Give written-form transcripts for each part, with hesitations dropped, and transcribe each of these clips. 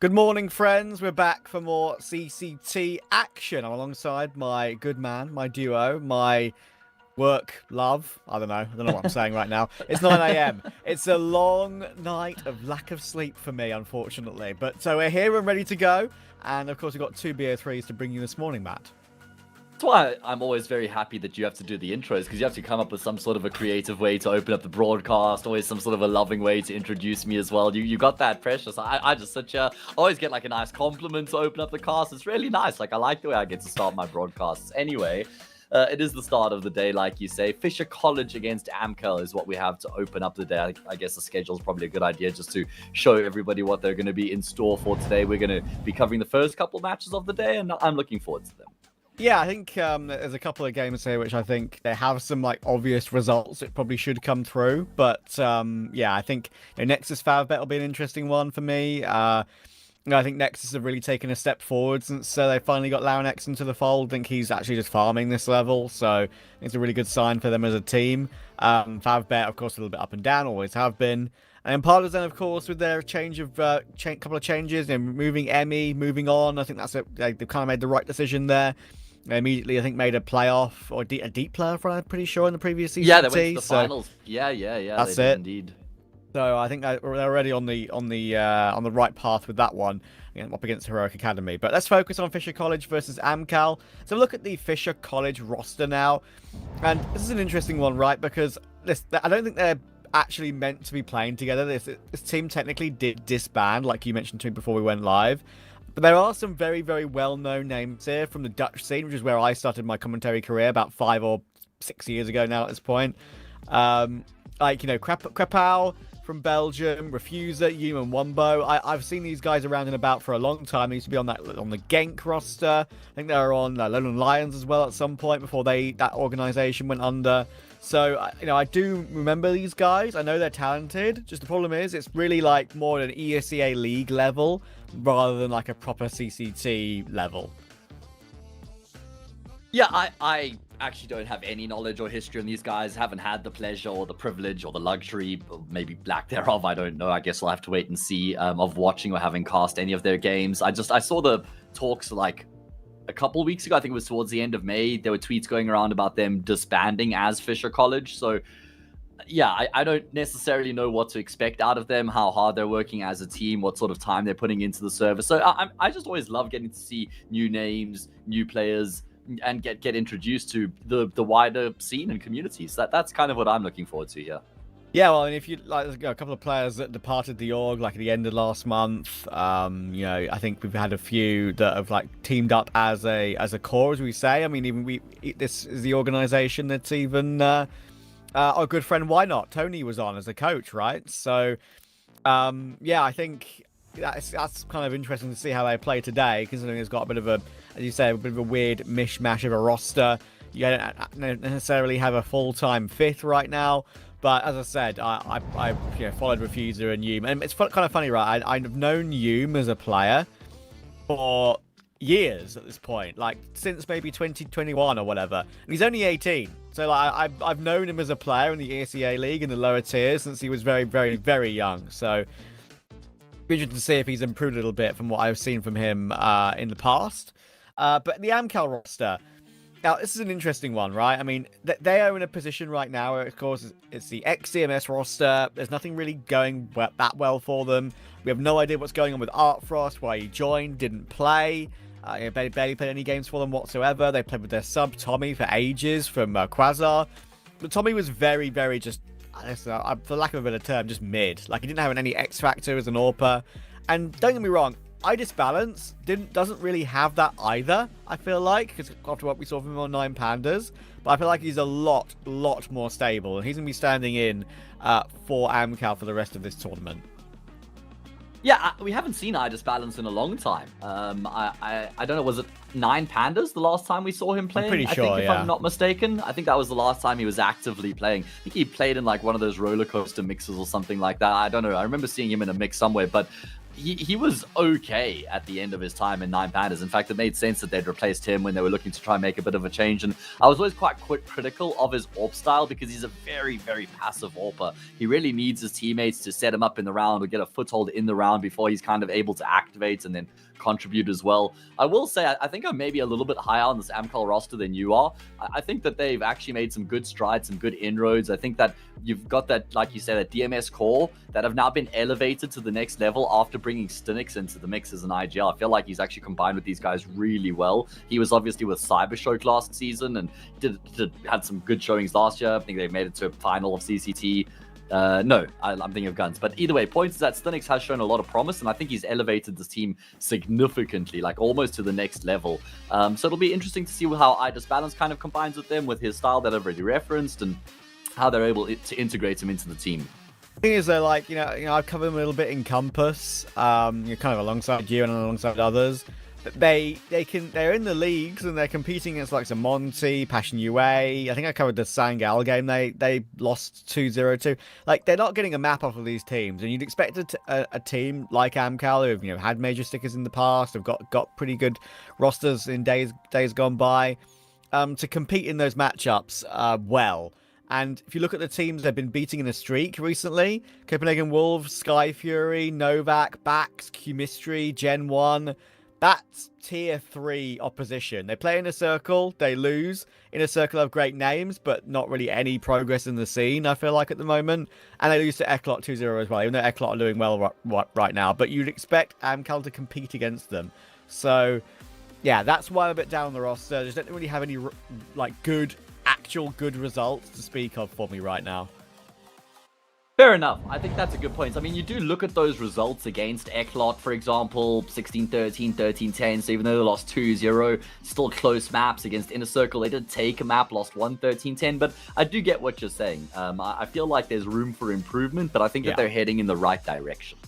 Good morning, friends. We're back for more CCT action. I'm alongside my good man, my duo, my work love. I don't know what I'm saying right now. It's 9 a.m. It's a long night of lack of sleep for me, unfortunately. But so we're here and ready to go. And of course, we've got two beer threes to bring you this morning, Matt. That's why I'm always very happy that you have to do the intros, because you have to come up with some sort of a creative way to open up the broadcast, always some sort of a loving way to introduce me as well. You got that pressure. So I just always get like a nice compliment to open up the cast. It's really nice. Like I like the way I get to start my broadcasts. Anyway, it is the start of the day, like you say. Fisher College against Amcal is what we have to open up the day. I guess the schedule is probably a good idea just to show everybody what they're going to be in store for today. We're going to be covering the first couple matches of the day, and I'm looking forward to them. Yeah, I think there's a couple of games here which I think they have some like obvious results that probably should come through. But yeah, I think Nexus Favbet will be an interesting one for me. I think Nexus have really taken a step forward since they finally got Laurex into the fold. I think he's actually just farming this level, so it's a really good sign for them as a team. Favbet, of course, a little bit up and down, always have been. And Partizan, of course, with their change of couple of changes, moving Emmy, moving on. I think they've kind of made the right decision there. They immediately, I think, made a playoff or a deep playoff, I'm pretty sure, in the previous CCT. Yeah, they went to the finals. Yeah. That's they it. did indeed. So I think they're already on the right path with that one, up against Heroic Academy. But let's focus on Fisher College versus Amcal. So look at the Fisher College roster now, and this is an interesting one, right? Because I don't think they're actually meant to be playing together. This team technically did disband, like you mentioned to me before we went live. But there are some very, very well-known names here from the Dutch scene, which is where I started my commentary career about 5 or 6 years ago now at this point. Krapau from Belgium, Refuser, Yum and Wombo. I've seen these guys around and about for a long time. They used to be on the Genk roster. I think they were on Lowland Lions as well at some point before that organization went under. So, I do remember these guys. I know they're talented. Just the problem is it's really like more an ESEA League level rather than like a proper CCT level. Yeah, I actually don't have any knowledge or history on these guys. Haven't had the pleasure or the privilege or the luxury, or maybe lack thereof, I don't know. I guess I'll have to wait and see, of watching or having cast any of their games. I saw the talks like a couple weeks ago. I think it was towards the end of May. There were tweets going around about them disbanding as Fisher College. So yeah, I don't necessarily know what to expect out of them, how hard they're working as a team, what sort of time they're putting into the service. So I just always love getting to see new names, new players, and get introduced to the wider scene and community. So that's kind of what I'm looking forward to here. Yeah, well, and if you like, there's a couple of players that departed the org like at the end of last month. I think we've had a few that have like teamed up as a core, as we say. I mean, this is the organization that's even our good friend Why Not Tony was on as a coach, right? So yeah, I think that's kind of interesting to see how they play today, considering it's got a bit of a, as you say, a bit of a weird mishmash of a roster. You don't necessarily have a full-time fifth right now. But as I said, I followed Refuser and Yum. And it's kind of funny, right? I've known Yum as a player for years at this point. Like, since maybe 2021 or whatever. And he's only 18. So, like, I've known him as a player in the ESEA League in the lower tiers since he was very, very, very young. So, it'll be interesting to see if he's improved a little bit from what I've seen from him in the past. But the Amcal roster... Now, this is an interesting one, right? I mean, they are in a position right now where, of course, it's the ex-CMS roster. There's nothing really going that well for them. We have no idea what's going on with Artfrost, why he joined, didn't play. Barely played any games for them whatsoever. They played with their sub, Tommy, for ages from Quasar. But Tommy was very, very just, for lack of a better term, just mid. Like, he didn't have any X-Factor as an AWPer. And don't get me wrong, Balance doesn't really have that either, I feel like, because after what we saw from him on 9 Pandas. But I feel like he's a lot more stable, and he's going to be standing in for Amcal for the rest of this tournament. Yeah, we haven't seen Balance in a long time. I don't know, was it 9 Pandas the last time we saw him playing? I'm pretty sure, if I'm not mistaken. I think that was the last time he was actively playing. I think he played in like one of those roller coaster mixes or something like that. I don't know. I remember seeing him in a mix somewhere, but he was okay at the end of his time in Nine Pandas. In fact, it made sense that they'd replaced him when they were looking to try and make a bit of a change. And I was always quite critical of his AWP style because he's a very, very passive AWPer. He really needs his teammates to set him up in the round or get a foothold in the round before he's kind of able to activate and then contribute as well. I will say, I think I'm maybe a little bit higher on this Amcal roster than you are. I think that they've actually made some good strides, some good inroads. I think that you've got that, like you said, that DMS core that have now been elevated to the next level after bringing Stinix into the mix as an IGL. I feel like he's actually combined with these guys really well. He was obviously with Cybershock last season and had some good showings last year. I think they made it to a final of CCT. No, I'm thinking of guns. But either way, points is that Stinix has shown a lot of promise, and I think he's elevated this team significantly, like almost to the next level. So it'll be interesting to see how Idis Balance kind of combines with them, with his style that I've already referenced, and how they're able to integrate him into the team. The thing is, though, like, I've covered them a little bit in Compass, kind of alongside you and alongside others. They're in the leagues and they're competing against like some Monty, Passion UA. I think I covered the Sangal game. They lost 2-0-2. Like, they're not getting a map off of these teams, and you'd expect a team like Amcal, who've had major stickers in the past, have got pretty good rosters in days gone by, to compete in those matchups well. And if you look at the teams they've been beating in a streak recently, Copenhagen Wolves, Sky Fury, Novak, Bax, Q-Mystery, Gen 1, that's tier 3 opposition. They play in a circle, they lose in a circle of great names, but not really any progress in the scene, I feel like, at the moment. And they lose to Eklot 2-0 as well, even though Eklot are doing well right now. But you'd expect Amcal to compete against them. So, yeah, that's why I'm a bit down on the roster. They just don't really have any, like, actual good results to speak of for me right now. Fair enough. I think that's a good point. I mean, you do look at those results against Eklot, for example, 16-13, 13-10. So even though they lost 2-0, still close maps against Inner Circle. They did take a map, lost 1-13-10. But I do get what you're saying. I feel like there's room for improvement, but I think that they're heading in the right direction.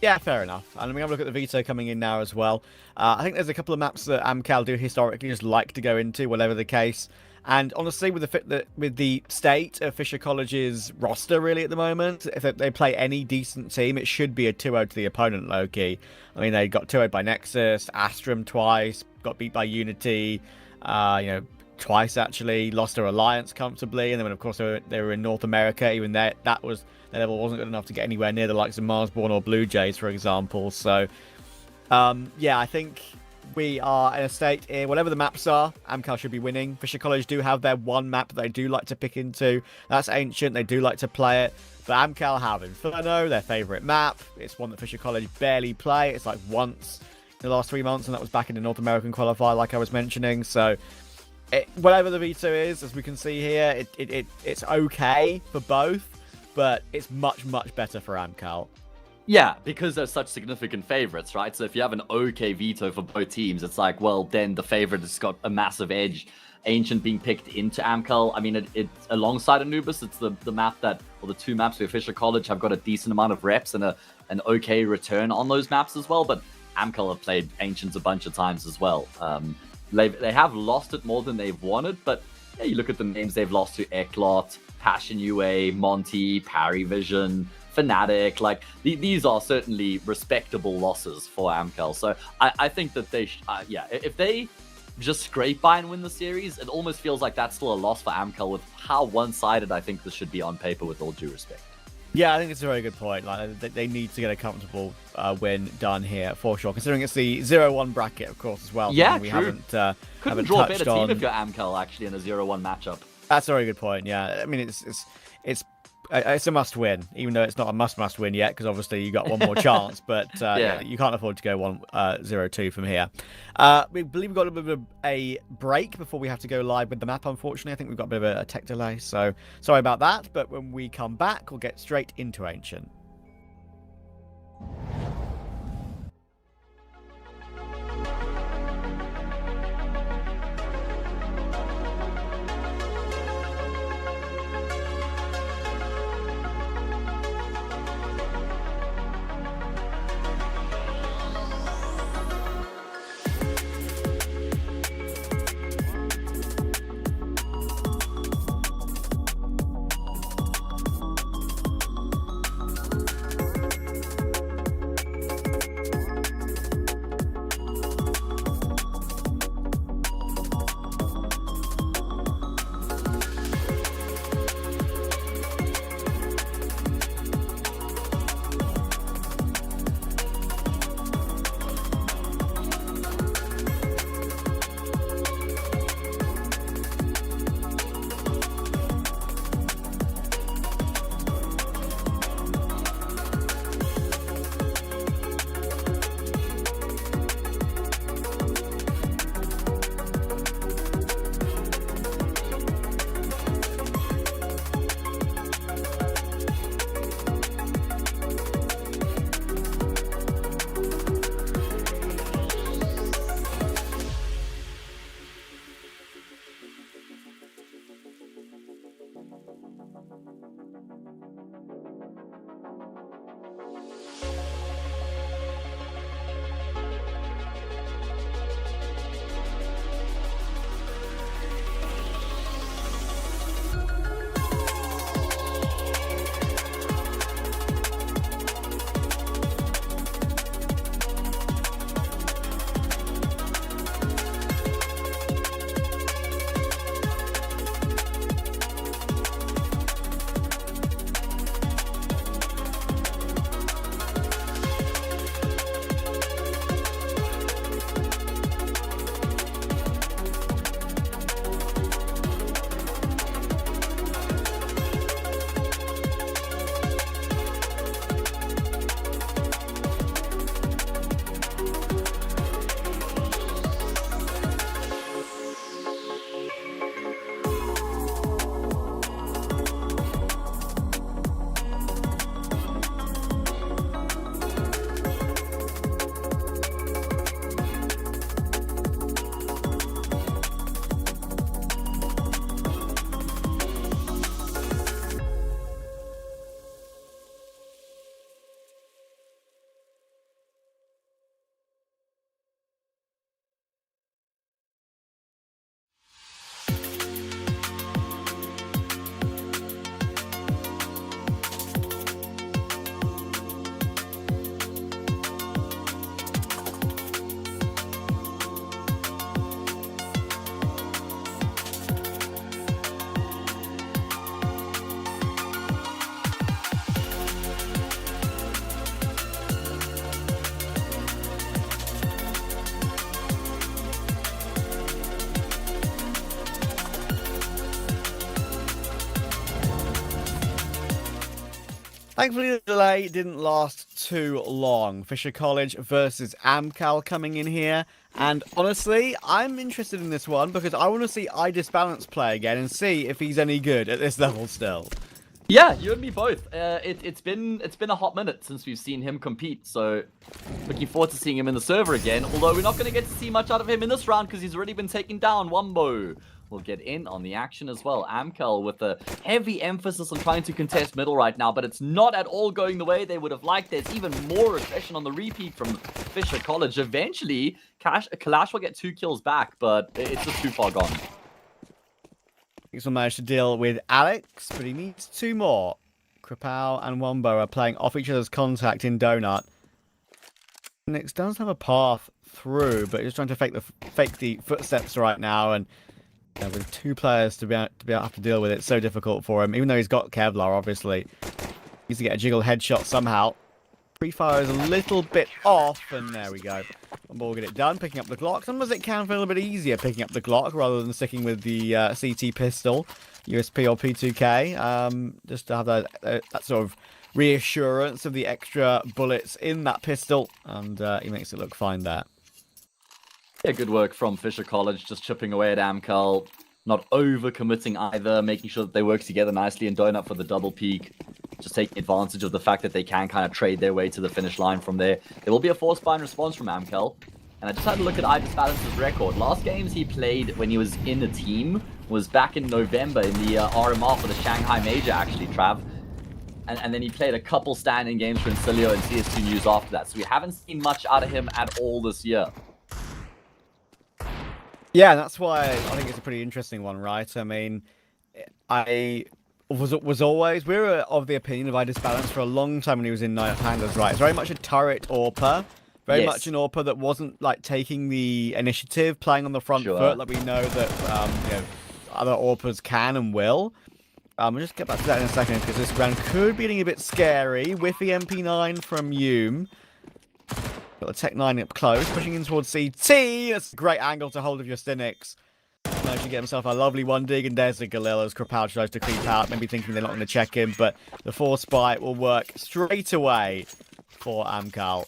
Yeah, fair enough. And I'm going to have a look at the Veto coming in now as well. I think there's a couple of maps that Amcal do historically just like to go into, whatever the case. And honestly, with the state of Fisher College's roster really at the moment, if they play any decent team, it should be a 2-0 to the opponent, low-key. I mean, they got 2-0 by Nexus, Astrum twice, got beat by Unity, twice actually, lost to Alliance comfortably, and then of course they were in North America. Even their level wasn't good enough to get anywhere near the likes of Marsborn or Blue Jays, for example. So, yeah, I think we are in a state here, whatever the maps are, Amcal should be winning. Fisher College do have their one map that they do like to pick into. That's Ancient. They do like to play it. But Amcal have Inferno, their favourite map. It's one that Fisher College barely play. It's like once in the last 3 months, and that was back in the North American qualifier, like I was mentioning. So, whatever the Veto is, as we can see here, it's okay for both, but it's much, much better for Amcal. Yeah, because they're such significant favorites, right? So if you have an okay Veto for both teams, it's like, well, then the favorite has got a massive edge. Ancient being picked into Amcal, I mean, it's alongside Anubis, it's the map that, or the two maps where Fisher College have got a decent amount of reps and an okay return on those maps as well, but Amcal have played Ancients a bunch of times as well. They have lost it more than they've wanted, but yeah, you look at the names they've lost to: Eklot, Passion UA, Monty, Parivision, Fnatic. Like, these are certainly respectable losses for Amcal. So I think that they, if they just scrape by and win the series, it almost feels like that's still a loss for Amcal with how one-sided I think this should be on paper, with all due respect. Yeah, I think it's a very good point. Like, they need to get a comfortable win done here for sure, considering it's the 0-1 bracket, of course, as well. Yeah, we true. haven't draw a better team if you're Amcal actually in a 0-1 matchup. That's a very good point. Yeah, I mean, it's a must-win, even though it's not a must-win yet, because obviously you got one more chance. But yeah, you can't afford to go 1-0-2 from here. We believe we've got a bit of a break before we have to go live with the map. Unfortunately, I think we've got a bit of a tech delay, so sorry about that. But when we come back, we'll get straight into Ancient. Thankfully, the delay didn't last too long. Fisher College versus Amcal coming in here. And honestly, I'm interested in this one because I want to see iDisbalance play again and see if he's any good at this level still. Yeah, you and me both. It's been a hot minute since we've seen him compete, so looking forward to seeing him in the server again. Although we're not going to get to see much out of him in this round because he's already been taken down. Wombo will get in on the action as well. Amcal with a heavy emphasis on trying to contest middle right now, but it's not at all going the way they would have liked. There's even more aggression on the repeat from Fisher College. Eventually, Kalash will get 2 kills back, but it's just too far gone. He's managed to deal with Alex, but he needs 2 more. Krapau and Wombo are playing off each other's contact in Donut. Nix does have a path through, but he's trying to fake the footsteps right now, and with 2 players to be able to have to deal with it, it's so difficult for him. Even though he's got Kevlar, obviously, he needs to get a jiggle headshot somehow. Pre-fire is a little bit off, and there we go. Wombo will get it done, picking up the Glock. Sometimes it can feel a bit easier picking up the Glock rather than sticking with the CT pistol, USP or P2K, just to have that sort of reassurance of the extra bullets in that pistol, and he makes it look fine there. Yeah, good work from Fisher College, just chipping away at Amcal, not over-committing either, making sure that they work together nicely and Donut for the double peak, just taking advantage of the fact that they can kind of trade their way to the finish line from there. There will be a force bind response from Amcal, and I just had to look at iDisbalance's record. Last games he played when he was in a team was back in November in the RMR for the Shanghai Major, actually, Trav. And then he played a couple standing games for Incilio and CS2 News after that, so we haven't seen much out of him at all this year. Yeah, that's why I think it's a pretty interesting one, right? I mean, I was always... We were of the opinion of iDisbalance for a long time when he was in Night Pandas, right? It's very much a turret AWPer. Very much an AWPer that wasn't, like, taking the initiative, playing on the front foot, like we know that, you know, other AWPers can and will. We'll just get back to that in a second, because this round could be getting a bit scary. Whiffy MP9 from Hume. Got the Tech 9 up close, pushing in towards CT. That's a great angle to hold of your Stinix. Managed to get himself a lovely 1 dig, and there's the Galil as Krapau tries to creep out, maybe thinking they're not going to check him, but the force bite will work straight away for Amcal.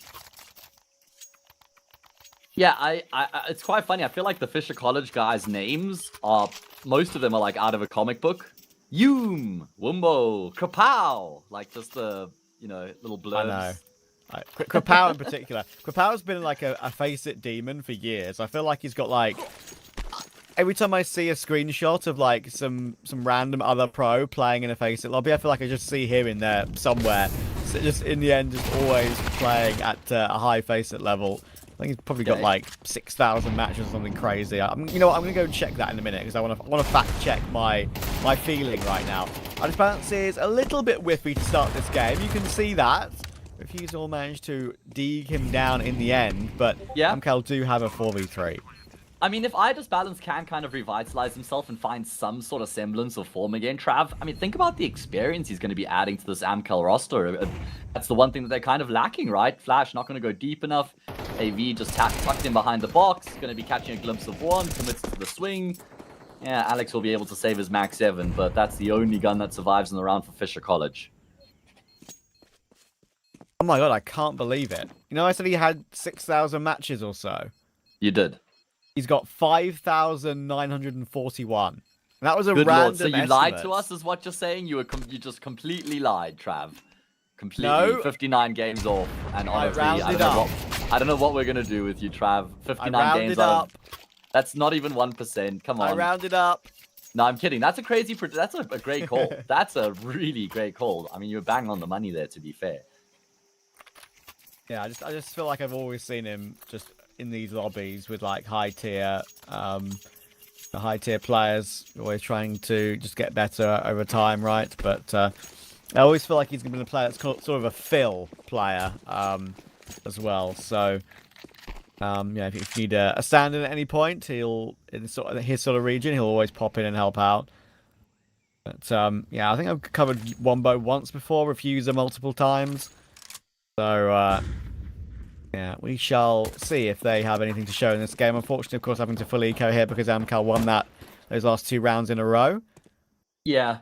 Yeah, it's quite funny. I feel like the Fisher College guys' names are, most of them are like out of a comic book. Yum, Wumbo, Krapau, like just the, you know, little blurbs. I know. Krapau in particular. Krapau's been like a face-it demon for years. I feel like he's got like... Every time I see a screenshot of like some random other pro playing in a face-it lobby, I feel like I just see him in there somewhere. So just in the end, just always playing at a high face-it level. I think he's probably got like 6,000 matches or something crazy. You know what? I'm gonna go check that in a minute because I want to fact check my feeling right now. iDisbalance is a little bit whiffy to start this game. You can see that. Refusal managed to dig him down in the end, but yeah, Amcal do have a 4v3. I mean, if iDisbalance can kind of revitalize himself and find some sort of semblance of form again, Trav, I mean, think about the experience he's going to be adding to this Amcal roster. That's the one thing that they're kind of lacking, right? Flash not going to go deep enough. AV just tucked in behind the box, going to be catching a glimpse of one, commits to the swing. Yeah, Alex will be able to save his Max 7, but that's the only gun that survives in the round for Fisher College. Oh my god, I can't believe it. You know, I said he had 6,000 matches or so. You did. He's got 5,941. And that was a Good random Lord. So you estimate. lied to us is what you're saying? You just completely lied, Trav. Completely. No. 59 games off. And honestly, I don't know what we're going to do with you, Trav. 59 games off. That's not even 1%. Come on. I rounded up. No, I'm kidding. That's a crazy... That's a great call. That's a really great call. I mean, you were bang on the money there, to be fair. Yeah, I just feel like I've always seen him just in these lobbies with like high tier players, always trying to just get better over time, right? But I always feel like he's going to be a player that's sort of a fill player as well. So yeah, if you need a stand in at any point, in his sort of region, he'll always pop in and help out. But yeah, I think I've covered Wombo once before, Refuser multiple times. So, yeah, we shall see if they have anything to show in this game. Unfortunately, of course, having to full eco here because Amcal won those last 2 rounds in a row. Yeah.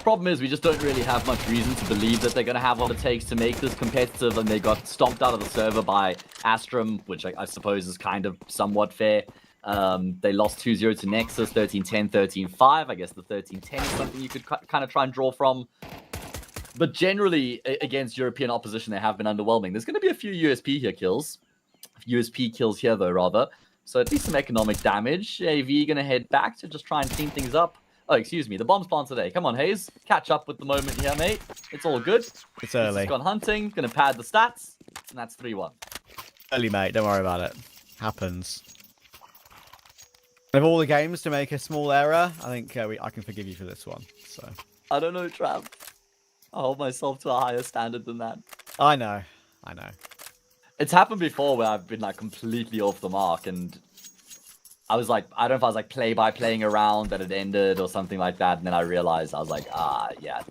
problem is we just don't really have much reason to believe that they're going to have what it takes to make this competitive, and they got stomped out of the server by Astrum, which I suppose is kind of somewhat fair. They lost 2-0 to Nexus, 13-10, 13-5. I guess the 13-10 is something you could kind of try and draw from. But generally, against European opposition, they have been underwhelming. There's going to be a few USP kills here, though, rather. So at least some economic damage. AV going to head back to just try and clean things up. Oh, excuse me. The bomb's planted today. Come on, Hayes. Catch up with the moment here, mate. It's all good. It's early. He's gone hunting. Going to pad the stats. And that's 3-1. Early, mate. Don't worry about it. Happens. Of all the games to make a small error, I think I can forgive you for this one. So I don't know, Trav. I hold myself to a higher standard than that. I know. It's happened before where I've been like completely off the mark, and I was like, I don't know if I was like playing around that it ended or something like that, and then I realized I was like, yeah,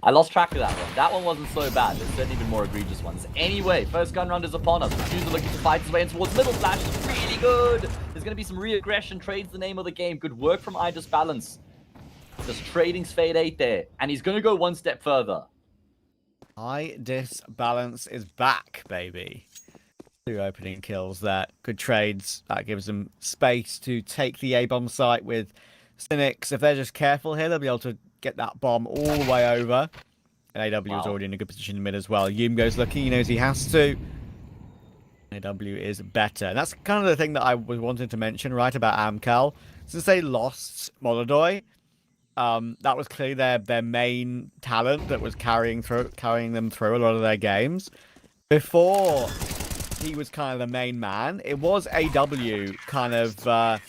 I lost track of that one. That one wasn't so bad. There's certainly been more egregious ones. Anyway, first gun round is upon us. Accuser looking to fight his way in towards middle. Flash is really good. There's going to be some re-aggression. Trades the name of the game. Good work from iDisbalance. Just trading Fade 8 there. And he's going to go one step further. iDisbalance is back, baby. 2 opening kills there. Good trades. That gives them space to take the A-bomb site with Cynics. If they're just careful here, they'll be able to get that bomb all the way over. And AW is already in a good position in mid as well. Yum goes looking. He knows he has to. AW is better. And that's kind of the thing that I was wanting to mention, right, about Amcal. Since they lost Molodoy, that was clearly their main talent that was carrying them through a lot of their games. Before he was kind of the main man, it was AW kind of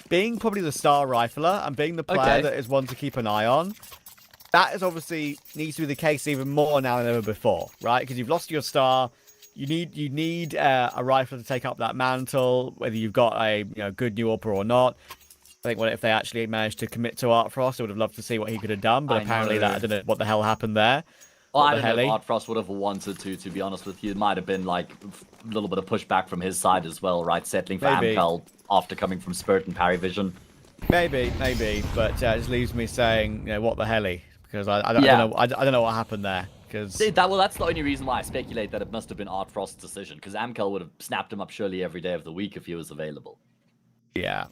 being probably the star rifler and being the player that is one to keep an eye on. That is obviously needs to be the case even more now than ever before, right? Because you've lost your star. You need a rifler to take up that mantle, whether you've got a good new AWPer or not. I think if they actually managed to commit to Art Frost, I would have loved to see what he could have done. But apparently I don't know what the hell happened there. Well, I don't know if Art Frost would have wanted to be honest with you. It might have been like a little bit of pushback from his side as well, right? Settling for Amcal after coming from Spirit and Parry Vision. Maybe. But it just leaves me saying, what the helly? Because I don't know what happened there. Because that's the only reason why I speculate that it must have been Art Frost's decision. Because Amcal would have snapped him up surely every day of the week if he was available. Yeah.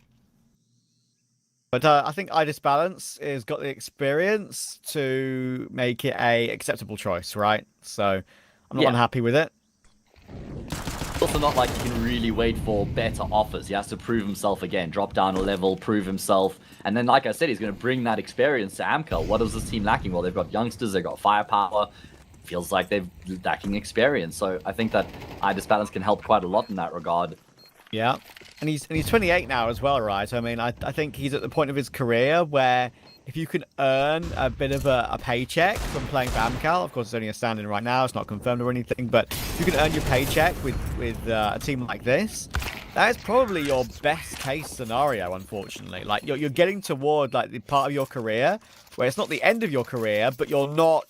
But I think iDisbalance has got the experience to make it a acceptable choice, right? So I'm not unhappy with it. It's also not like he can really wait for better offers. He has to prove himself again, drop down a level, prove himself. And then, like I said, he's going to bring that experience to Amcal. What is this team lacking? Well, they've got youngsters, they've got firepower. Feels like they're lacking experience. So I think that iDisbalance can help quite a lot in that regard. Yeah. And he's 28 now as well, right? I mean, I think he's at the point of his career where if you can earn a bit of a paycheck from playing for Amcal, of course it's only a stand-in right now, it's not confirmed or anything, but if you can earn your paycheck with a team like this, that is probably your best case scenario, unfortunately. Like, you're getting toward like the part of your career where it's not the end of your career, but you're not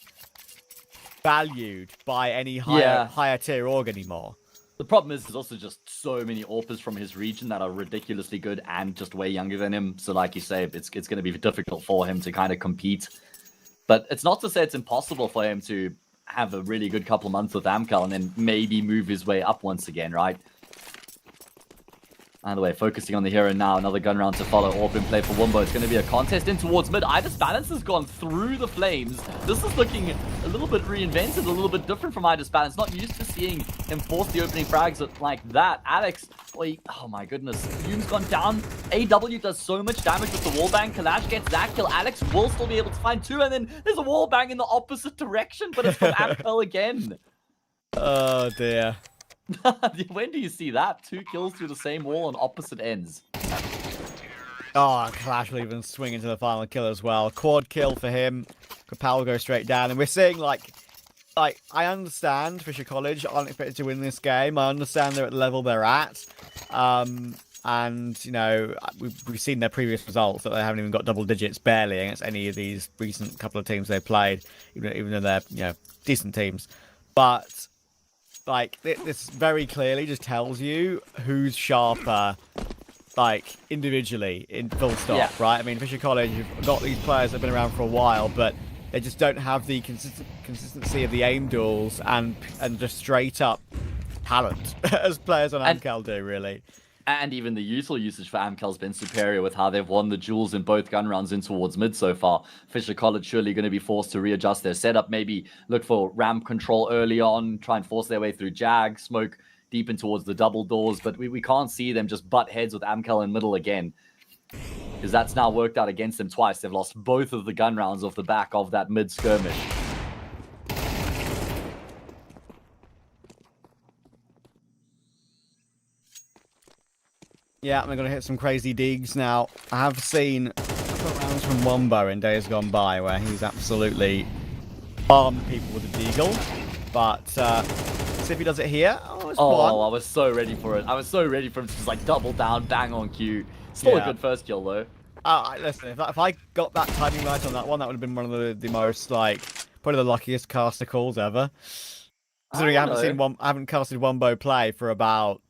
valued by any higher tier org anymore. The problem is there's also just so many AWPers from his region that are ridiculously good and just way younger than him. So like you say, it's going to be difficult for him to kind of compete. But it's not to say it's impossible for him to have a really good couple of months with Amcal and then maybe move his way up once again, right? Either way, focusing on the hero now. Another gun round to follow. AWP in play for Wumbo. It's going to be a contest in towards mid. iDisbalance has gone through the flames. This is looking a little bit reinvented, a little bit different from iDisbalance. Not used to seeing him force the opening frags like that. Alex, oh my goodness. Hume's gone down. AW does so much damage with the wallbang. Kalash gets that kill. Alex will still be able to find 2. And then there's a wallbang in the opposite direction, but it's from Amcal again. Oh, dear. When do you see that? 2 kills through the same wall on opposite ends. Oh, Clash will even swing into the final kill as well. Quad kill for him. Capel will go straight down. And we're seeing, like, I understand Fisher College aren't expected to win this game. I understand they're at the level they're at. And, we've seen their previous results that they haven't even got double digits barely against any of these recent couple of teams they've played, even though they're, decent teams. But like, this very clearly just tells you who's sharper like individually in full stop, Yeah. right? I mean, Fisher College, you've got these players that have been around for a while, but they just don't have the consistency of the aim duels and just straight up talent as players on Amcal do, really. And even the usual usage for Amcal's been superior with how they've won the duels in both gun rounds in towards mid so far. Fisher College surely going to be forced to readjust their setup, maybe look for ramp control early on, try and force their way through Jag, smoke deep in towards the double doors, but we can't see them just butt heads with Amcal in middle again. Because that's now worked out against them twice. They've lost both of the gun rounds off the back of that mid skirmish. Yeah, I'm going to hit some crazy digs now. I have seen a couple of rounds from Wombo in days gone by where he's absolutely farmed people with a deagle. But see if he does it here. Oh, it's one. I was so ready for it. I was so ready for him to just like double down, bang on cue. Still a good first kill though. Listen, if I got that timing right on that one, that would have been one of the most, like, probably the luckiest caster calls ever. Considering I haven't casted Wombo play for about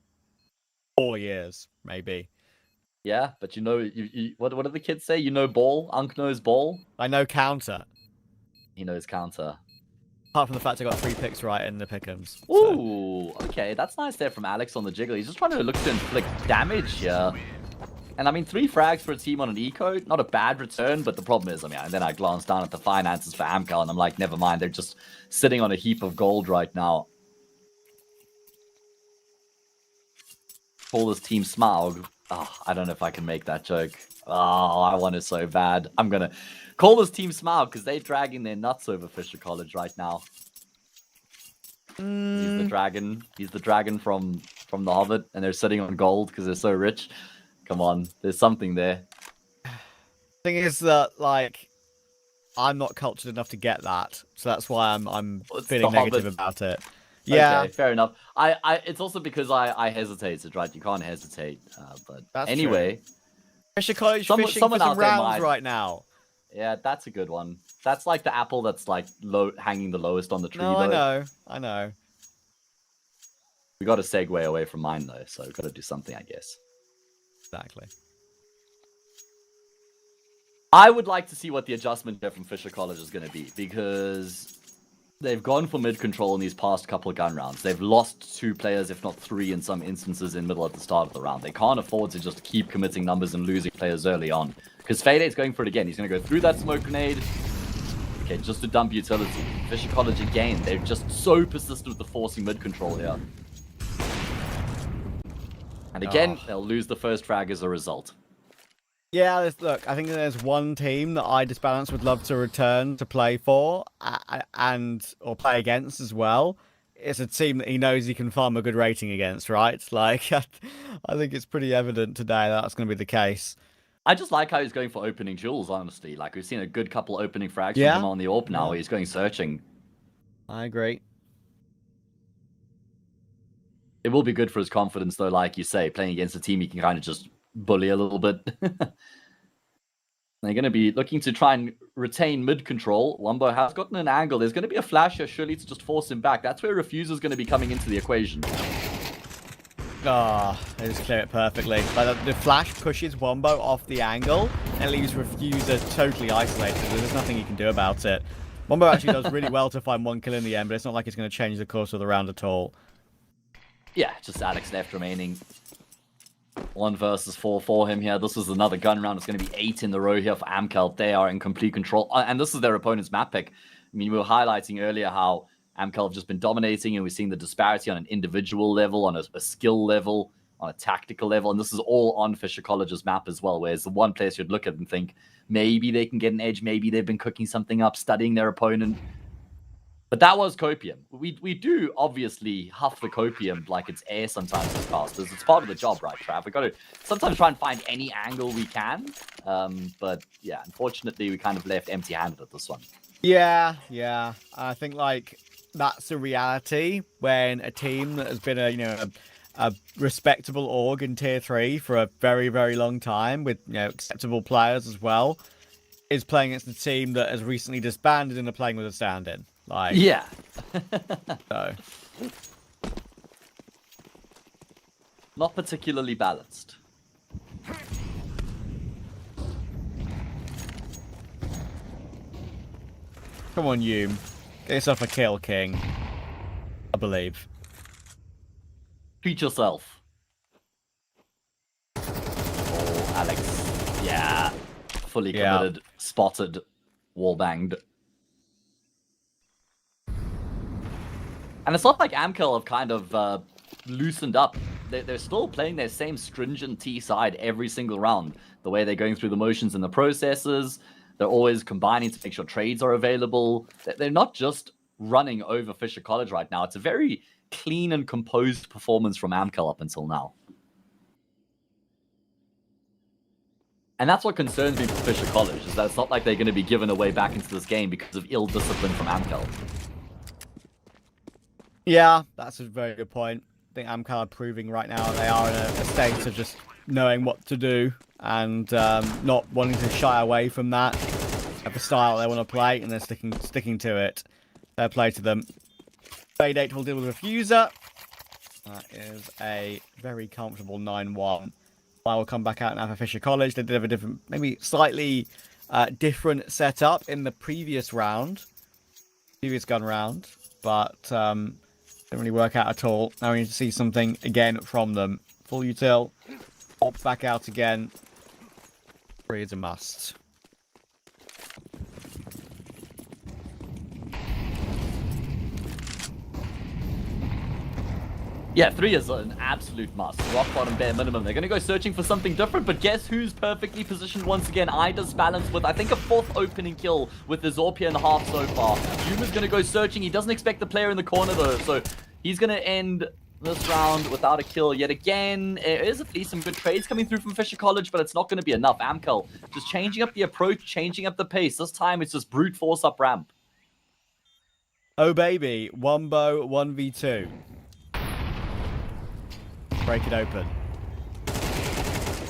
4 years, maybe. Yeah, but you know, what do the kids say? You know ball? Unk knows ball? I know counter. He knows counter. Apart from the fact I got 3 picks right in the pick'ems. Ooh, okay, that's nice there from Alex on the jiggle. He's just trying to look to inflict damage here. And I mean, 3 frags for a team on an eco, not a bad return, but the problem is, I mean, and then I glanced down at the finances for Amcal, and I'm like, never mind, they're just sitting on a heap of gold right now. Call this team Smaug. Oh, I don't know if I can make that joke. Oh, I want it so bad. I'm gonna call this team Smaug because they're dragging their nuts over Fisher College right now. He's the dragon. He's the dragon from the Hobbit, and they're sitting on gold because they're so rich. Come on, there's something there. Thing is that, like, I'm not cultured enough to get that, so that's why I'm feeling negative about it. Yeah, okay, fair enough. It's also because I hesitated, right? You can't hesitate. But that's anyway, true. Fisher College fishing for some rounds right now. Yeah, that's a good one. That's like the apple that's like hanging the lowest on the tree. No, though. I know. We got to segue away from mine though, so we've got to do something, I guess. Exactly. I would like to see what the adjustment here from Fisher College is going to be, because they've gone for mid control in these past couple of gun rounds. They've lost 2 players, if not 3 in some instances in middle at the start of the round. They can't afford to just keep committing numbers and losing players early on, because Fade's going for it again. He's going to go through that smoke grenade. Okay, just to dump utility. Fisher College again. They're just so persistent with the forcing mid control here. And again, they'll lose the first frag as a result. Yeah, look, I think there's one team that I Disbalance would love to return to play for or play against as well. It's a team that he knows he can farm a good rating against, right? Like, I think it's pretty evident today that that's going to be the case. I just like how he's going for opening jewels, honestly. Like, we've seen a good couple opening frags from him on the AWP now. He's going searching. I agree. It will be good for his confidence, though, like you say. Playing against a team he can kind of just bully a little bit. They're going to be looking to try and retain mid control. Wombo has gotten an angle. There's going to be a flash here, surely, to just force him back. That's where Refuse is going to be coming into the equation. They just clear it perfectly. Like, the flash pushes Wombo off the angle and leaves Refuser totally isolated. There's nothing he can do about it. Wombo actually does really well to find 1 kill in the end, but it's not like it's going to change the course of the round at all. Yeah, just Alex left remaining. 1 versus 4 for him here. This is another gun round. It's going to be 8 in the row here for Amcal. They are in complete control. And this is their opponent's map pick. I mean, we were highlighting earlier how Amcal have just been dominating, and we're seeing the disparity on an individual level, on a skill level, on a tactical level. And this is all on Fisher College's map as well, whereas the one place you'd look at and think, maybe they can get an edge, maybe they've been cooking something up, studying their opponent. But that was copium. We do obviously huff the copium like it's air sometimes as casters. It's part of the job, right, Trav? We got to sometimes try and find any angle we can. But yeah, unfortunately, we kind of left empty-handed at this one. Yeah. I think like that's a reality when a team that has been a respectable org in tier 3 for a very, very long time with acceptable players as well is playing against a team that has recently disbanded and are playing with a stand-in. Like, yeah. So. Not particularly balanced. Come on, Hume. Get yourself a kill, King. I believe. Treat yourself. Oh, Alex. Yeah. Fully committed. Spotted. Wallbanged. And it's not like Amcal have kind of loosened up. They're still playing their same stringent T side every single round. The way they're going through the motions and the processes. They're always combining to make sure trades are available. They're not just running over Fisher College right now. It's a very clean and composed performance from Amcal up until now. And that's what concerns me for Fisher College, is that it's not like they're going to be given away back into this game because of ill discipline from Amcal. Yeah, that's a very good point. I think Amcal are proving right now they are in a state of just knowing what to do and not wanting to shy away from that. Have the style they want to play, and they're sticking to it. Fair play to them. Fade 8 will deal with Refuser. That is a very comfortable 9-1. I will come back out now for Fisher College. They did have a different, maybe slightly different setup in the previous gun round, but didn't really work out at all. Now we need to see something again from them. Full util, opt back out again. 3 is a must. Yeah, 3 is an absolute must. Rock bottom, bare minimum. They're going to go searching for something different, but guess who's perfectly positioned once again? Ida's balanced with, I think, a 4th opening kill with the Zorpia in the half so far. Yuma's going to go searching. He doesn't expect the player in the corner, though, so he's going to end this round without a kill yet again. There is at least some good trades coming through from Fisher College, but it's not going to be enough. Amcal just changing up the approach, changing up the pace. This time, it's just brute force up ramp. Oh, baby. Wombo 1v2. Break it open.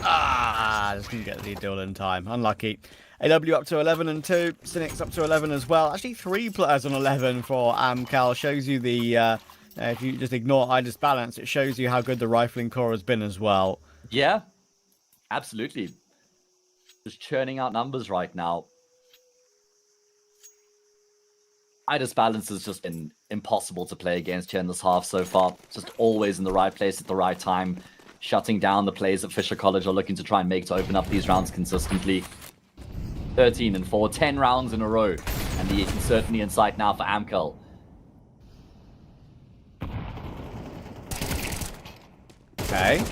Just couldn't get the deal in time. Unlucky. AW up to 11 and 2. Cynics up to 11 as well. Actually, 3 players on 11 for Amcal. Shows you the, if you just ignore Ida's balance, it shows you how good the rifling core has been as well. Yeah, absolutely. Just churning out numbers right now. Ida's balance has just been impossible to play against here in this half so far. Just always in the right place at the right time, shutting down the plays that Fisher College are looking to try and make to open up these rounds consistently. 13 and 4, 10 rounds in a row, and the uncertainty in sight now for Amcal. Okay.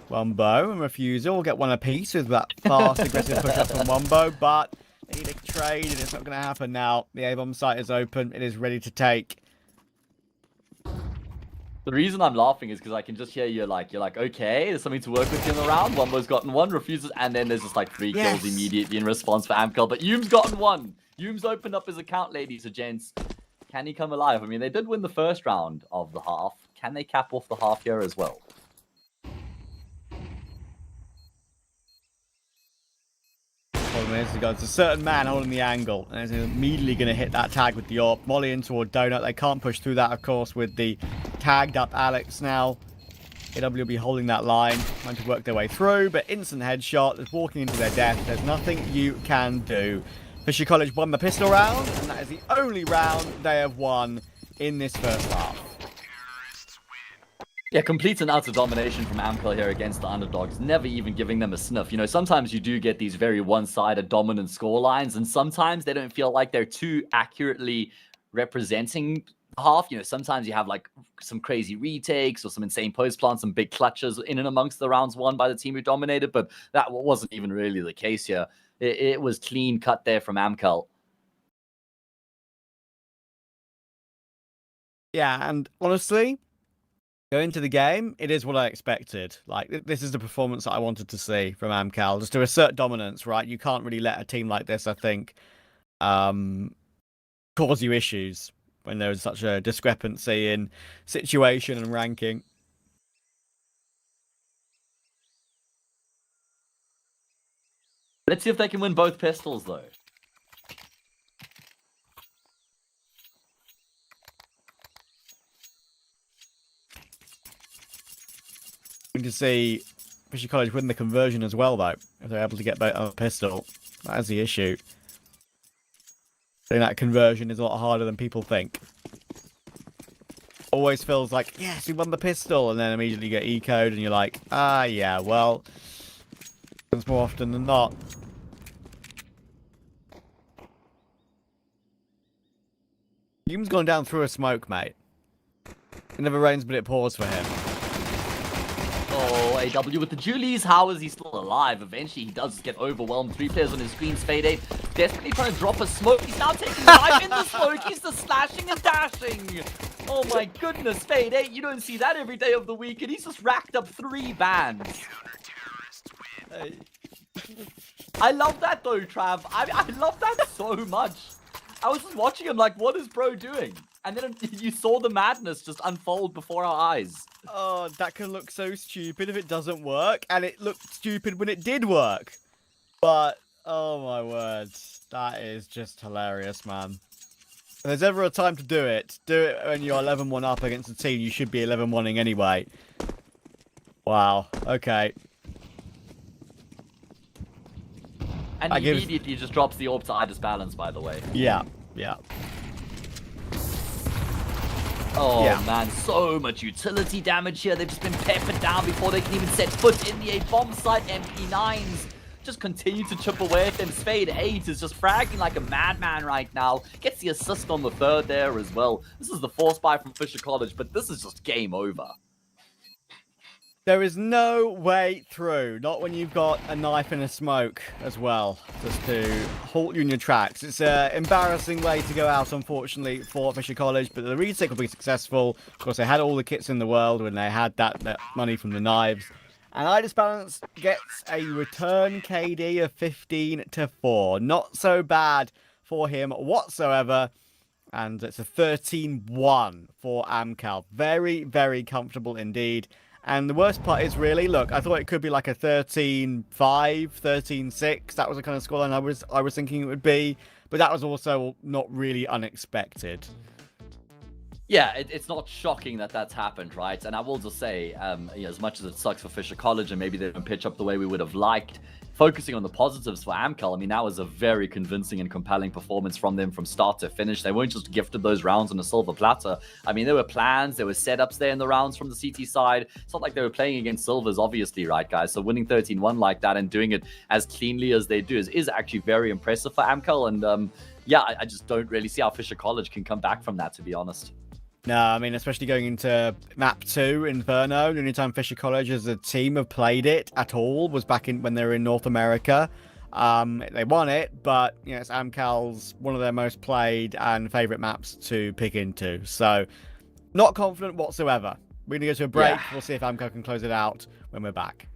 Wombo and Refusal will get one apiece with that fast, aggressive push-up from Wombo, but they need a trade, and it's not going to happen now. The A-bomb site is open. It is ready to take. The reason I'm laughing is because I can just hear you're like, okay, there's something to work with in the round. Wombo's gotten 1, Refuses, and then there's just like 3 kills immediately in response for Amcal. But Hume's gotten 1. Hume's opened up his account, ladies and gents. Can he come alive? I mean, they did win the first round of the half. Can they cap off the half here as well? Problem is, there's a certain man holding the angle, and he's immediately going to hit that tag with the AWP. Molly in toward Donut. They can't push through that, of course, with the tagged up Alex now. AW will be holding that line, trying to work their way through, but instant headshot, just walking into their death. There's nothing you can do. Fisher College won the pistol round, and that is the only round they have won in this first half. Yeah, complete and utter domination from Amcal here against the underdogs, never even giving them a sniff. You know, sometimes you do get these very one-sided dominant score lines, and sometimes they don't feel like they're too accurately representing the half. You know, sometimes you have like some crazy retakes or some insane post plants, some big clutches in and amongst the rounds won by the team who dominated, but that wasn't even really the case here. It was clean cut there from Amcal. Yeah, and honestly, going into the game, it is what I expected. Like, this is the performance that I wanted to see from Amcal. Just to assert dominance, right? You can't really let a team like this, I think, cause you issues when there is such a discrepancy in situation and ranking. Let's see if they can win both pistols, though. Going to see Fisher College win the conversion as well, though, if they're able to get both on a pistol. That is the issue. think that conversion is a lot harder than people think. Always feels like, yes, we won the pistol, and then immediately you get ecoed, and you're like, ah, yeah, well, it's more often than not. Hume's gone down through a smoke, mate. It never rains, but it pours for him. Oh, AW with the Julies. How is he still alive? Eventually, he does get overwhelmed. 3 players on his screens. Fade 8 desperately trying to drop a smoke. He's now taking the knife in the smoke. He's just slashing and dashing. Oh my goodness, Fade 8. You don't see that every day of the week. And he's just racked up 3 bans. I love that though, Trav. I love that so much. I was just watching him like, what is bro doing? And then you saw the madness just unfold before our eyes. Oh, that can look so stupid if it doesn't work, and it looked stupid when it did work. But, oh my words, that is just hilarious, man. If there's ever a time to do it when you're 11-1 up against a team you should be 11-1ing anyway. Wow, okay. And he immediately just drops the orb to Idis balance, by the way. Yeah, yeah. Oh man, so much utility damage here. They've just been peppered down before they can even set foot in the A bomb site. MP9s just continue to chip away at them. Spade 8 is just fragging like a madman right now. Gets the assist on the 3rd there as well. This is the force buy from Fisher College, but this is just game over. There is no way through, not when you've got a knife and a smoke as well, just to halt you in your tracks. It's an embarrassing way to go out, unfortunately, for Fisher College, but the retake will be successful. Of course, they had all the kits in the world when they had that money from the knives. And Idis Balance gets a return KD of 15-4. Not so bad for him whatsoever. And it's a 13-1 for Amcal. Very, very comfortable indeed. And the worst part is really, look, I thought it could be like a 13-5, 13-6. That was the kind of scoreline I was thinking it would be. But that was also not really unexpected. Yeah, it's not shocking that that's happened, right? And I will just say, as much as it sucks for Fisher College and maybe they don't pitch up the way we would have liked, focusing on the positives for Amcal, I mean, that was a very convincing and compelling performance from them from start to finish. They weren't just gifted those rounds on a silver platter. I mean, there were plans, there were setups there in the rounds from the CT side. It's not like they were playing against silvers, obviously, right, guys? So winning 13-1 like that and doing it as cleanly as they do is actually very impressive for Amcal. And yeah, I just don't really see how Fisher College can come back from that, to be honest. No, I mean, especially going into map 2, Inferno, the only time Fisher College as a team have played it at all was back in when they were in North America. They won it, but you know, it's Amcal's one of their most played and favourite maps to pick into. So, not confident whatsoever. We're going to go to a break. Yeah. We'll see if Amcal can close it out when we're back.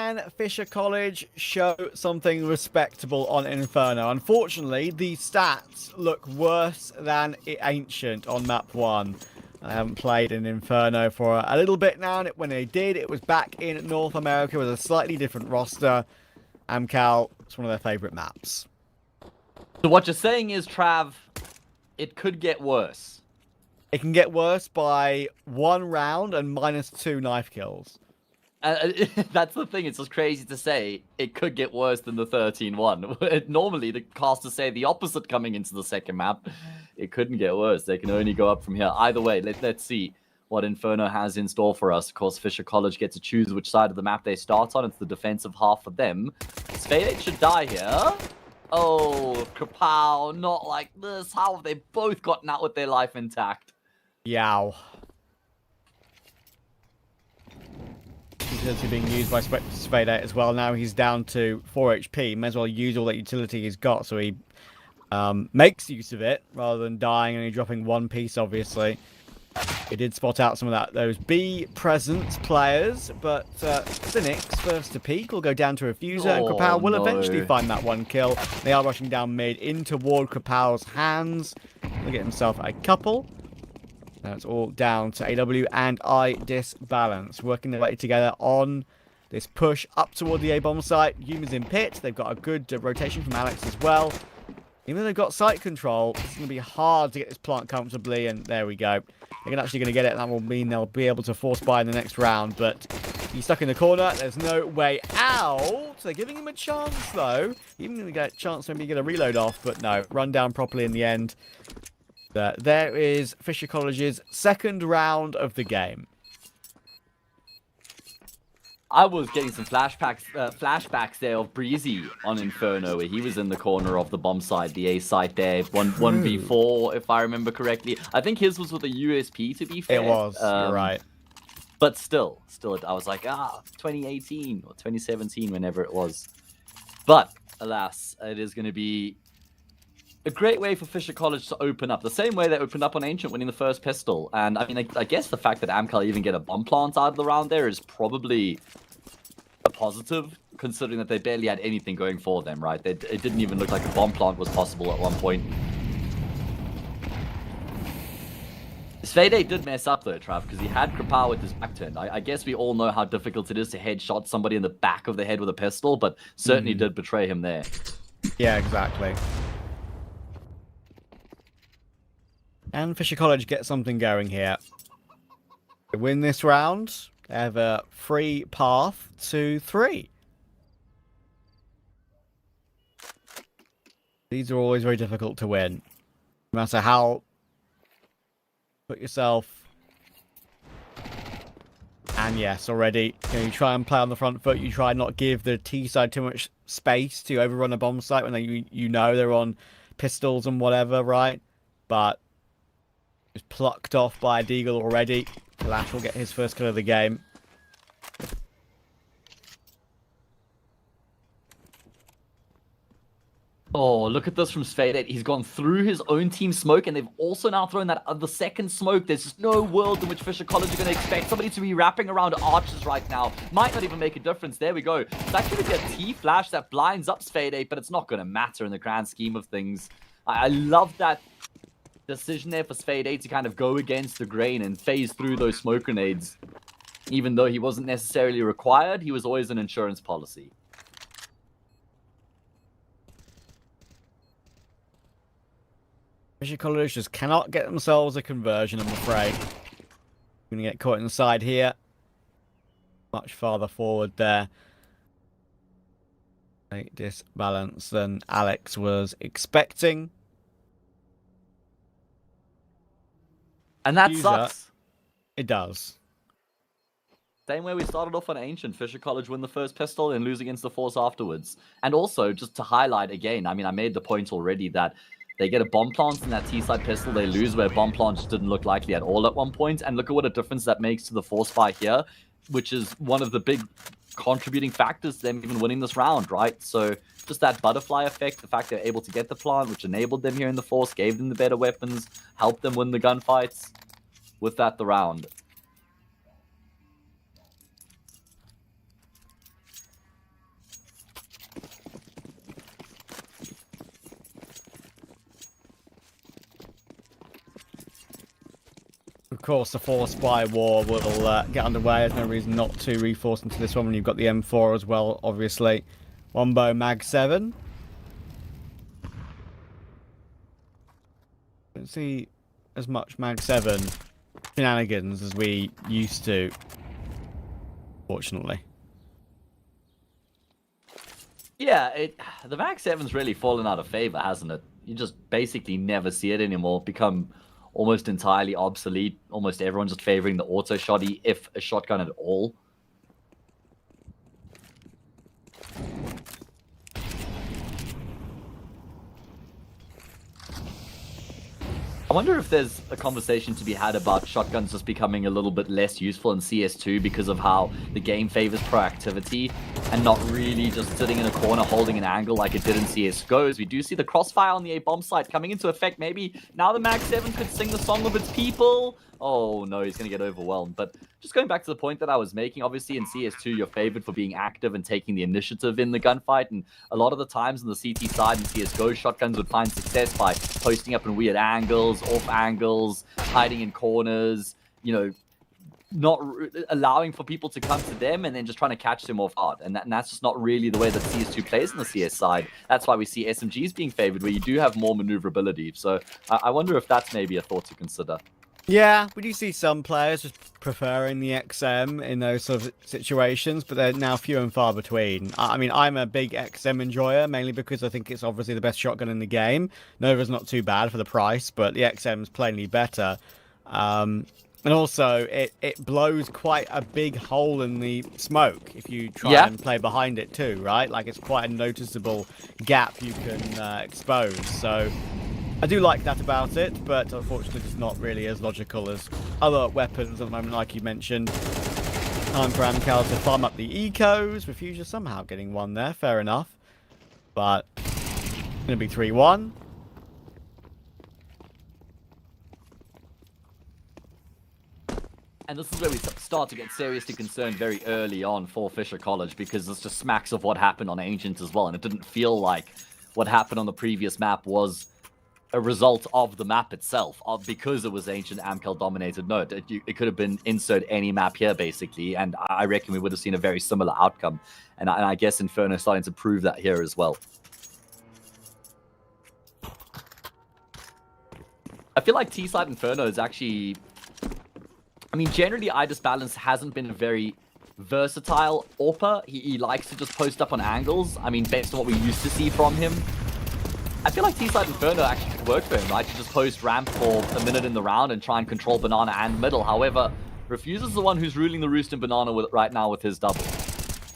can Fisher College show something respectable on Inferno? Unfortunately, the stats look worse than Ancient on map 1. I haven't played in Inferno for a little bit now, and when they did, it was back in North America with a slightly different roster. Amcal, it's one of their favourite maps. So what you're saying is, Trav, it could get worse. It can get worse by 1 round and -2 knife kills. That's the thing, it's just crazy to say it could get worse than the 13-1. Normally, the casters say the opposite coming into the second map. It couldn't get worse. They can only go up from here. Either way, let's see what Inferno has in store for us. Of course, Fisher College gets to choose which side of the map they start on. It's the defensive half for them. Spade should die here. Oh, kapow, not like this. How have they both gotten out with their life intact? Yow. Utility being used by Spade as well. Now he's down to 4 HP. May as well use all that utility he's got, so he makes use of it rather than dying and only dropping 1 piece, obviously. He did spot out some of those B presence players, but Cynic's first to peak will go down to Refuser, and Krapow will eventually find that 1 kill. They are rushing down mid in toward Krapow's hands. He'll get himself a couple. That's all down to AW and I Disbalance, working their way together on this push up toward the A-bomb site. Human's in pit. They've got a good rotation from Alex as well. Even though they've got site control, it's going to be hard to get this plant comfortably, and there we go. They're actually going to get it, and that will mean they'll be able to force buy in the next round, but he's stuck in the corner. There's no way out. They're giving him a chance, though. Even going to get a chance to maybe get a reload off, but no. Run down properly in the end. There is Fisher College's second round of the game. I was getting some flashbacks there of Breezy on Inferno, where he was in the corner of the bomb site, the A site there, 1v4, if I remember correctly. I think his was with a USP, to be fair. It was, you're right. But still, I was like, 2018 or 2017, whenever it was. But, alas, it is going to be a great way for Fisher College to open up, the same way they opened up on Ancient, winning the first pistol. And I mean, I guess the fact that Amcal even get a bomb plant out of the round there is probably a positive, considering that they barely had anything going for them, right? It didn't even look like a bomb plant was possible at one point. Svede did mess up though, Trav, because he had Krapow with his back turned. I guess we all know how difficult it is to headshot somebody in the back of the head with a pistol, but certainly did betray him there. Yeah, exactly. And Fisher College get something going here. They win this round. They have a free path to 3. These are always very difficult to win. No matter how... Put yourself... And yes, already. You try and play on the front foot. You try and not give the T side too much space to overrun a bomb site when you know they're on pistols and whatever, right? But... plucked off by a Deagle already. Lash will get his first kill of the game. Oh, look at this from Svade. He's gone through his own team smoke, and they've also now thrown that the second smoke. There's just no world in which Fisher College are going to expect somebody to be wrapping around archers right now. Might not even make a difference. There we go. It's actually going to be a T-flash that blinds up Svade, but it's not going to matter in the grand scheme of things. I love that decision there for Spade to kind of go against the grain and phase through those smoke grenades. Even though he wasn't necessarily required, he was always an insurance policy. Fisher College just cannot get themselves a conversion, I'm afraid. Going to get caught inside here. Much farther forward there. A disbalance than Alex was expecting. And that sucks. It does. Same way we started off on Ancient. Fisher College win the first pistol and lose against the Force afterwards. And also, just to highlight again, I mean, I made the point already that they get a bomb plant in that T-side pistol, they lose, where bomb plant just didn't look likely at all at one point. And look at what a difference that makes to the Force buy here, which is one of the big contributing factors to them even winning this round, right? So just that butterfly effect, the fact they're able to get the plant, which enabled them here in the Force, gave them the better weapons, helped them win the gunfights. With that, the round. course, the 4-spy war will get underway. There's no reason not to reforce into this one when you've got the M4 as well, obviously. Wombo Mag 7. Don't see as much Mag 7 shenanigans as we used to, fortunately. Yeah, the Mag 7's really fallen out of favor, hasn't it? You just basically never see it anymore. Become almost entirely obsolete. Almost everyone's just favoring the auto shotty, if a shotgun at all. I wonder if there's a conversation to be had about shotguns just becoming a little bit less useful in CS2 because of how the game favors proactivity and not really just sitting in a corner holding an angle like it did in CSGO. As we do see the crossfire on the A bomb site coming into effect. Maybe now the Mag 7 could sing the song of its people. Oh no, he's going to get overwhelmed. But just going back to the point that I was making, obviously in CS2 you're favored for being active and taking the initiative in the gunfight, and a lot of the times on the CT side in CSGO, shotguns would find success by posting up in weird angles, off angles, hiding in corners, you know, not allowing for people to come to them and then just trying to catch them off guard. And that's just not really the way that CS2 plays on the CS side. That's why we see SMGs being favored, where you do have more maneuverability. So I wonder if that's maybe a thought to consider. Yeah, we do see some players just preferring the XM in those sort of situations, but they're now few and far between. I mean, I'm a big XM enjoyer, mainly because I think it's obviously the best shotgun in the game. Nova's not too bad for the price, but the XM's plainly better. And also, it blows quite a big hole in the smoke if you try and play behind it too, right? Like, it's quite a noticeable gap you can expose, so I do like that about it, but unfortunately it's not really as logical as other weapons at the moment, like you mentioned. Time for Amcal to farm up the ecos. Refuser somehow getting one there, fair enough. But going to be 3-1. And this is where we start to get seriously concerned very early on for Fisher College, because this just smacks of what happened on Ancient as well, and it didn't feel like what happened on the previous map was a result of the map itself, because it was Ancient Amcal dominated. No, it could have been insert any map here, basically, and I reckon we would have seen a very similar outcome. And I guess Inferno is starting to prove that here as well. I feel like T-side Inferno is actually... I mean, generally, Idis Balance hasn't been a very versatile AWPer. He likes to just post up on angles. I mean, based on what we used to see from him, I feel like T-side Inferno actually could work for him, right? To just post ramp for a minute in the round and try and control Banana and middle. However, Refuser's the one who's ruling the roost in Banana right now with his double.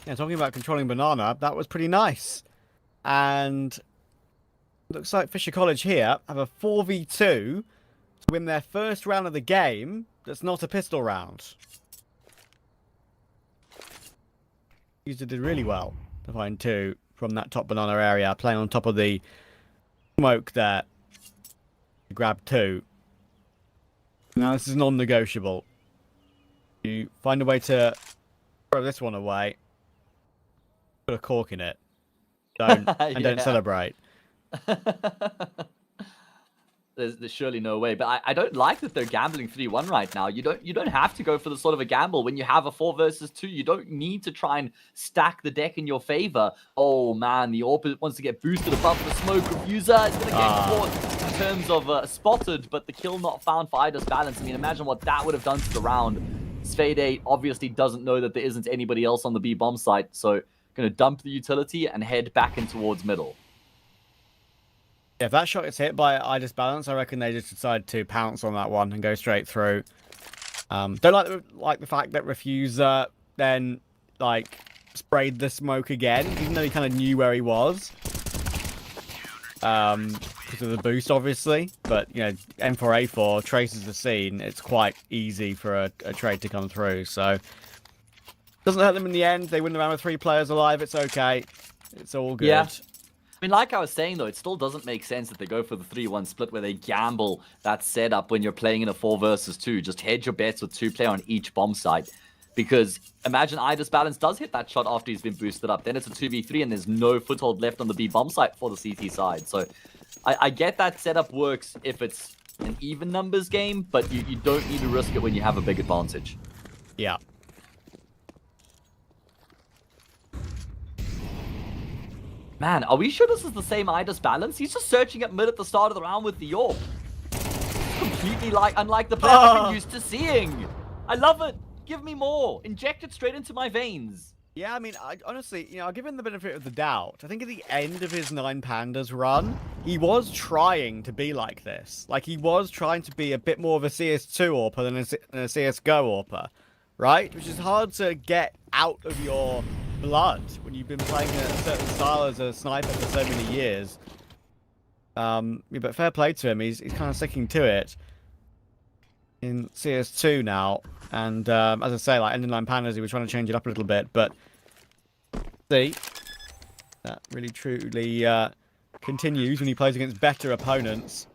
Yeah, talking about controlling Banana, that was pretty nice. And looks like Fisher College here have a 4v2 to win their first round of the game. That's not a pistol round. User did really well to find two from that top Banana area, playing on top of the smoke there. Grab two. Now this is non-negotiable. You find a way to throw this one away. Put a cork in it. Don't and don't celebrate. There's surely no way, but I don't like that they're gambling 3-1 right now. You don't have to go for the sort of a gamble when you have a 4 versus 2. You don't need to try and stack the deck in your favor. Oh man, the AWP wants to get boosted above the smoke. Refuser is going to get caught in terms of spotted, but the kill not found for Idis Balance. I mean, imagine what that would have done to the round. Sfade obviously doesn't know that there isn't anybody else on the B bomb site, so going to dump the utility and head back in towards middle. If that shot is hit by Idis Balance, I reckon they just decide to pounce on that one and go straight through. Don't like the fact that Refuser then sprayed the smoke again, even though he kind of knew where he was. Because of the boost, obviously. But you know, M4A4 traces the scene. It's quite easy for a trade to come through. So doesn't hurt them in the end. They win the round with 3 players alive. It's okay. It's all good. Yeah. I mean, like I was saying, though, it still doesn't make sense that they go for the 3-1 split where they gamble that setup when you're playing in a 4 versus 2. Just hedge your bets with 2 players on each bomb site. Because imagine Idis Balance does hit that shot after he's been boosted up. Then it's a 2v3 and there's no foothold left on the B bomb site for the CT side. So I get that setup works if it's an even numbers game, but you don't need to risk it when you have a big advantage. Yeah. Man, are we sure this is the same Idus balance? He's just searching at mid at the start of the round with the AWP. Completely unlike the player I've been used to seeing. I love it. Give me more. Inject it straight into my veins. Yeah, I mean, honestly, I'll give him the benefit of the doubt. I think at the end of his 9 Pandas run, he was trying to be like this. Like, he was trying to be a bit more of a CS2 AWPer than a CSGO AWPer, right? Which is hard to get out of your blood when you've been playing a certain style as a sniper for so many years. Yeah, but fair play to him. He's kind of sticking to it in CS2 now. And as I say, like ending 9 Pandas, he was trying to change it up a little bit. But see, that really truly continues when he plays against better opponents.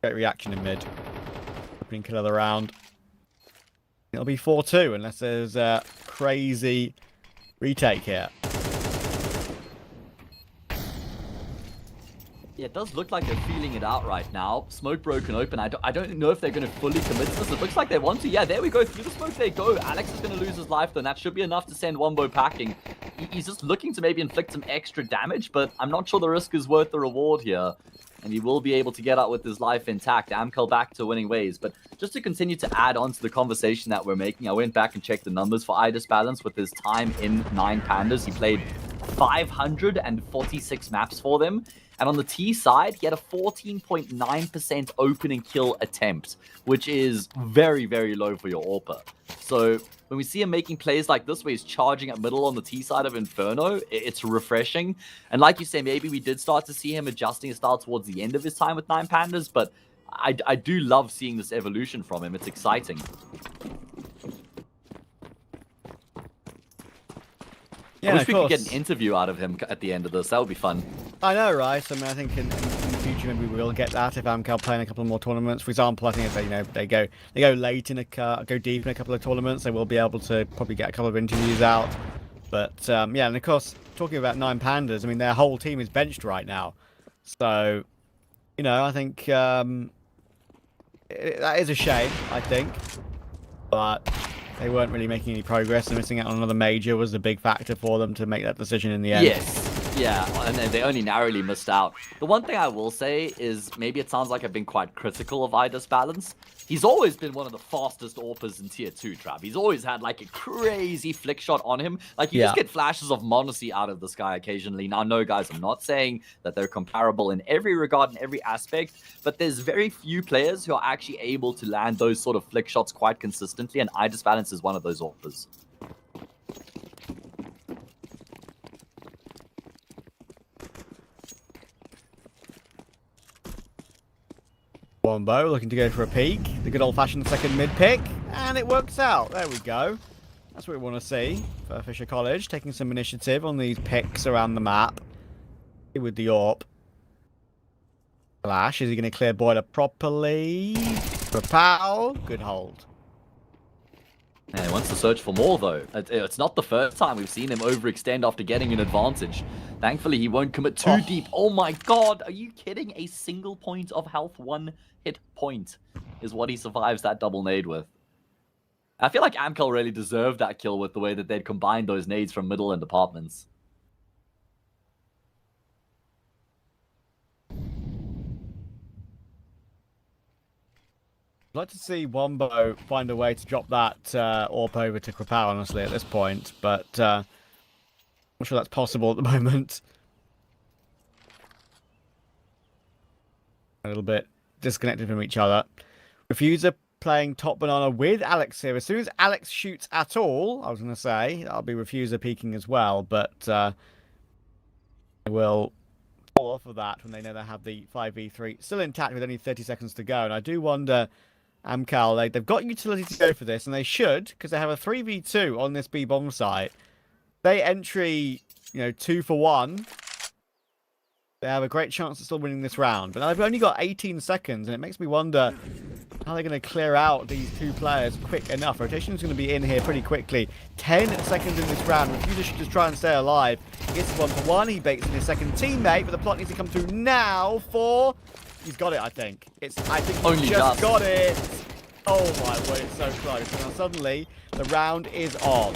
Great reaction in mid. Opening kill of the round. It'll be 4-2 unless there's a crazy retake here. Yeah, it does look like they're feeling it out right now. Smoke broken open. I don't know if they're going to fully commit to this. It looks like they want to. Yeah, there we go. Through the smoke they go. Alex is going to lose his life, though, and that should be enough to send Wombo packing. He's just looking to maybe inflict some extra damage, but I'm not sure the risk is worth the reward here. And he will be able to get out with his life intact. Amcal back to winning ways. But just to continue to add on to the conversation that we're making, I went back and checked the numbers for Idus Balance with his time in 9 Pandas. He played 546 maps for them. And on the T side, he had a 14.9% open and kill attempt, which is very, very low for your AWPer. So when we see him making plays like this, where he's charging at middle on the T side of Inferno, it's refreshing. And like you say, maybe we did start to see him adjusting his style towards the end of his time with 9 Pandas, but I do love seeing this evolution from him. It's exciting. Yeah, I wish we could get an interview out of him at the end of this. That would be fun. I know, right? I mean, I think in the future maybe we will get that if Amcal playing a couple more tournaments. For example, I think if they go late in go deep in a couple of tournaments, they will be able to probably get a couple of interviews out. But yeah, and of course, talking about 9 Pandas, I mean their whole team is benched right now, so I think that is a shame. I think, but they weren't really making any progress, and missing out on another major was a big factor for them to make that decision in the end. Yes. Yeah, and they only narrowly missed out. The one thing I will say is maybe it sounds like I've been quite critical of Idus Balance. He's always been one of the fastest AWPers in Tier 2, Trav. He's always had like a crazy flick shot on him. Like you just get flashes of Monacy out of this guy occasionally. Now, no, guys, I'm not saying that they're comparable in every regard, in every aspect, but there's very few players who are actually able to land those sort of flick shots quite consistently, and Idus Balance is one of those AWPers. Wombo looking to go for a peek. The good old-fashioned second mid pick, and it works out. There we go. That's what we want to see for Fisher College, taking some initiative on these picks around the map. With the AWP. Flash, is he going to clear Boiler properly? Propel, good hold. And he wants to search for more, though. It's not the first time we've seen him overextend after getting an advantage. Thankfully, he won't commit too deep. Oh my god, are you kidding? A single point of health, 1 hit point, is what he survives that double nade with. I feel like Amcal really deserved that kill with the way that they'd combined those nades from middle and apartments. I'd like to see Wombo find a way to drop that AWP over to Krapau, honestly, at this point. But I'm not sure that's possible at the moment. A little bit disconnected from each other. Refuser playing top banana with Alex here. As soon as Alex shoots at all, I was going to say, that'll be Refuser peeking as well. But they will fall off of that when they know they have the 5v3 still intact with only 30 seconds to go. And I do wonder... Amcal, they've got utility to go for this, and they should, because they have a 3v2 on this B bomb site. They entry, 2 for 1. They have a great chance of still winning this round. But they've only got 18 seconds, and it makes me wonder how they're going to clear out these 2 players quick enough. Rotation is going to be in here pretty quickly. 10 seconds in this round. Refuser should just try and stay alive. He gets 1 for 1. He baits in his second teammate, but the plot needs to come through now for He's got it, I think. I think Only he just just. got it. Oh my word, it's so close. Now suddenly, the round is on.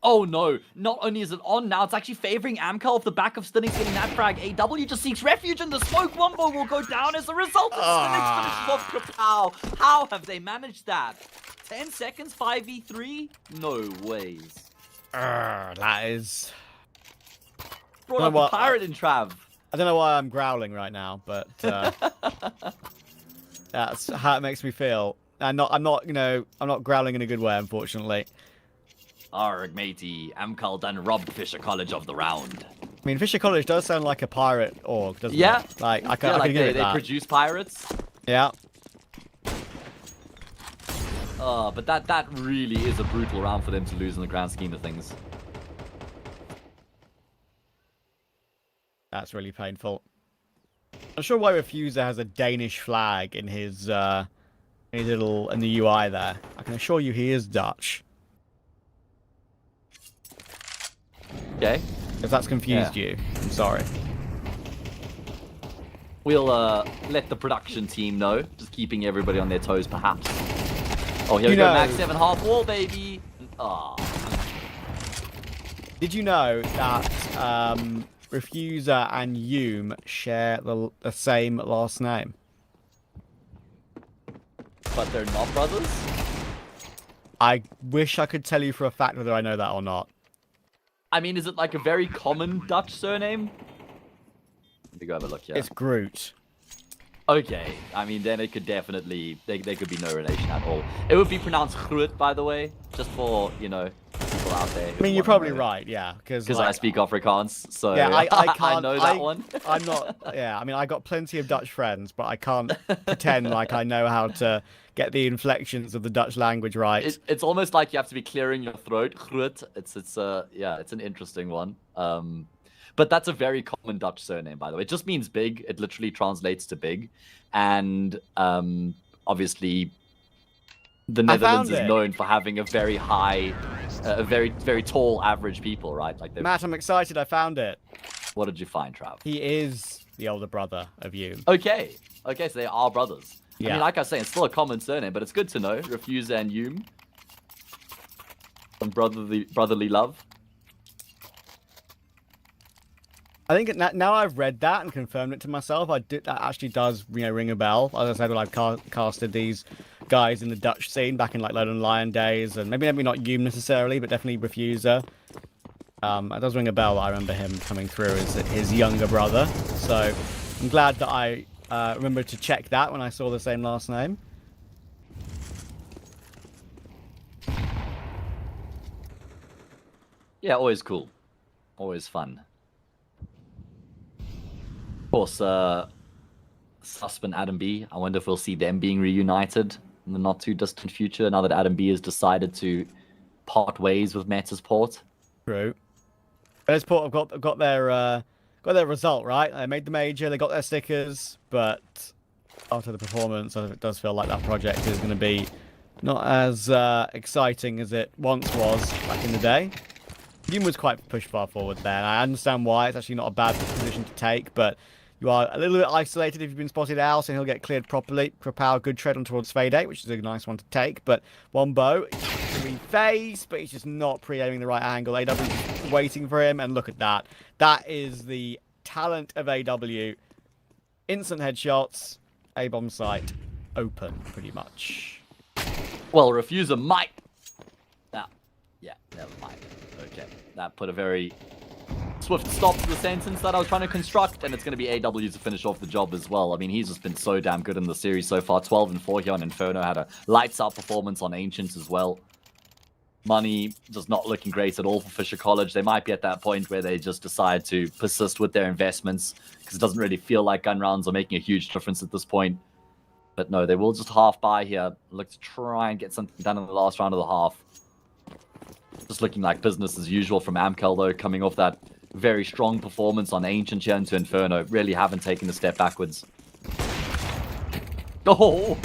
Oh no, not only is it on now, it's actually favoring Amcal off the back of Stinnix getting that frag. AW just seeks refuge in the smoke. Wombo will go down as a result of Stinnix finishes off Kapow. How have they managed that? 10 seconds, 5v3? No ways. That is... Brought up the pirate in Trav. I don't know why I'm growling right now, but that's how it makes me feel. I'm not growling in a good way, unfortunately. Arg, matey. Amcal done robbed Fisher College of the round. I mean, Fisher College does sound like a pirate org, doesn't Yeah. it? Like, I Yeah, can like give it they that. produce pirates. Yeah. But that really is a brutal round for them to lose in the grand scheme of things. That's really painful. I'm sure why Refuser has a Danish flag in his in the UI there. I can assure you he is Dutch. Okay. If that's confused you, I'm sorry. We'll let the production team know, just keeping everybody on their toes, perhaps. Oh, here we go, Max 7 half wall, baby. Ah. Did you know that Refuser and Hume share the same last name? But they're not brothers? I wish I could tell you for a fact whether I know that or not. I mean, is it like a very common Dutch surname? Let me go have a look here. It's Groot. Okay, I mean, then it could definitely, there could be no relation at all. It would be pronounced Groot, by the way, just for, you know, people out there. I mean, you're probably right, yeah. Because I speak Afrikaans, so yeah, I can't, I know that one. I'm not, yeah, I mean, I got plenty of Dutch friends, but I can't pretend like I know how to get the inflections of the Dutch language right. It's almost like you have to be clearing your throat. Groot. It's an interesting one. But that's a very common Dutch surname, by the way. It just means big. It literally translates to big. And obviously, the Netherlands is known for having a very high, a very, very tall average people, right? Like Matt, I'm excited. I found it. What did you find, Trav? He is the older brother of you. Okay. Okay, so they are brothers. Yeah. I mean, like I was saying, it's still a common surname, but it's good to know. Refuser and Hume. Some brotherly love. I think now I've read that and confirmed it to myself. That actually does, ring a bell. As I said, when I've casted these guys in the Dutch scene back in like Lone Lion days, and maybe not Hume necessarily, but definitely Refuser. It does ring a bell. I remember him coming through as his younger brother. So I'm glad that I remembered to check that when I saw the same last name. Yeah, always cool. Always fun. Of course, Susp and Adam B. I wonder if we'll see them being reunited in the not too distant future now that Adam B has decided to part ways with Metasport. True. Metasport have got their result, right? They made the major, they got their stickers, but after the performance, it does feel like that project is going to be not as exciting as it once was back in the day. Hume was quite pushed far forward there, and I understand why. It's actually not a bad position to take, but you are a little bit isolated if you've been spotted out, and he'll get cleared properly. Propel good tread on towards Fade 8, which is a nice one to take, but Wombo can face, but he's just not pre-aiming the right angle. AW is waiting for him, and look at that. That is the talent of AW. Instant headshots, A-bomb site open, pretty much. Well, Refuser might. Yeah, never mind. Okay, that put a very swift stop to the sentence that I was trying to construct, and it's going to be AW to finish off the job as well. I mean, he's just been so damn good in the series so far. 12-4 here on Inferno, had a lights-out performance on Ancients as well. Money just not looking great at all for Fisher College. They might be at that point where they just decide to persist with their investments, because it doesn't really feel like gun rounds are making a huge difference at this point. But no, they will just half buy here. Look to try and get something done in the last round of the half. Just looking like business as usual from Amcal, though, coming off that very strong performance on Ancient here into Inferno. Really haven't taken a step backwards. Oh,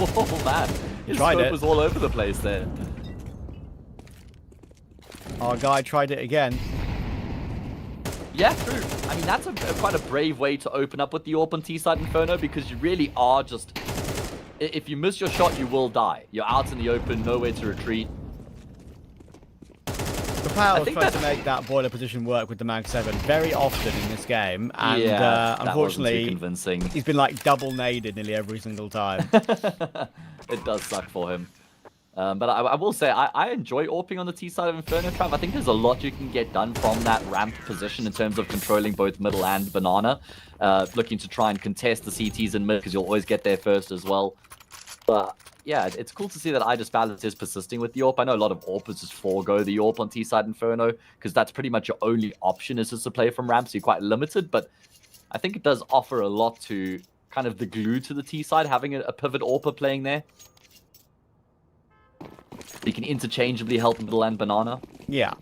man. His scope was all over the place there. Our guy tried it again. Yeah, true. I mean, that's quite a brave way to open up with the AWP on T-side Inferno, because you really are just... If you miss your shot, you will die. You're out in the open, nowhere to retreat. The player was trying to make that boiler position work with the Mag 7 very often in this game, and yeah, unfortunately, convincing. He's been like double naded nearly every single time. It does suck for him. But I will say, I enjoy AWPing on the T side of Inferno Trap. I think there's a lot you can get done from that ramp position in terms of controlling both middle and banana. Looking to try and contest the CTs in mid, because you'll always get there first as well. But yeah, it's cool to see that I just balance is persisting with the AWP. I know a lot of AWPers just forego the AWP on T-side Inferno, because that's pretty much your only option is just to play from ramp, so you're quite limited. But I think it does offer a lot to kind of the glue to the T-side, having a pivot AWPer playing there. You can interchangeably help middle and banana. Yeah.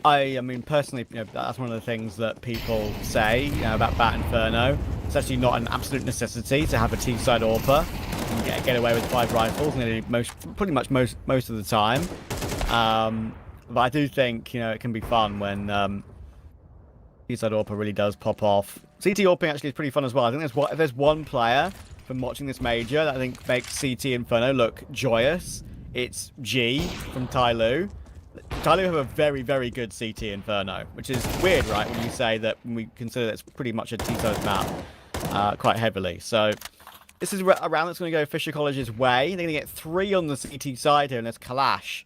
I mean, personally, that's one of the things that people say, about Bat Inferno. It's actually not an absolute necessity to have a T-side AWPer. You can get away with 5 rifles pretty much most of the time. But I do think, it can be fun when T-side AWPer really does pop off. CT AWPing actually is pretty fun as well. I think if there's one player from watching this major that I think makes CT Inferno look joyous, it's G from Tyloo. Tyloo have a very, very good CT Inferno, which is weird, right, when you say that, when we consider that it's pretty much a T-side map quite heavily. So this is a round that's going to go Fisher College's way. They're going to get 3 on the CT side here, unless Kalash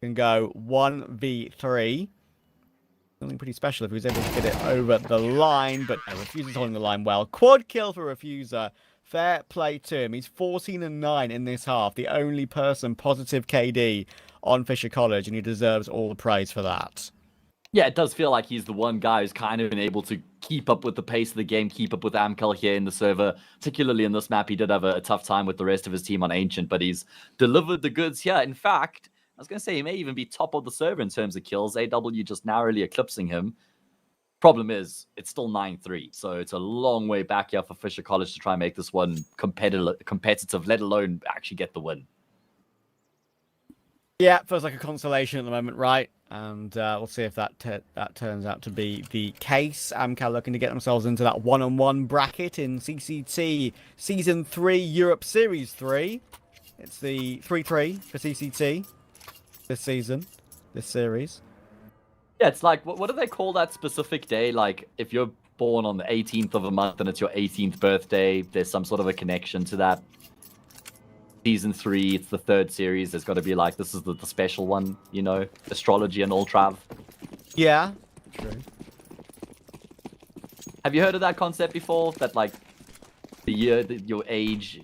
can go 1v3. Something pretty special if he was able to get it over the line, but no, Refuser's holding the line well. Quad kill for Refuser. Fair play to him. He's 14-9 in this half. The only person positive KD on Fisher College, and he deserves all the praise for that. Yeah, it does feel like he's the one guy who's kind of been able to keep up with the pace of the game, keep up with Amcal here in the server. Particularly in this map, he did have a tough time with the rest of his team on Ancient, but he's delivered the goods here. In fact, I was going to say he may even be top of the server in terms of kills. AW just narrowly eclipsing him. Problem is, it's still 9-3, so it's a long way back here for Fisher College to try and make this one competitive, let alone actually get the win. Yeah, feels like a consolation at the moment, right? And we'll see if that turns out to be the case. Amcal looking to get themselves into that one-on-one bracket in CCT Season 3 Europe Series 3. It's the 3-3 for CCT this season, this series. Yeah, it's like, what do they call that specific day? Like, if you're born on the 18th of a month and it's your 18th birthday, there's some sort of a connection to that. Season 3, it's the 3rd series. There's got to be like, this is the special one, astrology and all trav. Yeah, true. Have you heard of that concept before? That like, the year, your age,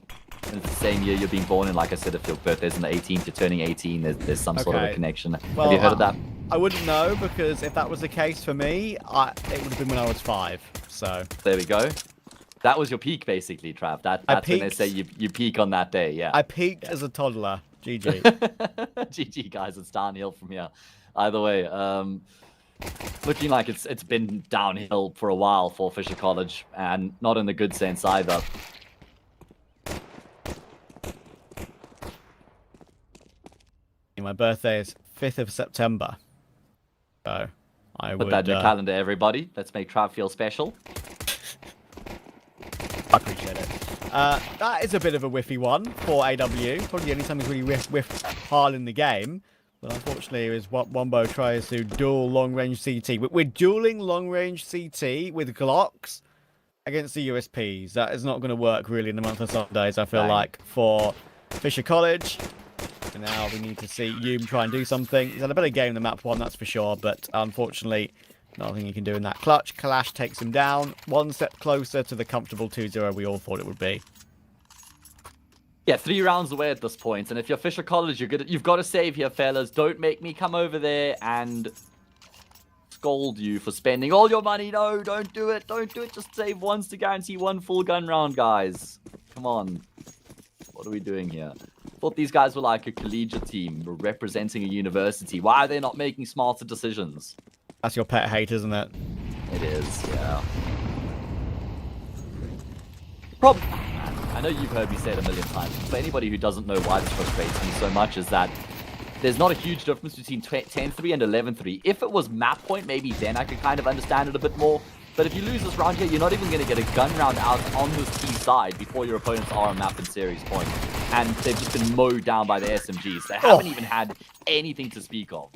and it's the same year you're being born. And like I said, if your birthday's on the 18th, you're turning 18. There's some sort of a connection. Well, have you heard of that? I wouldn't know, because if that was the case for me, it would have been when I was 5. So there we go. That was your peak, basically, Trav. That's when they say you peak on that day. Yeah. I peaked as a toddler. GG. GG, guys. It's downhill from here. Either way, looking like it's been downhill for a while for Fisher College, and not in the good sense either. My birthday is 5th of September. So I would... Put that in your calendar, everybody. Let's make Trav feel special. I appreciate it. That is a bit of a whiffy one for AW. Probably the only time he's really whiffed hard in the game. But unfortunately, is what Wombo tries to duel long-range CT. We're dueling long-range CT with Glocks against the USPs. That is not going to work really in the month of Sundays, I feel like, for Fisher College. And now we need to see Hume try and do something. He's had a better game than map 1, that's for sure. But unfortunately, nothing he can do in that clutch. Kalash takes him down. One step closer to the comfortable 2-0 we all thought it would be. Yeah, 3 rounds away at this point. And if you're Fisher College, you've got to save here, fellas. Don't make me come over there and scold you for spending all your money. No, don't do it. Don't do it. Just save once to guarantee 1 full gun round, guys. Come on. What are we doing here? Thought these guys were like a collegiate team representing a university. Why are they not making smarter decisions? That's your pet hate, isn't it? It is, yeah. Problem, I know you've heard me say it a million times. For anybody who doesn't know why this frustrates me so much, is that there's not a huge difference between 10-3 and 11-3. If it was map point, maybe then I could kind of understand it a bit more. But if you lose this round here, you're not even going to get a gun round out on this T side before your opponents are on map and series point. And they've just been mowed down by the SMGs. They haven't even had anything to speak of.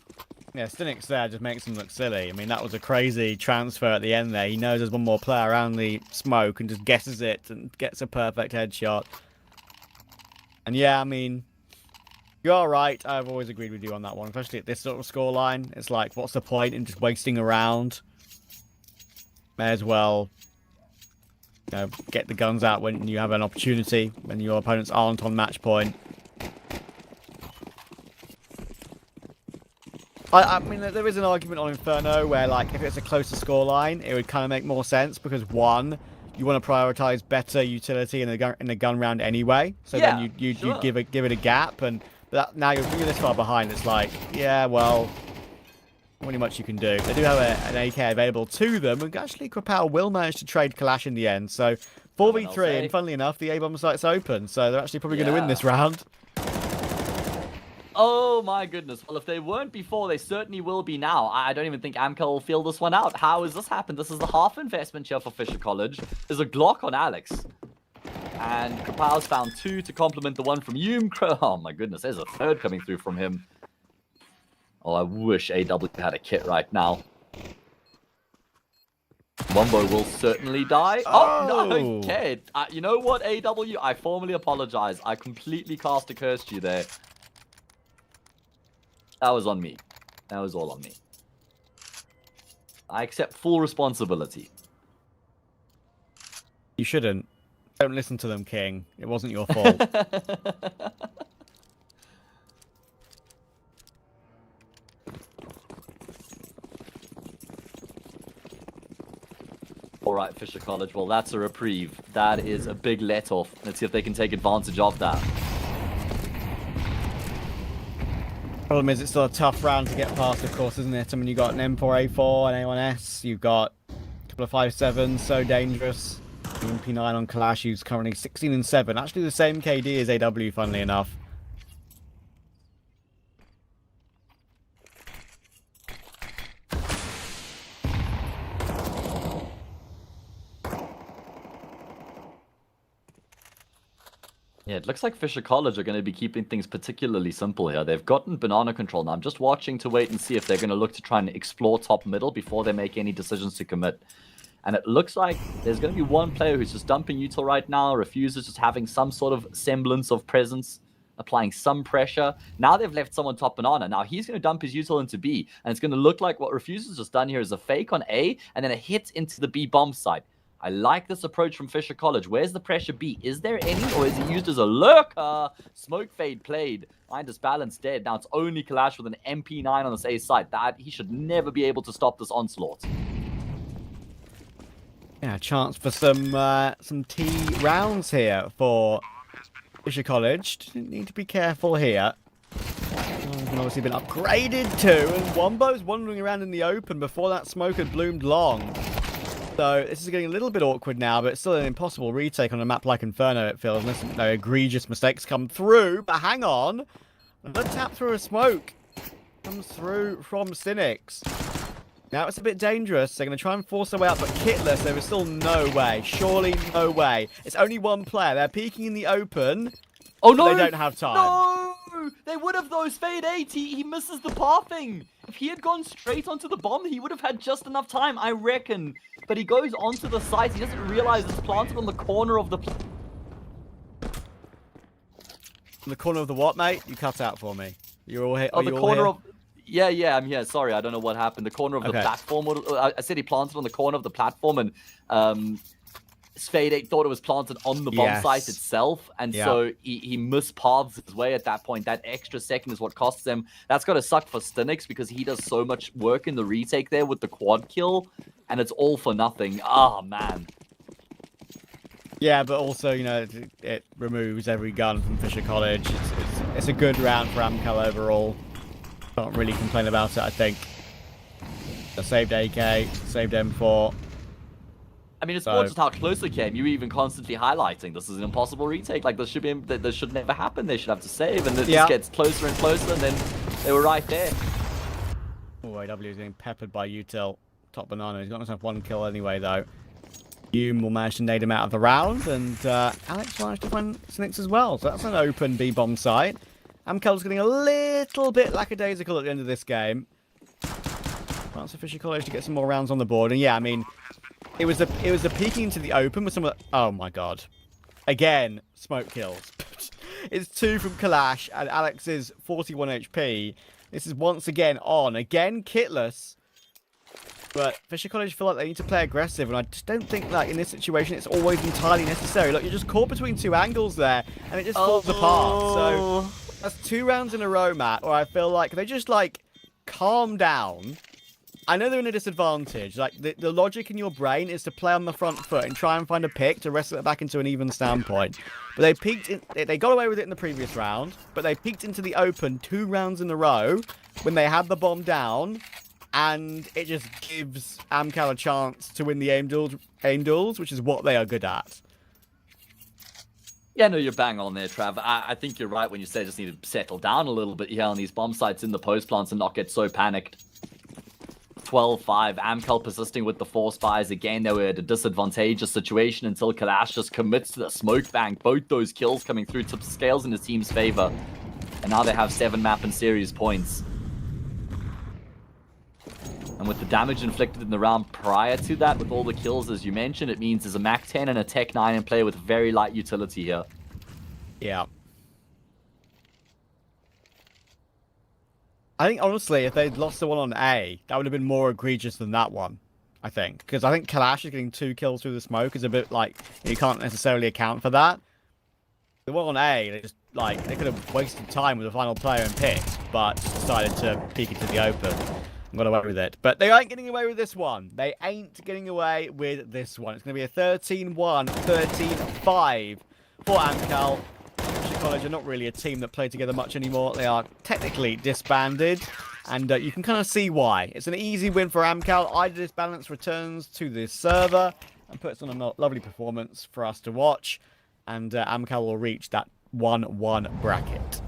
Yeah, Stinix there just makes him look silly. I mean, that was a crazy transfer at the end there. He knows there's one more player around the smoke and just guesses it and gets a perfect headshot. And yeah, I mean, you're right. I've always agreed with you on that one, especially at this sort of scoreline. It's like, what's the point in just wasting around? May as well, you know, get the guns out when you have an opportunity, when your opponents aren't on match point. I mean, there is an argument on Inferno where, like, if it's a closer scoreline, it would kind of make more sense because, one, you want to prioritize better utility in the gun round anyway. So yeah, then you give it a gap, and now you're this far behind. It's like, yeah, well, not really much you can do. They do have an AK available to them, and actually Krapal will manage to trade Kalash in the end. So 4v3, and funnily enough, the A-bomb site's open, so they're actually probably going to win this round. Oh my goodness. Well, if they weren't before, they certainly will be now. I don't even think Amcal will feel this one out. How has this happened? This is the half investment here for Fisher College. There's a Glock on Alex. And Krapal's found 2 to complement the one from Hume. Oh my goodness, there's a 3rd coming through from him. Oh, I wish AW had a kit right now. Wombo will certainly die. Oh, no, okay. You know what, AW? I formally apologize. I completely cast a curse to you there. That was on me. That was all on me. I accept full responsibility. You shouldn't. Don't listen to them, King. It wasn't your fault. All right, Fisher College. Well, that's a reprieve. That is a big let-off. Let's see if they can take advantage of that. Problem is, it's still a tough round to get past, of course, isn't it? I mean, you've got an M4A4 and A1S. You've got a couple of 5.7s, so dangerous. MP9 on Kalash, who's currently 16 and 7. Actually, the same KD as AW, funnily enough. Yeah, it looks like Fisher College are going to be keeping things particularly simple here. They've gotten banana control now. I'm just watching to wait and see if they're going to look to try and explore top middle before they make any decisions to commit. And it looks like there's going to be one player who's just dumping util right now. Refuses just having some sort of semblance of presence, applying some pressure. Now they've left someone top banana. Now he's going to dump his util into B. And it's going to look like what Refuses just done here is a fake on A and then a hit into the B bomb site. I like this approach from Fisher College. Where's the pressure B? Is there any, or is he used as a lurker? Smoke fade played. Mind balance dead. Now it's only Kalash with an MP9 on this A site. That he should never be able to stop this onslaught. Yeah, chance for some T rounds here for Fisher College. Need to be careful here. Obviously been upgraded too, and Wombo's wandering around in the open before that smoke had bloomed long. So this is getting a little bit awkward now, but it's still an impossible retake on a map like Inferno, it feels, unless no egregious mistakes come through. But hang on. Another tap through a smoke comes through from Stinix. Now it's a bit dangerous. They're going to try and force their way out, but kitless, there is still no way. Surely no way. It's only one player. They're peeking in the open. Oh no! They don't have time. No! They would have those fade 8. He misses the pathing. If he had gone straight onto the bomb, he would have had just enough time, I reckon. But he goes onto the site. He doesn't realize it's planted on the corner of the... In the corner of the what, mate? You cut out for me. You're all here. Oh, the corner of... Yeah, I'm here. Sorry, I don't know what happened. The corner of the platform. I said he planted on the corner of the platform, and Spade 8 thought it was planted on the bomb site itself, and so he mispaths his way at that point. That extra second is what costs him. That's got to suck for Stinix because he does so much work in the retake there with the quad kill, and it's all for nothing. Oh, man. Yeah, but also, you know, it removes every gun from Fisher College. It's a good round for Amcal overall. Can't really complain about it, I think. A saved AK, saved M4. I mean, it's more just how close it came. You were even constantly highlighting this is an impossible retake. Like, this should never happen. They should have to save, and it just gets closer and closer, and then they were right there. Oh, AW is getting peppered by Util. Top Banana. He's got himself 1 kill anyway, though. Hume will manage to nade him out of the round, and Alex managed to find Snix as well. So that's an open B-bomb site. Amcal's getting a little bit lackadaisical at the end of this game. Chance for Fisher College to get some more rounds on the board, and yeah, I mean, it was a peeking into the open with some of the... Oh my god. Again, smoke kills. It's 2 from Kalash, and Alex is 41 HP. This is once again on. Again, kitless. But Fisher College feel like they need to play aggressive, and I just don't think that in this situation it's always entirely necessary. Look, you're just caught between 2 angles there, and it just falls apart. So that's 2 rounds in a row, Matt, where I feel like they just, like, calm down. I know they're in a disadvantage. Like, the logic in your brain is to play on the front foot and try and find a pick to wrestle it back into an even standpoint. But they peaked they got away with it in the previous round, but they peaked into the open 2 rounds in a row when they had the bomb down, and it just gives Amcal a chance to win the aim duels, which is what they are good at. Yeah, no, you're bang on there, Trav. I think you're right when you say just need to settle down a little bit here on these bomb sites in the post plants and not get so panicked. 12-5, Amcal persisting with the 4 spies. Again, they were at a disadvantageous situation until Kalash just commits to the smoke bank. Both those kills coming through tips scales in his team's favor. And now they have 7 map and series points. And with the damage inflicted in the round prior to that, with all the kills as you mentioned, it means there's a Mac 10 and a Tech 9 in play with very light utility here. Yeah. I think, honestly, if they'd lost the one on A, that would have been more egregious than that one, I think. Because I think Kalash is getting 2 kills through the smoke is a bit like, you can't necessarily account for that. The one on A, they just, like, they could have wasted time with the final player and picked, but decided to peek into the open and got away with it. But they ain't getting away with this one. They ain't getting away with this one. It's going to be a 13-1, 13-5 for Amcal. College are not really a team that play together much anymore. They are technically disbanded, and you can kind of see why. It's an easy win for Amcal. Disbalance returns to this server and puts on a lovely performance for us to watch, and Amcal will reach that 1-1 bracket.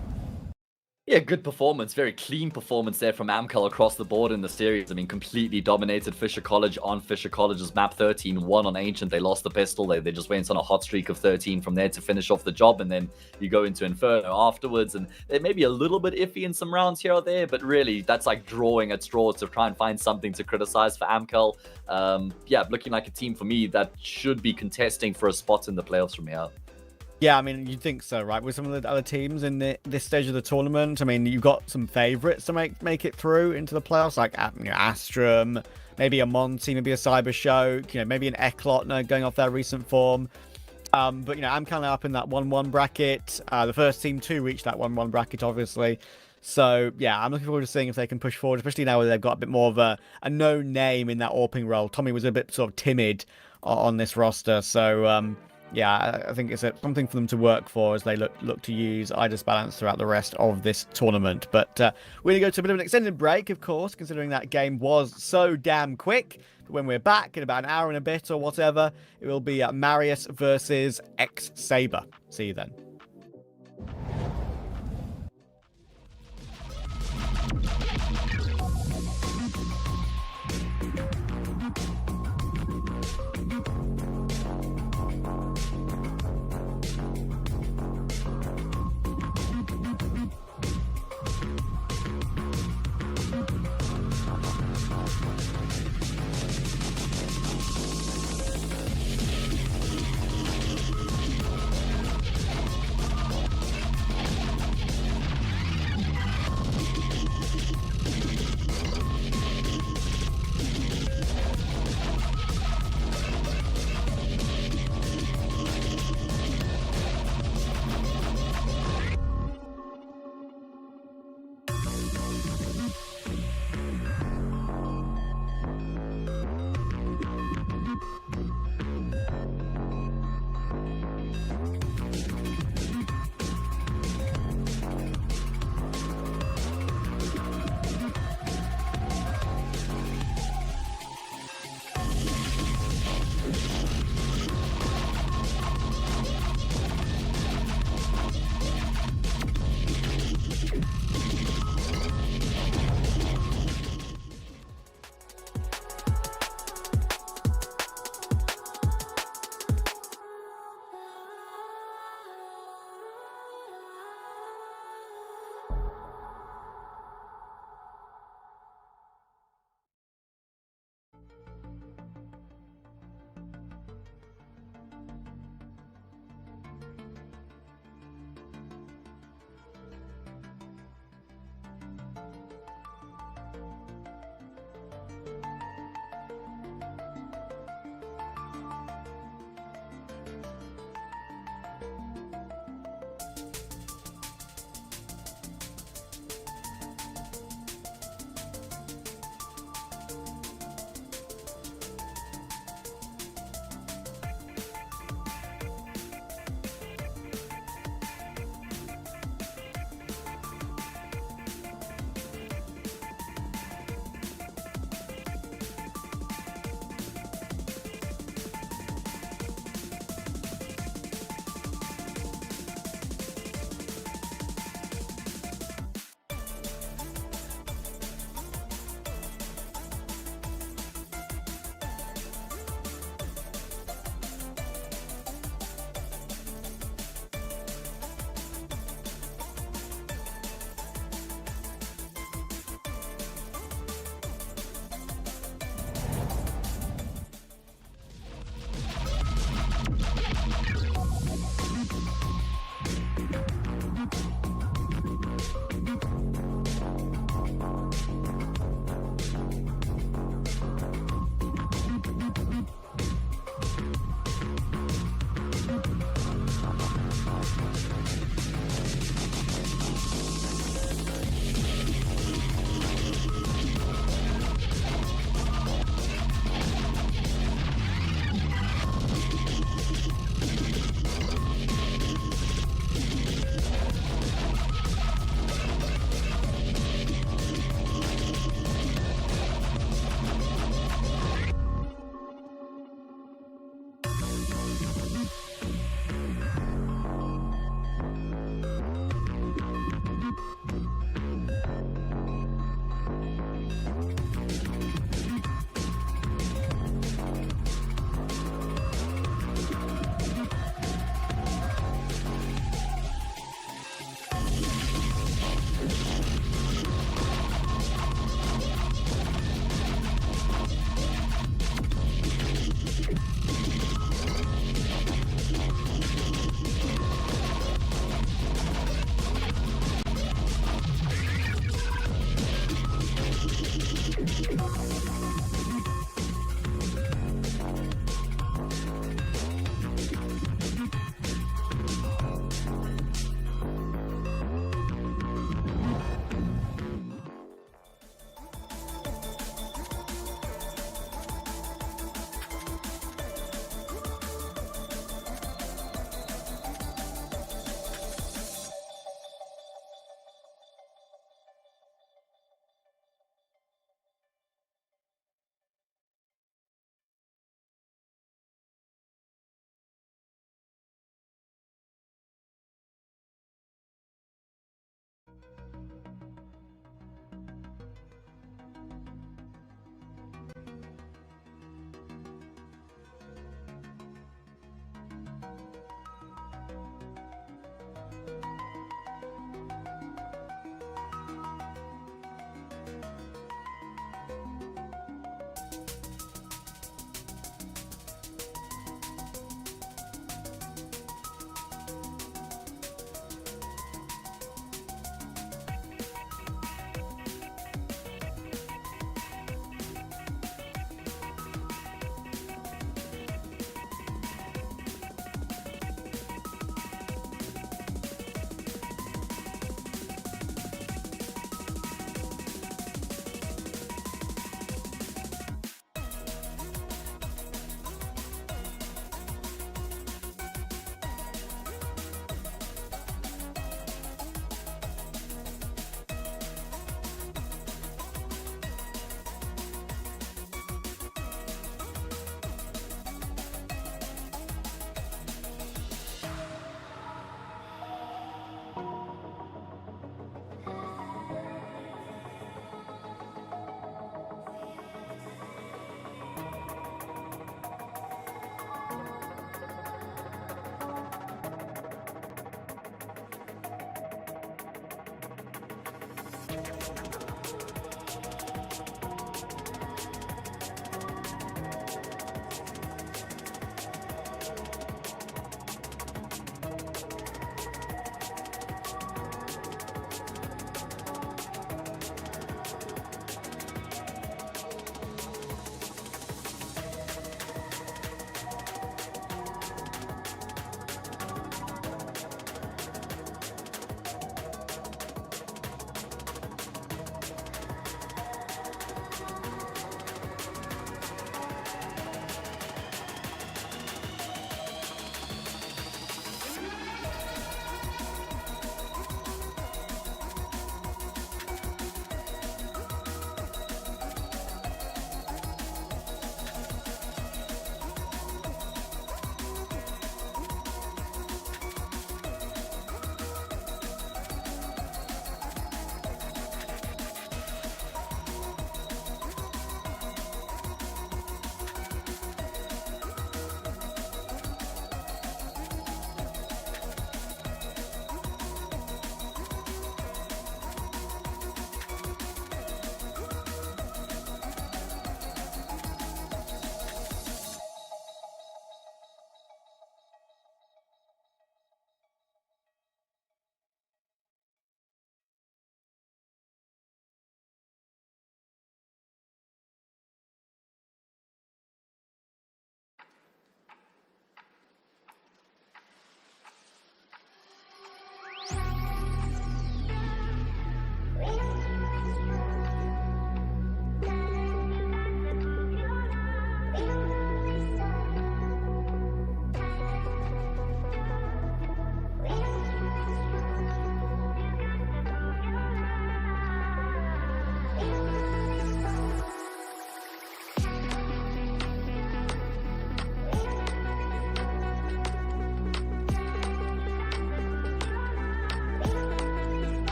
Yeah, good performance. Very clean performance there from Amcal across the board in the series. I mean, completely dominated Fisher College on Fisher College's map 13-1 on Ancient. They lost the pistol. They just went on a hot streak of 13 from there to finish off the job. And then you go into Inferno afterwards. And they may be a little bit iffy in some rounds here or there. But really, that's like drawing at straws to try and find something to criticize for Amcal. Yeah, looking like a team for me that should be contesting for a spot in the playoffs from here. Yeah, I mean, you'd think so, right? With some of the other teams in this stage of the tournament, I mean, you've got some favourites to make it through into the playoffs, like Astrum, maybe a Monty, maybe a Cybershock, maybe an Eklotner going off their recent form. But, I'm kind of up in that 1-1 bracket. The first team to reach that 1-1 bracket, obviously. So, yeah, I'm looking forward to seeing if they can push forward, especially now where they've got a bit more of a known name in that AWPing role. Tommy was a bit sort of timid on this roster, so... yeah, I think it's something for them to work for as they look to use Balance throughout the rest of this tournament. But we're going to go to a bit of an extended break, of course, considering that game was so damn quick. But when we're back in about an hour and a bit or whatever, it will be Marius versus Exaber. See you then.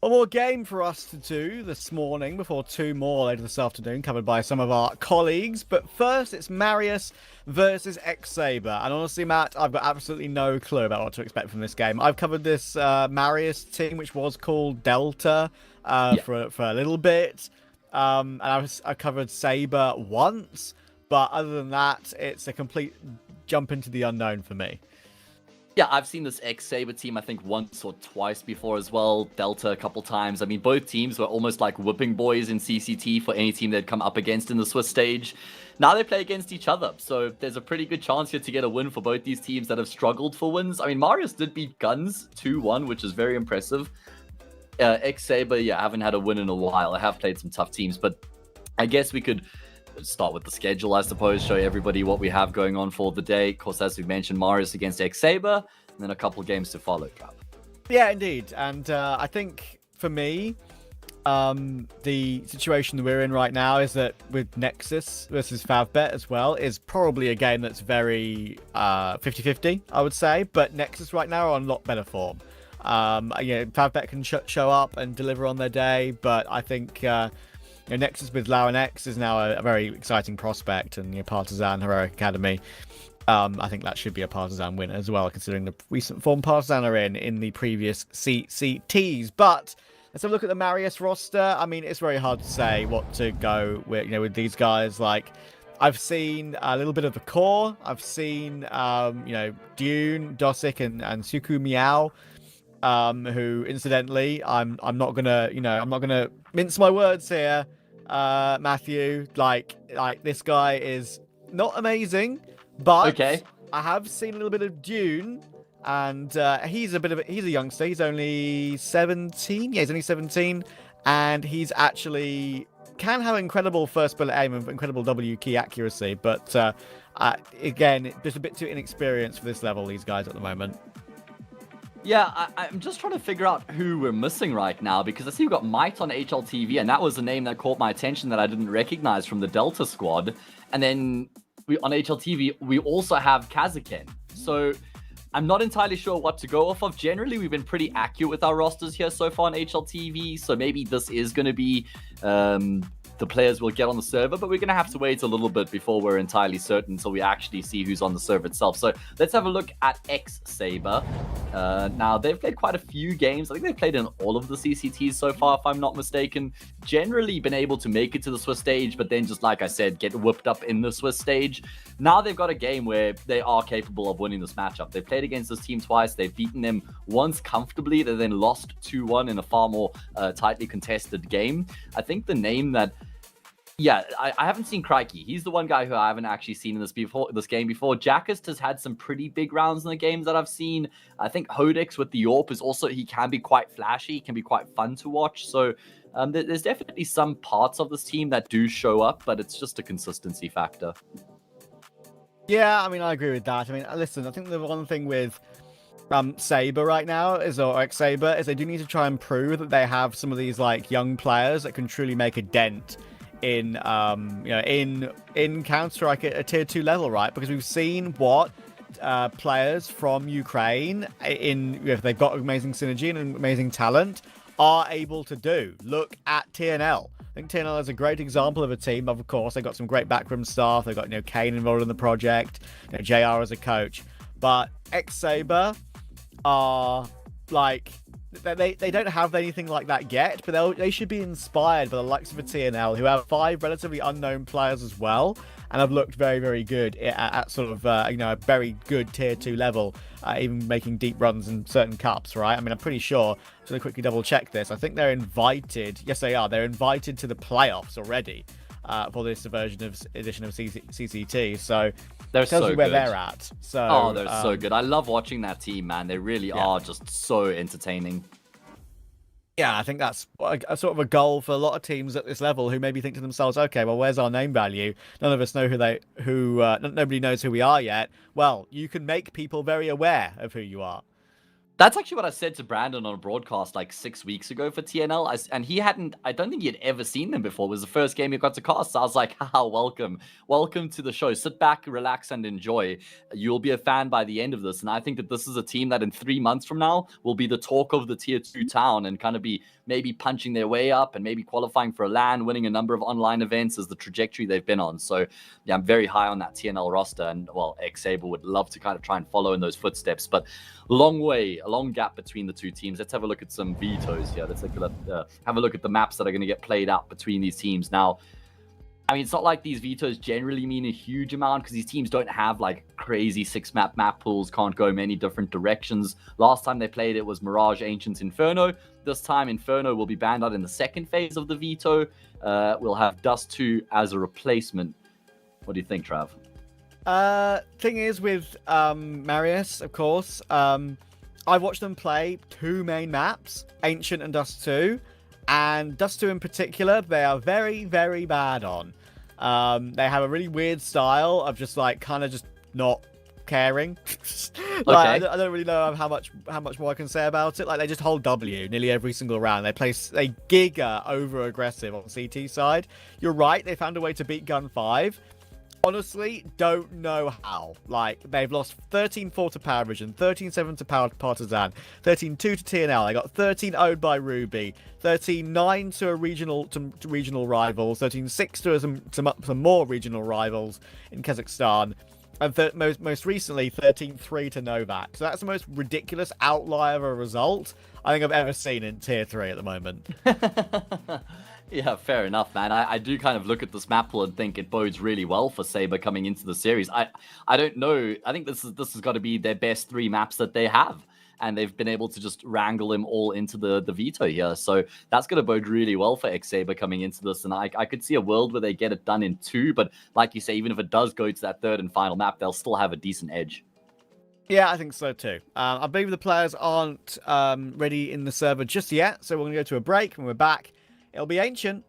One more game for us to do this morning before two more later this afternoon, covered by some of our colleagues. But first, it's Marius versus Exaber. And honestly, Matt, I've got absolutely no clue about what to expect from this game. I've covered this Marius team, which was called Delta, for a little bit. And I covered Saber once. But other than that, it's a complete jump into the unknown for me. Yeah, I've seen this Exaber team, I think, once or twice before as well. Delta a couple times. I mean, both teams were almost like whipping boys in CCT for any team they'd come up against in the Swiss stage. Now they play against each other, so there's a pretty good chance here to get a win for both these teams that have struggled for wins. I mean, Marius did beat Guns 2-1, which is very impressive. Exaber, yeah, I haven't had a win in a while. I have played some tough teams, but I guess we could start with the schedule, I suppose, show everybody what we have going on for the day. Of course, as we mentioned, Marius against Exaber, and then a couple games to follow, Trap. Yeah, indeed. And I think for me, the situation that we're in right now is that with Nexus versus Favbet as well is probably a game that's very 50-50, I would say. But Nexus right now are on a lot better form. Favbet can show up and deliver on their day, but I think Nexus with Lau and X is now a very exciting prospect, and Partizan, Heroic Academy. I think that should be a Partizan win as well, considering the recent form Partizan are in the previous CCTs. But let's have a look at the Marius roster. I mean, it's very hard to say what to go with, with these guys. Like, I've seen a little bit of the core. I've seen, Dune, Dosick, and Suku Miao. Who, incidentally, I'm not gonna mince my words here, Matthew. Like this guy is not amazing, but okay. I have seen a little bit of Dune, and he's a youngster. He's only 17. Yeah, he's only 17, and he's actually can have incredible first bullet aim and incredible W key accuracy, but again, just a bit too inexperienced for this level. These guys at the moment. Yeah, I'm just trying to figure out who we're missing right now, because I see we've got Might on HLTV, and that was a name that caught my attention that I didn't recognize from the Delta squad. And then on HLTV, we also have Kazakin. So I'm not entirely sure what to go off of. Generally, we've been pretty accurate with our rosters here so far on HLTV, so maybe this is going to be the players will get on the server, but we're going to have to wait a little bit before we're entirely certain until we actually see who's on the server itself. So let's have a look at Exaber. Now, they've played quite a few games. I think they've played in all of the CCTs so far, if I'm not mistaken. Generally been able to make it to the Swiss stage, but then just like I said, get whipped up in the Swiss stage. Now they've got a game where they are capable of winning this matchup. They've played against this team twice. They've beaten them once comfortably. They then lost 2-1 in a far more tightly contested game. I think the name that I haven't seen Crikey. He's the one guy who I haven't actually seen in this game before. Jackist has had some pretty big rounds in the games that I've seen. I think Hodix with the Yorp is also, he can be quite flashy. He can be quite fun to watch. So there's definitely some parts of this team that do show up, but it's just a consistency factor. Yeah, I mean, I agree with that. I mean, listen, I think the one thing with Saber right now or Exaber is they do need to try and prove that they have some of these like young players that can truly make a dent in in Counter-Strike at a tier 2 level, right? Because we've seen what players from Ukraine if they've got amazing synergy and amazing talent are able to do. Look at TNL. I think TNL is a great example of a team. Of course, they've got some great backroom staff. They've got Kane involved in the project, JR as a coach. But Exaber are like they don't have anything like that yet, but they should be inspired by the likes of a TNL, who have 5 relatively unknown players as well, and have looked very, very good at sort of a very good tier 2 level, even making deep runs in certain cups, right? I mean, I'm pretty sure. So to quickly double check this, I think they're invited. Yes, they are. They're invited to the playoffs already for this edition of CCT. So they're tells so you where good. they're at. So they're so good. I love watching that team, man. They really are just so entertaining. Yeah, I think that's a sort of a goal for a lot of teams at this level who maybe think to themselves, okay, well, where's our name value? None of us know nobody knows who we are yet. Well, you can make people very aware of who you are. That's actually what I said to Brandon on a broadcast like 6 weeks ago for TNL. And he I don't think he had ever seen them before. It was the first game he got to cast. So I was like, haha, welcome to the show. Sit back, relax, and enjoy. You'll be a fan by the end of this. And I think that this is a team that in 3 months from now will be the talk of the tier 2 town and kind of be maybe punching their way up and maybe qualifying for a LAN, winning a number of online events as the trajectory they've been on. So yeah, I'm very high on that TNL roster. And well, Exaber would love to kind of try and follow in those footsteps. But a long gap between the two teams. Let's have a look at some vetoes here. Let's have a look at the maps that are going to get played out between these teams. Now, I mean, it's not like these vetoes generally mean a huge amount because these teams don't have like crazy 6-map map pools, can't go many different directions. Last time they played it was Mirage, Ancients, Inferno. This time Inferno will be banned out in the second phase of the veto. We'll have Dust 2 as a replacement. What do you think, Trav? Thing is with Marius, of course, I've watched them play 2 main maps, Ancient and Dust 2, and Dust 2 in particular, they are very, very bad on. They have a really weird style of just like kind of just not caring. Like, I don't really know how much more I can say about it. Like, they just hold W nearly every single round. They giga over aggressive on CT side. You're right, they found a way to beat Gun 5. Honestly, don't know how. Like, they've lost 13-4 to Power Vision, 13-7 to Partizan, 13-2 to TNL. They got 13-0'd by Ruby, 13-9 to regional rivals, 13-6 to some more regional rivals in Kazakhstan, and most recently 13-3 to Novak. So that's the most ridiculous outlier of a result I think I've ever seen in Tier 3 at the moment. Yeah, fair enough, man. I do kind of look at this map pool and think it bodes really well for Saber coming into the series. I don't know. I think this has got to be their best 3 maps that they have. And they've been able to just wrangle them all into the veto here. So that's going to bode really well for Exaber coming into this. And I could see a world where they get it done in 2. But like you say, even if it does go to that 3rd and final map, they'll still have a decent edge. Yeah, I think so too. I believe the players aren't ready in the server just yet. So we're going to go to a break. When we're back, it'll be Ancient.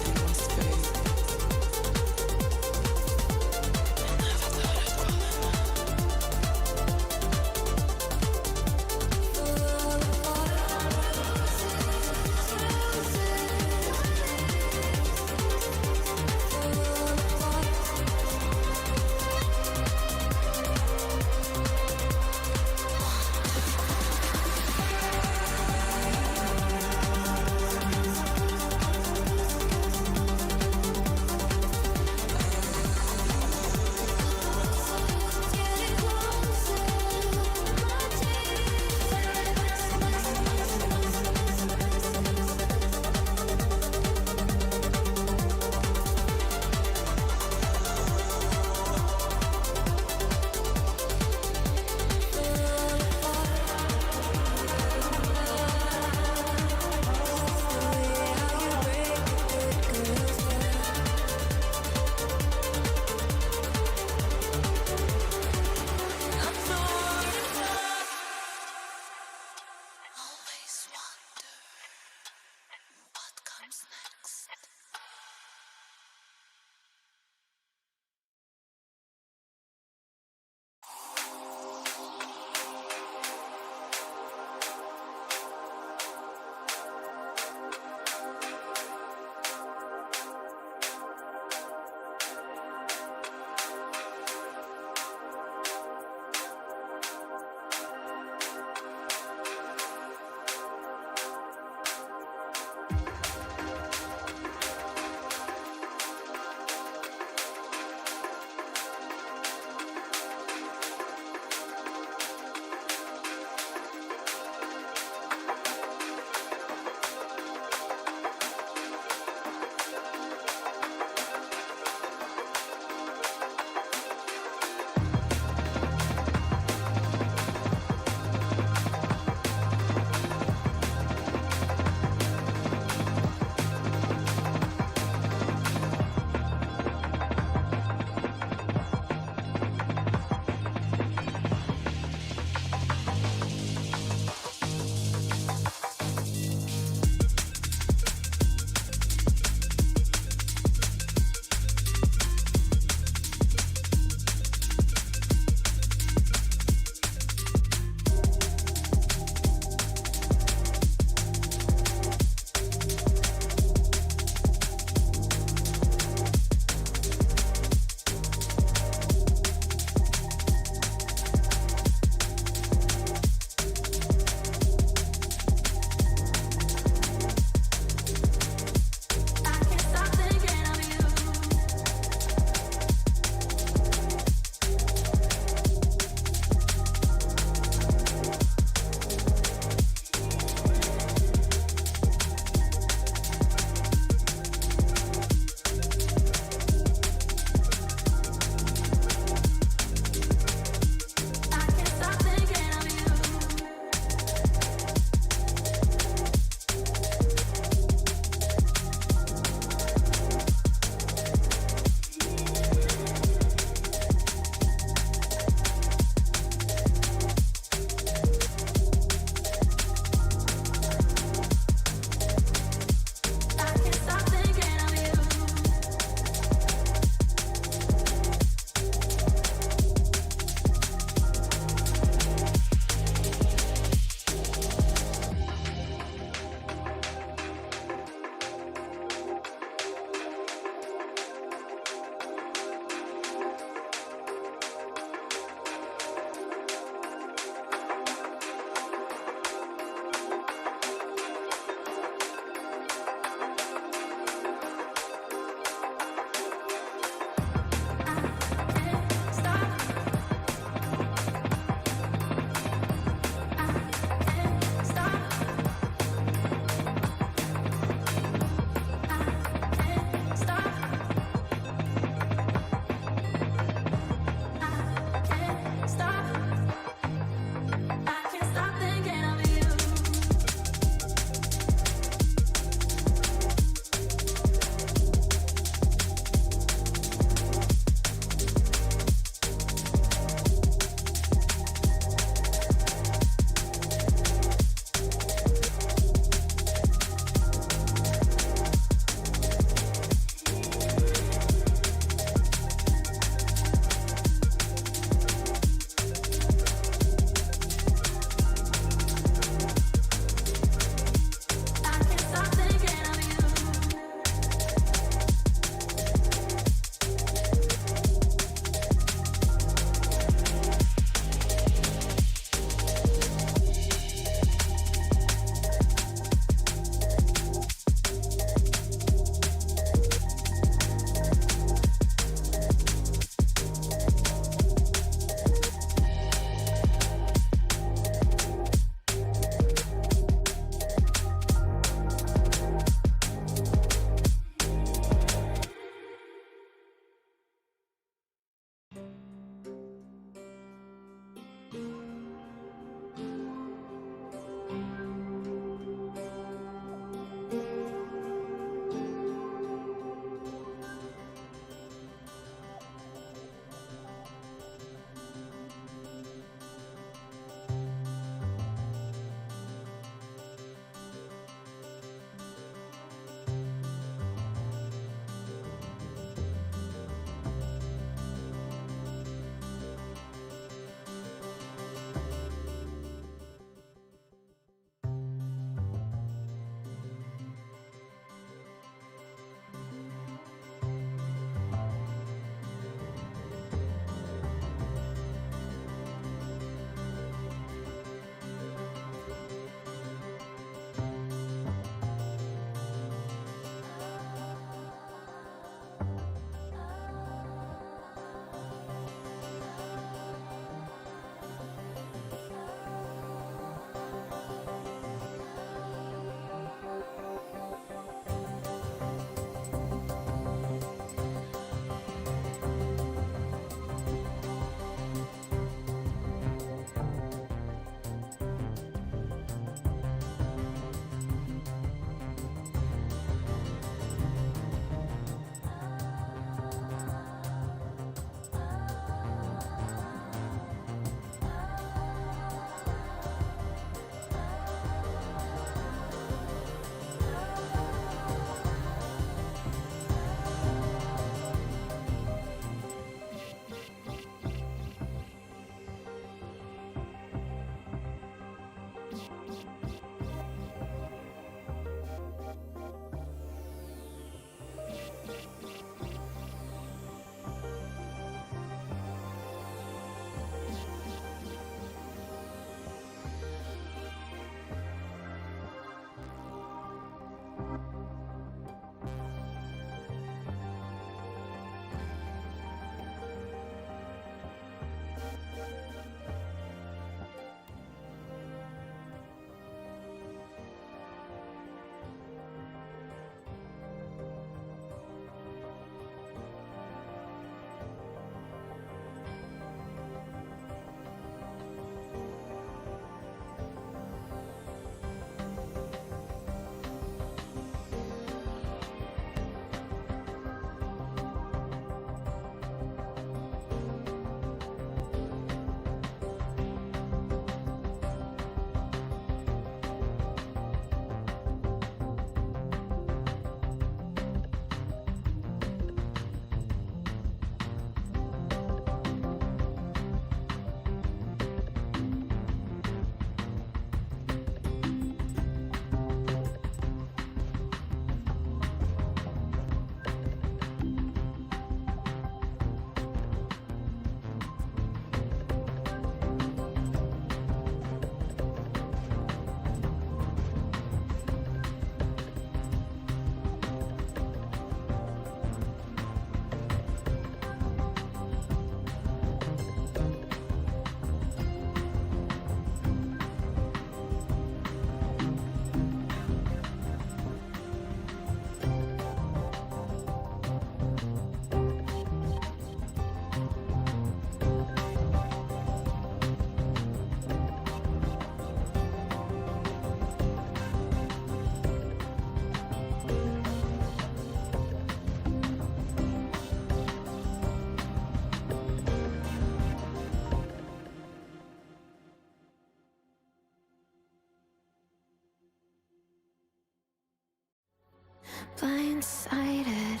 Blindsided,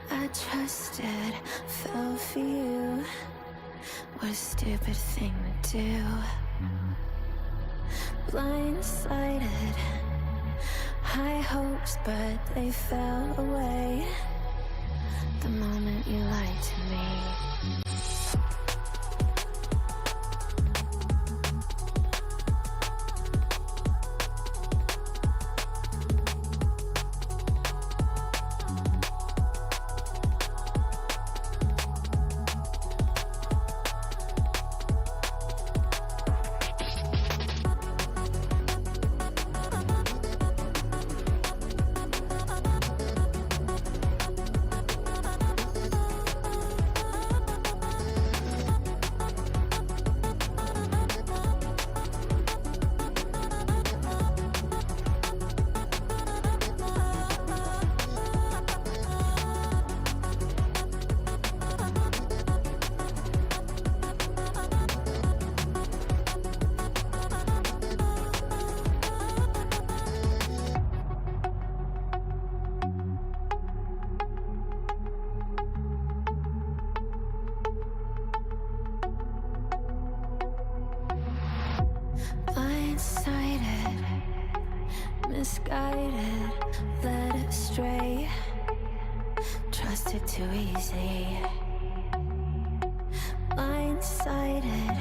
I trusted, fell for you. What a stupid thing to do. Blindsided, high hopes, but they fell away the moment you lied to me. Blindsided, misguided, led astray, trusted too easy. Blindsided,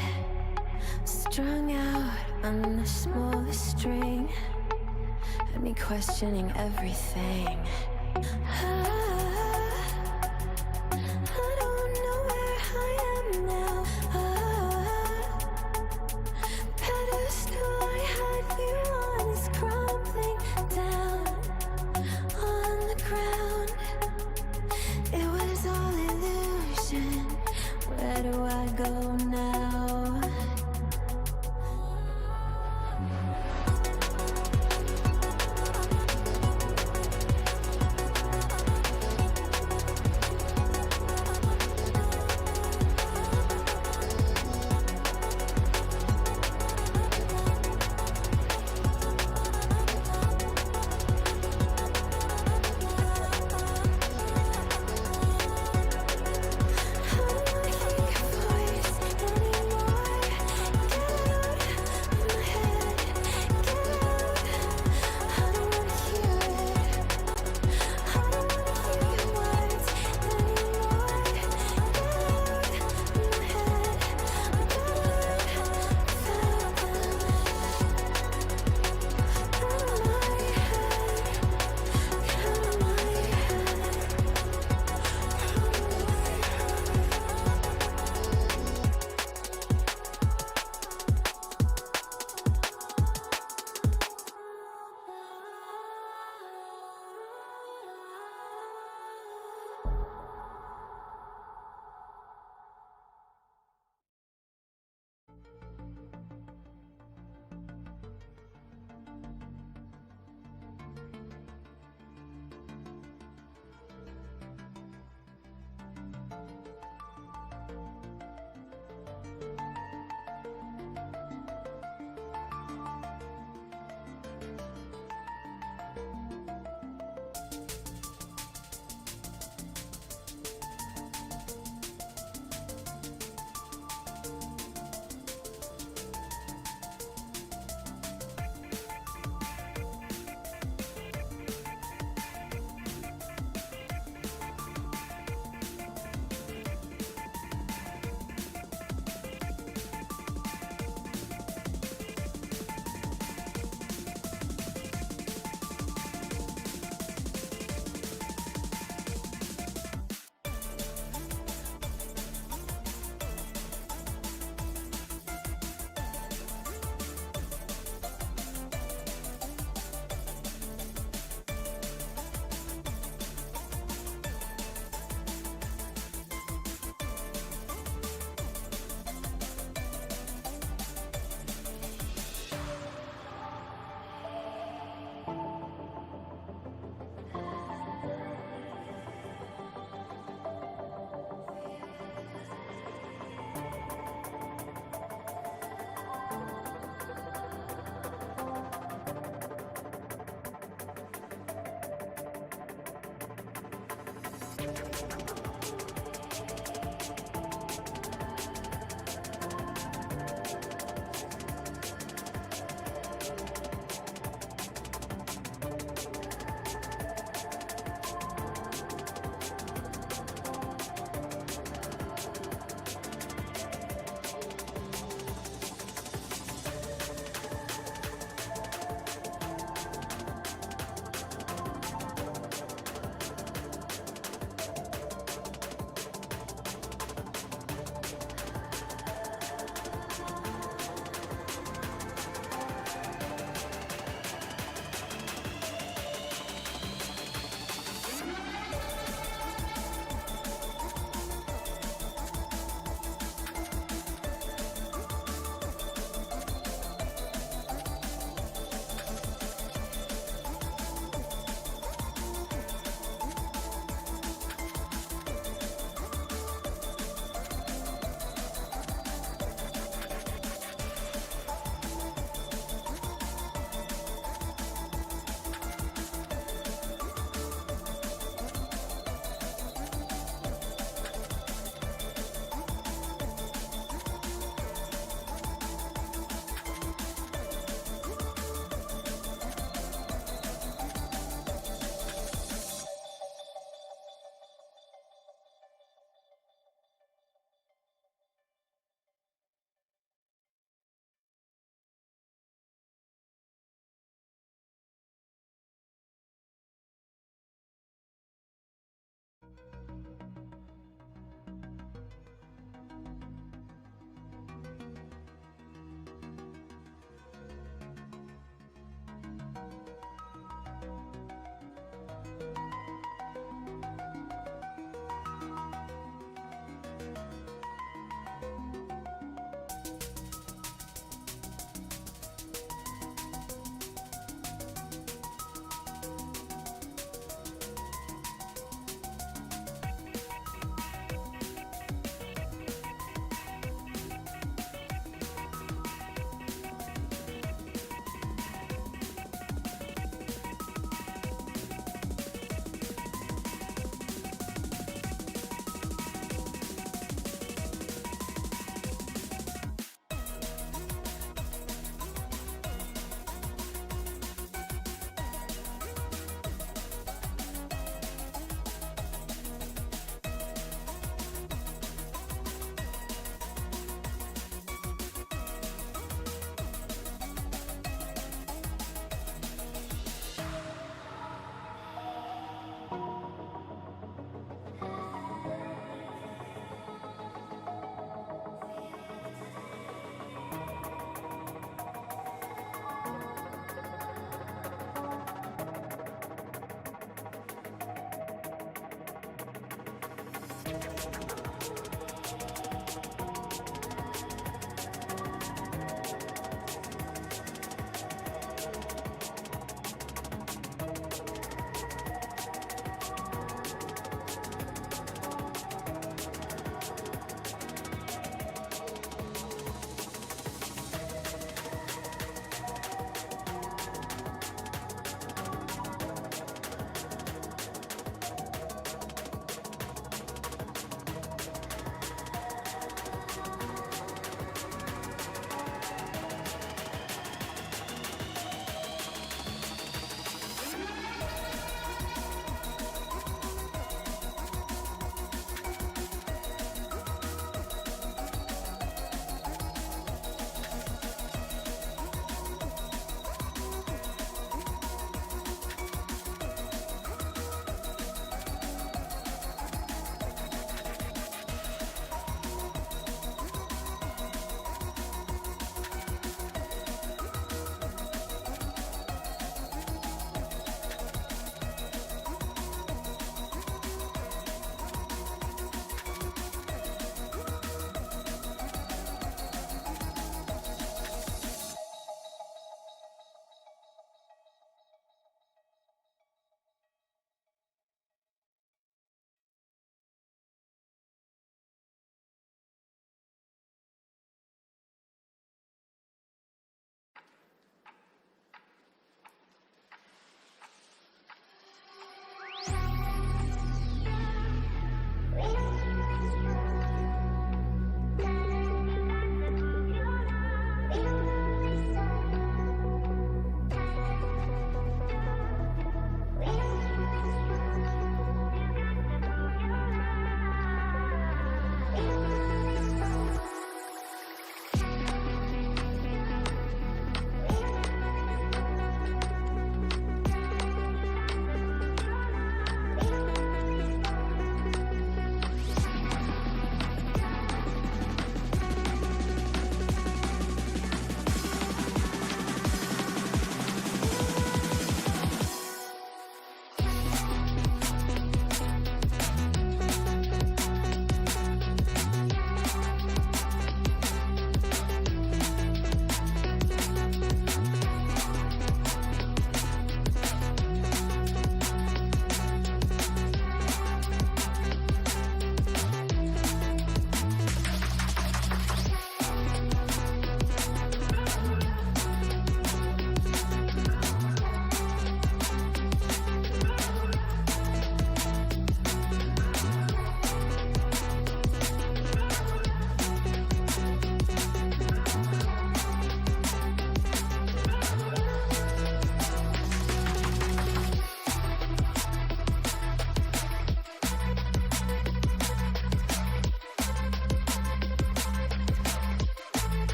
strung out on the smallest string, had me questioning everything. I don't know where I am now. Pedestal I had you on is crumbling down on the ground. It was all illusion. Where do I go now?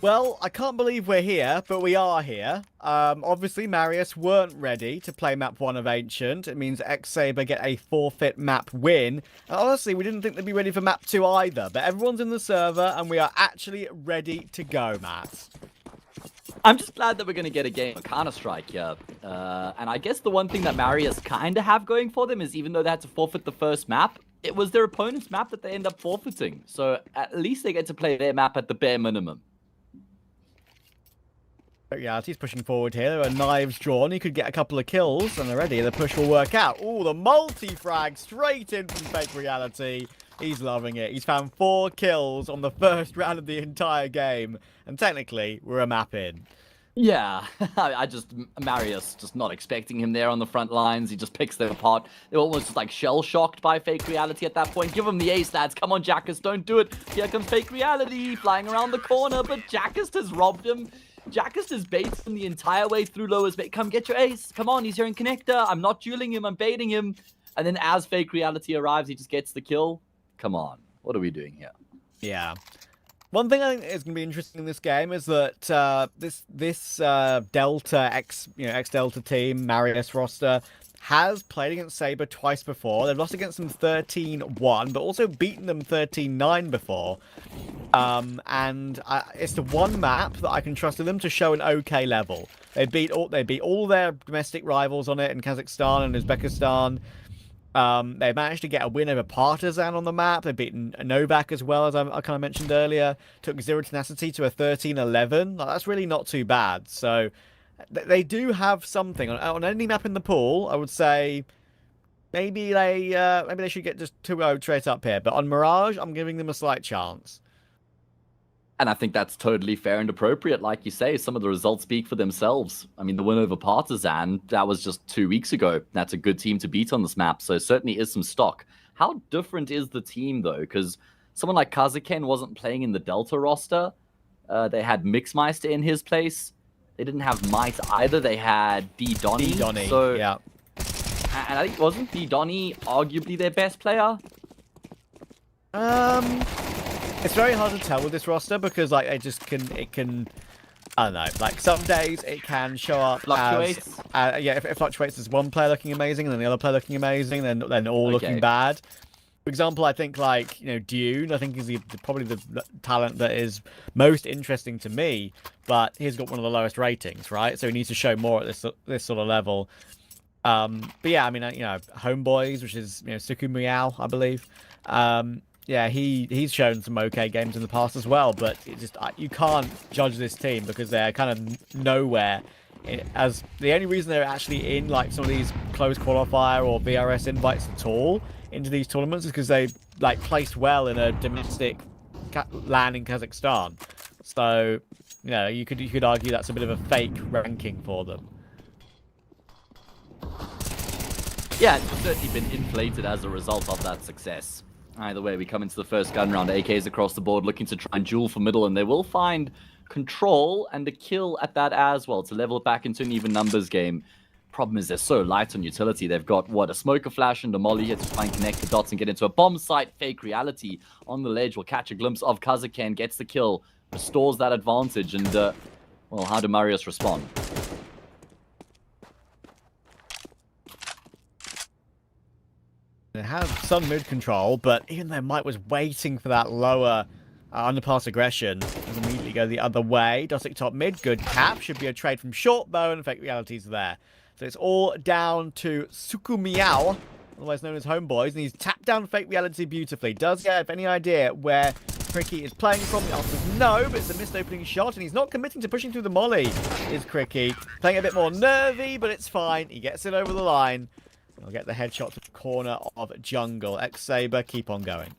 Well, I can't believe we're here, but we are here. Obviously, Marius weren't ready to play map 1 of Ancient. It means Exaber get a forfeit map win. And honestly, we didn't think they'd be ready for map 2 either, but everyone's in the server, and we are actually ready to go, Matt. I'm just glad that we're going to get a game of Counter-Strike here. And I guess the one thing that Marius kind of have going for them is even though they had to forfeit the first map, it was their opponent's map that they end up forfeiting. So at least they get to play their map at the bare minimum. Reality's pushing forward here. There are knives drawn. He could get a couple of kills, and already the push will work out. Oh, the multi-frag straight in from Fake Reality. He's loving it. He's found 4 kills on the first round of the entire game, and technically, we're a map in. Yeah, Marius just not expecting him there on the front lines. He just picks them apart. They're almost just like shell-shocked by Fake Reality at that point. Give him the ace, lads. Come on, Jackus, don't do it. Here comes Fake Reality flying around the corner, but Jackus has robbed him. Jackus has baited him the entire way through Lower's bait. Come get your ace. Come on, he's here in connector. I'm not dueling him, I'm baiting him. And then as Fake Reality arrives, he just gets the kill. Come on, what are we doing here? Yeah. One thing I think is going to be interesting in this game is that this Delta X Delta team Marius roster has played against Saber twice before. They've lost against them 13-1, but also beaten them 13-9 before. And it's the one map that I can trust with them to show an okay level. They beat all their domestic rivals on it in Kazakhstan and Uzbekistan. They managed to get a win over Partizan on the map. They've beaten Novak as well, as I kind of mentioned earlier. Took Zero Tenacity to a 13-11. Like, that's really not too bad. So they do have something on any map in the pool. I would say maybe they should get just 2-0 straight up here. But on Mirage, I'm giving them a slight chance. And I think that's totally fair and appropriate. Like you say, some of the results speak for themselves. I mean, the win over Partizan, that was just 2 weeks ago. That's a good team to beat on this map, so certainly is some stock. How different is the team, though? Because someone like Kazakhstan wasn't playing in the Delta roster. They had Mixmeister in his place. They didn't have Might either. They had D Donny. So, yeah. And I think, wasn't D Donny arguably their best player? It's very hard to tell with this roster because like it can I don't know, like some days it can show up Fluctuates. as it fluctuates as one player looking amazing and then the other player looking amazing, then all looking bad. For example, I think like Dune, I think is probably the talent that is most interesting to me, but he's got one of the lowest ratings, right? So he needs to show more at this sort of level. But yeah, I mean Homeboys, which is Suku Miao, I believe. Yeah, he's shown some okay games in the past as well, but you can't judge this team because they're kind of nowhere. As the only reason they're actually in like some of these close qualifier or VRS invites at all into these tournaments is because they like placed well in a domestic LAN in Kazakhstan. So you could argue that's a bit of a fake ranking for them. Yeah, it's certainly been inflated as a result of that success. Either way, we come into the first gun round. AKs across the board looking to try and duel for middle, and they will find control and a kill at that as well to level it back into an even numbers game. Problem is they're so light on utility. They've got, a smoker flash and a molly here to try and connect the dots and get into a bomb site. Fake Reality on the ledge will catch a glimpse of Kazakhstan, gets the kill, restores that advantage, and, well, how do Marius respond? They have some mid control, but even though Mike was waiting for that lower underpass aggression, does immediately go the other way. Dosic top mid, good cap. Should be a trade from short though, and Fake Reality's there. So it's all down to Suku Miao, otherwise known as Homeboys, and he's tapped down Fake Reality beautifully. Does he have any idea where Cricky is playing from? The answer is no, but it's a missed opening shot, and he's not committing to pushing through the molly, is Cricky. Playing a bit more nervy, but it's fine. He gets it over the line. He'll get the headshot to the corner of jungle. Exaber, keep on going.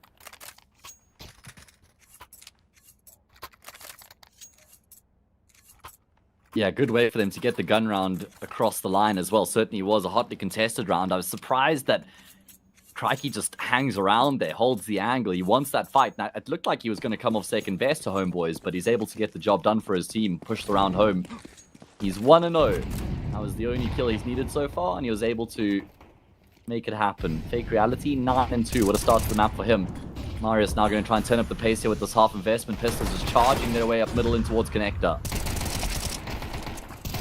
Yeah, good way for them to get the gun round across the line as well. Certainly was a hotly contested round. I was surprised that Crikey just hangs around there, holds the angle. He wants that fight. Now, it looked like he was going to come off second best to Homeboys, but he's able to get the job done for his team, push the round home. He's 1-0. That was the only kill he's needed so far, and he was able to make it happen. Fake Reality, 9-2. What a start to the map for him. Marius now going to try and turn up the pace here with this half investment. Pistols just charging their way up middle in towards Connector.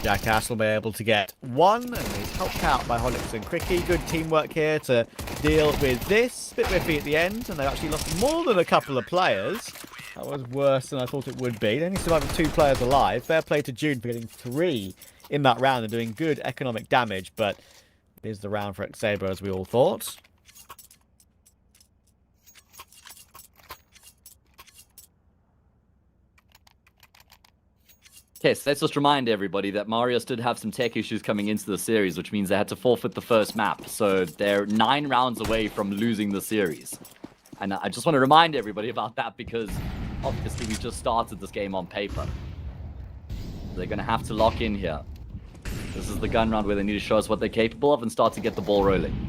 Jackass will be able to get one, and he's helped out by Honix and Cricky. Good teamwork here to deal with this. Bit whiffy at the end, and they actually lost more than a couple of players. That was worse than I thought it would be. They only survived with 2 players alive. Fair play to June for getting 3 in that round and doing good economic damage, but it is the round for Exaber, as we all thought. Okay, so let's just remind everybody that Marius did have some tech issues coming into the series, which means they had to forfeit the first map. So they're 9 rounds away from losing the series. And I just want to remind everybody about that because obviously we just started this game on paper. They're going to have to lock in here. This is the gun round where they need to show us what they're capable of and start to get the ball rolling.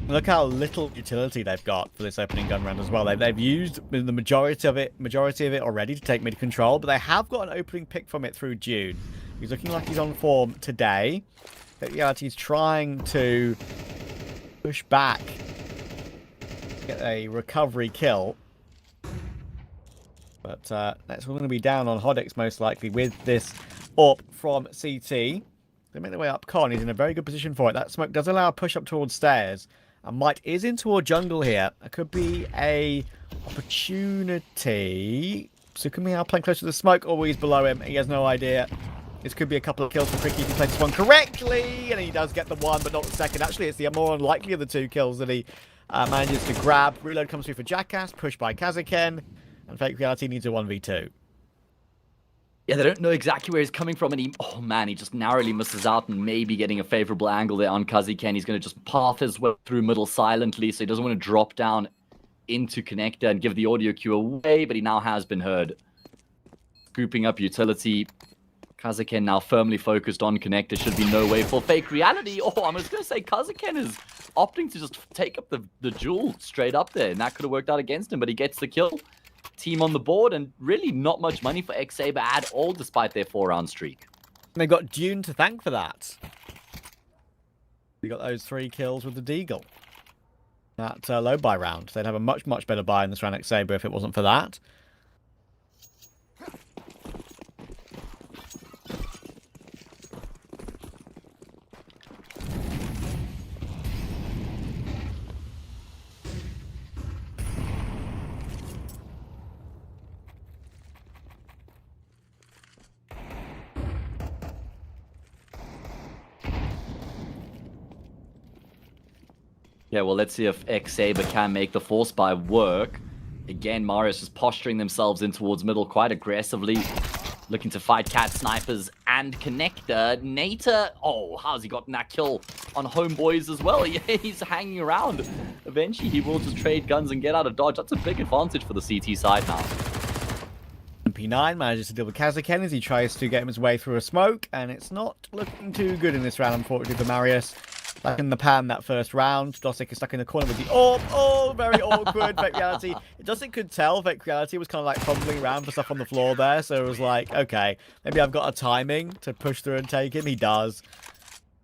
Look how little utility they've got for this opening gun round as well. They've used the majority of it already to take mid control, but they have got an opening pick from it through June. He's looking like he's on form today. But yeah, he's trying to push back, get a recovery kill. But that's going to be down on Hodix most likely with this up from CT. They make their way up Con. He's in a very good position for it. That smoke does allow a push up towards stairs. And Might is in toward jungle here. It could be a opportunity. Sukumi playing close to the smoke. Oh, he's below him. He has no idea. This could be a couple of kills for Cricky if he plays this one correctly. And he does get the one, but not the second. Actually, it's the more unlikely of the 2 kills that he manages to grab. Reload comes through for Jackass. Pushed by Kazaken. And Fake Reality needs a 1v2. Yeah, they don't know exactly where he's coming from, and oh man, he just narrowly misses out and maybe getting a favorable angle there on Kazaken. He's going to just path his way through middle silently, so he doesn't want to drop down into Connector and give the audio cue away, but he now has been heard. Scooping up utility. Kazaken now firmly focused on Connector. Should be no way for Fake Reality. Oh, I'm just going to say Kazaken is opting to just take up the jewel straight up there, and that could have worked out against him, but he gets the kill. Team on the board, and really not much money for Exaber at all, despite their 4-round streak. They got June to thank for that. They got those 3 kills with the Deagle. That low buy round. They'd have a much, much better buy in this round Exaber if it wasn't for that. Yeah, well, let's see if Exaber can make the force buy work. Again, Marius is posturing themselves in towards middle quite aggressively. Looking to fight cat snipers and Connector. Nater, oh, how's he gotten that kill on Homeboys as well? He's hanging around. Eventually, he will just trade guns and get out of dodge. That's a big advantage for the CT side now. P9 manages to deal with Kazaken as he tries to get his way through a smoke, and it's not looking too good in this round, unfortunately, for Marius. Back in the pan that first round. Dosic is stuck in the corner with the orb. Oh, very awkward. Fake Reality. Dosic could tell Fake Reality was kind of like fumbling around for stuff on the floor there. So it was like, okay, maybe I've got a timing to push through and take him. He does.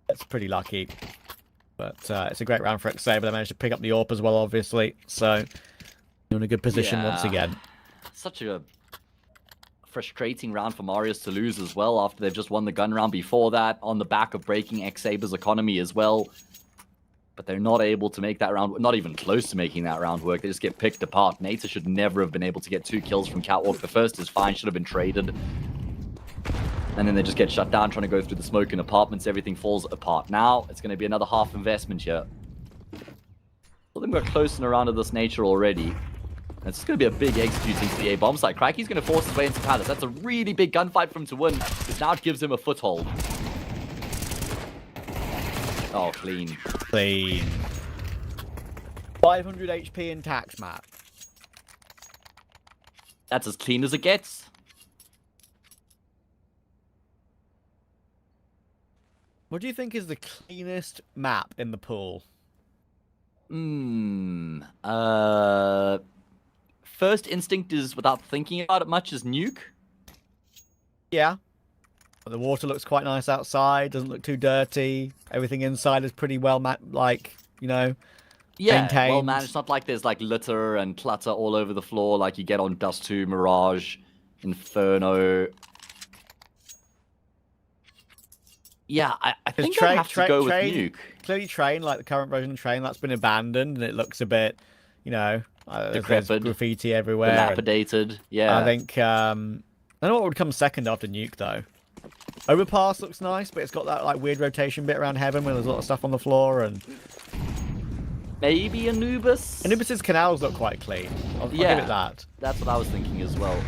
That's pretty lucky. But it's a great round for Exaber. They managed to pick up the orb as well, obviously. So you're in a good position once again. Such a frustrating round for Marius to lose as well after they've just won the gun round before that on the back of breaking Exaber's economy as well. But they're not able to make that round, not even close to making that round work. They just get picked apart. Nater should never have been able to get 2 kills from Catwalk. The first is fine, should have been traded. And then they just get shut down trying to go through the smoke in apartments. Everything falls apart. Now it's going to be another half investment here. I think we're close in a round of this nature already. It's going to be a big executing to the A bomb site. Crikey's going to force his way into Palace. That's a really big gunfight for him to win. Because now it gives him a foothold. Oh, clean. Clean. 500 HP in tax, Matt. That's as clean as it gets. What do you think is the cleanest map in the pool? First instinct is, without thinking about it much, is Nuke. Yeah. The water looks quite nice outside. Doesn't look too dirty. Everything inside is pretty well, like, you know, Yeah, well maintained. managed. Not like there's like litter and clutter all over the floor like you get on Dust 2, Mirage, Inferno. Yeah, I think I'd have to go with Nuke. Clearly, Train, like the current version of Train, that's been abandoned, and it looks a bit, you know, there's Decrepit, graffiti everywhere. and dilapidated. Yeah. I think I don't know what would come second after Nuke though. Overpass looks nice, but it's got that like weird rotation bit around Heaven where there's a lot of stuff on the floor, and maybe Anubis. Anubis's canals look quite clean. I'll give it that. That's what I was thinking as well.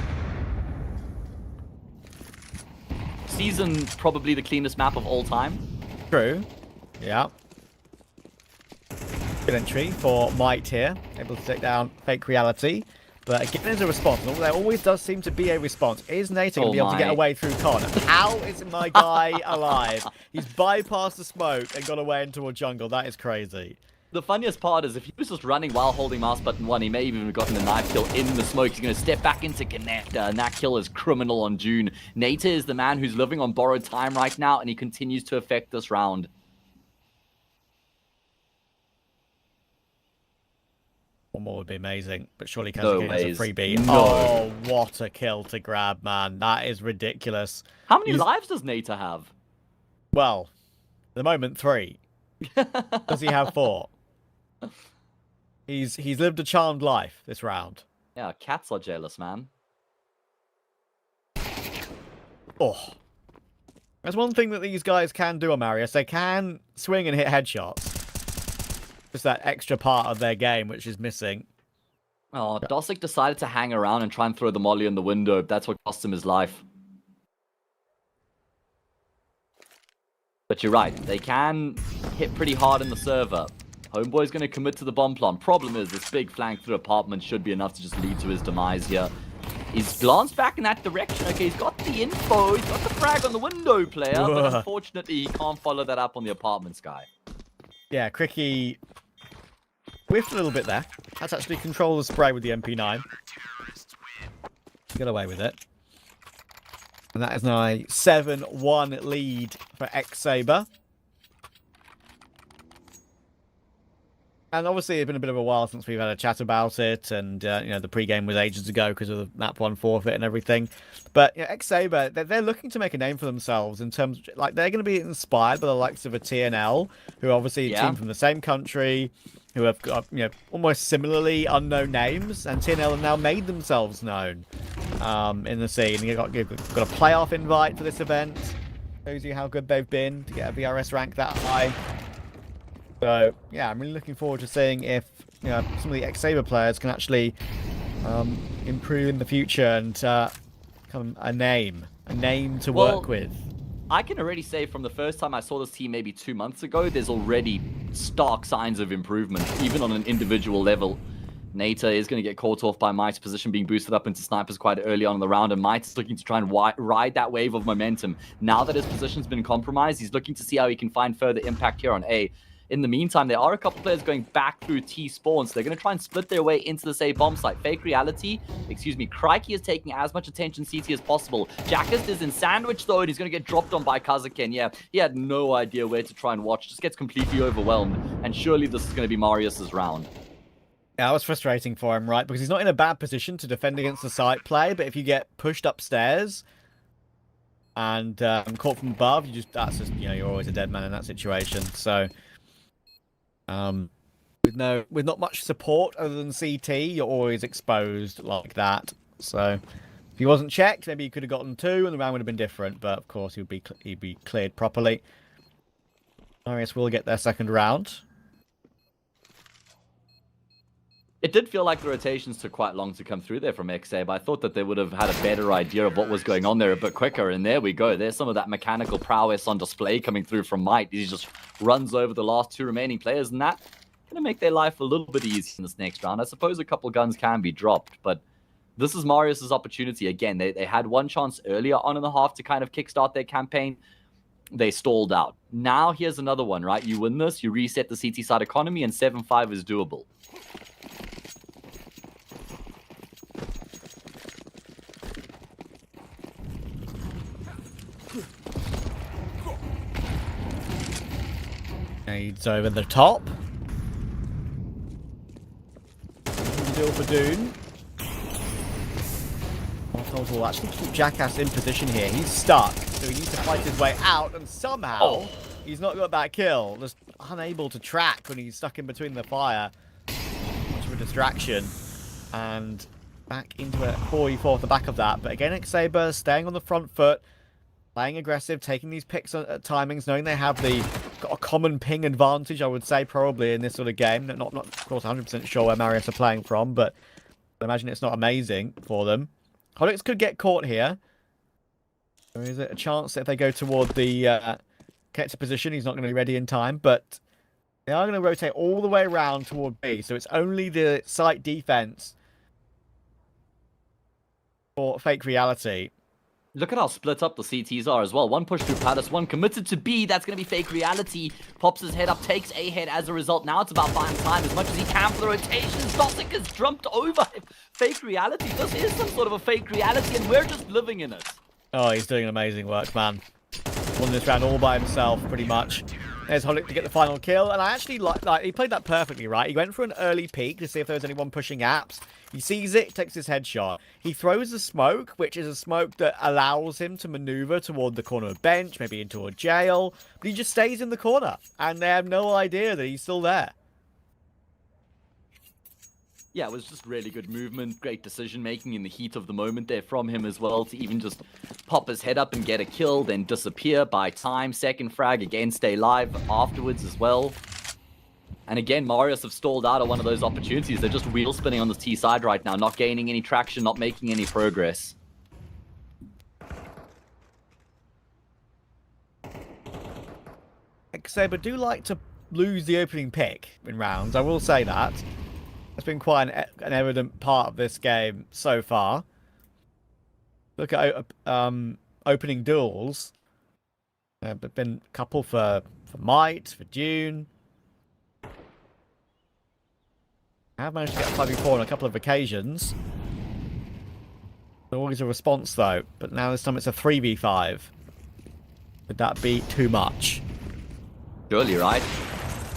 Season, probably the cleanest map of all time. True. Yeah. Good entry for Might here. Able to take down Fake Reality. But again, there's a response. There always does seem to be a response. Is Nathan going to be able to get away through Con? How is my guy alive? He's bypassed the smoke and got away into a jungle. That is crazy. The funniest part is if he was just running while holding mouse button 1, he may even have gotten a knife kill in the smoke. He's going to step back into connector, and that kill is criminal on June. Nata is the man who's living on borrowed time right now, and he continues to affect this round. One more would be amazing, but surely No Kazuki has a freebie. No. Oh, what a kill to grab, man. That is ridiculous. How many lives does Nata have? Well, at the moment, 3. Does he have 4? He's lived a charmed life this round. Yeah, cats are jealous, man. Oh. There's one thing that these guys can do on Marius. They can swing and hit headshots. Just that extra part of their game, which is missing. Oh, Dosick decided to hang around and try and throw the molly in the window. That's what cost him his life. But you're right. They can hit pretty hard in the server. Homeboy's going to commit to the bomb plant. Problem is, this big flank through apartment should be enough to just lead to his demise here. He's glanced back in that direction. Okay, he's got the info. He's got the frag on the window player. But unfortunately, he can't follow that up on the apartments guy. Yeah, Cricky whiffed a little bit there. That's actually control the spray with the MP9. Get away with it. And that is now a 7-1 lead for Exaber. And obviously, it's been a bit of a while since we've had a chat about it, and you know, the pre-game was ages ago because of the map 1 forfeit and everything. But you know, Exaber, they're looking to make a name for themselves in terms of, like, they're going to be inspired by the likes of a TNL, who are obviously a team from the same country, who have got, you know, almost similarly unknown names, and TNL have now made themselves known in the scene. You've got a playoff invite for this event. Shows you how good they've been to get a VRS rank that high. So, yeah, I'm really looking forward to seeing if, you know, some of the Exaber players can actually improve in the future and become a name to work with. I can already say from the first time I saw this team maybe 2 months ago, there's already stark signs of improvement, even on an individual level. Nata is going to get caught off by Might's position being boosted up into snipers quite early on in the round, and Might is looking to try and ride that wave of momentum. Now that his position's been compromised, he's looking to see how he can find further impact here on A. In the meantime, there are a couple players going back through T spawns. So they're going to try and split their way into this A bomb site. Fake Reality, Crikey is taking as much attention CT as possible. Jackist is in sandwich though, and he's going to get dropped on by Kazakin. Yeah, he had no idea where to try and watch. Just gets completely overwhelmed. And surely this is going to be Marius's round. Yeah, that was frustrating for him, right? Because he's not in a bad position to defend against the site play, but if you get pushed upstairs and caught from above, that's just, you know, you're always a dead man in that situation. So with not much support other than CT, you're always exposed like that. So if he wasn't checked, maybe he could have gotten 2 and the round would have been different, but of course he'd be cleared properly. Marius will get their second round. It did feel like the rotations took quite long to come through there from Exaber. I thought that they would have had a better idea of what was going on there a bit quicker. And there we go. There's some of that mechanical prowess on display coming through from Might. He just runs over the last 2 remaining players. And that's going to make their life a little bit easier in this next round. I suppose a couple guns can be dropped. But this is Marius's opportunity. Again, they had one chance earlier on in the half to kind of kickstart their campaign. They stalled out. Now here's another one, right? You win this, you reset the CT side economy, and 7-5 is doable. Nades over the top. duel for Dune. Mortals will actually keep Jackass in position here. He's stuck, so he needs to fight his way out, and somehow he's not got that kill. Just unable to track when he's stuck in between the fire. Much of a distraction. And back into a 4v4 off the back of that. But again, Exaber staying on the front foot, playing aggressive, taking these picks at timings, knowing they have got a common ping advantage, I would say, probably in this sort of game. Not of course, 100% sure where Marius are playing from, but I imagine it's not amazing for them. Hodix could get caught here. There is a chance that if they go toward the get to position, he's not going to be ready in time, but they are going to rotate all the way around toward B, so it's only the site defense for Fake Reality. Look at how split up the CTs are as well. One push through Palace, one committed to B. That's going to be Fake Reality. Pops his head up, takes A head as a result. Now it's about buying time as much as he can for the rotation. Stossic has jumped over him. Fake Reality. This is some sort of a Fake Reality, and we're just living in it. Oh, he's doing amazing work, man. Won this round all by himself, pretty much. There's Holic to get the final kill, and I actually like he played that perfectly, right? He went for an early peek to see if there was anyone pushing apps. He sees it, takes his headshot. He throws a smoke, which is a smoke that allows him to maneuver toward the corner of bench, maybe into a jail, but he just stays in the corner, and they have no idea that he's still there. Yeah, it was just really good movement, great decision-making in the heat of the moment there from him as well, to even just pop his head up and get a kill, then disappear by time. Second frag, again, stay alive afterwards as well. And again, Marius have stalled out of one of those opportunities. They're just wheel spinning on the T side right now, not gaining any traction, not making any progress. Exaber do like to lose the opening pick in rounds, I will say that. It's been quite an evident part of this game so far. Look at opening duels. But been a couple for Might, for Dune. I have managed to get a 5v4 on a couple of occasions. Always a response though, but now this time it's a 3v5. Would that be too much? Surely, right?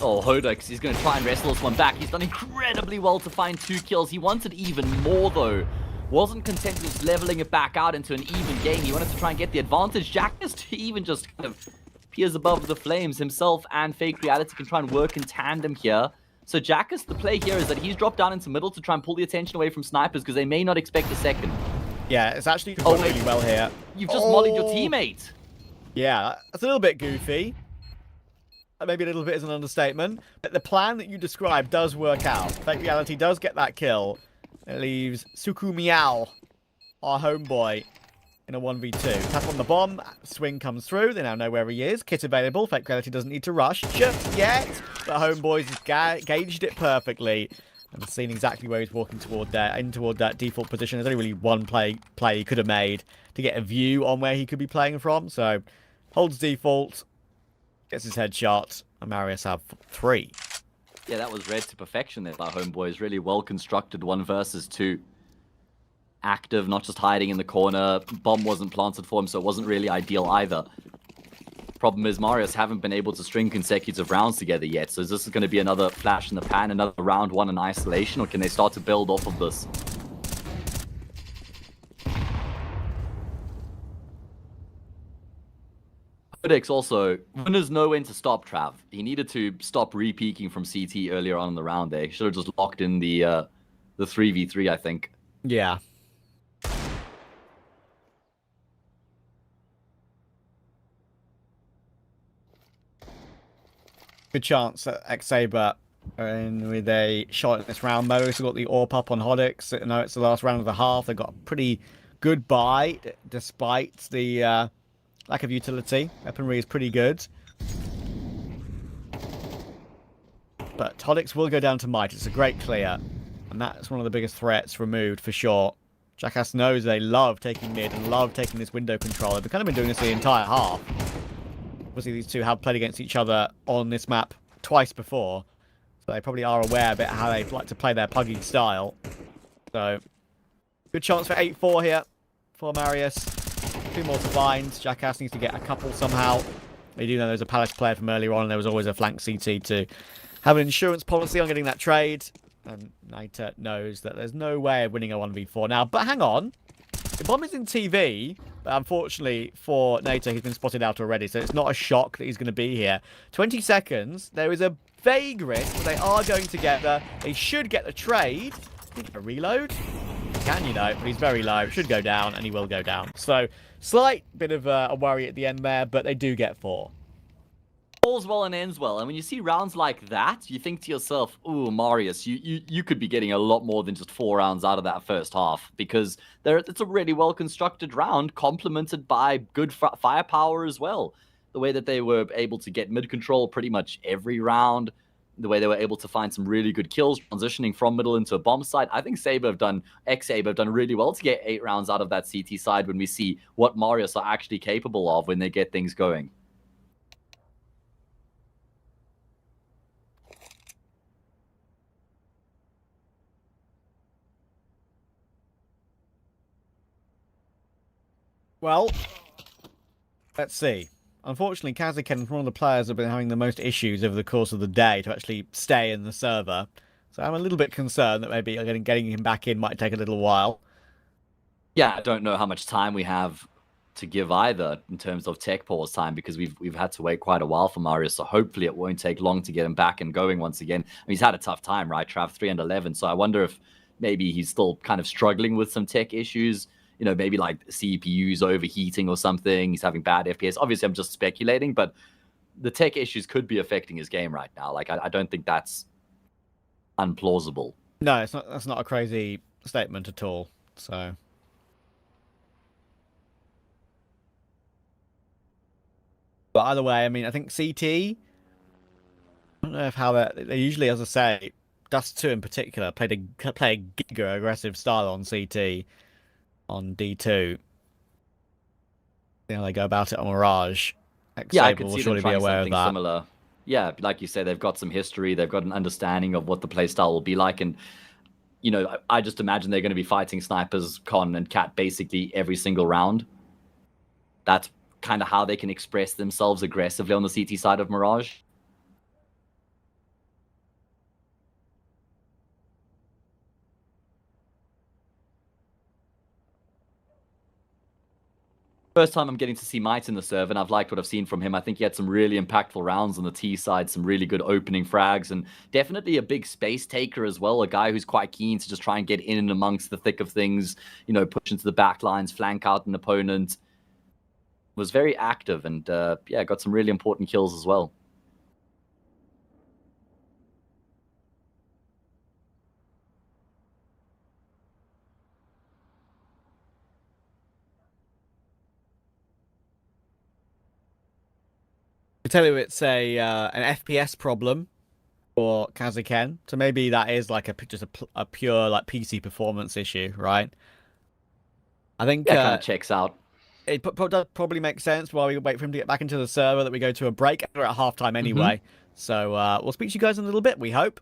Oh, Hodix, he's going to try and wrestle this one back. He's done incredibly well to find 2 kills. He wanted even more, though. Wasn't content with leveling it back out into an even game. He wanted to try and get the advantage. Jackass even just kind of appears above the flames. Himself and Fake Reality can try and work in tandem here. So Jackass, the play here is that he's dropped down into middle to try and pull the attention away from snipers because they may not expect a second. Yeah, it's actually gone really well here. You've just mollied your teammate. Yeah, that's a little bit goofy. Maybe a little bit is an understatement. But the plan that you described does work out. Fake Reality does get that kill. It leaves Suku Miao, our homeboy, in a 1v2. Tap on the bomb. Swing comes through. They now know where he is. Kit available. Fake Reality doesn't need to rush just yet. But homeboys has gauged it perfectly. And seen exactly where he's walking toward there, in toward that default position. There's only really one play he could have made to get a view on where he could be playing from. So, holds default. Gets his headshot, and Marius have 3. Yeah, that was read to perfection there by Homeboys. Really well constructed 1 versus 2. Active, not just hiding in the corner. Bomb wasn't planted for him, so it wasn't really ideal either. Problem is, Marius haven't been able to string consecutive rounds together yet, so is this going to be another flash in the pan, another round 1 in isolation, or can they start to build off of this? Hodix also, winners know when to stop Trav. He needed to stop re-peeking from CT earlier on in the round there. He should have just locked in the 3v3, I think. Yeah. Good chance at Exaber in with a shot at this round. Marius got the AWP up on Hodix. I know it's the last round of the half. They got a pretty good buy despite the lack of utility. Weaponry is pretty good. But Hodix will go down to Might. It's a great clear. And that's one of the biggest threats removed for sure. Jackass knows they love taking mid and love taking this window control. They've kind of been doing this the entire half. Obviously, these two have played against each other on this map twice before. So they probably are aware a bit how they like to play their puggy style. So, good chance for 8-4 here for Marius. 2 more to find. Jackass needs to get a couple somehow. They do know there's a Palace player from earlier on, and there was always a flank CT to have an insurance policy on getting that trade. And Naita knows that there's no way of winning a 1v4 now. But hang on. The bomb is in TV, but unfortunately for Naita, he's been spotted out already, so it's not a shock that he's going to be here. 20 seconds. There is a vague risk, but they are going together. They should get the trade. A reload? Can you know? But he's very low. Should go down, and he will go down. So, slight bit of a worry at the end there, but they do get 4. All's well and ends well, and when you see rounds like that, you think to yourself, "Ooh, Marius, you could be getting a lot more than just 4 rounds out of that first half, because it's a really well constructed round, complemented by good firepower as well. The way that they were able to get mid control pretty much every round, the way they were able to find some really good kills, transitioning from middle into a bomb site. I think Exaber have done really well to get 8 rounds out of that CT side when we see what Marius are actually capable of when they get things going." Well, let's see. Unfortunately, Kazaken is one of the players that have been having the most issues over the course of the day to actually stay in the server. So I'm a little bit concerned that maybe getting him back in might take a little while. Yeah, I don't know how much time we have to give either in terms of tech pause time, because we've had to wait quite a while for Marius, so hopefully it won't take long to get him back and going once again. I mean, he's had a tough time, right, Trav? 3 and 11, so I wonder if maybe he's still kind of struggling with some tech issues. You know, maybe like CPU's overheating or something. He's having bad FPS. Obviously, I'm just speculating, but the tech issues could be affecting his game right now. Like, I don't think that's unplausible. No, it's not. That's not a crazy statement at all. So, but either way, I mean, I think CT. I don't know if how they usually, as I say, Dust 2 in particular, play a giga aggressive style on CT. On D2, they go about it on Mirage. Yeah, I could will see surely them be trying aware of something that. similar. Yeah, like you said, they've got some history. They've got an understanding of what the playstyle will be like. And, you know, I just imagine they're going to be fighting snipers, Con, and Cat basically every single round. That's kind of how they can express themselves aggressively on the CT side of Mirage. First time I'm getting to see Might in the serve, and I've liked what I've seen from him. I think he had some really impactful rounds on the T side, some really good opening frags, and definitely a big space taker as well, a guy who's quite keen to just try and get in and amongst the thick of things, you know, push into the back lines, flank out an opponent. Was very active and, yeah, got some really important kills as well. I tell you, it's an FPS problem for Kazaken. So maybe that is like just a pure like PC performance issue, right? I think Yeah, kind of checks out. It probably makes sense while we wait for him to get back into the server that we go to a break. We're at halftime anyway. So we'll speak to you guys in a little bit, we hope.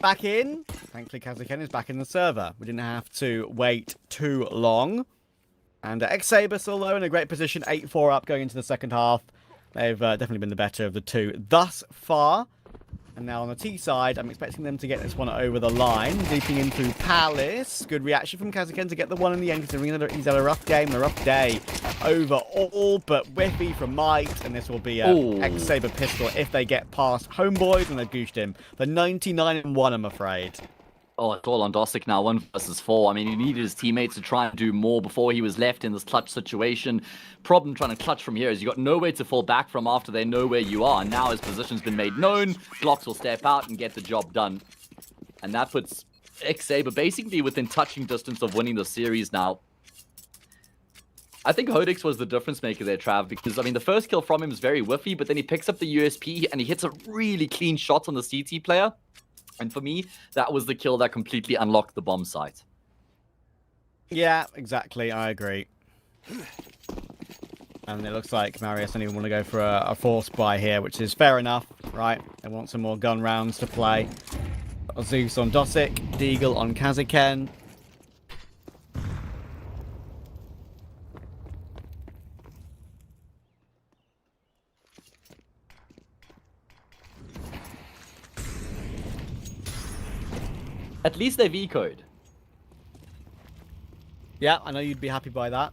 Back in. Thankfully, Kazaken is back in the server. We didn't have to wait too long. And Exaber still though in a great position, 8-4 up going into the second half. They've definitely been the better of the two thus far. And now on the T side, I'm expecting them to get this one over the line. Deeping in through Palace. Good reaction from Kazaken to get the one in the end, considering he's had a rough game, a rough day overall. But whiffy from Might, and this will be a Exaber pistol if they get past Homeboys, and they've goosed him. The 99-1, I'm afraid. Oh, it's all on Dosic now, 1 versus 4. I mean, he needed his teammates to try and do more before he was left in this clutch situation. Problem trying to clutch from here is you got nowhere to fall back from after they know where you are. And now his position's been made known. Glocks will step out and get the job done. And that puts Exaber basically within touching distance of winning the series now. I think Hodix was the difference maker there, Trav, because, I mean, the first kill from him is very whiffy, but then he picks up the USP and he hits a really clean shot on the CT player. And for me, that was the kill that completely unlocked the bomb site. Yeah, exactly. I agree. And it looks like Marius don't even want to go for a force buy here, which is fair enough, right? They want some more gun rounds to play. Zeus on Dosic, Deagle on Kazaken. At least they've ecoed. Yeah, I know you'd be happy by that.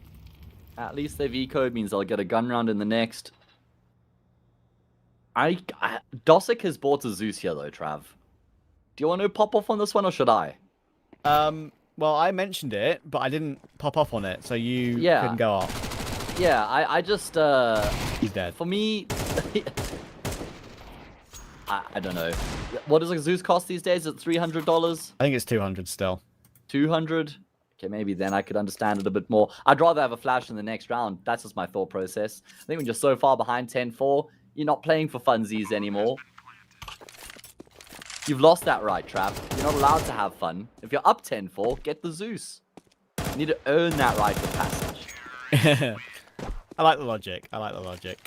At least they've ecoed, means they'll get a gun round in the next. Dosick has bought a Zeus here though, Trav. Do you want to pop off on this one or should I? Well, I mentioned it, but I didn't pop off on it, so you couldn't go off. Yeah, I just He's dead. For me, I don't know. What does a Zeus cost these days? Is it $300? I think it's 200 still. 200? Okay, maybe then I could understand it a bit more. I'd rather have a flash in the next round. That's just my thought process. I think when you're so far behind 10-4, you're not playing for funsies anymore. You've lost that right, Trav. You're not allowed to have fun. If you're up 10-4, get the Zeus. You need to earn that right of passage. I like the logic. I like the logic.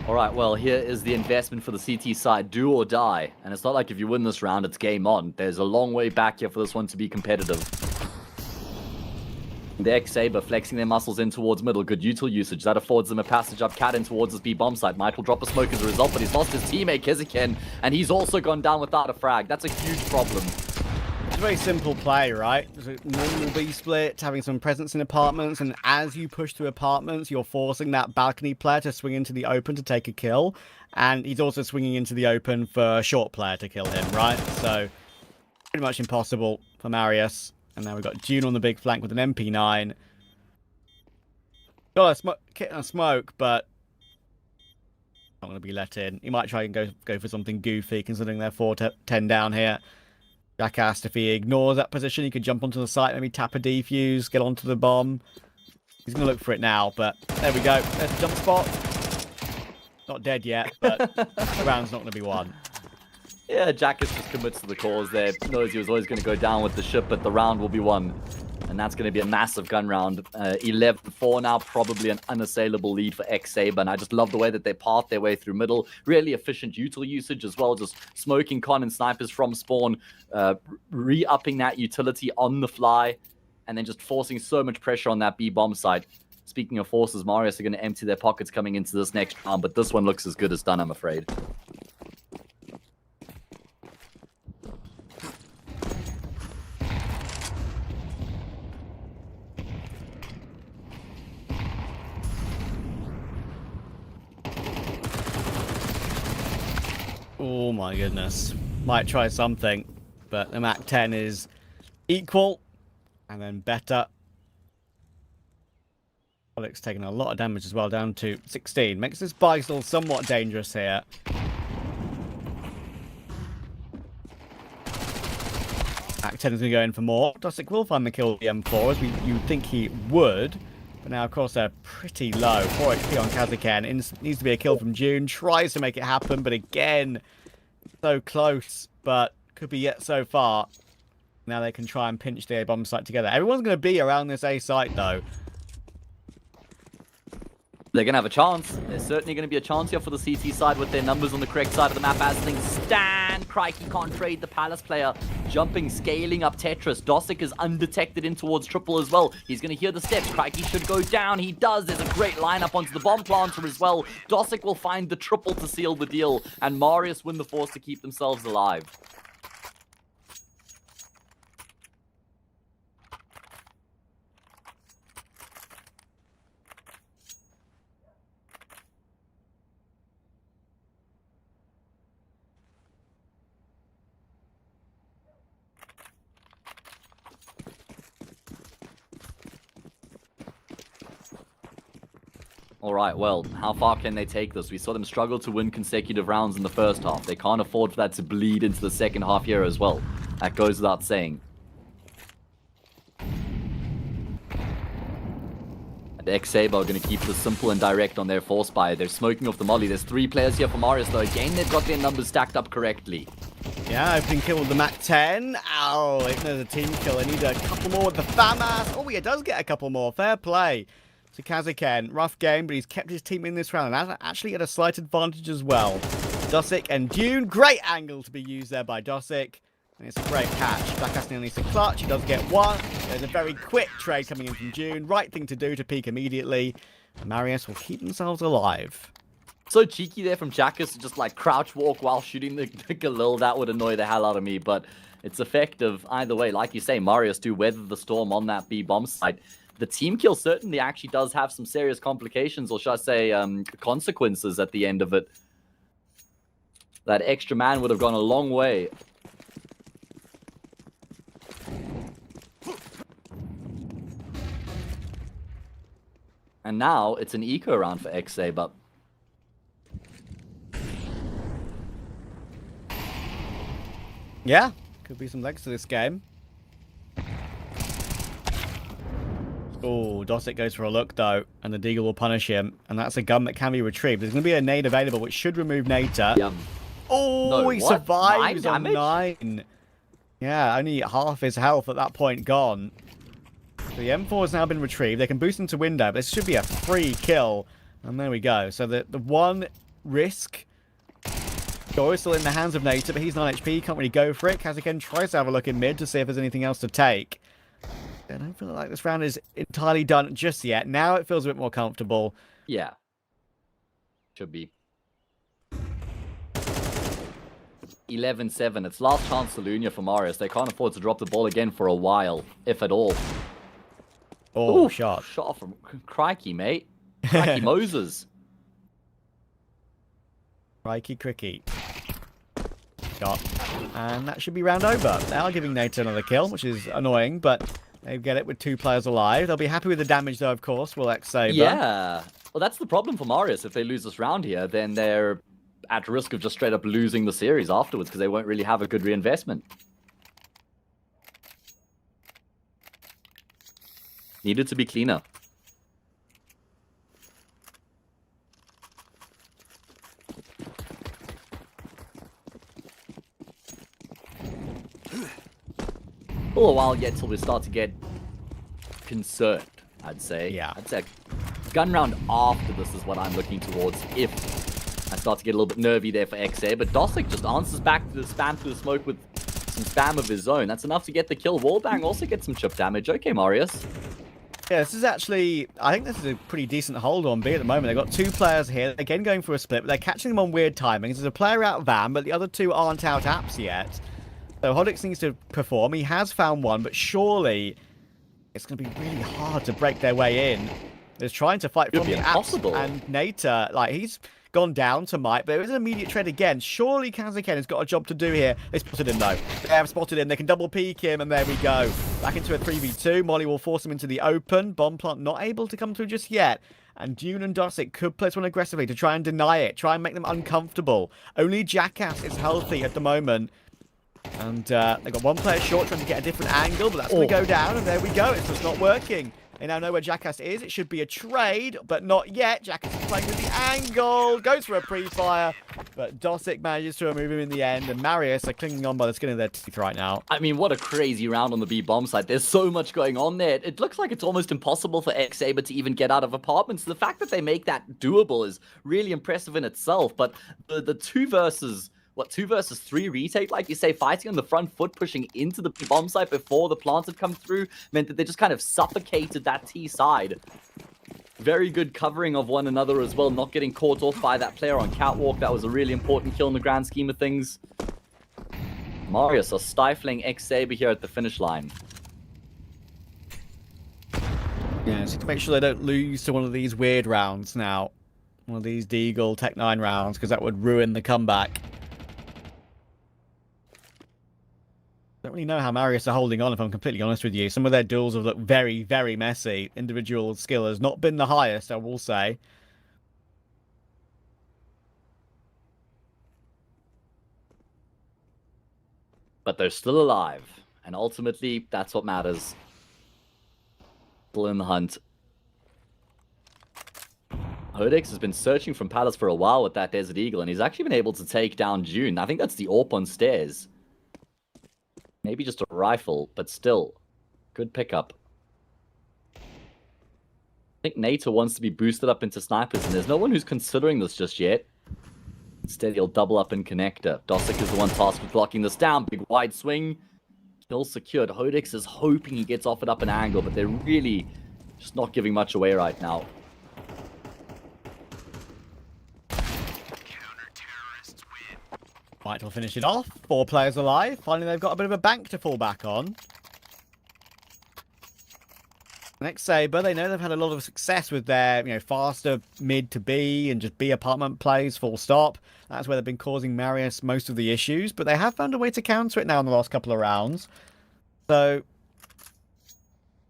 All right, well, here is the investment for the CT side, do or die. And it's not like if you win this round, it's game on. There's a long way back here for this one to be competitive. The Exaber flexing their muscles in towards middle. Good util usage. That affords them a passage up cat in towards his B bomb site. Might will drop a smoke as a result, but he's lost his teammate, Kiziken, and he's also gone down without a frag. That's a huge problem. It's a very simple play, right? There's a normal B split, having some presence in apartments, and as you push through apartments, you're forcing that balcony player to swing into the open to take a kill, and he's also swinging into the open for a short player to kill him, right? So, pretty much impossible for Marius. And now we've got June on the big flank with an MP9. Got a kit and a smoke, but not going to be let in. He might try and go for something goofy, considering they're 4-10 down here. Jackass, if he ignores that position, he could jump onto the site, maybe tap a defuse, get onto the bomb. He's going to look for it now, but there we go. There's the jump spot. Not dead yet, but the round's not going to be won. Yeah, Jackass just commits to the cause there. Knows he was always going to go down with the ship, but the round will be won. And that's going to be a massive gun round. 11-4 now, probably an unassailable lead for Exaber. And I just love the way that they path their way through middle. Really efficient util usage as well. Just smoking con and snipers from spawn. Re-upping that utility on the fly. And then just forcing so much pressure on that B bomb site. Speaking of forces, Marius are going to empty their pockets coming into this next round. But this one looks as good as done, I'm afraid. Oh my goodness. Might try something, but the Mach 10 is equal and then better. Alex taking a lot of damage as well, down to 16. Makes this buy still somewhat dangerous here. Mach 10 is going to go in for more. Dosick will find the kill with the M4 as you'd think he would. But now, of course, they're pretty low. 4 HP on Kazakan. Needs to be a kill from June. Tries to make it happen, but again, so close. But could be yet so far. Now they can try and pinch the A bomb site together. Everyone's going to be around this A site, though. They're going to have a chance. There's certainly going to be a chance here for the CT side with their numbers on the correct side of the map as things stand. Crikey can't trade the Palace player. Jumping, scaling up Tetris. Dosick is undetected in towards triple as well. He's going to hear the steps. Crikey should go down. He does. There's a great lineup onto the bomb planter as well. Dosick will find the triple to seal the deal. And Marius win the force to keep themselves alive. All right, well, how far can they take this? We saw them struggle to win consecutive rounds in the first half. They can't afford for that to bleed into the second half here as well. That goes without saying. And Exaber are going to keep this simple and direct on their force buy. They're smoking off the molly. There's 3 players here for Marius, though. Again, they've got their numbers stacked up correctly. Yeah, opening kill with the Mac 10. Oh, there's a team kill. I need a couple more with the FAMAS. Oh, he does get a couple more. Fair play to Kazaken. Rough game, but he's kept his team in this round and actually at a slight advantage as well. Dosick and Dune. Great angle to be used there by Dosick. And it's a great catch. Jackass nearly needs to clutch. He does get one. There's a very quick trade coming in from Dune. Right thing to do to peek immediately. And Marius will keep themselves alive. So cheeky there from Jackass to just like crouch walk while shooting the Galil. That would annoy the hell out of me, but it's effective either way. Like you say, Marius do weather the storm on that B bomb site. The team kill certainly actually does have some serious complications, or should I say consequences at the end of it. That extra man would have gone a long way. And now it's an eco round for Exaber. Yeah, could be some legs to this game. Oh, Dosick goes for a look though, and the Deagle will punish him, and that's a gun that can be retrieved. There's going to be a nade available, which should remove Nater. Yep. Oh, No, he what? survives 9 on damage? 9. Yeah, only half his health at that point gone. So the M4 has now been retrieved. They can boost into window, but this should be a free kill. And there we go. So the one risk... Door is still in the hands of Nater, but he's 9 HP. He can't really go for it. Kazaken tries to have a look in mid to see if there's anything else to take. I don't feel like this round is entirely done just yet. Now it feels a bit more comfortable. Yeah. Should be. 11-7. It's last chance to Lunia for Marius. They can't afford to drop the ball again for a while, if at all. Oh, Ooh, shot. Shot from Crikey, mate. Crikey Moses. Crikey cricky. Shot. And that should be round over. They are giving Nater another kill, which is annoying, but they get it with 2 players alive. They'll be happy with the damage, though, of course, will Exaber. Yeah. Well, that's the problem for Marius. If they lose this round here, then they're at risk of just straight up losing the series afterwards because they won't really have a good reinvestment. Needed to be cleaner. A little while yet till we start to get concerned, I'd say. Yeah. I'd say a gun round after this is what I'm looking towards if I start to get a little bit nervy there for XA. But Dosick just answers back to the spam through the smoke with some spam of his own. That's enough to get the kill. Wallbang also gets some chip damage. Okay, Marius. Yeah, this is actually... I think this is a pretty decent hold on B at the moment. They've got 2 players here. Again, going for a split, but they're catching them on weird timings. There's a player out Van, but the other 2 aren't out apps yet. So Hodix needs to perform. He has found one, but surely it's going to be really hard to break their way in. They're trying to fight from the impossible. apps, and Nater, like, he's gone down to Mike, but there is an immediate trade again. Surely Kazaken has got a job to do here. They spotted him, though. They have spotted him. They can double peek him, and there we go. Back into a 3v2. Molly will force him into the open. Bomb plant not able to come through just yet. And Dune and Dosick could play this one aggressively to try and deny it, try and make them uncomfortable. Only Jackass is healthy at the moment. And they've got 1 player short trying to get a different angle, but that's going to go down, and there we go. It's just not working. They now know where Jackass is. It should be a trade, but not yet. Jackass is playing with the angle. Goes for a pre-fire, but Dosick manages to remove him in the end, and Marius are clinging on by the skin of their teeth right now. I mean, what a crazy round on the B bomb site. There's so much going on there. It looks like it's almost impossible for Exaber to even get out of apartments. The fact that they make that doable is really impressive in itself, but the 2 versus 3 retake, like you say, fighting on the front foot, pushing into the bomb site before the plants had come through, meant that they just kind of suffocated that T side. Very good covering of one another as well, not getting caught off by that player on catwalk. That was a really important kill in the grand scheme of things. Marius are stifling Exaber here at the finish line. Yeah, so to make sure they don't lose to one of these weird rounds now. One of these Deagle Tech 9 rounds, because that would ruin the comeback. Don't really know how Marius are holding on, if I'm completely honest with you. Some of their duels have looked very, very messy. Individual skill has not been the highest, I will say. But they're still alive. And ultimately, that's what matters. Still in the hunt. Hodex has been searching from Palace for a while with that Desert Eagle, and he's actually been able to take down June. I think that's the AWP on stairs. Maybe just a rifle, but still. Good pickup. I think NATO wants to be boosted up into snipers, and there's no one who's considering this just yet. Instead, he'll double up in connector. Dosic is the one tasked with blocking this down. Big wide swing. Kill secured. Hodex is hoping he gets offered up an angle, but they're really just not giving much away right now. Right, we'll finish it off. 4 players alive. Finally, they've got a bit of a bank to fall back on. Next Exaber, they know they've had a lot of success with their, faster mid to B and just B apartment plays, full stop. That's where they've been causing Marius most of the issues, but they have found a way to counter it now in the last couple of rounds. So,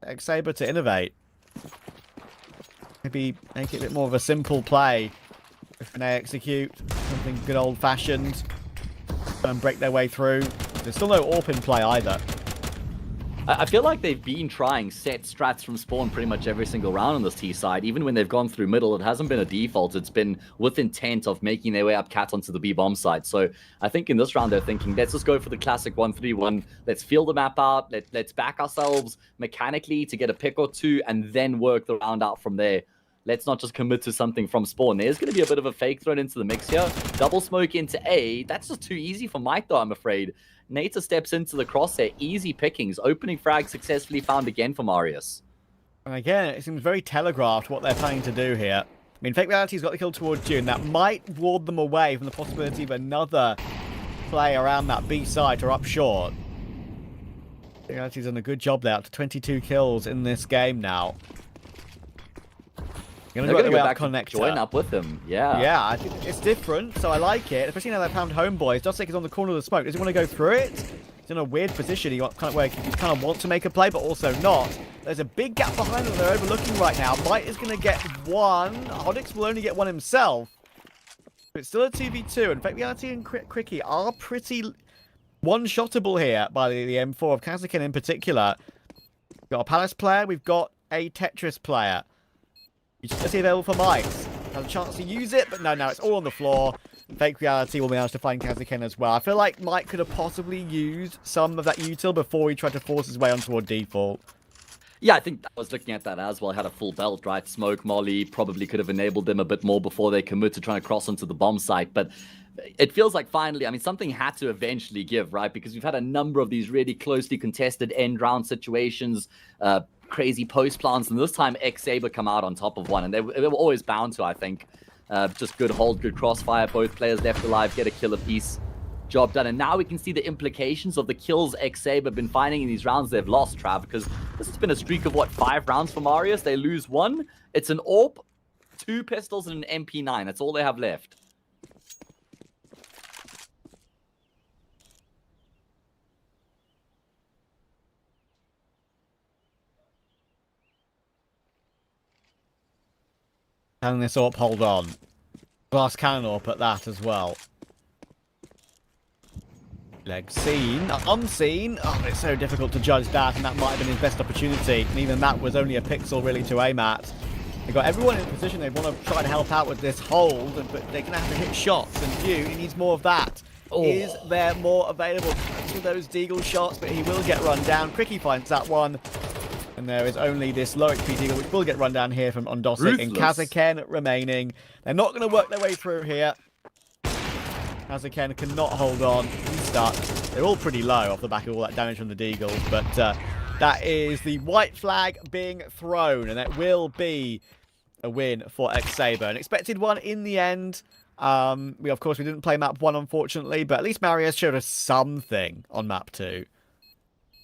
Exaber to innovate. Maybe make it a bit more of a simple play. If they execute something good old-fashioned and break their way through. There's still no AWP in play either. I feel like they've been trying set strats from spawn pretty much every single round on this T side. Even when they've gone through middle, it hasn't been a default. It's been with intent of making their way up cat onto the B bomb side. So I think in this round they're thinking, let's just go for the classic 1-3-1. Let's feel the map out. Let's back ourselves mechanically to get a pick or two and then work the round out from there. Let's not just commit to something from spawn. There's going to be a bit of a fake thrown into the mix here. Double smoke into A. That's just too easy for Mike, though, I'm afraid. Nata steps into the crosshair. Easy pickings. Opening frag successfully found again for Marius. And again, it seems very telegraphed what they're planning to do here. I mean, Fake Reality's got the kill towards June. That might ward them away from the possibility of another play around that B side or up short. Fake Reality's done a good job there. Up to 22 kills in this game now. They're going to go back to join up with them. Yeah. Yeah, I think it's different, so I like it. Especially now they found Homeboys. Dosic is on the corner of the smoke. Does he want to go through it? He's in a weird position. Where he kind of wants to make a play, but also not. There's a big gap behind them they're overlooking right now. Might is going to get one. Hodix will only get one himself. But it's still a 2v2. And Fake Reality and Cricky are pretty one-shottable here by the M4 of Kazakin in particular. We've got a Palace player. We've got a Tetris player. You just see available for Mike. Has a chance to use it, but no, it's all on the floor. Fake Reality will be able to find Kazakin as well. I feel like Mike could have possibly used some of that util before he tried to force his way onto a default. Yeah, I think I was looking at that as well. Had a full belt, right? Smoke, molly, probably could have enabled them a bit more before they commit to trying to cross onto the bomb site. But it feels like finally, I mean, something had to eventually give, right? Because we've had a number of these really closely contested end round situations, crazy post plants, and this time Exaber come out on top of one, and they were always bound to, I think. Just good hold, good crossfire, both players left alive, get a kill apiece. Job done, and now we can see the implications of the kills Exaber have been finding in these rounds they've lost, Trav, because this has been a streak of, 5 rounds for Marius. They lose 1. It's an AWP, 2 pistols, and an MP9. That's all they have left. Can this AWP hold on? Glass cannon AWP at that as well. Leg seen, unseen. Oh, it's so difficult to judge that, and that might have been his best opportunity. And even that was only a pixel really to aim at. They've got everyone in position. They want to try and help out with this hold, but they're going to have to hit shots. And View, he needs more of that. Oh. Is there more available? Thanks for those Deagle shots, but he will get run down. Cricky finds that one. And there is only this low HP Deagle, which will get run down here from Ondosic and Kazaken remaining. They're not going to work their way through here. Kazaken cannot hold on. He's stuck. They're all pretty low off the back of all that damage from the Deagles. But that is the white flag being thrown. And that will be a win for Exaber. An expected one in the end. Of course, we didn't play map 1, unfortunately. But at least Marius showed us something on map 2.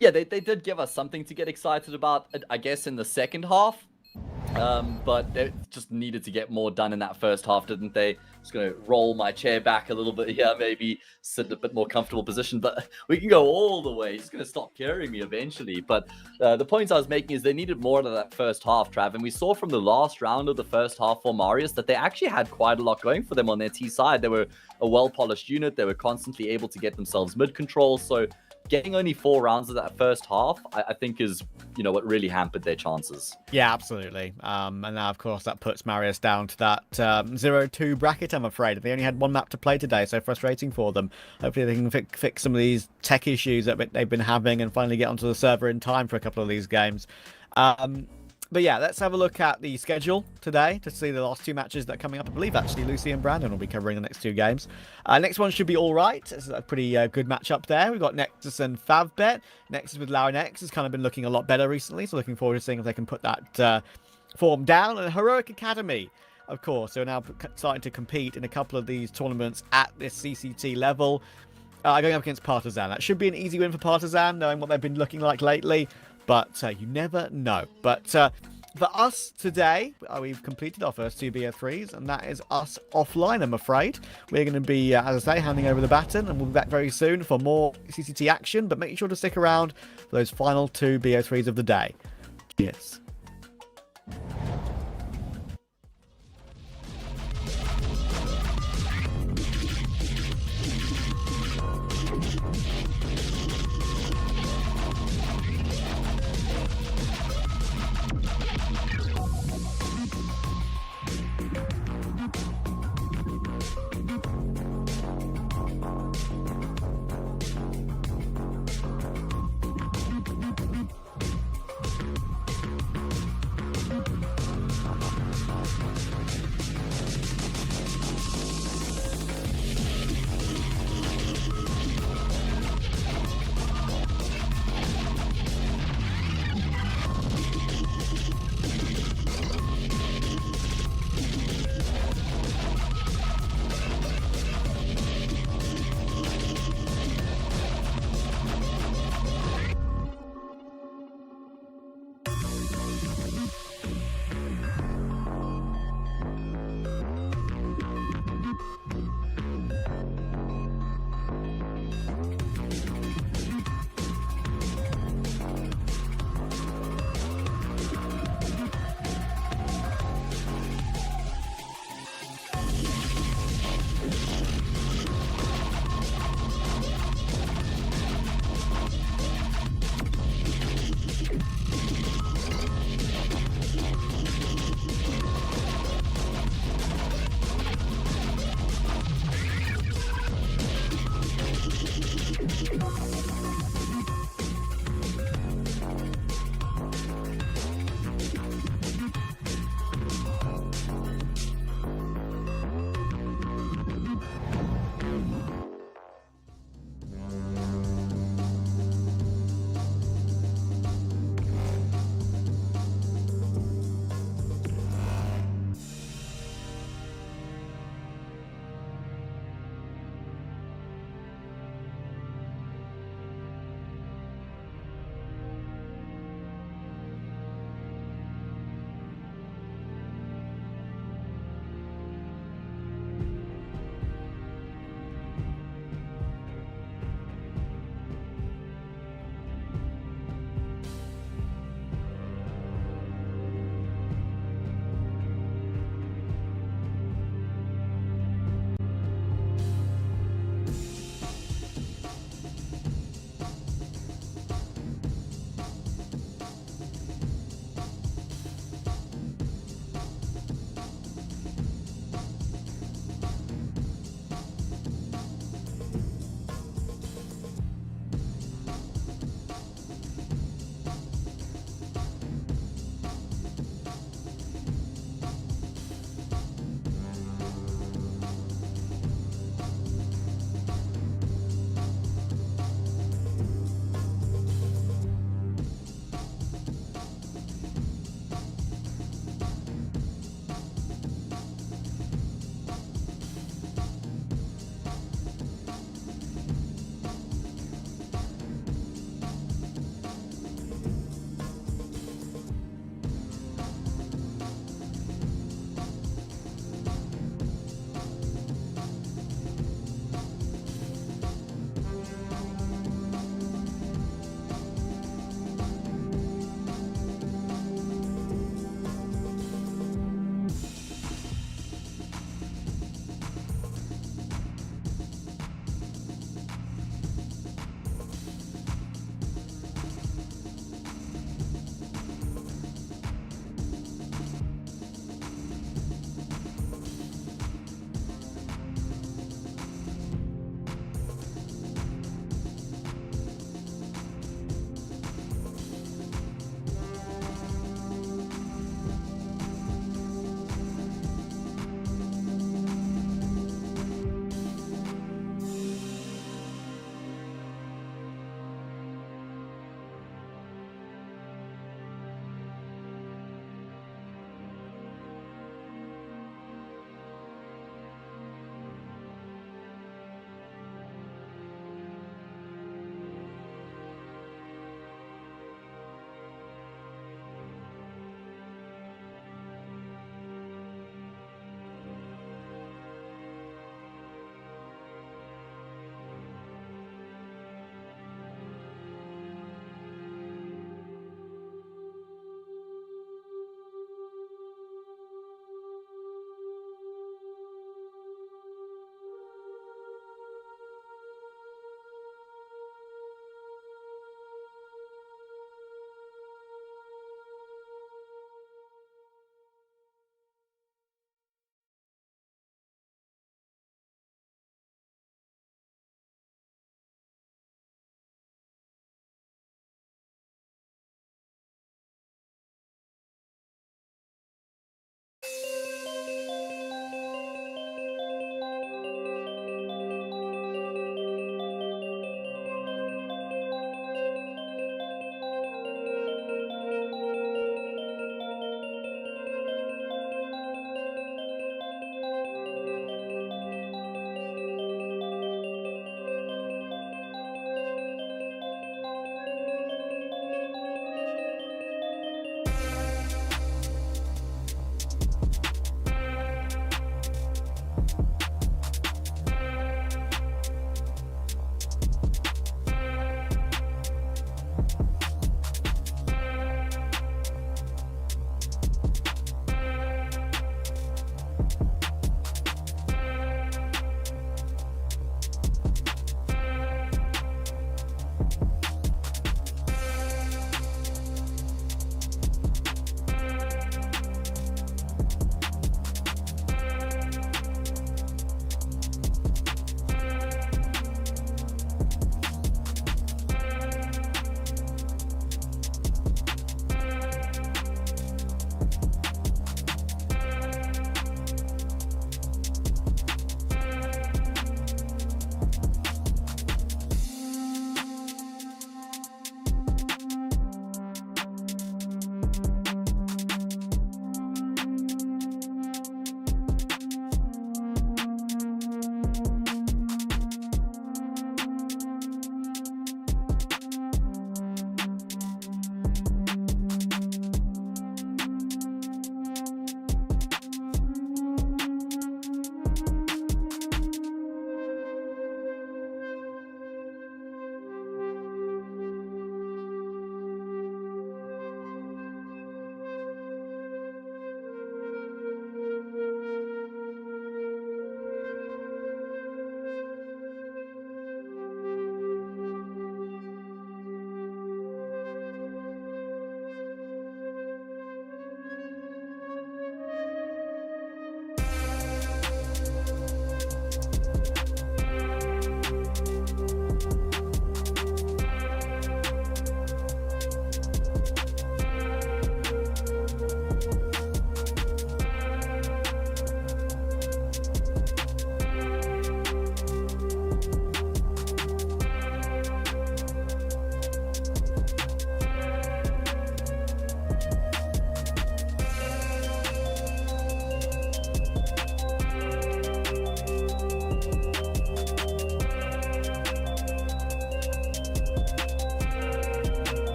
Yeah, they did give us something to get excited about, I guess, in the second half. But they just needed to get more done in that first half, didn't they? Just going to roll my chair back a little bit here, maybe sit in a bit more comfortable position. But we can go all the way. He's going to stop carrying me eventually. But the point I was making is they needed more out of that first half, Trav. And we saw from the last round of the first half for Marius that they actually had quite a lot going for them on their T side. They were a well-polished unit. They were constantly able to get themselves mid-control. So getting only 4 rounds of that first half, I think is, you know, what really hampered their chances. Yeah, absolutely. And now, of course, that puts Marius down to that 0-2 bracket, I'm afraid. They only had 1 map to play today, so frustrating for them. Hopefully they can fix some of these tech issues that they've been having and finally get onto the server in time for a couple of these games. But yeah, let's have a look at the schedule today to see the last 2 matches that are coming up. I believe actually Lucy and Brandon will be covering the next 2 games. Next one should be all right. It's a pretty good matchup there. We've got Nexus and Favbet. Nexus with Lauren X has kind of been looking a lot better recently, so looking forward to seeing if they can put that form down. And Heroic Academy, of course, are now starting to compete in a couple of these tournaments at this CCT level. Going up against Partizan. That should be an easy win for Partizan, knowing what they've been looking like lately. But you never know. But for us today, we've completed our first 2 BO3s, and that is us offline, I'm afraid. We're going to be, as I say, handing over the baton, and we'll be back very soon for more CCT action. But make sure to stick around for those final 2 BO3s of the day. Cheers.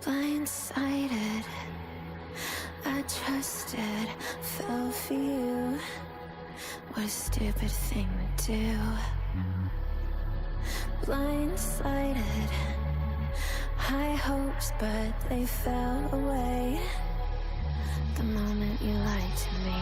Blindsided, I trusted, fell for you. What a stupid thing to do. Blindsided, high hopes, but they fell away the moment you lied to me.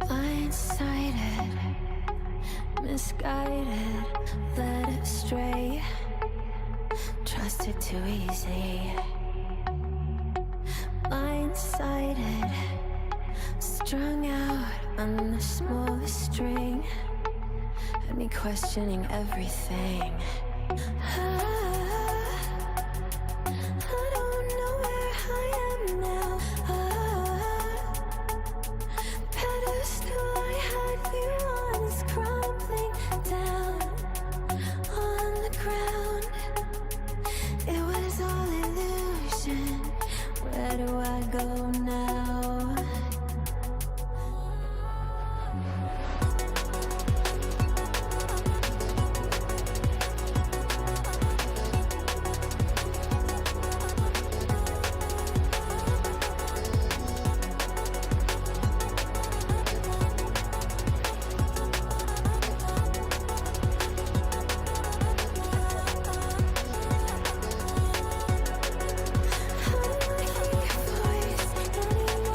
Blindsided, misguided, led astray, trusted too easy. Blindsided, strung out on the smallest string, had me questioning everything. I don't know where I am now. Pedestal I had you on is crumbling down on the ground. It was all illusion. Where do I go now? I don't hear your voice anymore.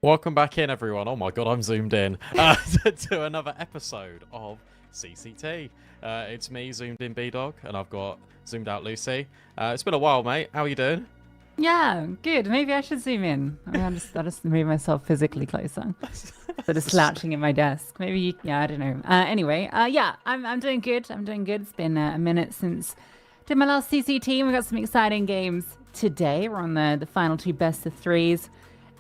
Welcome back in, everyone. Oh my god, I'm zoomed in to another episode of CCT. It's me, zoomed in B-Dog, and I've got zoomed out Lucy. It's been a while, mate. How are you doing? Yeah, good. Maybe I should zoom in. I mean, I'll just move myself physically closer. Sort of slouching at my desk. Maybe, yeah, I don't know. Anyway, yeah, I'm doing good. I'm doing good. It's been a minute since did my last CCT, and we got some exciting games today. We're on the final two best of threes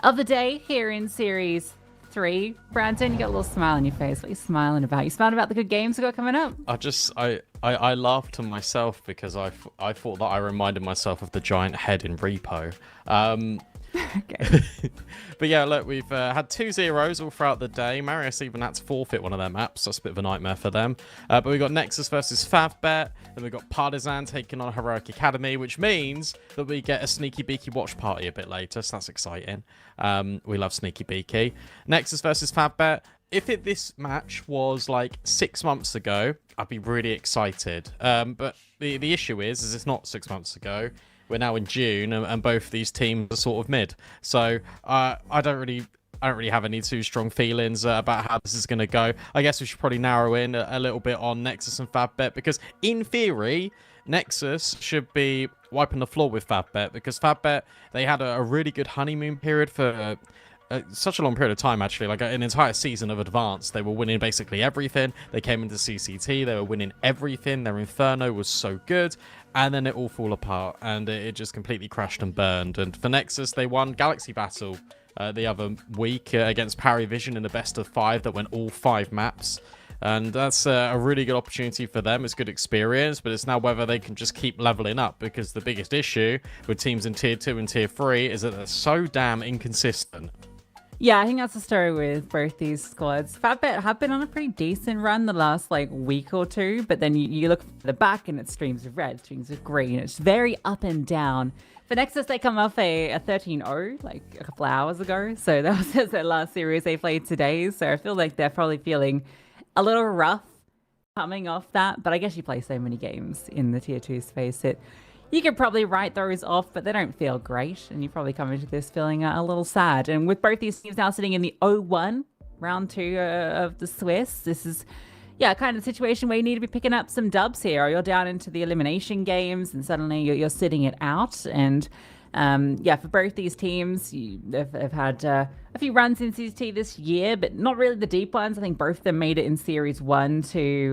of the day here in Series 3. Brandon, you got a little smile on your face. What are you smiling about? You smiling about the good games we got coming up? I laughed to myself because I thought that I reminded myself of the giant head in Repo. Okay. But yeah, look, we've had 2-0s all throughout the day. Marius even had to forfeit one of their maps. That's a bit of a nightmare for them. But we got Nexus versus Favbet. Then we've got Partizan taking on Heroic Academy, which means that we get a Sneaky Beaky watch party a bit later. So that's exciting. We love Sneaky Beaky. Nexus versus Favbet. If this match was like 6 months ago, I'd be really excited. But the issue is it's not 6 months ago. We're now in June, and both these teams are sort of mid. So I don't really have any too strong feelings about how this is going to go. I guess we should probably narrow in a little bit on Nexus and Favbet, because in theory, Nexus should be wiping the floor with Favbet, because Favbet, they had a really good honeymoon period for such a long period of time, actually, like an entire season of Advanced. They were winning basically everything. They came into CCT, they were winning everything. Their Inferno was so good, and then it all fell apart, and it just completely crashed and burned. And for Nexus, they won Galaxy Battle the other week against Parry Vision in the best of 5 that went all 5 maps. And that's a really good opportunity for them. It's good experience, but it's now whether they can just keep leveling up, because the biggest issue with teams in Tier 2 and Tier 3 is that they're so damn inconsistent. Yeah, I think that's the story with both these squads. Favbet have been on a pretty decent run the last week or two, but then you look at the back and it's streams of red, streams of green. It's very up and down. For Nexus, they come off a 13-0 like a couple hours ago, so that was their last series they played today. So I feel like they're probably feeling a little rough coming off that, but I guess you play so many games in the Tier 2 space that you could probably write those off, but they don't feel great, and you probably come into this feeling a little sad. And with both these teams now sitting in the 0-1 round 2 of the Swiss, this is, yeah, kind of the situation where you need to be picking up some dubs here, or you're down into the elimination games, and suddenly you're sitting it out. And yeah, for both these teams, they've had a few runs in CCT this year, but not really the deep ones. I think both of them made it in Series 1 to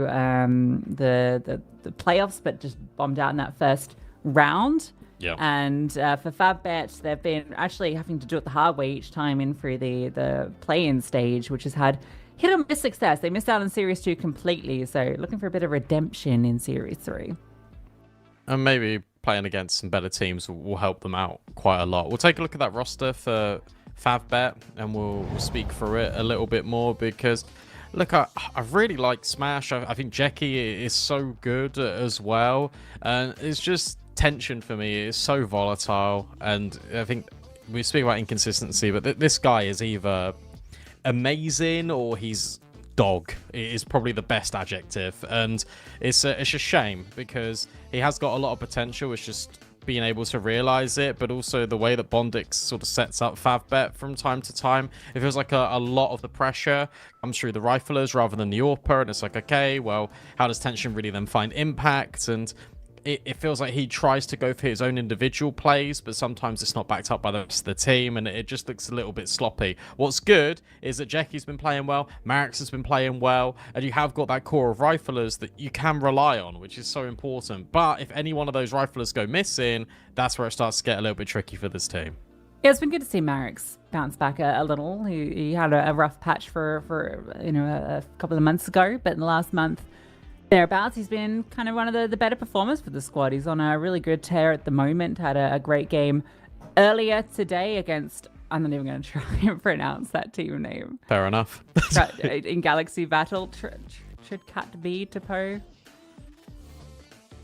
the playoffs, but just bombed out in that first round. Yeah. And for Favbet, they've been actually having to do it the hard way each time in through the play-in stage, which has had hit or miss success. They missed out on Series 2 completely, so looking for a bit of redemption in Series 3. And maybe playing against some better teams will help them out quite a lot. We'll take a look at that roster for Favbet, and we'll speak through it a little bit more, because look, I really like Smash. I think Jackie is so good as well, and it's just tension for me. It's so volatile, and I think we speak about inconsistency, but this guy is either amazing or he's dog. It is probably the best adjective, and it's a shame, because he has got a lot of potential. It's just being able to realize it, but also the way that Bondix sort of sets up Favbet from time to time. It feels like a lot of the pressure comes through the riflers rather than the AWPer, and it's like, okay, well, how does tension really then find impact? And it feels like he tries to go for his own individual plays, but sometimes it's not backed up by the rest of the team, and it just looks a little bit sloppy. What's good is that Jackie's been playing well, Marius has been playing well, and you have got that core of riflers that you can rely on, which is so important. But if any one of those riflers go missing, that's where it starts to get a little bit tricky for this team. Yeah, it's been good to see Marius bounce back a little. He had a rough patch for a couple of months ago, but in the last month, thereabouts, he's been kind of one of the better performers for the squad. He's on a really good tear at the moment. Had a great game earlier today against, I'm not even going to try and pronounce that team name. Fair enough. In Galaxy Battle, Tridcat B Topo.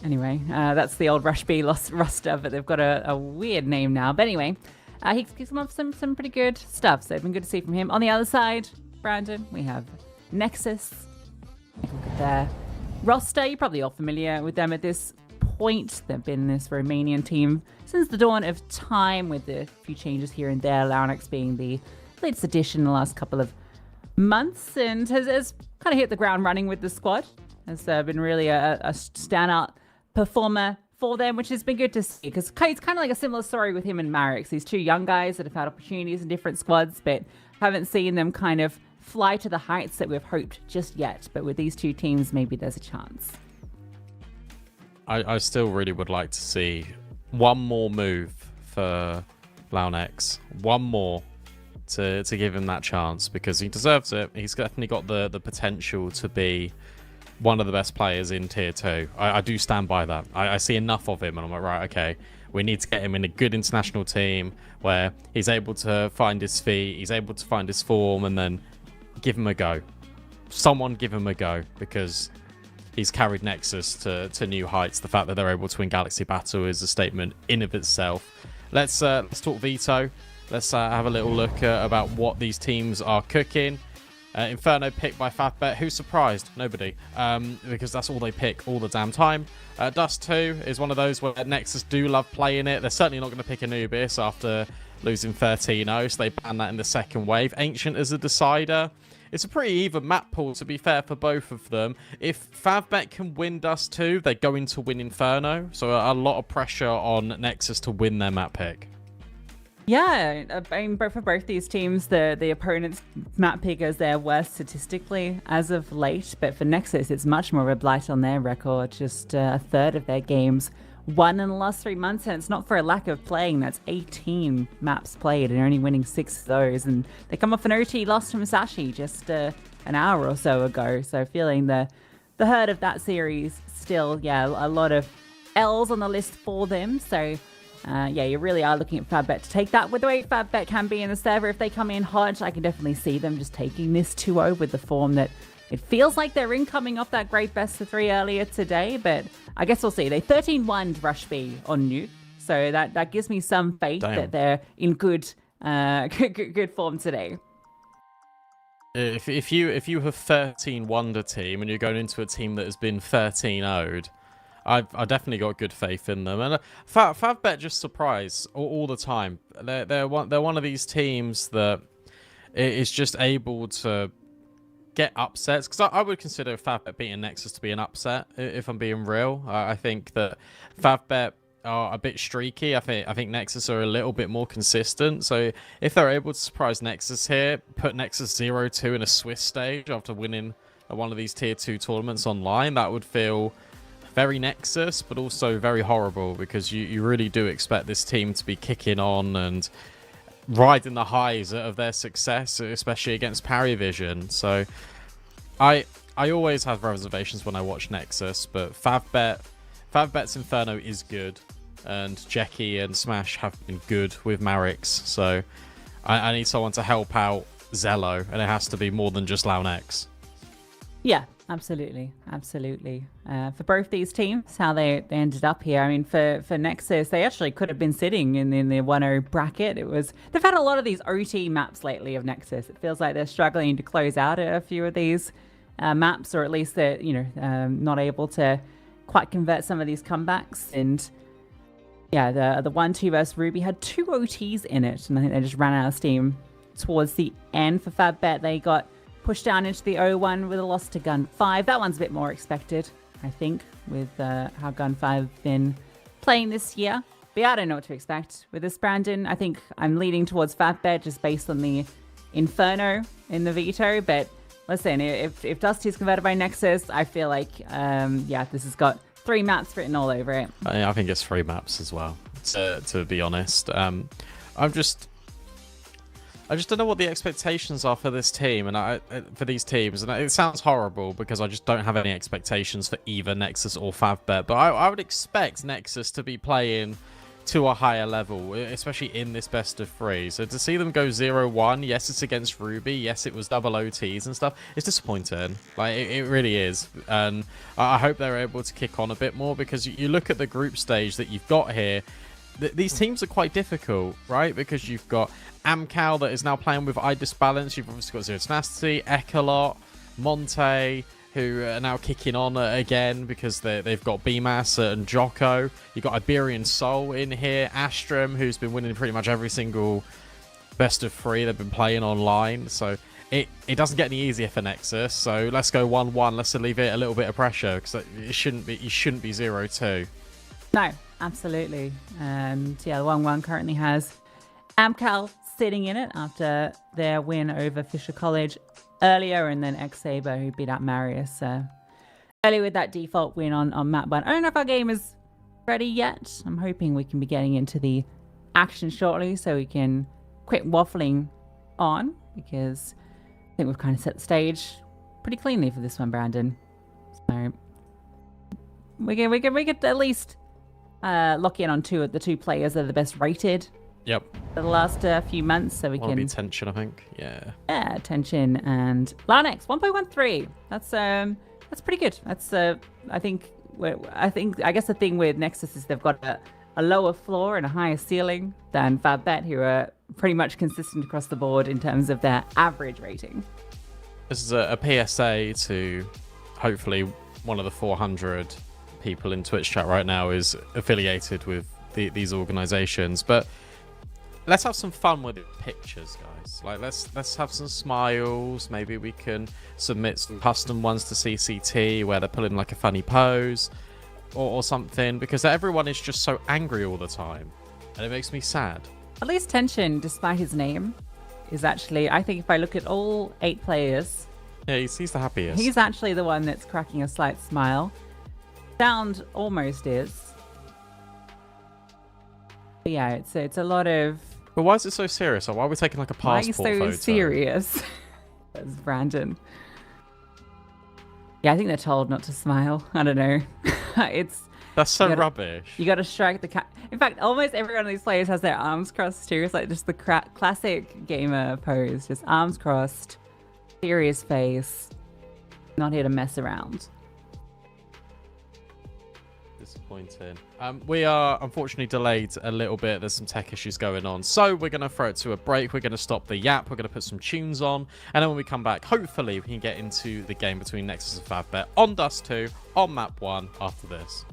Anyway, that's the old Rush B roster, but they've got a weird name now. But anyway, he's come up with some pretty good stuff, so it's been good to see from him. On the other side, Brandon, we have Nexus. Look at their roster. You're probably all familiar with them at this point. They've been this Romanian team since the dawn of time, with a few changes here and there. Launex being the latest addition in the last couple of months, and has kind of hit the ground running with the squad. Has been really a standout performer for them, which has been good to see, because it's kind of like a similar story with him and Marius. These two young guys that have had opportunities in different squads, but haven't seen them kind of fly to the heights that we've hoped just yet. But with these two teams, maybe there's a chance. I still really would like to see one more move for Launex. One more to give him that chance, because he deserves it. He's definitely got the potential to be one of the best players in tier 2. I do stand by that. I see enough of him and I'm like, right, okay, we need to get him in a good international team where he's able to find his feet, he's able to find his form, and then give him a go. Someone give him a go, because he's carried Nexus to new heights. The fact that they're able to win Galaxy Battle is a statement in of itself. Let's talk Veto. Let's have a little look about what these teams are cooking. Inferno picked by Favbet. Who's surprised? Nobody. Because that's all they pick all the damn time. Dust 2 is one of those where Nexus do love playing it. They're certainly not going to pick Anubis after losing 13-0, so they ban that in the second wave. Ancient as a decider. It's a pretty even map pool, to be fair, for both of them. If Favbet can win Dust 2, they're going to win Inferno. So a lot of pressure on Nexus to win their map pick. Yeah, I mean, for both these teams, the opponent's map pick is their worst statistically as of late. But for Nexus, it's much more of a blight on their record. Just a third of their games won in the last 3 months, and it's not for a lack of playing. That's 18 maps played and only winning 6 of those. And they come off an OT loss from Sashi just an hour or so ago. So feeling the hurt of that series still, yeah, a lot of L's on the list for them. So yeah, you really are looking at Favbet to take that. With the way Favbet can be in the server, if they come in hot, I can definitely see them just taking this 2-0 with the form that it feels like they're in, coming off that great best of 3 earlier today. But I guess we'll see. They 13-1'd Rush B on Nuke, so that gives me some faith that they're in good form today. If you have 13-1'd a team and you're going into a team that has been 13-0'd, I definitely got good faith in them, and Favbet just surprise all the time. They're one of these teams that is just able to get upsets, because I would consider Favbet beating Nexus to be an upset, if I'm being real. I think that Favbet are a bit streaky. I think Nexus are a little bit more consistent. So if they're able to surprise Nexus here, put Nexus 0-2 in a Swiss stage after winning one of these tier 2 tournaments online, that would feel very Nexus, but also very horrible, because you really do expect this team to be kicking on and riding the highs of their success, especially against Parivision. So I always have reservations when I watch Nexus, but Favbet's Inferno is good, and Jeki and Smash have been good with Marius. So I need someone to help out Zello, and it has to be more than just Launex. Yeah, absolutely. For both these teams, how they ended up here. I mean, for Nexus, they actually could have been sitting in the 1-0 bracket. They've had a lot of these OT maps lately of Nexus. It feels like they're struggling to close out a few of these maps, or at least they're not able to quite convert some of these comebacks. And yeah, the 1-2 versus Ruby had 2 OTs in it, and I think they just ran out of steam towards the end. For Favbet, they got pushed down into the 0-1 with a loss to Gun 5. That one's a bit more expected, I think, with how Gun 5 have been playing this year. But yeah, I don't know what to expect with this, Brandon. I think I'm leaning towards Favbet just based on the Inferno in the Veto. But listen, if Dust is converted by Nexus, I feel like, yeah, this has got 3 maps written all over it. I think it's 3 maps as well, to be honest. I just don't know what the expectations are for this team, and for these teams. And it sounds horrible because I just don't have any expectations for either Nexus or Favbet. But I would expect Nexus to be playing to a higher level, especially in this best of 3. So to see them go 0-1, yes, it's against Ruby. Yes, it was double OTs and stuff. It's disappointing. Like, it really is. And I hope they're able to kick on a bit more, because you look at the group stage that you've got here. These teams are quite difficult, right? Because you've got Amcal that is now playing with iDisbalance. You've obviously got Zero Tenacity, Ecolot, Monte, who are now kicking on again because they've got BMAS and Jocko. You've got Iberian Soul in here, Astrum, who's been winning pretty much every single best of 3 they've been playing online, so it doesn't get any easier for Nexus. So let's go 1-1. Let's alleviate a little bit of pressure, because it shouldn't be 0-2. No, absolutely. And yeah, the 1-1 currently has Amcal sitting in it after their win over Fisher College earlier, and then Exaber, who beat out Marius earlier with that default win on map 1. I don't know if our game is ready yet. I'm hoping we can be getting into the action shortly so we can quit waffling on, because I think we've kind of set the stage pretty cleanly for this one, Brandon. So we could at least lock in on the two players that are the best rated. Yep. For the last few months, so we can be Tension, I think. Yeah, Tension and Larnex 1.13. That's pretty good. That's I guess the thing with Nexus is they've got a lower floor and a higher ceiling than FabBet, who are pretty much consistent across the board in terms of their average rating. This is a PSA to hopefully one of the 400 people in Twitch chat right now is affiliated with these organizations, but let's have some fun with pictures, guys. Like, let's have some smiles. Maybe we can submit some custom ones to CCT where they're pulling like a funny pose or something, because everyone is just so angry all the time, and it makes me sad. At least Tension, despite his name, is actually, I think if I look at all 8 players, yeah, he's the happiest. He's actually the one that's cracking a slight smile. Sound almost is. But yeah, it's a lot of... But why is it so serious? Or why are we taking like a passport photo? Why are you so serious? That's Brandon. Yeah, I think they're told not to smile. I don't know. That's so rubbish. You got to strike the In fact, almost every one of these players has their arms crossed too. It's like just the classic gamer pose. Just arms crossed, serious face, not here to mess around. Disappointing. We are unfortunately delayed a little bit. There's some tech issues going on, so we're going to throw it to a break. We're going to stop the yap. We're going to put some tunes on, and then when we come back, hopefully we can get into the game between Nexus and FabBet on Dust 2 on map 1 after this.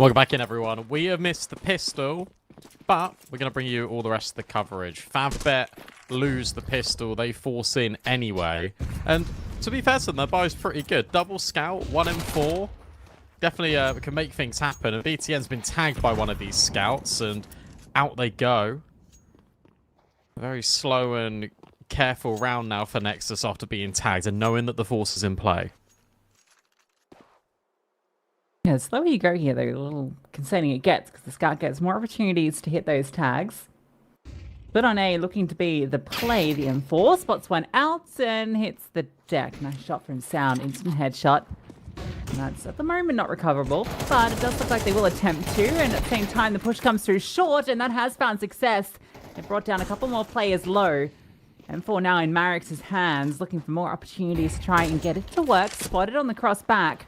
Welcome back in, everyone. We have missed the pistol, but we're going to bring you all the rest of the coverage. Favbet lose the pistol. They force in anyway. And to be fair to them, their buy's pretty good. Double scout, 1 in 4. Definitely can make things happen. And BTN's been tagged by one of these scouts, and out they go. A very slow and careful round now for Nexus after being tagged and knowing that the force is in play. Yeah, the slower you go here, though, the little concerning it gets, because the scout gets more opportunities to hit those tags. But on A, looking to be the play, the M4 spots one out and hits the deck. Nice shot from Sound, instant headshot. And that's at the moment not recoverable, but it does look like they will attempt to. And at the same time, the push comes through short, and that has found success. It brought down a couple more players low. M4 now in Marius's hands, looking for more opportunities to try and get it to work. Spotted on the cross back.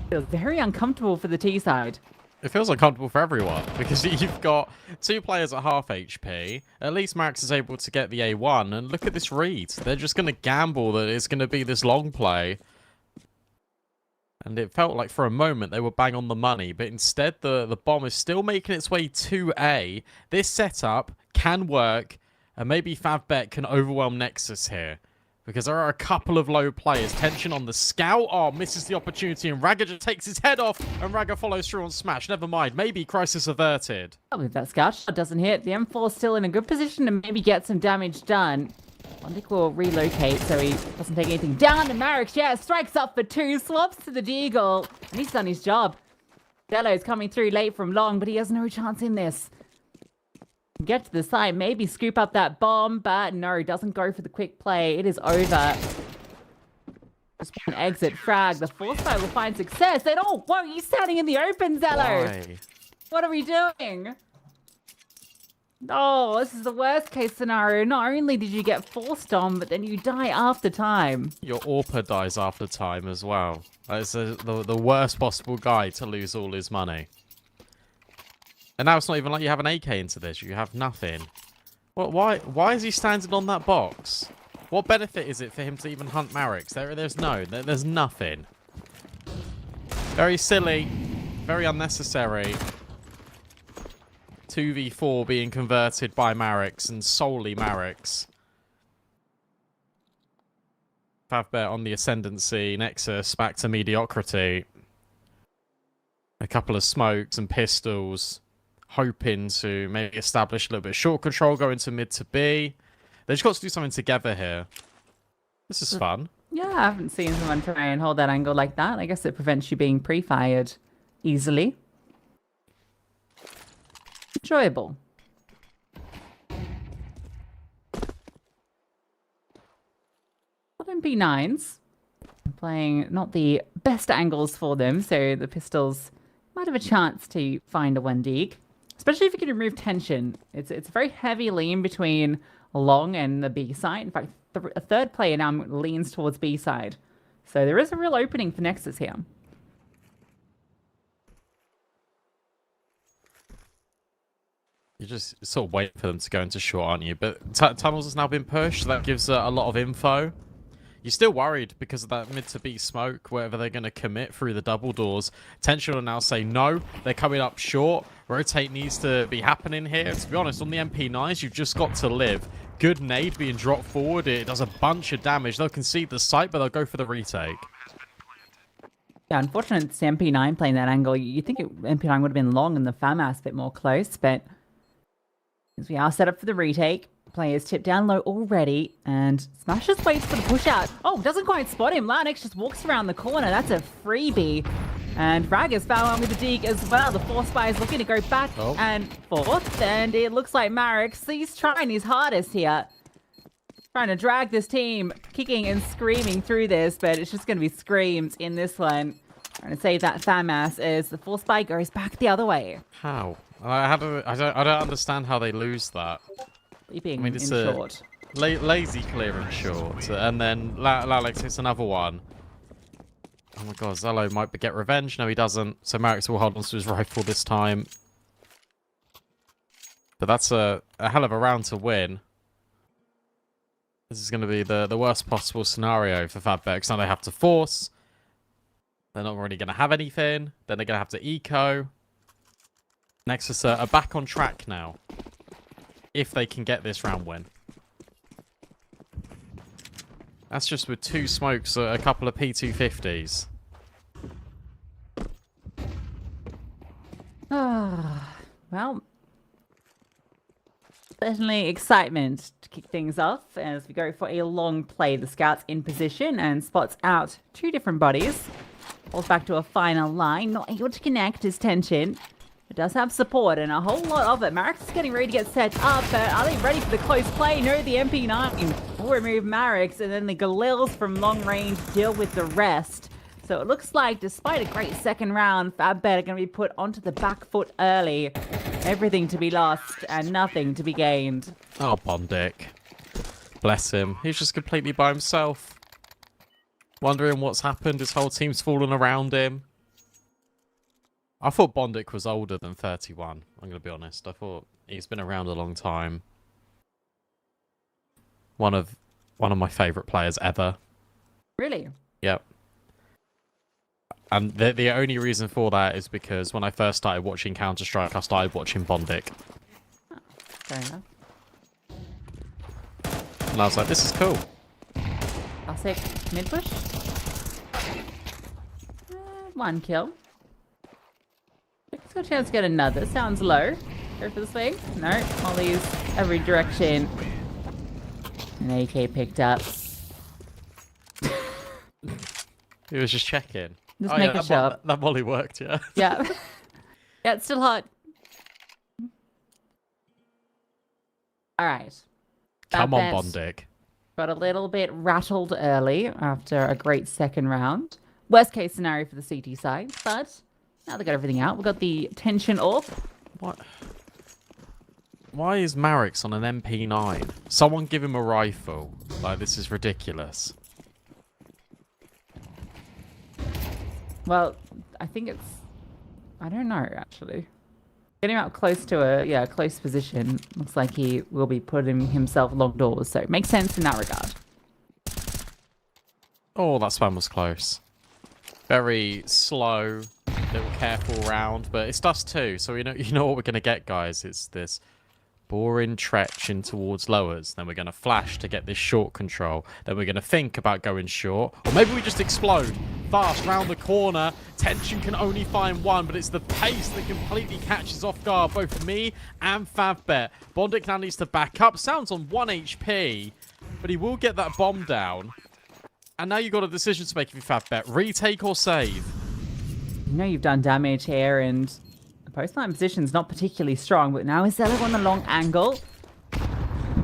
Feels very uncomfortable for the T side. It feels uncomfortable for everyone because you've got 2 players at half HP. At least Marius is able to get the A1, and look at this read. They're just going to gamble that it's going to be this long play. And it felt like for a moment they were bang on the money, but instead the bomb is still making its way to A. This setup can work, and maybe Favbet can overwhelm Nexus here. Because there are a couple of low players. Tension on the scout. Oh, misses the opportunity, and Raga just takes his head off, and Raga follows through on Smash. Never mind. Maybe crisis averted. If that scout shot doesn't hit, the M4 is still in a good position to maybe get some damage done. Ondik will relocate so he doesn't take anything down. And Marius, yeah, strikes up for 2, swaps to the Deagle, and he's done his job. Delo's coming through late from long, but he has no chance in this. Get to the site, maybe scoop up that bomb, but no, doesn't go for the quick play. It is over. Just an exit frag. The force fight will find success. And oh, whoa, he's standing in the open, Zello. Why? What are we doing? Oh, this is the worst case scenario. Not only did you get forced on, but then you die after time. Your AWPer dies after time as well. That's the worst possible guy to lose all his money. And now it's not even like you have an AK into this. You have nothing. Well, why is he standing on that box? What benefit is it for him to even hunt Marius? There's nothing. Very silly. Very unnecessary. 2v4 being converted by Marius and solely Marius. Favbet on the ascendancy. Nexus back to mediocrity. A couple of smokes and pistols. Hoping to maybe establish a little bit of short control, go into mid to B. They just got to do something together here. This is fun. Yeah, I haven't seen someone try and hold that angle like that. I guess it prevents you being pre-fired easily. Enjoyable. MP9s. Playing not the best angles for them, so the pistols might have a chance to find a 1D. Especially if you can remove tension. It's very heavy lean between long and the B side. In fact, a third player now leans towards B side. So there is a real opening for Nexus here. You're just sort of waiting for them to go into short, aren't you? But tunnels has now been pushed. So that gives a lot of info. You're still worried because of that mid to B smoke, wherever they're going to commit through the double doors. Tension will now say no. They're coming up short. Rotate needs to be happening here. To be honest, on the MP9s, you've just got to live. Good nade being dropped forward. It does a bunch of damage. They'll concede the site, but they'll go for the retake. Yeah, unfortunate it's the MP9 playing that angle. You'd think MP9 would have been long and the FAMAS a bit more close, but as we are set up for the retake, players tip down low already, and Smash just waits for the push out. Oh, doesn't quite spot him. Larnix just walks around the corner. That's a freebie. And Raga's found one with the Deke as well. The Force Spy is looking to go back and forth, and it looks like Marius, he's trying his hardest here. Trying to drag this team, kicking and screaming through this, but it's just going to be screams in this one. Trying to save that FAMAS as the Force Spy goes back the other way. How? I don't understand how they lose that. Leaping in short. Lazy clearance short, and then Lalix hits another one. Oh my god, Zello might get revenge. No, he doesn't. So Marius will hold on to his rifle this time. But that's a hell of a round to win. This is going to be the worst possible scenario for Favbet, because now they have to force. They're not really going to have anything. Then they're going to have to eco. Nexus are back on track now. If they can get this round win. That's just with 2 smokes, a couple of P250s. Well, certainly excitement to kick things off as we go for a long play. The scouts in position and spots out 2 different bodies. Falls back to a final line, not able to connect his tension. It does have support and a whole lot of it. Marius is getting ready to get set up, but are they ready for the close play? No, the MP9 will remove Marius, and then the Galils from long range deal with the rest. So it looks like, despite a great second round, FabBet are going to be put onto the back foot early. Everything to be lost and nothing to be gained. Oh, Bondic. Bless him. He's just completely by himself. Wondering what's happened. His whole team's fallen around him. I thought Bondic was older than 31. I'm going to be honest. I thought he's been around a long time. One of my favourite players ever. Really? Yep. And the only reason for that is because when I first started watching Counter-Strike, I started watching Bondic. Oh, fair enough. And I was like, this is cool. I'll say mid push. 1 kill. Let's go chance to get another. Sounds low. Go for the swing. No. Molly's every direction. An AK picked up. He was just checking. Just make a shot. That volley worked, yeah. Yeah. Yeah, it's still hot. All right. Come on, FabBet Bondic. got a little bit rattled early after a great second round. Worst case scenario for the CT side, but now they got everything out. We've got the tension up. What? Why is Marius on an MP9? Someone give him a rifle. Like, this is ridiculous. Well, I think it's... I don't know, actually. Getting out close to a close position. Looks like he will be putting himself long doors, so it makes sense in that regard. Oh, that spam was close. Very slow, little careful round, but it's dust too, so you know what we're going to get, guys. It's this boring trench in towards lowers. Then we're going to flash to get this short control. Then we're going to think about going short. Or maybe we just explode. Fast, round the corner. Tension can only find one, but it's the pace that completely catches off guard both me and FabBet. Bondic now needs to back up. Sounds on 1 HP, but he will get that bomb down. And now you've got a decision to make if you FabBet. Retake or save? You know you've done damage here, and the post-line position's not particularly strong, but now Exaber on the long angle.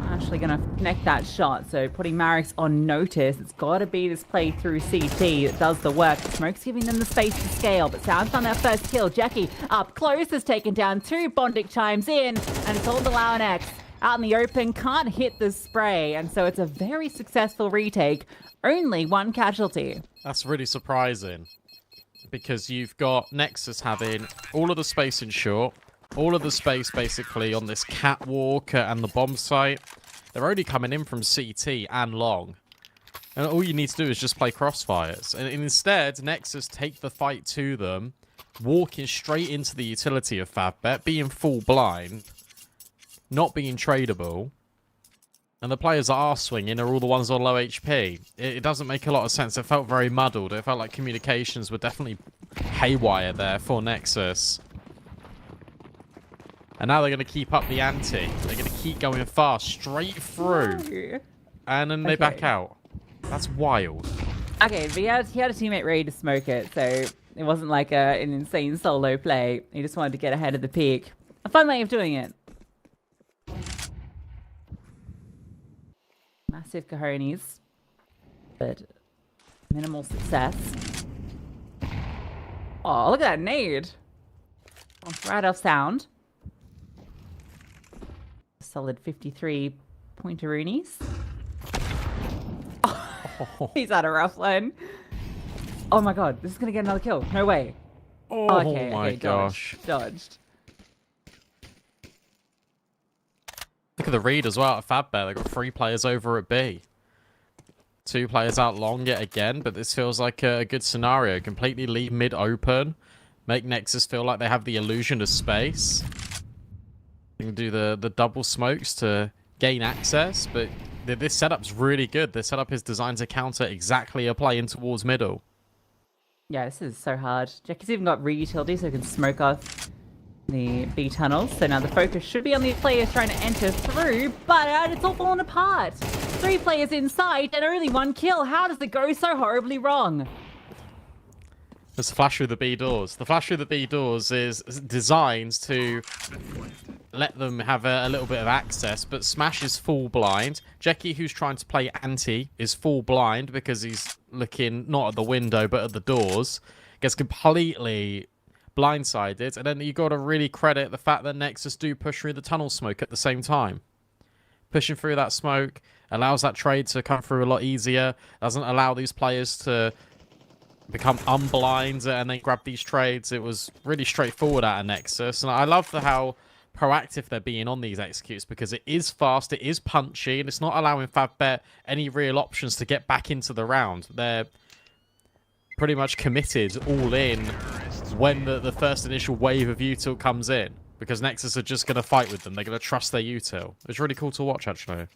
Actually going to connect that shot, so putting Marius on notice. It's got to be this play through CT that does the work. Smoke's giving them the space to scale, but Sound's on their first kill. Jackie up close has taken down 2. Bondic chimes in, and it's all the Loud X out in the open. Can't hit the spray, and so it's a very successful retake. Only 1 casualty. That's really surprising, because you've got Nexus having all of the space in short, all of the space basically on this catwalk and the bomb site. They're only coming in from CT and long. And all you need to do is just play crossfires. And instead, Nexus take the fight to them, walking straight into the utility of FabBet, being full blind, not being tradable. And the players that are swinging are all the ones on low HP. It doesn't make a lot of sense. It felt very muddled. It felt like communications were definitely haywire there for Nexus. And now they're going to keep up the ante. They're going to keep going fast, straight through. And then they back out. That's wild. Okay, but he had a teammate ready to smoke it, so it wasn't like an insane solo play. He just wanted to get ahead of the peak. A fun way of doing it. Massive cojones, but minimal success. Oh, look at that nade. Right off Sound. Solid 53 pointeroonies. Oh, he's had a rough one. Oh my god, this is gonna get another kill. No way. Oh okay, my gosh. Dodged. Look at the read as well at FabBet. They've got 3 players over at B. 2 players out long yet again, but this feels like a good scenario. Completely leave mid open. make Nexus feel like they have the illusion of space. You can do the double smokes to gain access, but this setup's really good. This setup is designed to counter exactly a play in towards middle. Yeah, this is so hard. Jackie's even got re-utility so he can smoke off the B tunnels. So now the focus should be on these players trying to enter through, but it's all falling apart. 3 players inside and only 1 kill. How does it go so horribly wrong? There's a flash through the B doors. The flash through the B doors is designed to let them have a little bit of access, but Smash is full blind. Jackie, who's trying to play anti, is full blind because he's looking not at the window but at the doors. Gets completely blindsided, and then you got to really credit the fact that Nexus do push through the tunnel smoke at the same time. Pushing through that smoke allows that trade to come through a lot easier, doesn't allow these players to become unblind and then grab these trades. It was really straightforward out of Nexus, and I love how proactive they're being on these executes because it is fast, it is punchy, and it's not allowing Favbet any real options to get back into the round. They're pretty much committed all in when the first initial wave of util comes in, because Nexus are just going to fight with them. They're going to trust their util. It's really cool to watch, actually.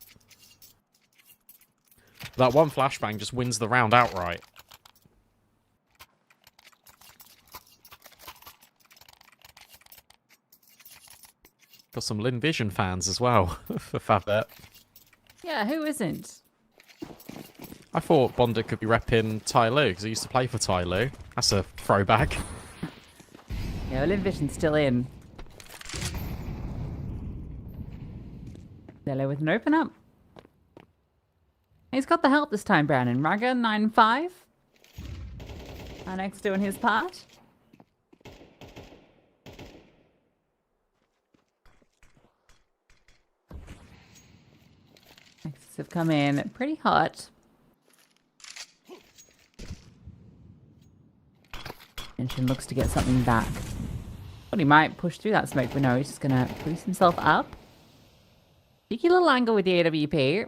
That one flashbang just wins the round outright. Got some Lin Vision fans as well for Favbet. Yeah, who isn't? I thought Bondic could be repping Tai Lu because he used to play for Tai Lu. That's a throwback. Yeah, Lin Vision's still in. Zello with an open up. He's got the help this time, Brandon. Raga 9-5. Annex doing his part. Nexus have come in pretty hot. Tension looks to get something back. But he might push through that smoke, but no, he's just going to boost himself up. Cheeky little angle with the AWP.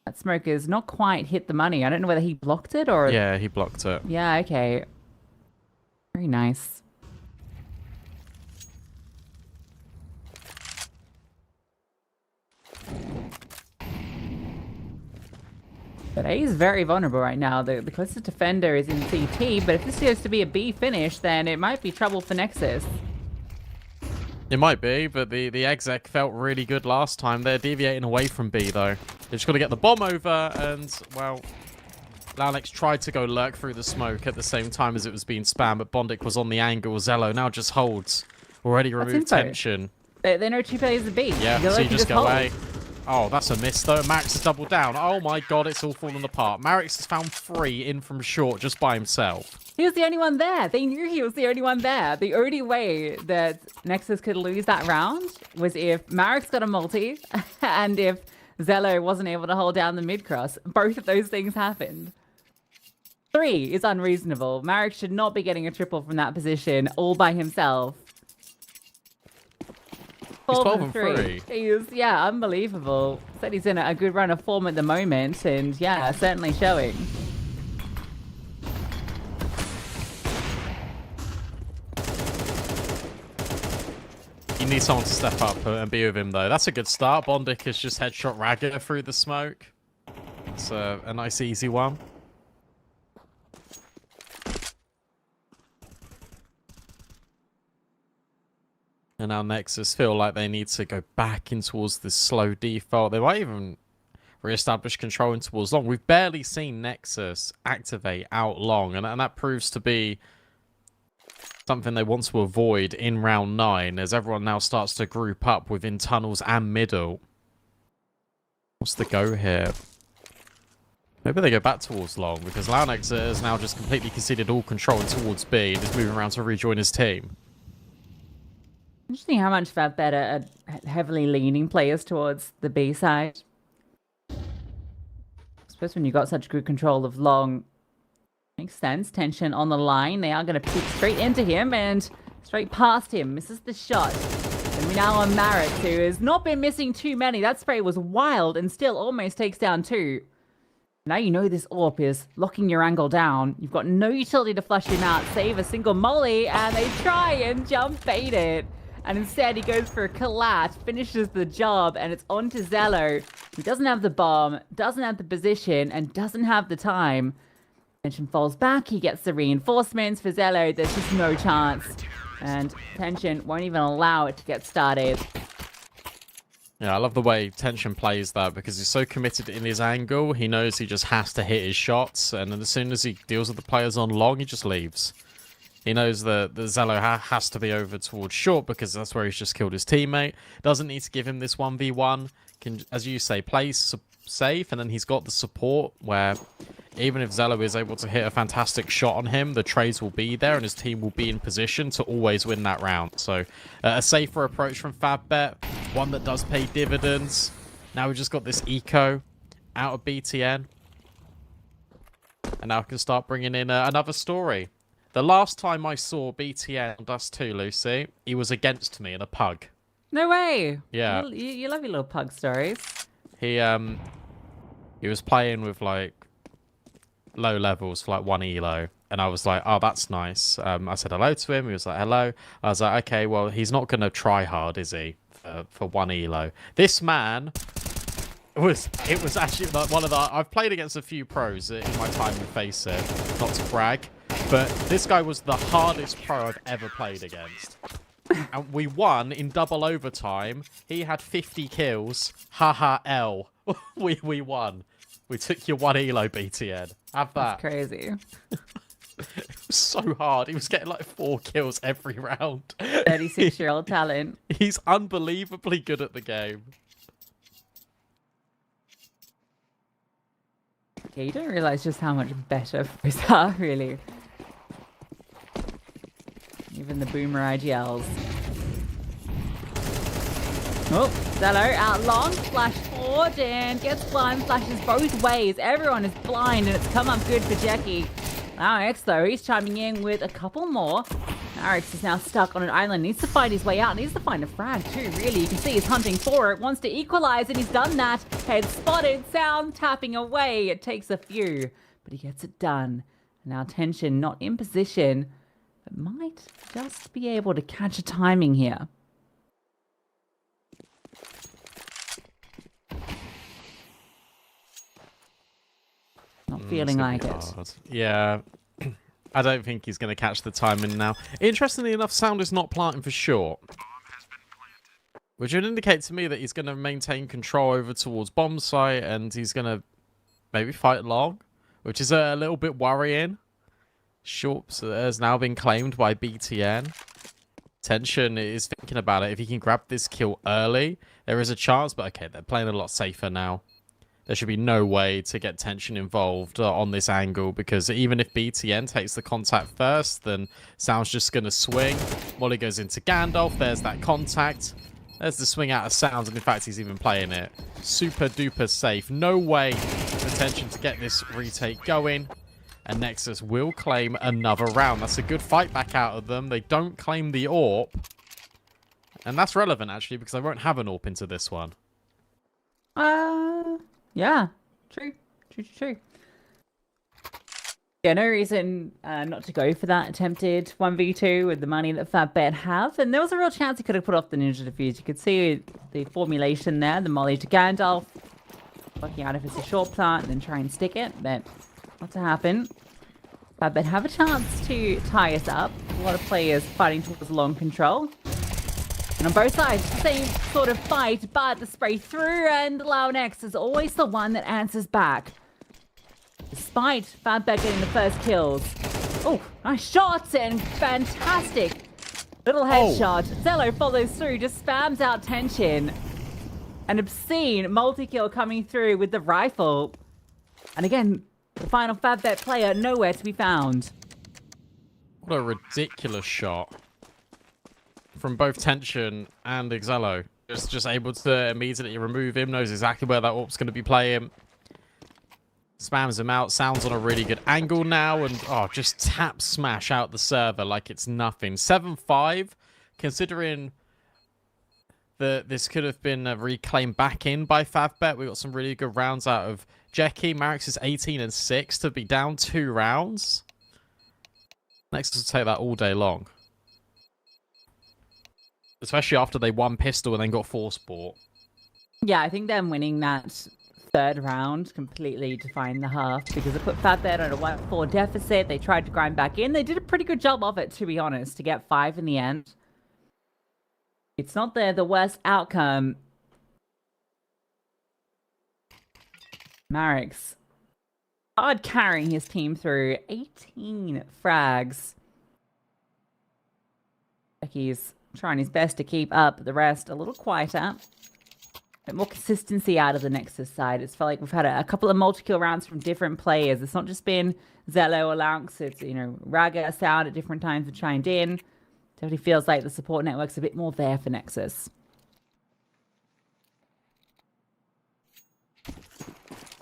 That smoke has not quite hit the money. I don't know whether he blocked it or... Yeah, he blocked it. Yeah, okay. Very nice. But A is very vulnerable right now. The closest defender is in CT, but if this goes to be a B finish, then it might be trouble for Nexus. It might be, but the exec felt really good last time. They're deviating away from B, though. They just got to get the bomb over, and, well, Alex tried to go lurk through the smoke at the same time as it was being spammed, but Bondic was on the angle. Zello now just holds. Already removed tension. They know 2 players of B. Yeah, so you just go away. Oh, that's a miss, though. Marius has doubled down. Oh, my God, it's all falling apart. Marius has found 3 in from short just by himself. He was the only one there. They knew he was the only one there. The only way that Nexus could lose that round was if Marius got a multi and if Zello wasn't able to hold down the mid-cross. Both of those things happened. 3 is unreasonable. Marius should not be getting a triple from that position all by himself. He's 12 and 3. He's, yeah, unbelievable. Said he's in a good run of form at the moment, and yeah, certainly showing. You need someone to step up and be with him, though. That's a good start. Bondic has just headshot Raga through the smoke. It's a nice, easy one. And now Nexus feel like they need to go back in towards this slow default. They might even re-establish control in towards long. We've barely seen Nexus activate out long, and that proves to be something they want to avoid in round 9, as everyone now starts to group up within tunnels and middle. What's the go here? Maybe they go back towards long, because Launex has now just completely conceded all control towards B and is moving around to rejoin his team. Interesting how much Favbet are heavily leaning players towards the B side. I suppose when you've got such good control of long, makes sense. Tension on the line. They are going to peek straight into him and straight past him. Misses the shot. And we now on Marius, who has not been missing too many. That spray was wild and still almost takes down 2. Now you know this AWP is locking your angle down. You've got no utility to flush him out, save a single molly, and they try and jump bait it. And instead he goes for a collat, finishes the job, and it's on to Zello. He doesn't have the bomb, doesn't have the position, and doesn't have the time. Tension falls back, he gets the reinforcements. For Zello, there's just no chance. And Tension won't even allow it to get started. Yeah, I love the way Tension plays that because he's so committed in his angle. He knows he just has to hit his shots, and then as soon as he deals with the players on long, he just leaves. He knows that the Zello has to be over towards short because that's where he's just killed his teammate. Doesn't need to give him this 1v1. Can, as you say, play safe, and then he's got the support where even if Zello is able to hit a fantastic shot on him, the trades will be there and his team will be in position to always win that round. So a safer approach from FabBet, one that does pay dividends. Now we've just got this eco out of BTN. And now we can start bringing in another story. The last time I saw BTN on Dust 2, Lucy, he was against me in a pug. No way. Yeah. You love your little pug stories. He was playing with like low levels for like 1 elo, and I was like, oh, that's nice. I said hello to him. He was like, hello. I was like, okay, well, he's not gonna try hard, is he, for 1 elo? This man it was actually like one of the, I've played against a few pros in my time in FaceIt, not to brag, but this guy was the hardest pro I've ever played against. And we won in double overtime. He had 50 kills. Haha, L. We won. We took your 1 elo, BTN. Have that. That's crazy. It was so hard. He was getting like 4 kills every round. 36-year-old talent. He's unbelievably good at the game. Yeah, you don't realize just how much better pros are, really. Even the boomer IGLs. Oh, Zello out long, flash forward, and gets blind, flashes both ways. Everyone is blind, and it's come up good for Jackie. Marius, though, he's chiming in with a couple more. Marius is now stuck on an island, needs to find his way out, needs to find a frag too, really. You can see he's hunting for it, wants to equalize, and he's done that. Head spotted, sound tapping away. It takes a few, but he gets it done. Now Tension not in position, but might just be able to catch a timing here. Not feeling like it. Yeah. I don't think he's going to catch the timing now. Interestingly enough, Sound is not planting for short. Which would indicate to me that he's going to maintain control over towards bomb site and he's going to maybe fight long, which is a little bit worrying. Short has now been claimed by BTN. Tension is thinking about it. If he can grab this kill early, there is a chance, but okay, they're playing a lot safer now. There should be no way to get Tension involved on this angle because even if BTN takes the contact first, then Sound's just going to swing. Molly goes into Gandalf. There's that contact. There's the swing out of Sound, and in fact, he's even playing it. Super duper safe. No way for Tension to get this retake going. And Nexus will claim another round. That's a good fight back out of them. They don't claim the AWP. And that's relevant, actually, because I won't have an AWP into this one. Yeah, true. Yeah, no reason not to go for that attempted 1v2 with the money that FabBet have. And there was a real chance he could have put off the Ninja Defuse. You could see the formulation there, the molly to Gandalf. Working out if it's a short plant and then try and stick it. But not to happen. FabBet have a chance to tie us up. A lot of players fighting towards long control. And on both sides, same sort of fight, but the spray through and Launex is always the one that answers back. Despite FabBet getting the first kills. Oh, nice shots and fantastic little headshot. Zello follows through, just spams out Tension. An obscene multi-kill coming through with the rifle. And again, the final FabBet player nowhere to be found. What a ridiculous shot. From both Tension and Exaber. Just able to immediately remove him. Knows exactly where that AWP's going to be playing. Spams him out. Sounds on a really good angle now. And, just tap smash out the server like it's nothing. 7-5. Considering that this could have been reclaimed back in by FabBet. We got some really good rounds out of Jackie, Marius is 18 and 6 to be down 2 rounds. Nexus will take that all day long. Especially after they won pistol and then got force bought. Yeah, I think them winning that third round completely defined the half because it put Fatbed on a 1-4 deficit. They tried to grind back in. They did a pretty good job of it, to be honest, to get 5 in the end. It's not the worst outcome. Marius hard carrying his team through 18 frags. He's trying his best to keep up. The rest a little quieter. Bit more consistency out of the Nexus side. It's felt like we've had a couple of multi-kill rounds from different players. It's not just been Zello or Laux. It's, you know, Raga, Sound at different times have chimed in. Definitely feels like the support network's a bit more there for Nexus.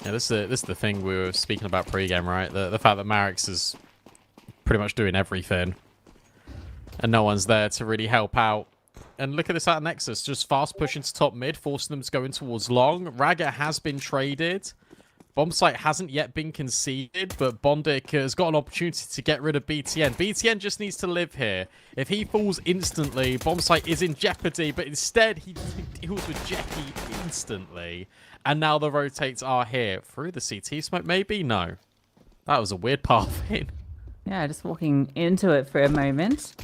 Yeah, this is the thing we were speaking about pre-game, right? The fact that Marius is pretty much doing everything. And no one's there to really help out. And look at this at Nexus. Just fast pushing to top mid, forcing them to go in towards long. Raga has been traded. Bomb site hasn't yet been conceded, but Bondic has got an opportunity to get rid of BTN. BTN just needs to live here. If he falls instantly, bomb site is in jeopardy, but instead he deals with Jackie instantly. And now the rotates are here. Through the CT smoke, maybe? No. That was a weird path in. Yeah, just walking into it for a moment.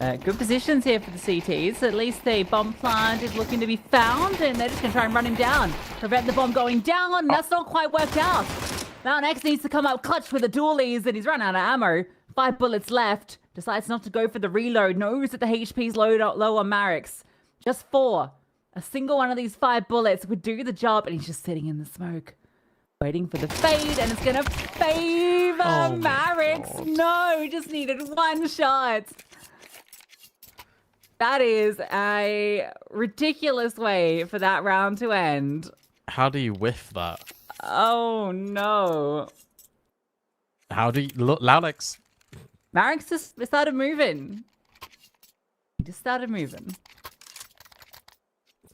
Good positions here for the CTs. At least the bomb plant is looking to be found, and they're just going to try and run him down. Prevent the bomb going down, and that's not quite worked out. Now X needs to come out clutch with the dualies, and he's run out of ammo. 5 bullets left. Decides not to go for the reload. Knows that the HP's low on Marius. Just 4. A single one of these 5 bullets would do the job, and he's just sitting in the smoke. Waiting for the fade, and it's going to favor Marius. No, he just needed 1 shot. That is a ridiculous way for that round to end. How do you whiff that? Oh, no. How do you... Look, Lalix. Marius just started moving. He just started moving.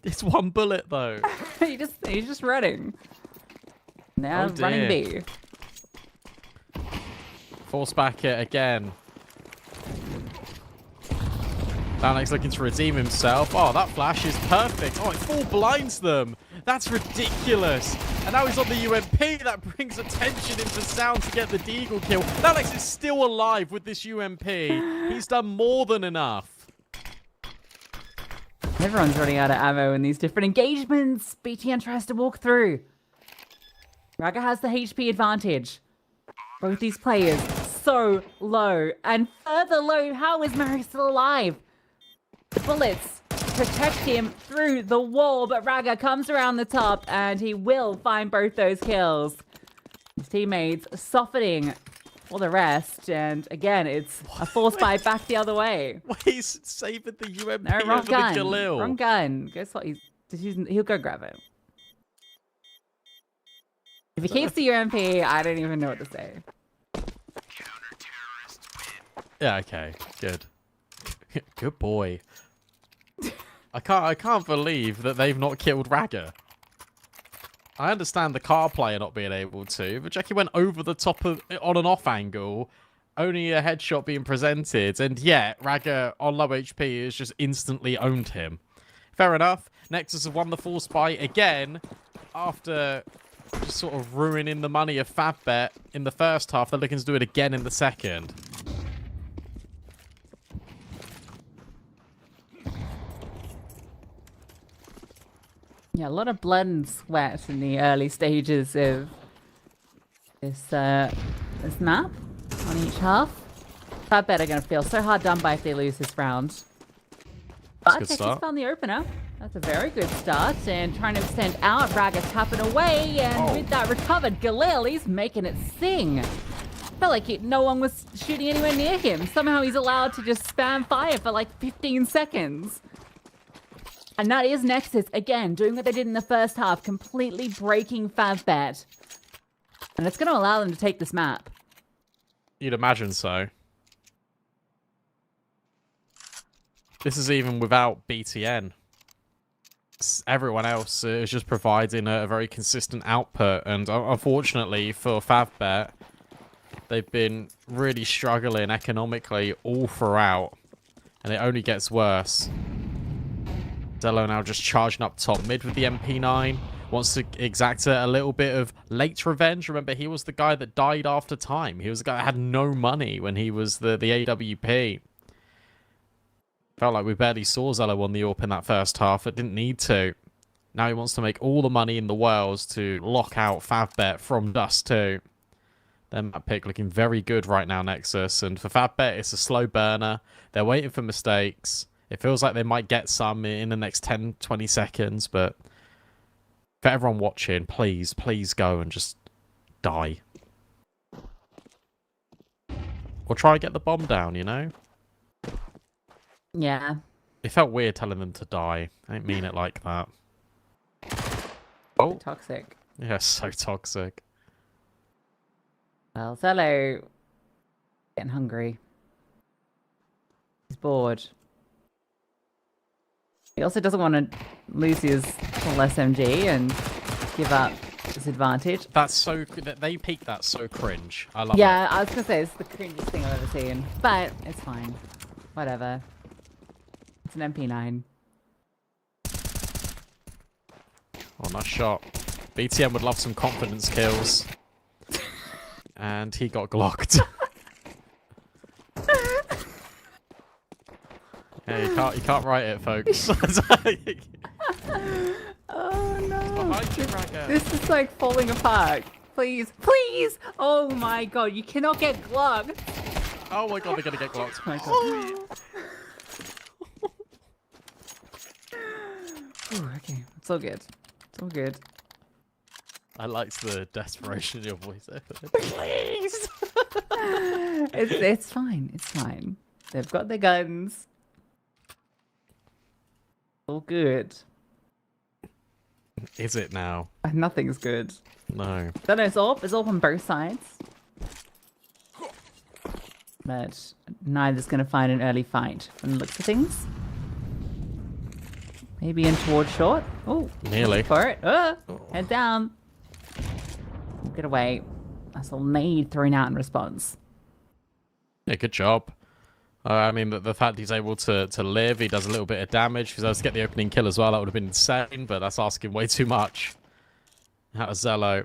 It's 1 bullet, though. He's just running. Now running B. Force back it again. Lalix looking to redeem himself. Oh, that flash is perfect. Oh, it full blinds them. That's ridiculous. And now he's on the UMP. That brings attention into Sound to get the Deagle kill. Lalix is still alive with this UMP. He's done more than enough. Everyone's running out of ammo in these different engagements. BTN tries to walk through. Raga has the HP advantage. Both these players so low. And further low, how is Marius still alive? The bullets protect him through the wall, but Raga comes around the top and he will find both those kills. His teammates softening for the rest, and again, it's a force buy back the other way. Well, he's saving the UMP No, wrong over gun. the Galil. Wrong gun. Guess what? He'll go grab it. If he keeps the UMP, I don't even know what to say. Yeah, okay. Good. Good boy. I can't believe that they've not killed Raga. I understand the car player not being able to, but Jackie went over the top of on an off angle, only a headshot being presented, and yet Raga on low HP has just instantly owned him. Fair enough. Nexus have won the full spy again after just sort of ruining the money of Fabbet in the first half. They're looking to do it again in the second. Yeah, a lot of blood and sweat in the early stages of this map on each half. Fabbet are going to feel so hard done by if they lose this round. But Texas found the opener. That's a very good start. And trying to extend out, Raga tapping away. And with that recovered Galil, he's making it sing. Felt like no one was shooting anywhere near him. Somehow he's allowed to just spam fire for like 15 seconds. And that is Nexus, again, doing what they did in the first half, completely breaking Fabbet. And it's going to allow them to take this map. You'd imagine so. This is even without BTN. everyone else is just providing a very consistent output, and unfortunately for Favbet, they've been really struggling economically all throughout, and it only gets worse. Zello now just charging up top mid with the MP9, wants to exact a little bit of late revenge. Remember, he was the guy that died after time. He was the guy that had no money when he was the AWP. Felt like we barely saw Zello on the AWP in that first half. It didn't need to. Now he wants to make all the money in the world to lock out Favbet from Dust 2. Their map pick looking very good right now, Nexus. And for Favbet, it's a slow burner. They're waiting for mistakes. It feels like they might get some in the next 10, 20 seconds. But for everyone watching, please, please go and just die. Or try and get the bomb down, you know? Yeah. It felt weird telling them to die. I didn't mean it like that. Oh. Toxic. Yeah, so toxic. Well, Zello getting hungry. He's bored. He also doesn't want to lose his full SMG and give up his advantage. That's so... They peaked that so cringe. I love it. Yeah, I was going to say, it's the cringiest thing I've ever seen. But it's fine. Whatever. It's an MP9. Oh, nice shot. BTM would love some confidence kills. And he got glocked. Yeah, you can't write it, folks. Oh no. Behind you, Ragga. This is like falling apart. Please, please! Oh my god, you cannot get glocked. Oh my god, they're gonna get glocked. Oh my god. Ooh, okay, it's all good. It's all good. I liked the desperation in your voice. Please! it's fine. It's fine. They've got their guns. All good. Is it now? Nothing's good. No. Then it's off. It's off on both sides. But neither's going to find an early fight from the looks of things. Maybe in towards short. Oh, Nearly. for it. Head down. Get away. That's a nade thrown out in response. Yeah, good job. I mean, the fact he's able to live, he does a little bit of damage. If he was to get the opening kill as well, that would have been insane, but that's asking way too much. Out of Zello.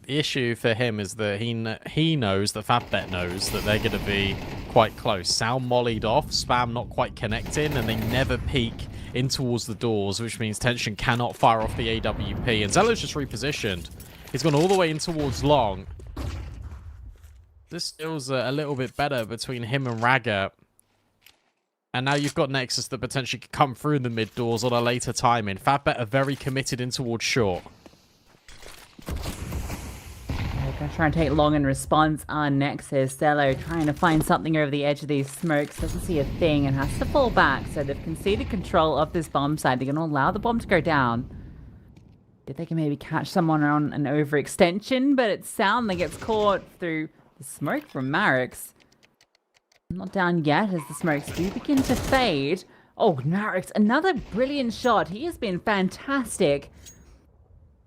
The issue for him is that he knows, that Favbet knows, that they're going to be quite close. Sound mollied off, spam not quite connecting, and they never peek in towards the doors, which means Tension cannot fire off the AWP. And Zello's just repositioned. He's gone all the way in towards long. This feels a little bit better between him and Ragga. And now you've got Nexus that potentially could come through the mid doors on a later timing. Favbet are very committed in towards short. They're going to try and take long in response on Nexus. Zello trying to find something over the edge of these smokes. Doesn't see a thing and has to fall back. So they've conceded control of this bomb site. They're going to allow the bomb to go down. If they can maybe catch someone on an overextension, but it's Sound that gets caught through the smoke from Marius. Not down yet as the smokes do begin to fade. Oh, Marius, another brilliant shot. He has been fantastic.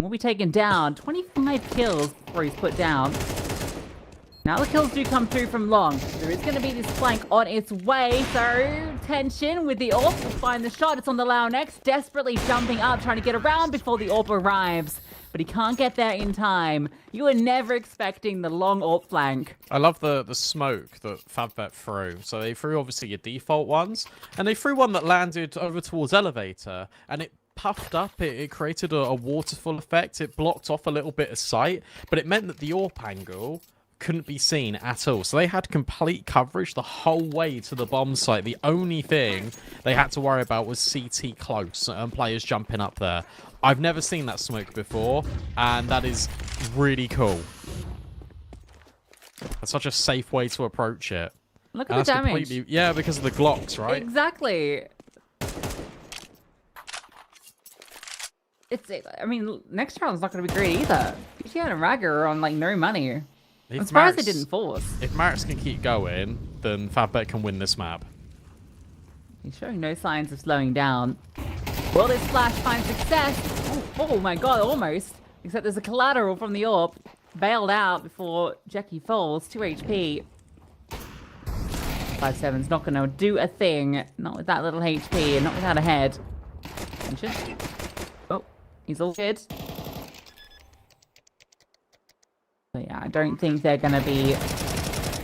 Will be taken down. 25 kills before he's put down. Now the kills do come through from long. There is going to be this flank on its way. So, Tension with the AWP will find the shot. It's on the Lao next. Desperately jumping up, trying to get around before the AWP arrives. But he can't get there in time. You were never expecting the long AWP flank. I love the smoke that Favbet threw. So they threw obviously your default ones, and they threw one that landed over towards Elevator, and it puffed up. It created a waterfall effect. It blocked off a little bit of sight, but it meant that the AWP angle couldn't be seen at all. So they had complete coverage the whole way to the bomb site. The only thing they had to worry about was CT close and players jumping up there. I've never seen that smoke before, and that is really cool. That's such a safe way to approach it. Look at the damage. Yeah, because of the Glocks, right? Exactly. I mean, next round's not going to be great either. PTN and Ragga are on, like, no money. I'm surprised they didn't force. If Marius can keep going, then Favbet can win this map. He's showing no signs of slowing down. Will this flash find success? Oh my god, almost. Except there's a collateral from the orb. Bailed out before Jackie falls. 2 HP. 5-7's not going to do a thing. Not with that little HP and not without a head. Attention. Oh, he's all good. But yeah, I don't think they're going to be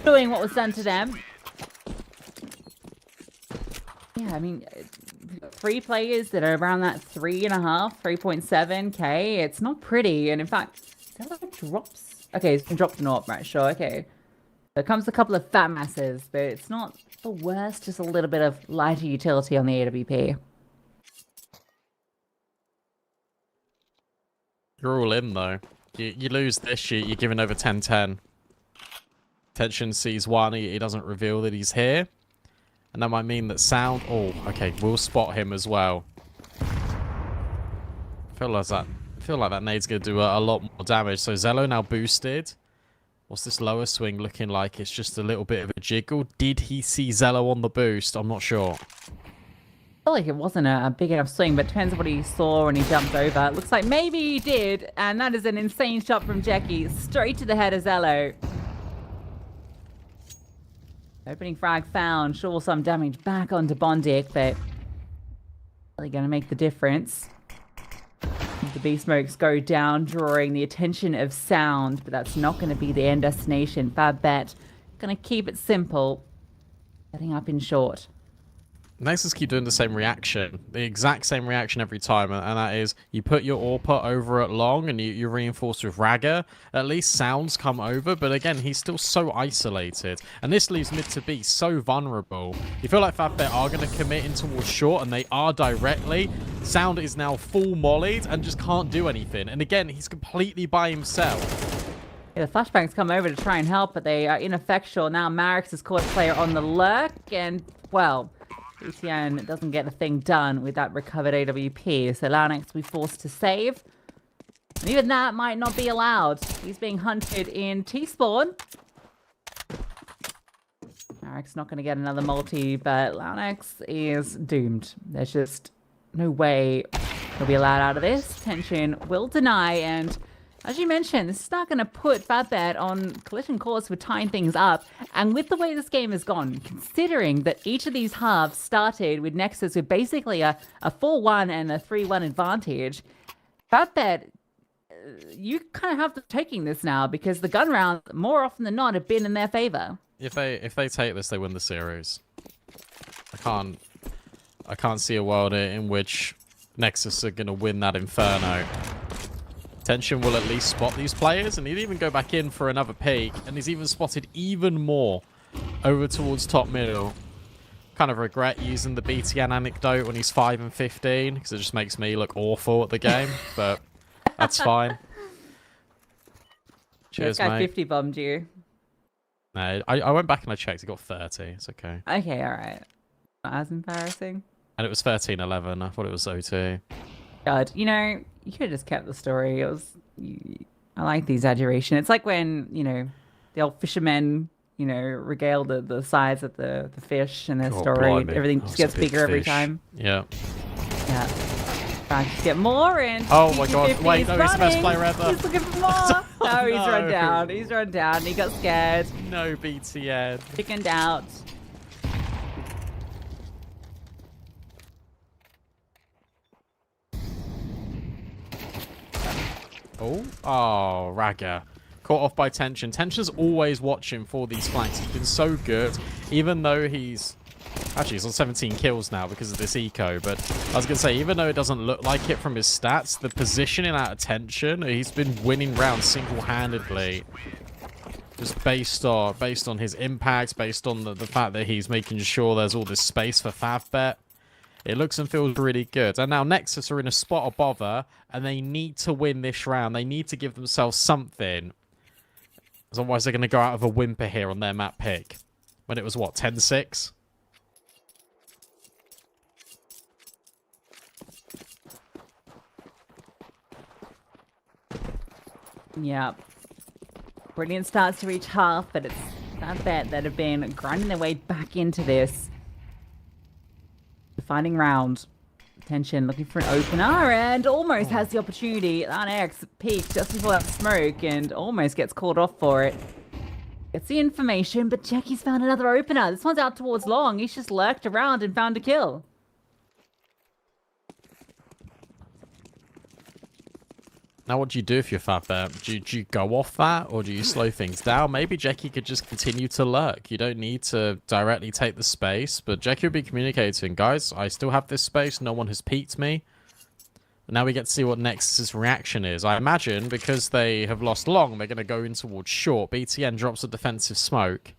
doing what was done to them. Yeah, I mean, 3 players that are around that 3.5, 3.7k. It's not pretty. And in fact, Zelo drops. Okay, it's been dropped an orb, right? Sure, okay. There comes a couple of fat masses, but it's not the worst. Just a little bit of lighter utility on the AWP. You're all in, though. You lose this, you're giving over 10-10. Tension sees one, he doesn't reveal that he's here. And that might mean that Sound... Oh, okay, we'll spot him as well. I feel like that nade's going to do a lot more damage. So Zelo now boosted. What's this lower swing looking like? It's just a little bit of a jiggle. Did he see Zelo on the boost? I'm not sure. I feel like it wasn't a big enough swing, but depends on what he saw when he jumped over. It looks like maybe he did, and that is an insane shot from Jackie. Straight to the head of Zelo. Opening frag found. Sure, some damage back onto Bondic, but really going to make the difference. The beast smokes go down, drawing the attention of Sound, but that's not going to be the end destination. Bad bet. Going to keep it simple. Setting up in short. Nexus keep doing the same reaction, the exact same reaction every time, and that is you put your AWP over at long and you reinforce with Ragga. At least Sounds come over, but again, he's still so isolated. And this leaves mid to be so vulnerable. You feel like Favbet are going to commit in towards short, and they are directly. Sound is now full mollied and just can't do anything. And again, he's completely by himself. Yeah, the flashbangs come over to try and help, but they are ineffectual. Now Marius has caught a player on the lurk, and, well... Partizan doesn't get a thing done with that recovered AWP, so Launex will be forced to save. And even that might not be allowed. He's being hunted in T-spawn. Marik's not going to get another multi, but Launex is doomed. There's just no way he'll be allowed out of this. Tension will deny, and as you mentioned, this is not going to put Favbet on collision course for tying things up. And with the way this game has gone, considering that each of these halves started with Nexus with basically a 4-1 and a 3-1 advantage, Favbet, you kind of have to taking this now because the gun rounds, more often than not, have been in their favor. If they take this, they win the series. I can't see a world in which Nexus are going to win that Inferno. Tension will at least spot these players, and he'd even go back in for another peek, and he's even spotted even more over towards top middle. Kind of regret using the BTN anecdote when he's 5 and 15, because it just makes me look awful at the game, but that's fine. Cheers, this guy mate. 50 bombed you. No, I went back and I checked. He got 30. It's okay. Okay, all right. Not as embarrassing. And it was 13-11. I thought it was O2. God, you know, you could have just kept the story. It was, I like the exaggeration. It's like when, you know, the old fishermen, you know, regale the size of the fish in their story. Blimey. Everything just gets bigger every time. Yeah. Yeah. Trying to get more in. Oh my god, wait, no, he's the best player ever. He's looking for more. Oh, He's run no. down. He's run down. He got scared. No BTN. Chickened out. Oh, Ragga. Caught off by Tension. Tension's always watching for these flanks. He's been so good, even though he's... Actually, he's on 17 kills now because of this eco, but I was going to say, even though it doesn't look like it from his stats, the positioning out of Tension, he's been winning rounds single-handedly. Just based on his impact, based on the fact that he's making sure there's all this space for Favbet. It looks and feels really good. And now Nexus are in a spot above her, and they need to win this round. They need to give themselves something. Otherwise, they're going to go out of a whimper here on their map pick. When it was, what, 10-6? Yeah. Brilliant starts to reach half, but it's Favbet that have been grinding their way back into this. Defining round. Attention, looking for an opener and almost has the opportunity. X peeks just before that smoke and almost gets called off for it. Gets the information, but Jackie's found another opener. This one's out towards long. He's just lurked around and found a kill. Now, what do you do if you're Fatbet? Do you go off that, or do you slow things down? Maybe Jackie could just continue to lurk. You don't need to directly take the space, but Jackie would be communicating, guys, I still have this space. No one has peeked me. But now we get to see what Nexus's reaction is. I imagine, because they have lost long, they're going to go in towards short. BTN drops a defensive smoke.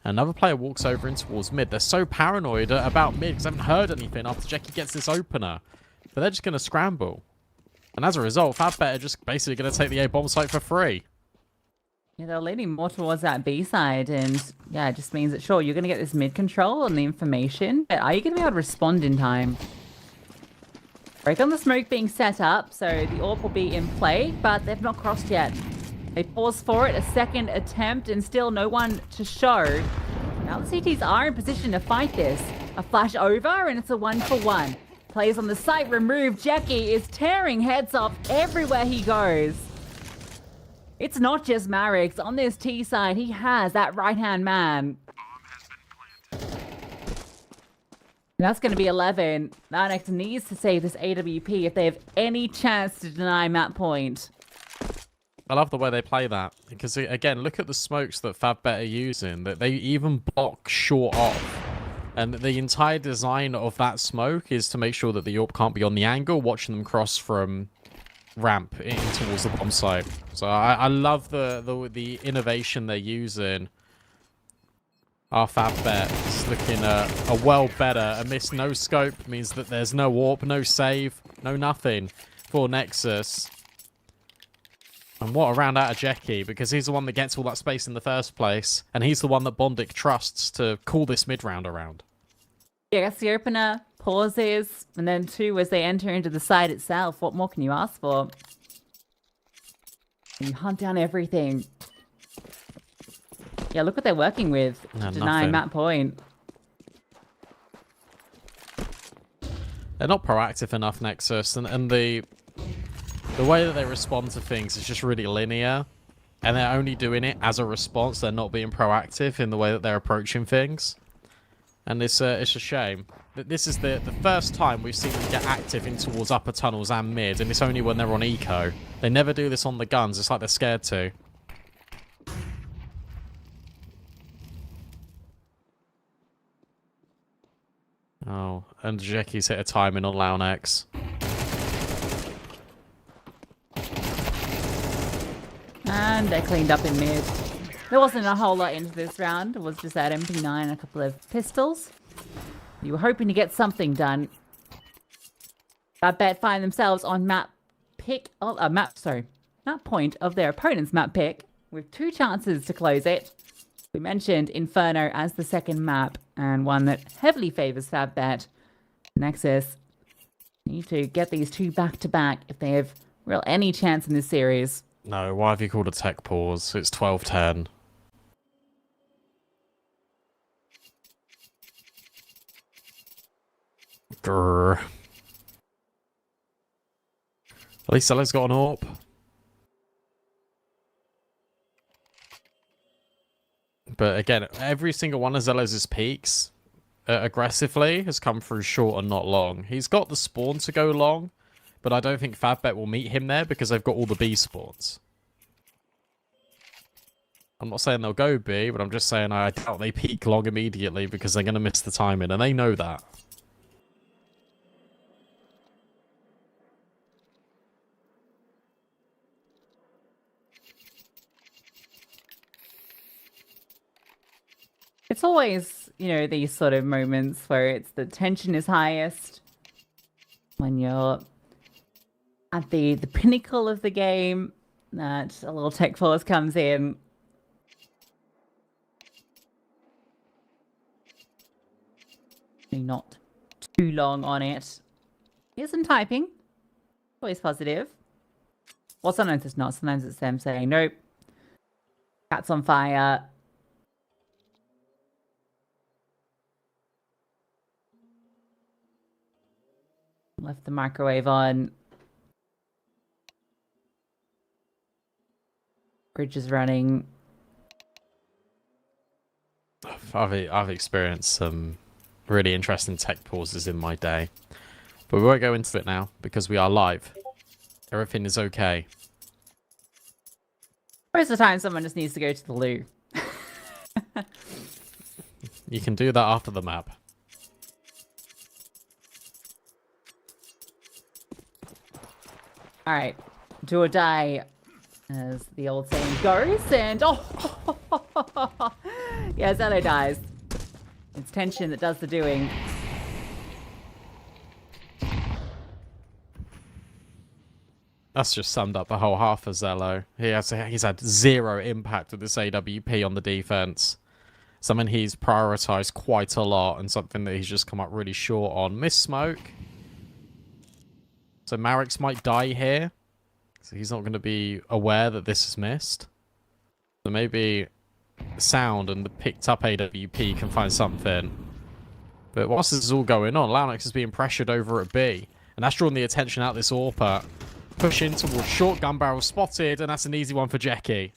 Another player walks over in towards mid. They're so paranoid about mid because they haven't heard anything after Jackie gets this opener. But they're just going to scramble. And as a result, Fatbet are just basically going to take the A bomb site for free. Yeah, they're leaning more towards that B side, and yeah, it just means that sure, you're going to get this mid control and the information, but are you going to be able to respond in time? Break on the smoke being set up, so the AWP will be in play, but they've not crossed yet. They pause for it, a second attempt, and still no one to show. Now the CTs are in position to fight this. A flash over, and it's a 1-for-1. Players on the site removed. Jackie is tearing heads off everywhere he goes. It's not just Marius. On this T side, he has that right-hand man. That's going to be 11. X needs to save this AWP if they have any chance to deny map point. I love the way they play that. Because, again, look at the smokes that Fatbet are using. That they even block short off. And the entire design of that smoke is to make sure that the AWP can't be on the angle, watching them cross from ramp in towards the bomb site. So I love the innovation they're using. Our Fatbet is looking a well better. A miss no scope means that there's no AWP, no save, no nothing for Nexus. And what a round out of Jackie, because he's the one that gets all that space in the first place, and he's the one that Bondic trusts to call this mid-round around. Yeah, that's the opener, pauses, and then 2 as they enter into the site itself. What more can you ask for? And you hunt down everything. Yeah, look what they're working with. Denying map point. They're not proactive enough, Nexus, and the way that they respond to things is just really linear, and they're only doing it as a response. They're not being proactive in the way that they're approaching things, and it's a shame. This is the first time we've seen them get active in towards upper tunnels and mid, and it's only when they're on eco. They never do this on the guns. It's like they're scared to. Oh, and Jackie's hit a timing on Launex. And they're cleaned up in mid. There wasn't a whole lot into this round. It was just that MP9 and a couple of pistols. You were hoping to get something done. Fatbet find themselves on map point of their opponent's map pick with 2 chances to close it. We mentioned Inferno as the second map, and one that heavily favors Fatbet. Nexus need to get these 2 back-to-back if they have any chance in this series. No, why have you called a tech pause? It's 12-10. Grrr. At least Zella's got an AWP. But again, every single one of Zella's peaks aggressively has come through short and not long. He's got the spawn to go long, but I don't think Fatbet will meet him there because they've got all the B spawns. I'm not saying they'll go B, but I'm just saying I doubt they peak long immediately because they're going to miss the timing, and they know that. It's always, these sort of moments where it's the tension is highest. When you're at the pinnacle of the game, that a little tech force comes in. Not too long on it. Here's some typing. Always positive. Well, sometimes it's not. Sometimes it's them saying, nope. Cat's on fire. Left the microwave on. Bridge is running. I've experienced some really interesting tech pauses in my day. But we won't go into it now because we are live. Everything is okay. Most of the time, someone just needs to go to the loo. You can do that after the map. All right, do or die, as the old saying goes. And yeah, Zello dies. It's tension that does the doing. That's just summed up the whole half of Zello. He's had zero impact with this AWP on the defense. Something he's prioritized quite a lot and something that he's just come up really short on. Miss smoke. So Marius might die here. So he's not going to be aware that this is missed. So maybe Sound and the picked up AWP can find something. But whilst this is all going on, Launex is being pressured over at B. And that's drawing the attention out this AWP. Pushing towards short, gun barrel spotted, and that's an easy one for Jackie.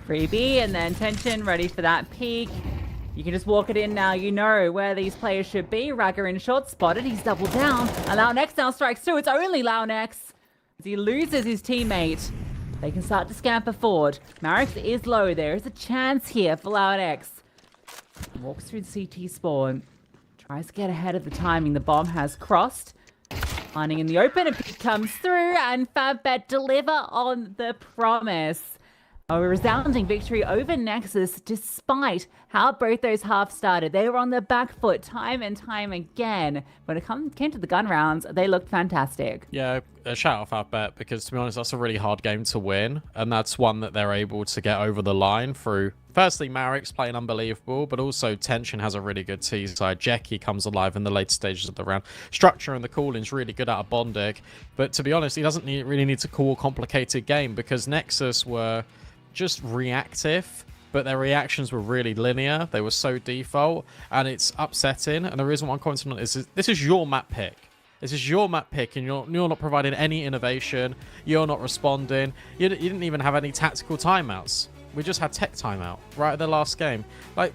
Freebie, and then tension, ready for that peek. You can just walk it in now. You know where these players should be. Ragger in short, spotted. He's doubled down. And Launex now strikes too. It's only Launex. As he loses his teammate, they can start to scamper forward. Marius is low. There is a chance here for Launex. Walks through the CT spawn. Tries to get ahead of the timing. The bomb has crossed. Finding in the open, a pick comes through, and FabBet deliver on the promise. A resounding victory over Nexus, despite how both those halves started. They were on the back foot time and time again. When it came to the gun rounds, they looked fantastic. Yeah, a shout out FabBet, because to be honest, that's a really hard game to win. And that's one that they're able to get over the line through, firstly, Marius playing unbelievable, but also Tension has a really good T side. Jackie comes alive in the later stages of the round. Structure and the calling's really good out of Bondic. But to be honest, he doesn't really need to call a complicated game, because Nexus were just reactive, but their reactions were really linear. They were so default, and it's upsetting. And the reason why I'm commenting on this is your map pick. This is your map pick, and you're not providing any innovation. You're not responding. You didn't even have any tactical timeouts. We just had tech timeout right at the last game. Like,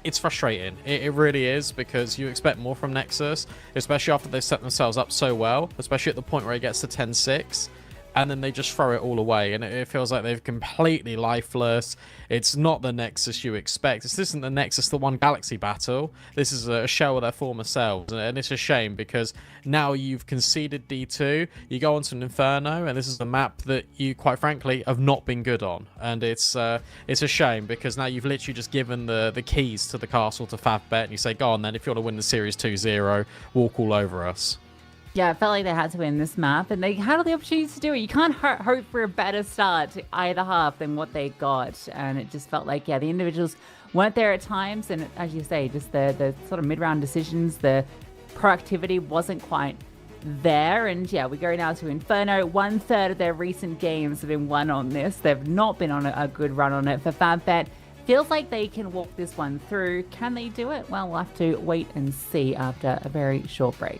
it's frustrating. It really is, because you expect more from Nexus, especially after they set themselves up so well, especially at the point where it gets to 10-6. And then they just throw it all away, and it feels like they're completely lifeless. It's not the Nexus you expect. This isn't the Nexus that won Galaxy Battle. This is a shell of their former selves, and it's a shame, because now you've conceded D2, you go onto an Inferno, and this is a map that you, quite frankly, have not been good on. And it's a shame, because now you've literally just given the keys to the castle to FabBet, and you say, go on then, if you want to win the series 2-0, walk all over us. Yeah, it felt like they had to win this map, and they had the opportunity to do it. You can't hope for a better start to either half than what they got, and it just felt like, yeah, the individuals weren't there at times, and as you say, just the sort of mid-round decisions, the proactivity wasn't quite there. And yeah, we go now to Inferno. 1/3 of their recent games have been won on this. They've not been on a good run on it for FabBet. Feels like they can walk this one through. Can they do it? Well, we'll have to wait and see after a very short break.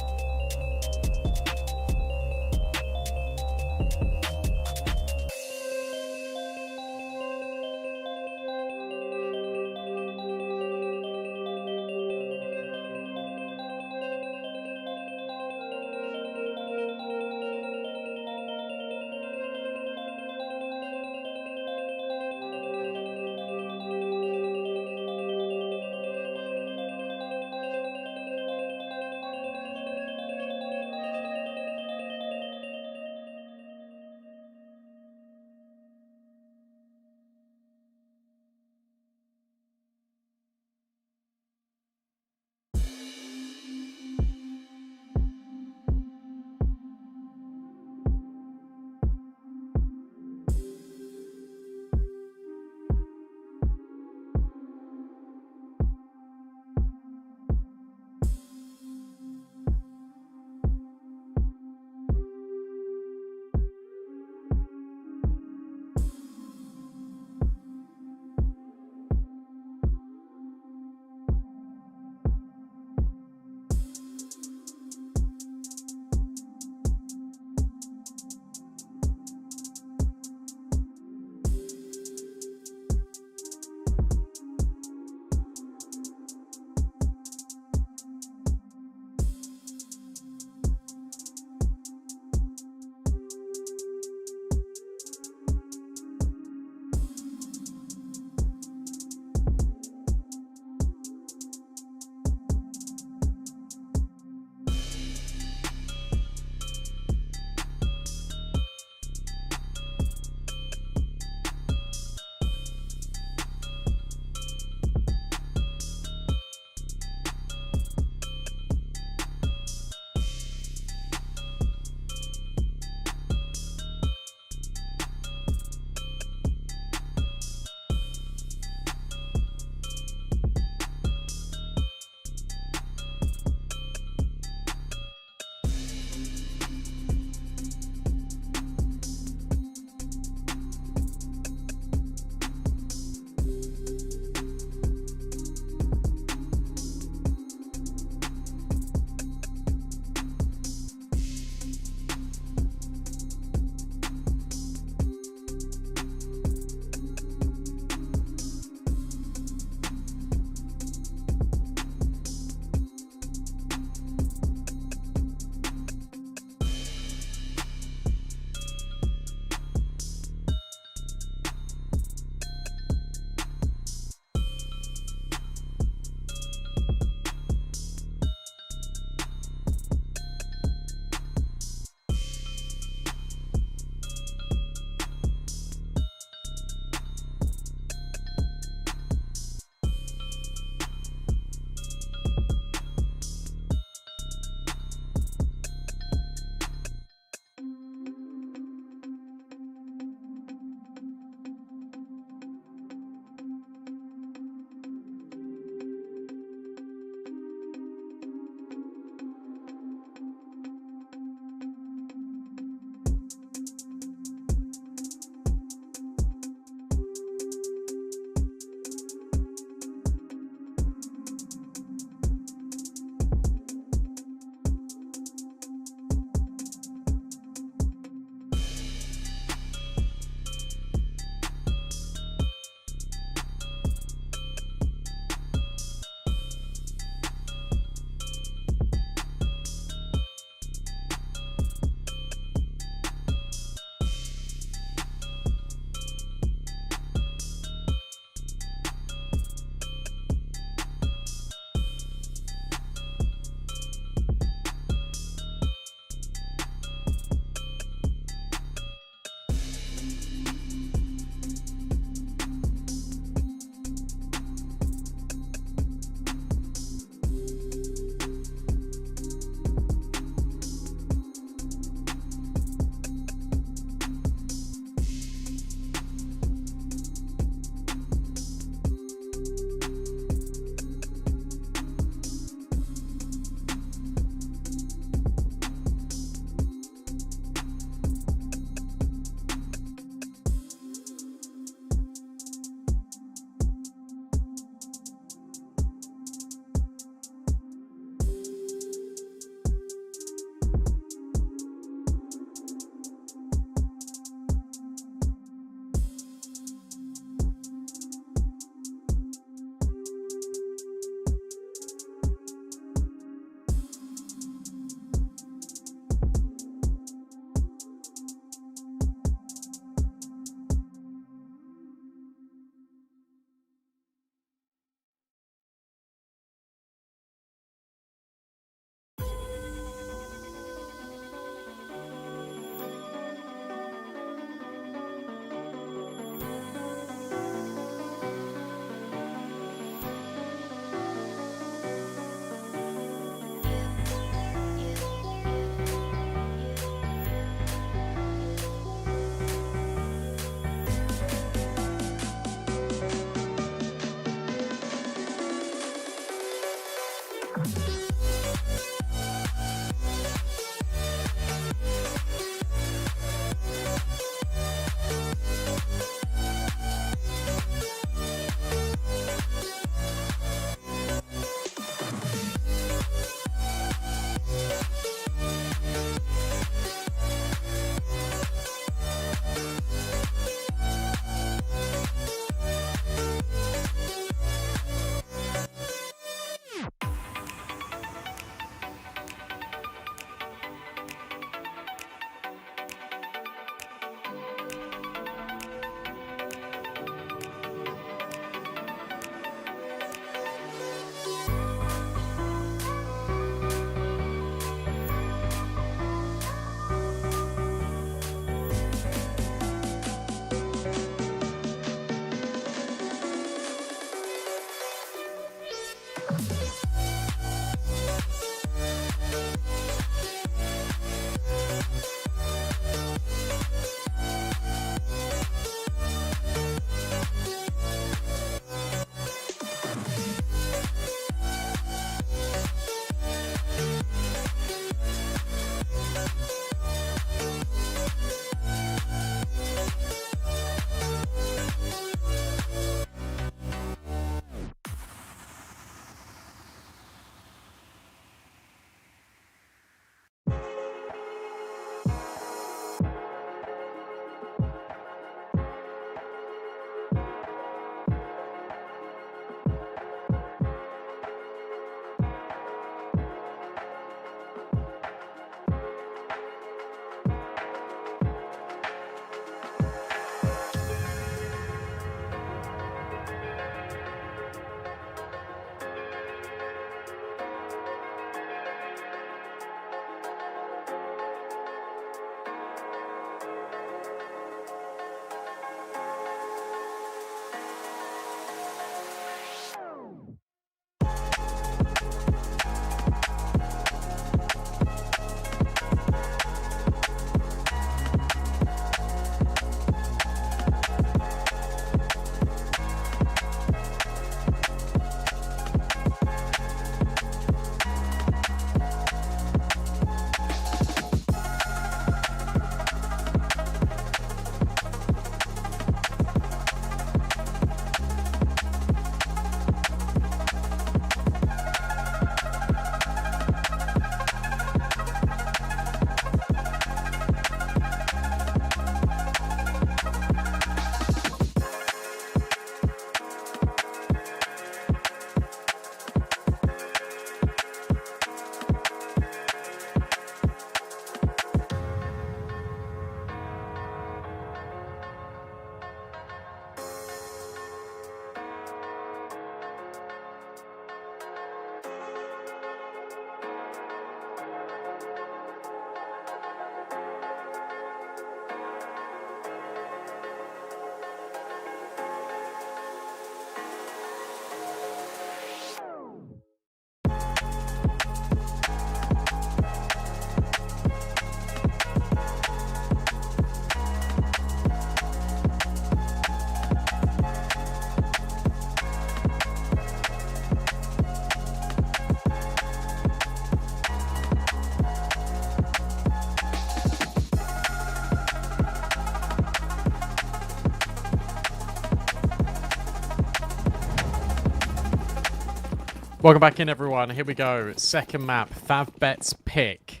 Welcome back in, everyone. Here we go. Second map, Favbet's pick.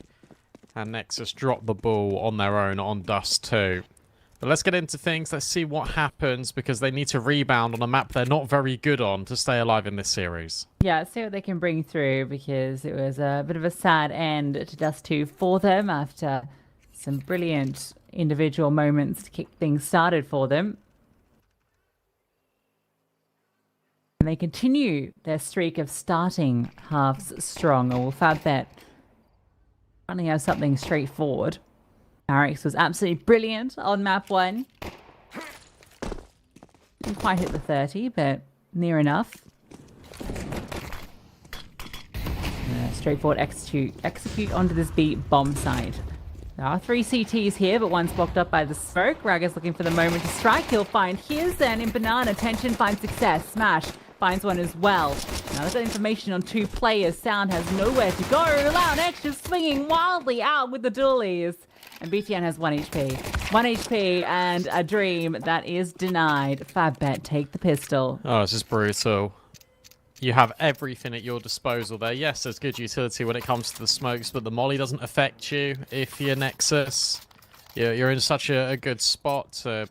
And Nexus drop the ball on their own on Dust 2. But let's get into things. Let's see what happens, because they need to rebound on a map they're not very good on to stay alive in this series. Yeah, see what they can bring through, because it was a bit of a sad end to Dust 2 for them after some brilliant individual moments to kick things started for them. And they continue their streak of starting halves strong. Or will Favbet finally have something straightforward? Marius was absolutely brilliant on map 1. Didn't quite hit the 30, but near enough. Straightforward execute onto this B bomb site. There are 3 CTs here, but one's blocked up by the smoke. Ragga's looking for the moment to strike. He'll find his, and in Banana, Tension finds success. Smash finds one as well. Now they've got information on 2 players. Sound has nowhere to go. Loud X just swinging wildly out with the dualies. And BTN has 1 HP. 1 HP and a dream that is denied. Favbet take the pistol. Oh, this is brutal. You have everything at your disposal there. Yes, there's good utility when it comes to the smokes, but the molly doesn't affect you if you're Nexus. You're in such a good spot to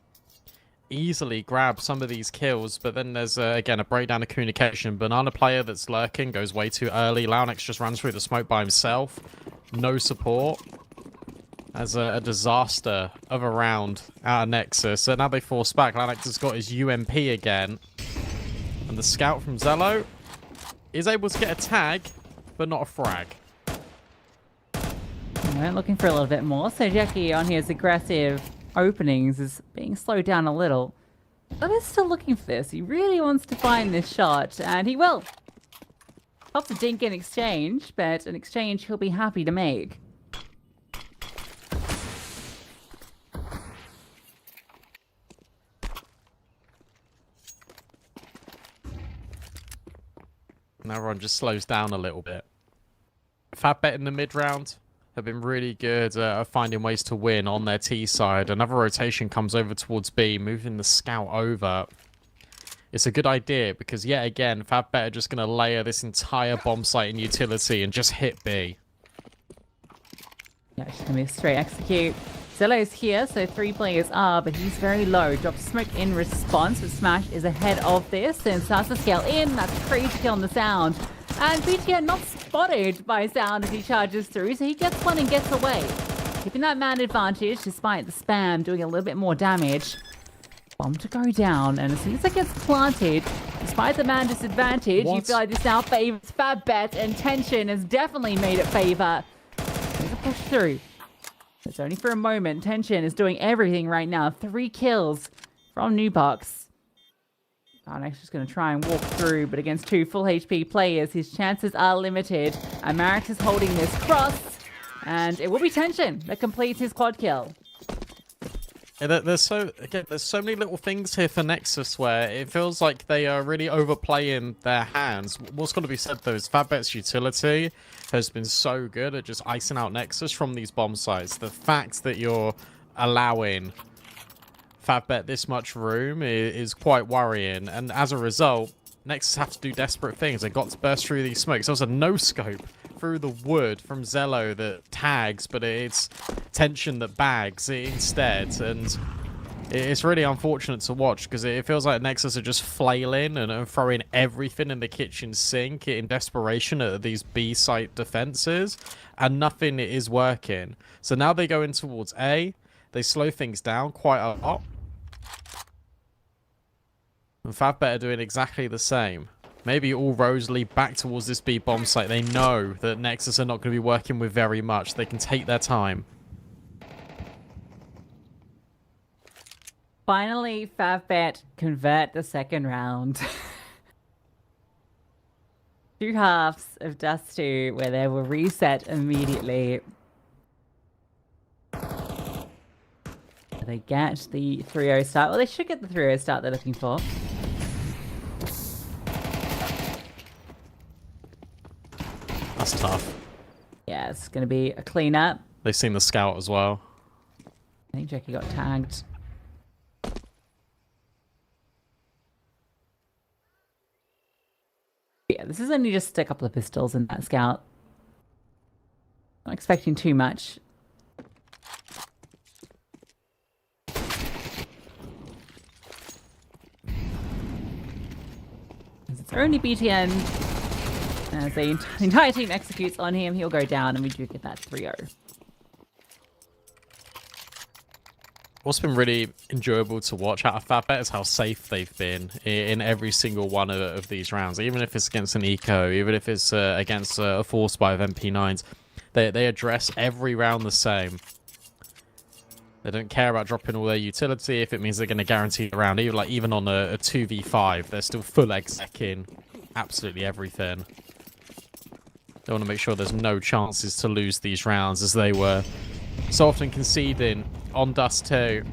easily grab some of these kills, but then there's, again, a breakdown of communication. Banana player that's lurking goes way too early. Launex just runs through the smoke by himself. No support. As a disaster of a round out of Nexus. So now they force back. Launex has got his UMP again. And the scout from Zello is able to get a tag, but not a frag. We're looking for a little bit more. So Jackie on his aggressive openings is being slowed down a little. But he's still looking for this. He really wants to find this shot, and he will. Pops a dink in exchange, but an exchange he'll be happy to make. And everyone just slows down a little bit. Favbet in the mid round have been really good at finding ways to win on their T side. Another rotation comes over towards B, moving the scout over. It's a good idea because, yet again, Favbet are just going to layer this entire bomb site in utility and just hit B. Yeah, it's going to be a straight execute. Zello's here, so 3 players are, but he's very low. Drops smoke in response, but Smash is ahead of this and starts to scale in. That's a crazy kill on the Sound. And BTN not spotted by Sound as he charges through, so he gets one and gets away. Keeping that man advantage despite the spam doing a little bit more damage. Bomb to go down, and as soon as it gets planted, despite the man disadvantage, you feel like this now favors Favbet, and Tension has definitely made it favor. There's a push through. It's only for a moment. Tension is doing everything right now. 3 kills from Nubox. Garnex just going to try and walk through, but against 2 full HP players, his chances are limited. And Marius is holding this cross, and it will be Tension that completes his quad kill. Yeah, there's so many little things here for Nexus where it feels like they are really overplaying their hands. What's got to be said though is Favbet's utility has been so good at just icing out Nexus from these bomb sites. The fact that you're allowing Favbet this much room is quite worrying, and as a result, Nexus have to do desperate things. They got to burst through these smokes. There was a no-scope through the wood from Zello that tags, but it's Tension that bags it instead, and it's really unfortunate to watch because it feels like Nexus are just flailing and throwing everything in the kitchen sink in desperation at these B-site defenses, and nothing is working. So now they go in towards A, they slow things down quite a lot, and Favbet are doing exactly the same. Maybe all roads lead back towards this B bomb site. They know that Nexus are not going to be working with very much. They can take their time. Finally, Favbet convert the second round. 2 halves of Dust 2 where they will reset immediately. They get the 3-0 start. Well, they should get the 3-0 start they're looking for. That's tough. Yeah, it's going to be a cleanup. They've seen the scout as well. I think Jackie got tagged. Yeah, this is only just a couple of pistols in that scout. Not expecting too much. It's only BTN. As the entire team executes on him, he'll go down, and we do get that 3-0. What's been really enjoyable to watch out of FatBet is how safe they've been in every single one of these rounds. Even if it's against an eco, even if it's against a force buy of MP9s, they address every round the same. They don't care about dropping all their utility if it means they're going to guarantee the round. Even on a 2v5, they're still full execing absolutely everything. They want to make sure there's no chances to lose these rounds, as they were so often conceding on Dust 2.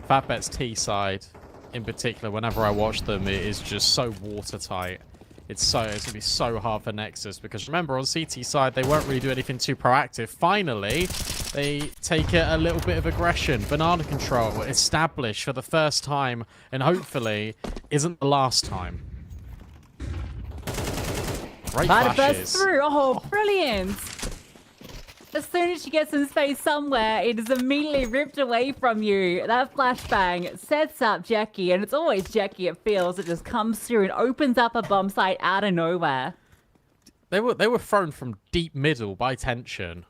FatBet's T side, in particular, whenever I watch them, it is just so watertight. It's going to be so hard for Nexus, because remember, on CT side, they won't really do anything too proactive. Finally, they take a little bit of aggression. Banana control established for the first time, and hopefully isn't the last time. Great flashes. Through. Oh, brilliant! As soon as you get some space somewhere, it is immediately ripped away from you. That flashbang sets up Jackie, and it's always Jackie, it feels. It just comes through and opens up a bomb site out of nowhere. They were thrown from deep middle by tension.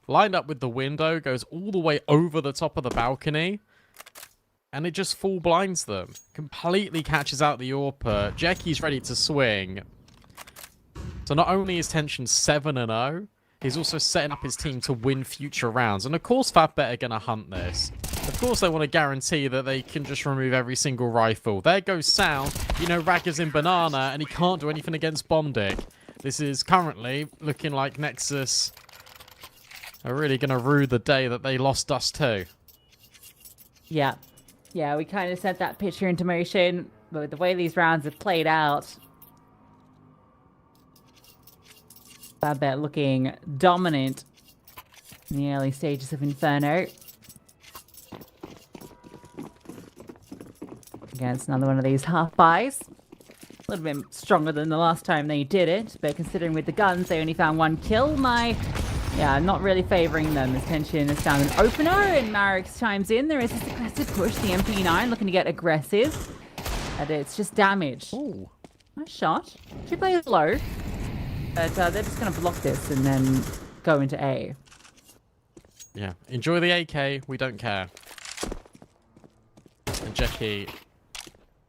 Lined up with the window, goes all the way over the top of the balcony, and it just full blinds them. Completely catches out the AWP. Jackie's ready to swing. So not only is tension 7-0, he's also setting up his team to win future rounds. And of course, FatBet are going to hunt this. Of course, they want to guarantee that they can just remove every single rifle. There goes Sound. You know, Ragger's in Banana, and he can't do anything against Bomdick. This is currently looking like Nexus are really going to rue the day that they lost Dust 2. Yeah. Yeah, we kind of set that picture into motion. But with the way these rounds have played out, FatBet looking dominant in the early stages of Inferno. Against another one of these half buys. A little bit stronger than the last time they did it, but considering with the guns they only found 1 kill, not really favouring them. As tension has found an opener, and Marius chimes in. There is this aggressive push. The MP9 looking to get aggressive, and it's just damage. Ooh. Nice shot. 2 players low. But they're just going to block this and then go into A. Yeah, enjoy the AK. We don't care. And Jackie, I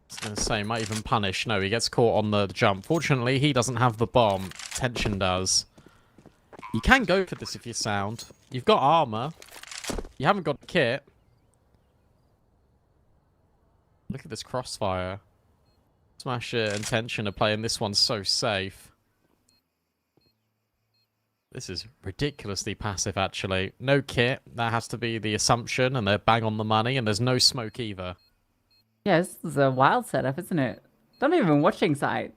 was going to say, might even punish. No, he gets caught on the jump. Fortunately, he doesn't have the bomb. Tension does. You can go for this if you're Sound. You've got armor. You haven't got a kit. Look at this crossfire. Smasher and Tension are playing this one so safe. This is ridiculously passive, actually. No kit. That has to be the assumption, and they're bang on the money, and there's no smoke either. Yeah, this is a wild setup, isn't it? Not even watching sight.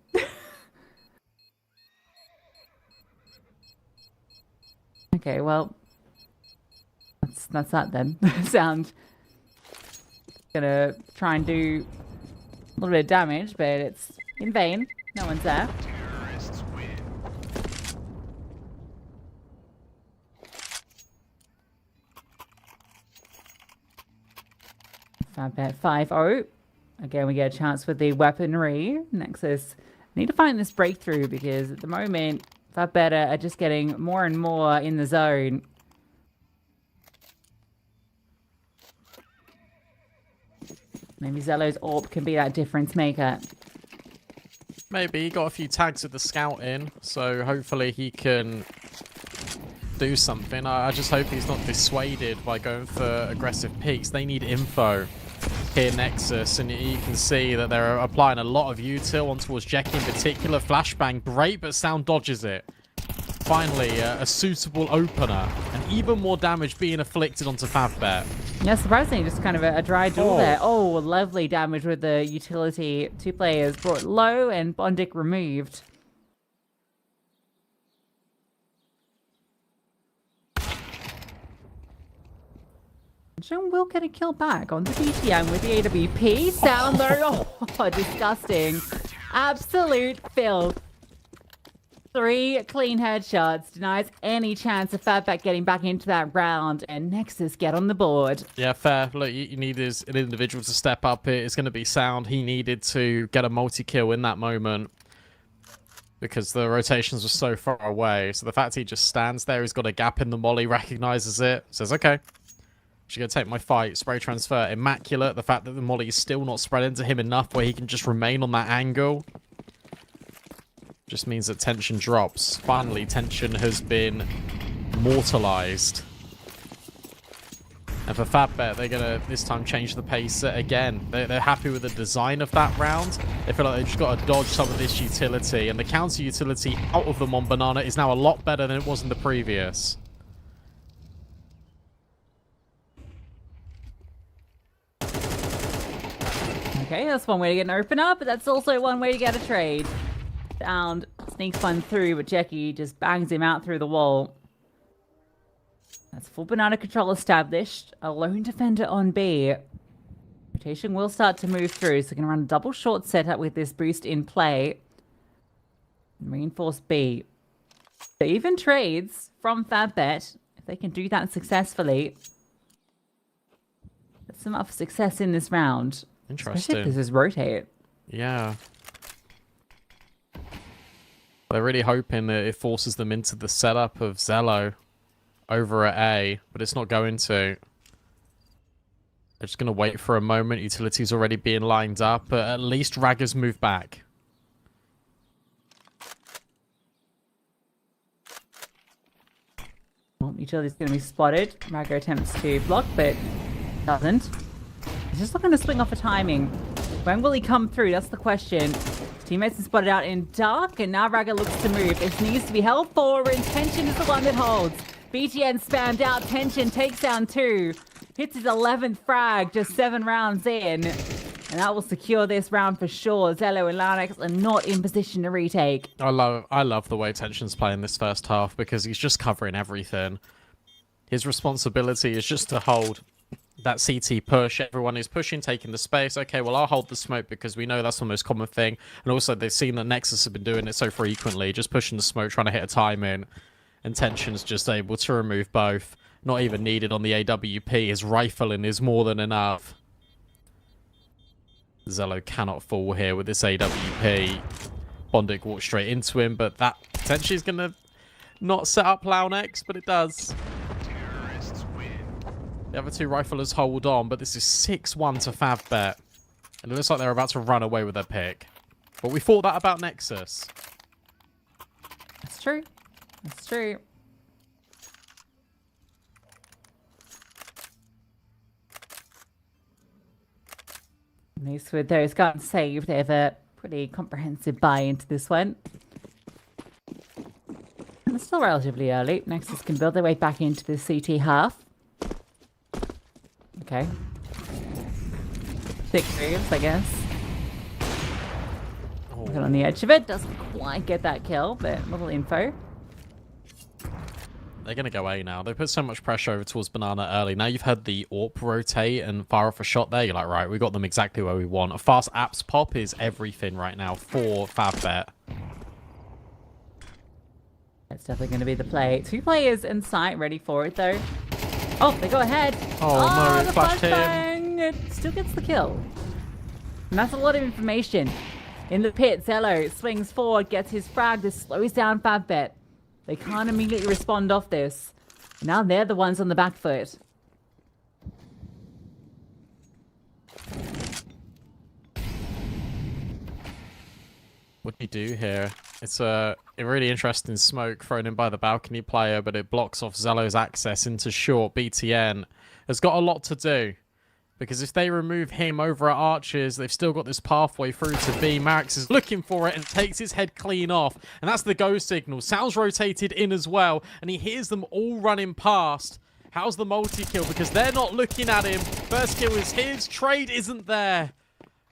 Okay, well, that's that then. Sound gonna try and do a little bit of damage, but it's in vain. No one's there. FatBet 5-0. Again, we get a chance with the weaponry. Nexus need to find this breakthrough, because at the moment, FatBet are just getting more and more in the zone. Maybe Zello's AWP can be that difference maker. Maybe he got a few tags with the scout in, so hopefully he can do something. I just hope he's not dissuaded by going for aggressive peaks. They need info here, Nexus, and you can see that they're applying a lot of util on towards Jackie in particular. Flashbang, great, but Sound dodges it. Finally, a suitable opener, and even more damage being afflicted onto FatBet. Yeah, surprisingly, just kind of a dry duel there. Oh, lovely damage with the utility. 2 players brought low and Bondic removed. John will get a kill back on the BTM with the AWP. Sound though, oh, disgusting. Absolute filth. 3 clean headshots, denies any chance of Fatback getting back into that round, and Nexus get on the board. Yeah, fair. Look, you need an individual to step up. It's going to be Sound. He needed to get a multi-kill in that moment because the rotations were so far away. So the fact he just stands there, he's got a gap in the molly, recognizes it, says, okay, she's going to take my fight. Spray transfer, immaculate. The fact that the molly is still not spread into him enough where he can just remain on that angle just means that tension drops. Finally, tension has been mortalized. And for Fatbet, they're going to this time change the pace again. They're happy with the design of that round. They feel like they've just got to dodge some of this utility. And the counter utility out of them on Banana is now a lot better than it was in the previous. Okay, that's one way to get an opener, but that's also one way to get a trade. Sound sneaks one through, but Jackie just bangs him out through the wall. That's full Banana control established. A lone defender on B. Rotation will start to move through, so going to run a double short setup with this boost in play. Reinforce B. So even trades from Fatbet, if they can do that successfully, that's some up for success in this round. Interesting. Especially if this is rotate. Yeah. They're really hoping that it forces them into the setup of Zello over at A, but it's not going to. They're just going to wait for a moment. Utility's already being lined up, but at least Ragger's moved back. Well, utility's going to be spotted. Ragger attempts to block, but doesn't. He's just looking to swing off a timing. When will he come through? That's the question. Teammates are spotted out in dark, and now Ragger looks to move. This needs to be held forward, and Tension is the one that holds. BTN spammed out. Tension takes down 2. Hits his 11th frag just 7 rounds in. And that will secure this round for sure. Zello and Larnax are not in position to retake. I love the way Tension's playing this first half because he's just covering everything. His responsibility is just to hold that CT push. Everyone is pushing, taking the space. Okay, well, I'll hold the smoke because we know that's the most common thing. And also, they've seen that Nexus have been doing it so frequently, just pushing the smoke, trying to hit a time in. And Tension's just able to remove both. Not even needed on the AWP. His rifling is more than enough. Zello cannot fall here with this AWP. Bondic walks straight into him, but that potentially is going to not set up Launex, but it does. The other 2 riflers hold on, but this is 6-1 to Favbet. And it looks like they're about to run away with their pick. But we thought that about Nexus. That's true. That's true. At least with those guns saved, they have a pretty comprehensive buy into this one. And it's still relatively early. Nexus can build their way back into the CT half. Okay. 6 moves, I guess. Oh. Looking on the edge of it. Doesn't quite get that kill, but little info. They're going to go A now. They put so much pressure over towards Banana early. Now you've had the AWP rotate and fire off a shot there. You're like, right, we got them exactly where we want. A fast apps pop is everything right now for Favbet. That's definitely going to be the play. 2 players in sight, ready for it, though. Oh, they go ahead. Oh, no, it the flashed him. flashbang! It still gets the kill. And that's a lot of information. In the pit, Zello swings forward, gets his frag. This slows down Favbet. They can't immediately respond off this. Now they're the ones on the back foot. What do you do here? It's a really interesting smoke thrown in by the balcony player, but it blocks off Zello's access into short. BTN has got a lot to do. Because if they remove him over at Archers, they've still got this pathway through to B. Marius is looking for it and takes his head clean off. And that's the go signal. Sounds rotated in as well. And he hears them all running past. How's the multi-kill? Because they're not looking at him. First kill is his. Trade isn't there.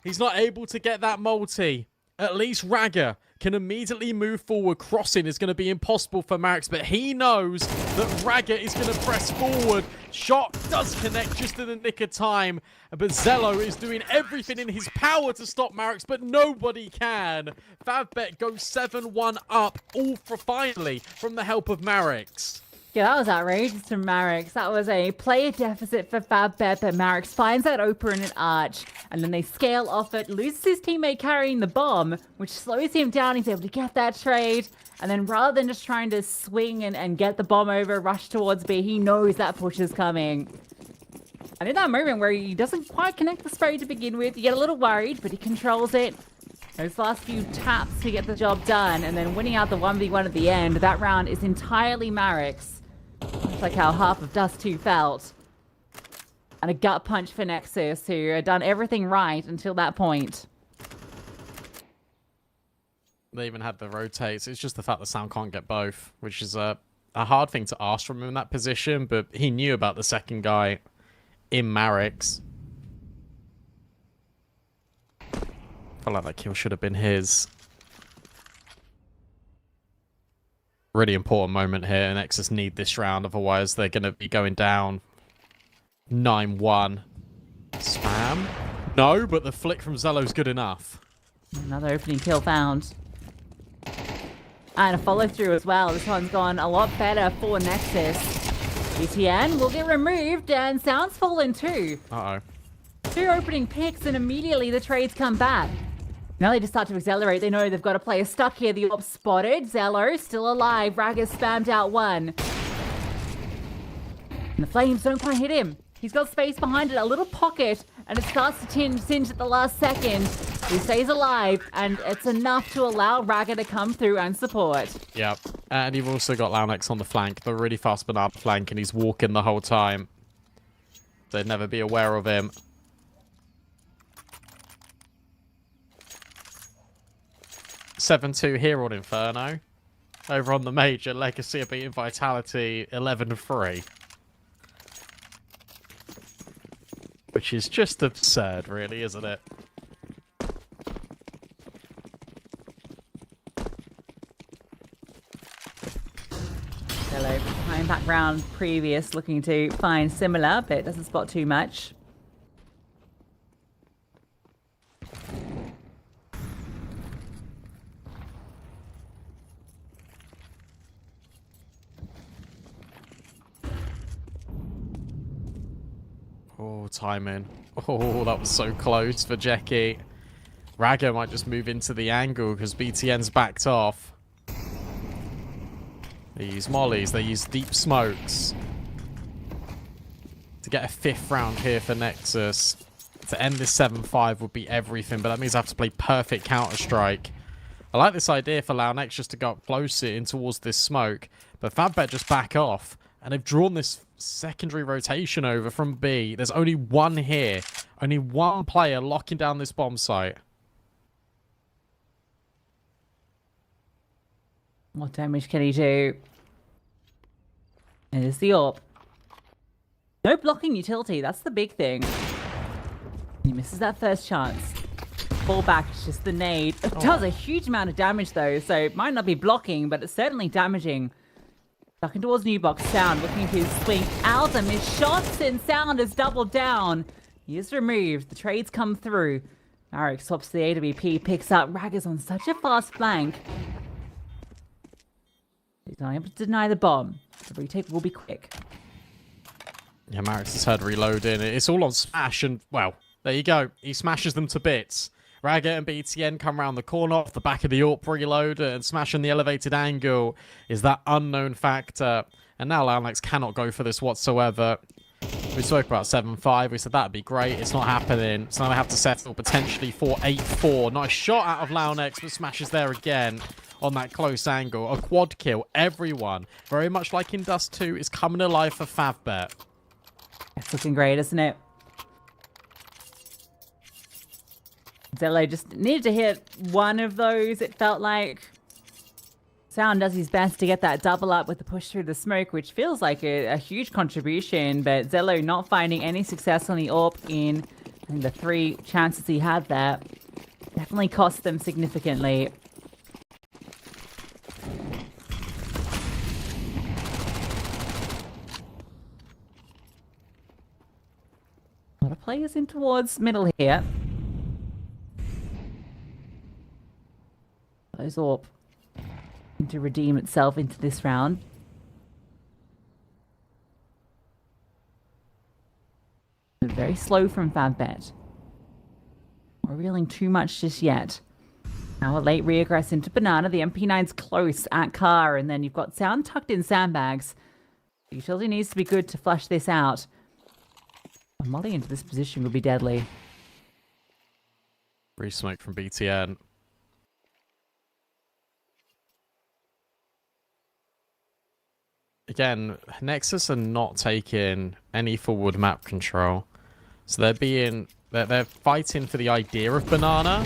He's not able to get that multi. At least Ragger can immediately move forward. Crossing is going to be impossible for Marius, but he knows that Ragga is going to press forward. Shot does connect just in the nick of time, but Zello is doing everything in his power to stop Marius, but nobody can. Favbet goes 7-1 up, all for finally from the help of Marius. Yeah, that was outrageous from Marius. That was a player deficit for Favbet, but Marius finds that opener in an arch, and then they scale off it, loses his teammate carrying the bomb, which slows him down. He's able to get that trade, and then rather than just trying to swing and get the bomb over, rush towards B, he knows that push is coming. And in that moment where he doesn't quite connect the spray to begin with, you get a little worried, but he controls it. Those last few taps to get the job done, and then winning out the 1v1 at the end, that round is entirely Marius. It's like how half of Dust 2 felt. And a gut punch for Nexus, who had done everything right until that point. They even had the rotates. It's just the fact that Sam can't get both, which is a hard thing to ask from him in that position, but he knew about the second guy in Marius. I felt like that kill should have been his. Really important moment here. Nexus need this round, otherwise they're going to be going down 9-1. Spam? No, but the flick from Zello's good enough. Another opening kill found. And a follow through as well. This one's gone a lot better for Nexus. ETN will get removed and Sound's fallen too. Uh-oh. 2 opening picks and immediately the trades come back. Now they just start to accelerate. They know they've got a player stuck here. The AWP spotted. Zello still alive. Ragga spammed out one. And the flames don't quite hit him. He's got space behind it, a little pocket, and it starts to singe at the last second. He stays alive, and it's enough to allow Ragga to come through and support. Yep. And you've also got Launex on the flank, the really fast banana flank, and he's walking the whole time. They'd never be aware of him. 7-2 here on Inferno. Over on the major, Legacy are beating Vitality 11-3. Which is just absurd, really, isn't it? Hello, behind background previous, looking to find similar, but doesn't spot too much. Oh, timing. Oh, that was so close for Jackie. Ragga might just move into the angle because BTN's backed off. They use mollies. They use deep smokes. To get a 5th round here for Nexus. To end this 7-5 would be everything, but that means I have to play perfect Counter-Strike. I like this idea for Launex just to go up closer in towards this smoke, but Favbet just back off. And they've drawn this secondary rotation over from B. There's only one here. Only one player locking down this bomb site. What damage can he do? And it's the AWP. No blocking utility, that's the big thing. He misses that first chance. Fall back, it's just the nade. It does a huge amount of damage though, so it might not be blocking, but it's certainly damaging. Ducking towards New Box, Sound looking to swing out and his shots, and Sound has doubled down. He is removed, the trades come through. Marius swaps the AWP, picks up. Ragga's on such a fast flank. He's not able to deny the bomb. The retake will be quick. Yeah, Marius has heard reloading. It's all on Smash, and, well, there you go. He smashes them to bits. Ragga and BTN come around the corner off the back of the AWP reloader, and smashing the elevated angle is that unknown factor. And now Launex cannot go for this whatsoever. We spoke about 7-5. We said that'd be great. It's not happening. So now they have to settle potentially for 8-4. Nice shot out of Launex, but smashes there again on that close angle. A quad kill. Everyone, very much like in Dust 2, is coming alive for Favbet. It's looking great, isn't it? Zello just needed to hit one of those, it felt like. Sound does his best to get that double up with the push through the smoke, which feels like a huge contribution, but Zello not finding any success on the AWP in the 3 chances he had there. Definitely cost them significantly. A lot of players in towards middle here. Those AWP to redeem itself into this round. Very slow from Favbet. Not revealing too much just yet. Now a late reaggress into Banana. The MP9's close at car, and then you've got Sound tucked in sandbags. The utility needs to be good to flush this out. A molly into this position would be deadly. Re-smoke from BTN. Again, Nexus are not taking any forward map control. So they're fighting for the idea of Banana,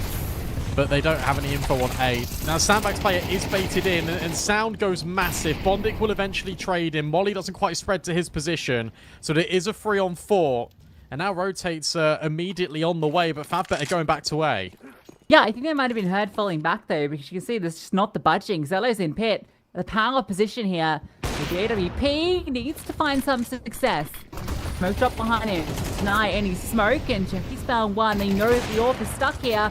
but they don't have any info on A. Now, Sandbag's player is baited in, and Sound goes massive. Bondic will eventually trade him. Molly doesn't quite spread to his position, so there is a 3-on-4. And now rotates immediately on the way, but Favbet are going back to A. Yeah, I think they might have been heard falling back, though, because you can see there's just not the budging. Zello's in pit. The power position here. The AWP needs to find some success. Smoke drop behind him to deny any smoke, and Jackie's found one. They know that the AWP is stuck here.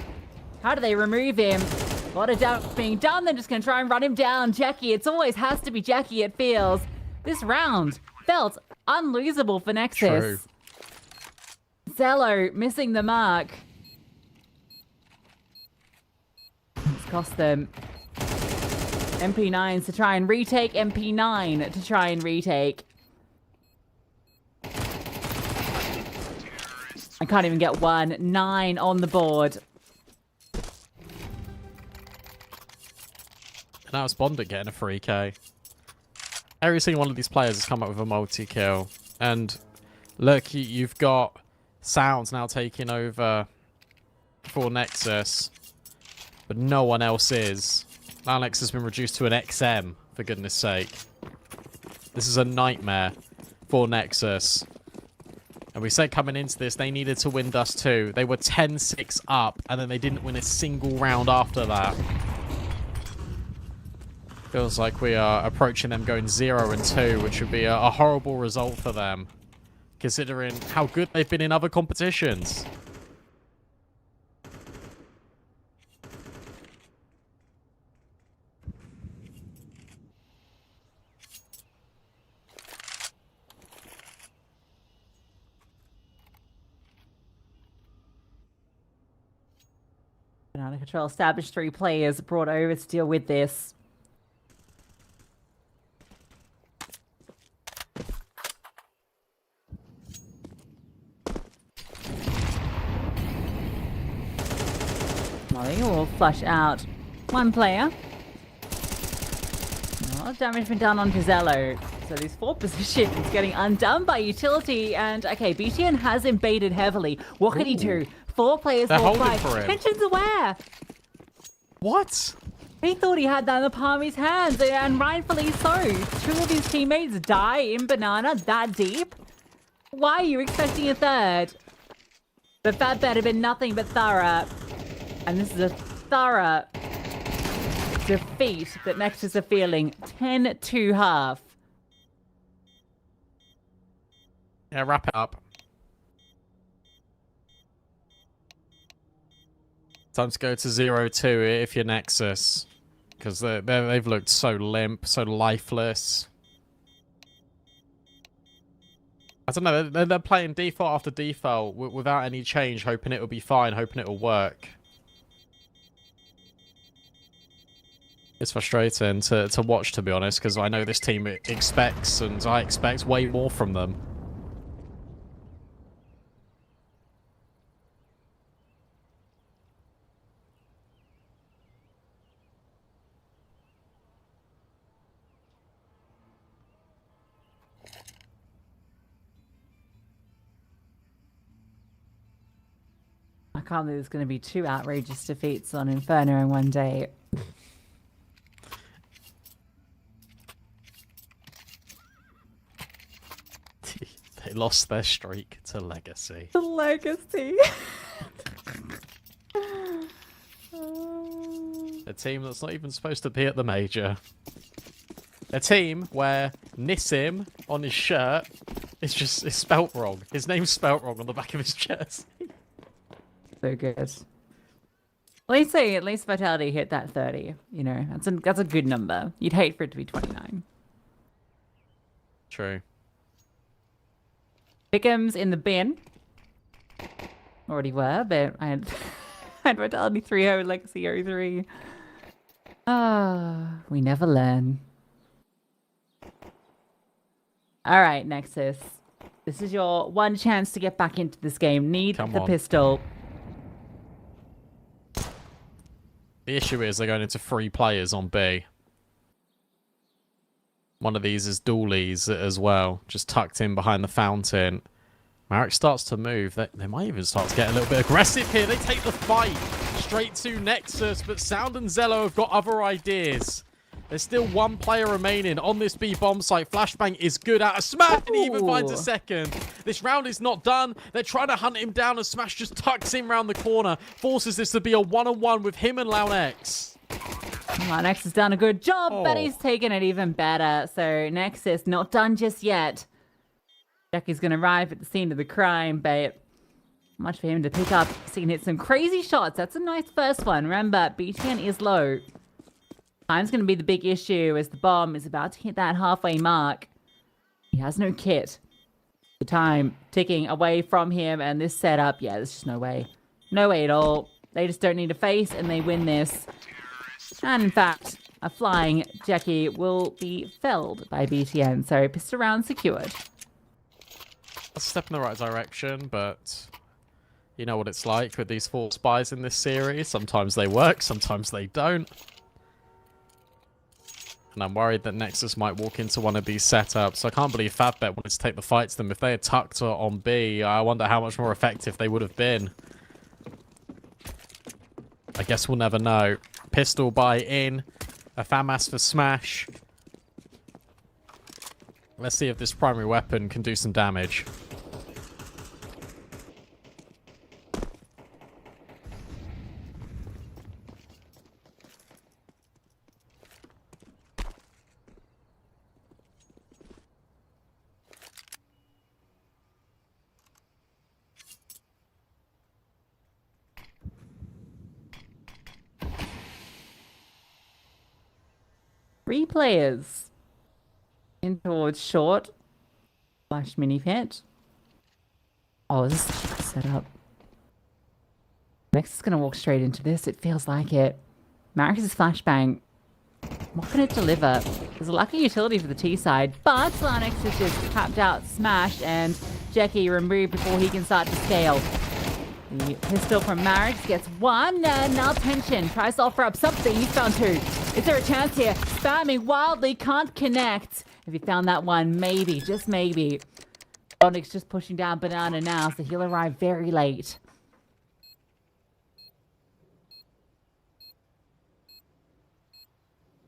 How do they remove him? A lot of damage being done. They're just going to try and run him down. Jackie, it always has to be Jackie, it feels. This round felt unlosable for Nexus. True. Zello missing the mark. It's cost them MP9s to try and retake, MP9 to try and retake. I can't even get one. 9 on the board. And now it's Bondic getting a 3k. Every single one of these players has come up with a multi-kill. And look, you've got Sounds now taking over for Nexus, but no one else is. Alex has been reduced to an XM, for goodness sake. This is a nightmare for Nexus. And we said coming into this, they needed to win Dust 2. They were 10-6 up, and then they didn't win a single round after that. Feels like we are approaching them going 0-2, which would be a horrible result for them, considering how good they've been in other competitions. Banana Control established 3 players brought over to deal with this. Molly will flush out 1 player. A lot of damage been done on Zello. So these 4 positions getting undone by utility. And okay, BTN has invaded heavily. What can he do? 4 players, They're 4 holding fight. for him. Tension's aware. What? He thought he had that in the palm of his hands, and rightfully so. 2 of his teammates die in Banana that deep. Why are you expecting a 3rd? The Favbet have been nothing but thorough. And this is a thorough defeat that Nexus are feeling. 10-2 Yeah, wrap it up. Time to go to 0-2 if you're Nexus. Because they've looked so limp, so lifeless. I don't know, they're playing default after default without any change, hoping it'll be fine, hoping it'll work. It's frustrating to watch, to be honest, because I know this team expects, and I expect way more from them. I can't believe there's going to be 2 outrageous defeats on Inferno in one day. They lost their streak to Legacy. The Legacy. A team that's not even supposed to be at the major. A team where Nissim on his shirt It's spelt wrong. His name's spelt wrong on the back of his chest. So good. At least Vitality hit that 30. You know, that's a good number. You'd hate for it to be 29. True. Pick'ems in the bin. Already were, but I had, I had Vitality 3-0, Legacy 0-3. Ah, we never learn. All right, Nexus. This is your one chance to get back into this game. Need the pistol. The issue is they're going into 3 players on B. One of these is Doolies as well, just tucked in behind the fountain. Marius starts to move. They might even start to get a little bit aggressive here. They take the fight straight to Nexus, but Sound and Zello have got other ideas. There's still 1 player remaining on this B bomb site. Flashbang is good at a smash, and he even finds a second. This round is not done. They're trying to hunt him down, and Smash just tucks him round the corner. Forces this to be a one-on-one with him and Launex. Launex has done a good job, but he's taken it even better. So Nexus not done just yet. Jackie's going to arrive at the scene of the crime, but much for him to pick up. He can hit some crazy shots. That's a nice first one. Remember, BTN is low. Time's going to be the big issue as the bomb is about to hit that halfway mark. He has no kit. The time ticking away from him, and this setup, yeah, there's just no way. No way at all. They just don't need a face, and they win this. And in fact, a flying Jackie will be felled by BTN, so pistol round secured. A step in the right direction, but you know what it's like with these 4 spies in this series. Sometimes they work, sometimes they don't. And I'm worried that Nexus might walk into one of these setups. I can't believe Fatbet wanted to take the fight to them. If they had tucked on B, I wonder how much more effective they would have been. I guess we'll never know. Pistol buy in. A FAMAS for Smash. Let's see if this primary weapon can do some damage. Three players in towards short / mini pit. Oh, this is such a setup. Next is going to walk straight into this. It feels like it. Marius' flashbang. What can it deliver? There's a lucky utility for the T side, but Launex is just tapped out, smashed, and Jackie removed before he can start to scale. The pistol from Marius gets 1, and now tension. Tries to offer up something. He's found 2. Is there a chance here? Spamming wildly, can't connect. If he found that one, maybe, just maybe. Onyx just pushing down Banana now, so he'll arrive very late.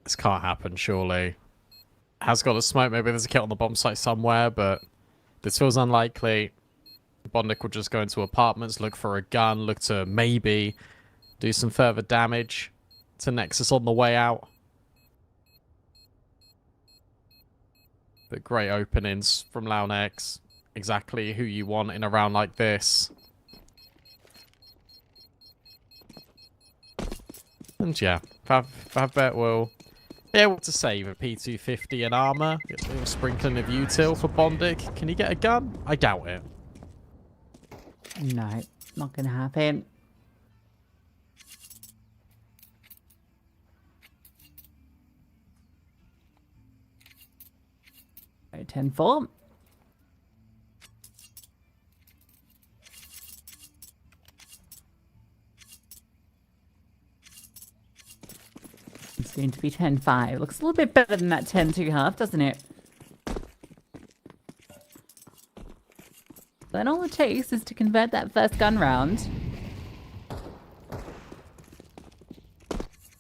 This can't happen, surely. Has got a smoke. Maybe there's a kit on the bomb site somewhere, but this feels unlikely. Bondic will just go into apartments, look for a gun, look to maybe do some further damage to Nexus on the way out. But great openings from Launex. Exactly who you want in a round like this. And yeah, Favbet will be able to save a P250 and armor. A little sprinkling of util for Bondic. Can he get a gun? I doubt it. No, not going to happen. So 10-4. It's going to be 10-5. Looks a little bit better than that 10-2 doesn't it? Then all it takes is to convert that first gun round.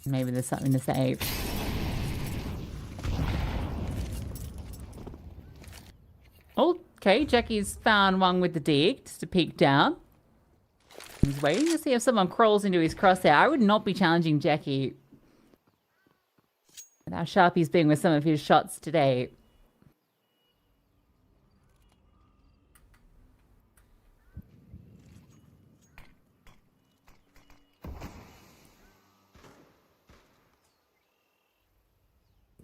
Maybe there's something to save. Okay, Jackie's found one with the dig, just to peek down. He's waiting to see if someone crawls into his crosshair. I would not be challenging Jackie with how sharp he's been with some of his shots today.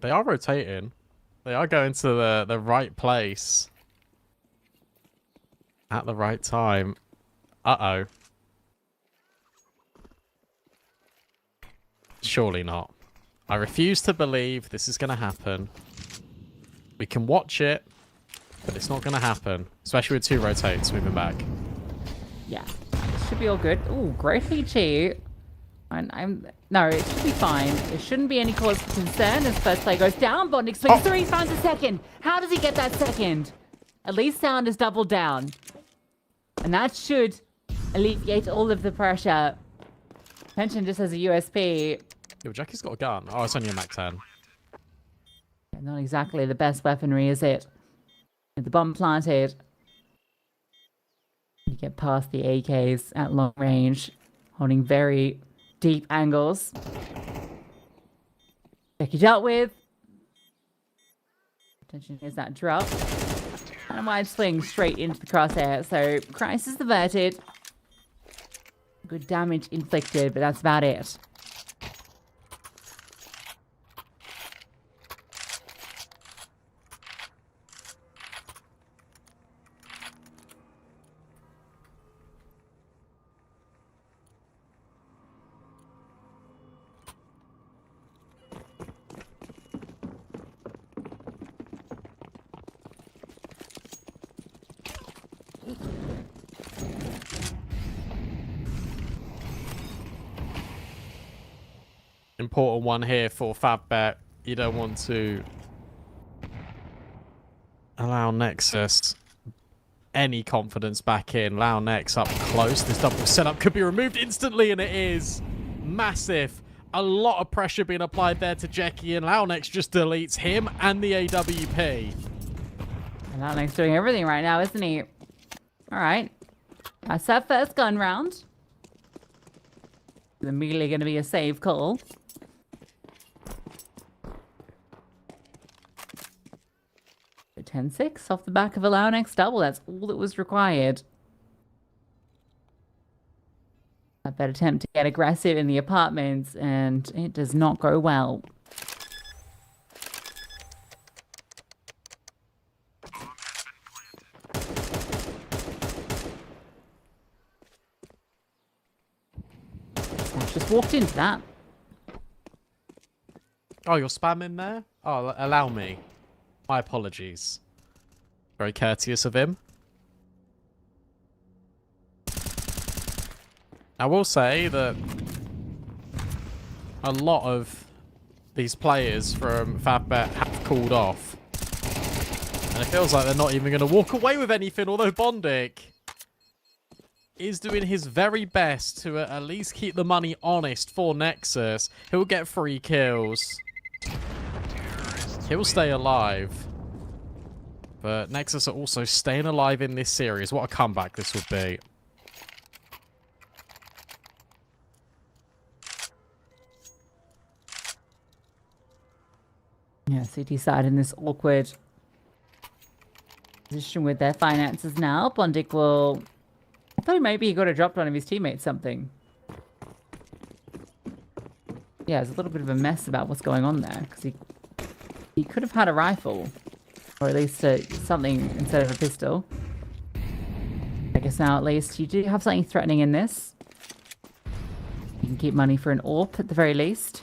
They are rotating. They are going to the right place. At the right time. Uh-oh. Surely not. I refuse to believe this is going to happen. We can watch it, but it's not going to happen. Especially with 2 rotates moving back. Yeah, it should be all good. Ooh, great HE. No, it should be fine. There shouldn't be any cause for concern as first play goes down. Bondic swings through, he finds a second. How does he get that second? At least sound is doubled down. And that should alleviate all of the pressure. Pension just has a USP. Yo, Jackie's got a gun. Oh, it's only a Mac 10. Not exactly the best weaponry, is it? With the bomb planted. You get past the AKs at long range, holding very deep angles. Jackie dealt with. Attention, is that drop. And a wide swing straight into the crosshair. So, crisis averted. Good damage inflicted, but that's about it. Important one here for FabBet. You don't want to allow Nexus any confidence back in. Allow Nex up close. This double setup could be removed instantly, and it is massive. A lot of pressure being applied there to Jackie, and Launex just deletes him and the AWP. And Launex doing everything right now, isn't he? All right. That's that first gun round. Immediately going to be a save call. So 10-6 off the back of a Launex double. That's all that was required. A bad attempt to get aggressive in the apartments, and it does not go well. Just walked into that. Oh, you're spamming there? Oh, allow me. My apologies. Very courteous of him. I will say that a lot of these players from FabBet have called off. And it feels like they're not even going to walk away with anything, although Bondic is doing his very best to at least keep the money honest for Nexus. He'll get 3 kills. He'll stay alive. But Nexus are also staying alive in this series. What a comeback this would be. Yeah, CT side in this awkward position with their finances now. Bondic will... I thought maybe he got a drop on of his teammates something. Yeah, there's a little bit of a mess about what's going on there, because he could have had a rifle, or at least something instead of a pistol. I guess now at least you do have something threatening in this. You can keep money for an AWP at the very least.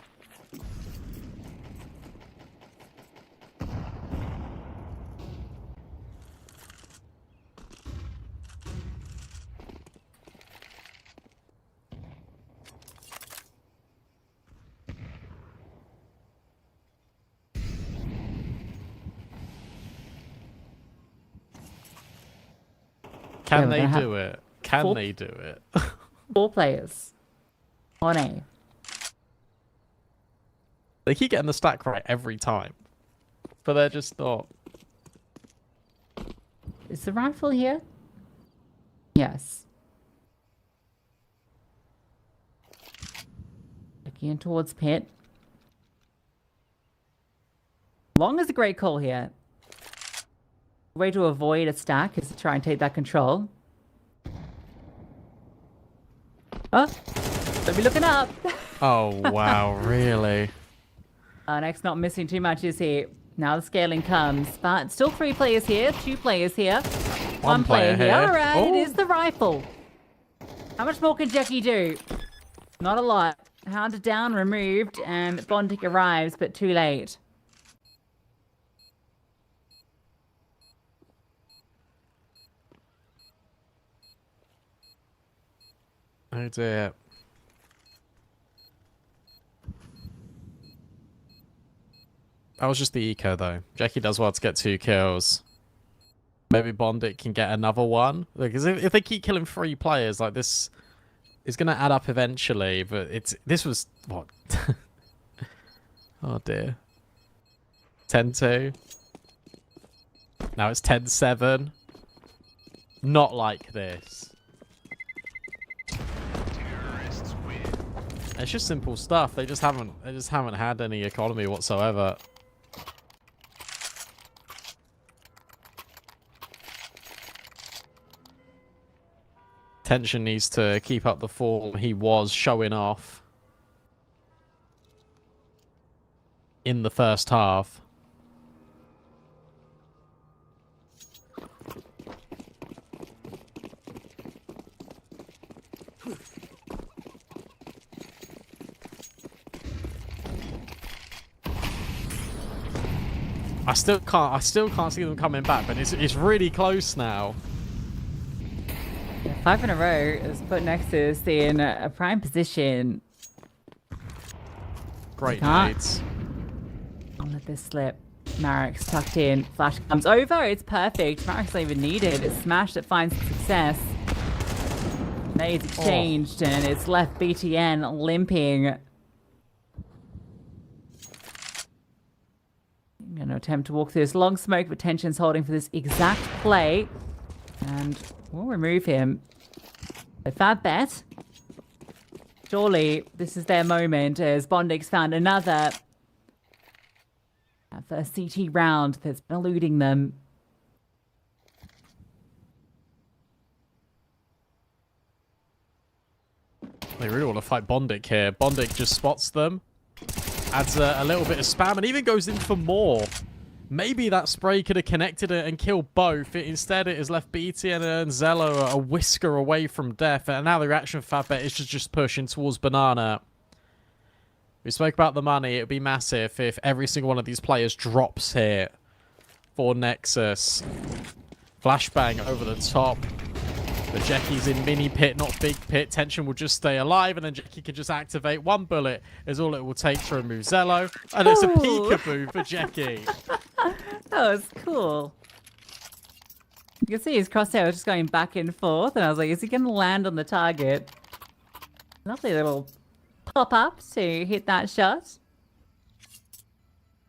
Can they do it? Can they do it? 4 players on A. They keep getting the stack right every time. But they're just not. Is the rifle here? Yes. Looking in towards pit. Long is a great call here. The way to avoid a stack is to try and take that control. Oh, don't be looking up. Oh, wow, really? Next, not missing too much is here. Now the scaling comes, but still 3 players here, 2 players here, 1 player here. All right, it is the rifle. How much more can Jackie do? Not a lot. Hounded down, removed, and Bondic arrives, but too late. Oh dear. That was just the eco, though. Jackie does well to get 2 kills. Maybe Bondic can get another one. Because if they keep killing 3 players, like this is going to add up eventually. But this was, what? Oh dear. 10-2. Now it's 10-7. Not like this. It's just simple stuff. They just haven't had any economy whatsoever. Tension needs to keep up the form he was showing off in the first half. I still can't see them coming back, but it's really close now. 5 in a row has put Nexus in a prime position. Great nades. I'll let this slip. Marius tucked in. Flash comes over. It's perfect. Marius not even needed. It's smashed that finds success. Nades exchanged, and it's left BTN limping. I'm going to attempt to walk through this long smoke, but Tension's holding for this exact play. And we'll remove him. So Fab Bet. Surely this is their moment as Bondic's found another first CT round that's been eluding them. They really want to fight Bondic here. Bondic just spots them, adds a little bit of spam, and even goes in for more. Maybe that spray could have connected it and killed both. Instead, it has left BTN and Zello a whisker away from death. And now the reaction of Fabbet is just pushing towards Banana. We spoke about the money. It would be massive if every single one of these players drops here for Nexus. Flashbang over the top. But Jackie's in mini pit, not big pit. Tension will just stay alive, and then Jackie can just activate. 1 bullet is all it will take to remove Zello. And it's a peekaboo for Jackie. That was cool. You can see his crosshair was just going back and forth, and I was like, is he going to land on the target? Lovely little pop-up to hit that shot.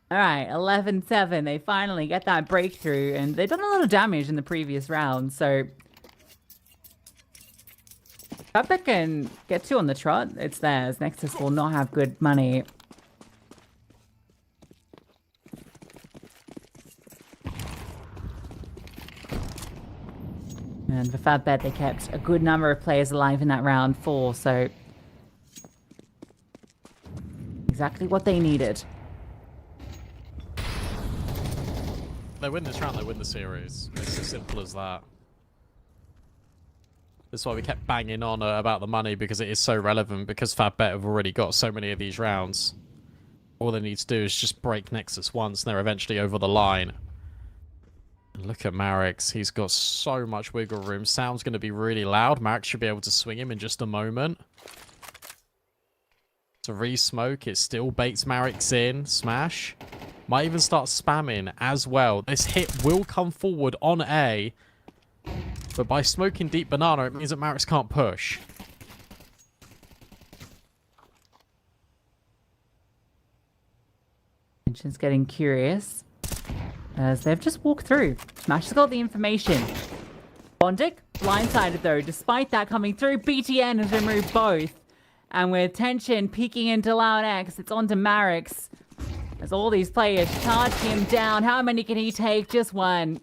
All right, 11-7. They finally get that breakthrough, and they've done a lot of damage in the previous round, so if they can get 2 on the trot, it's theirs. Nexus will not have good money. And for Fab Bet, they kept a good number of players alive in that round 4, so exactly what they needed. They win this round, they win the series. It's as simple as that. That's why we kept banging on about the money, because it is so relevant, because Fabbet have already got so many of these rounds. All they need to do is just break Nexus once, and they're eventually over the line. And look at Marius. He's got so much wiggle room. Sound's going to be really loud. Marius should be able to swing him in just a moment. To re-smoke, it still baits Marius in. Smash. Might even start spamming as well. This hit will come forward on A. But by smoking deep Banana, it means that Marius can't push. Tension's getting curious as they've just walked through. Smash has got the information. Bondic, blindsided though. Despite that coming through, BTN has removed both. And with Tension peeking into Loud X, it's on to Marius. As all these players charge him down. How many can he take? Just 1.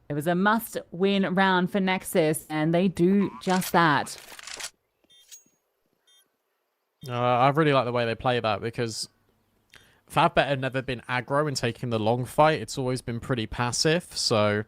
It was a must-win round for Nexus, and they do just that. I really like the way they play that because Favbet have never been aggro in taking the long fight. It's always been pretty passive. So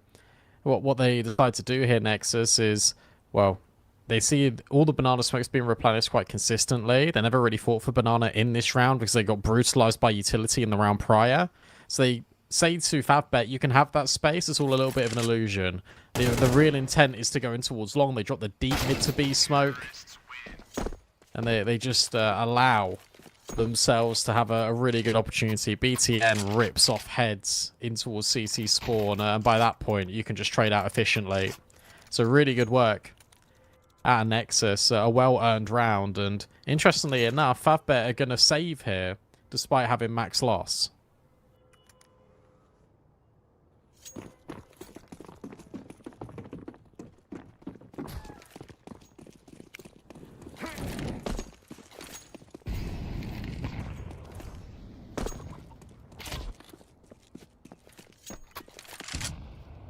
what they decide to do here, Nexus, is, well, they see all the banana smokes being replenished quite consistently. They never really fought for banana in this round because they got brutalized by utility in the round prior. So they say to Favbet, you can have that space. It's all a little bit of an illusion. The real intent is to go in towards long. They drop the deep mid to B smoke. And they just allow themselves to have a really good opportunity. BTN rips off heads in towards CT spawn, and by that point you can just trade out efficiently. So really good work at Nexus, a well-earned round, and interestingly enough, Favbet are going to save here despite having max loss.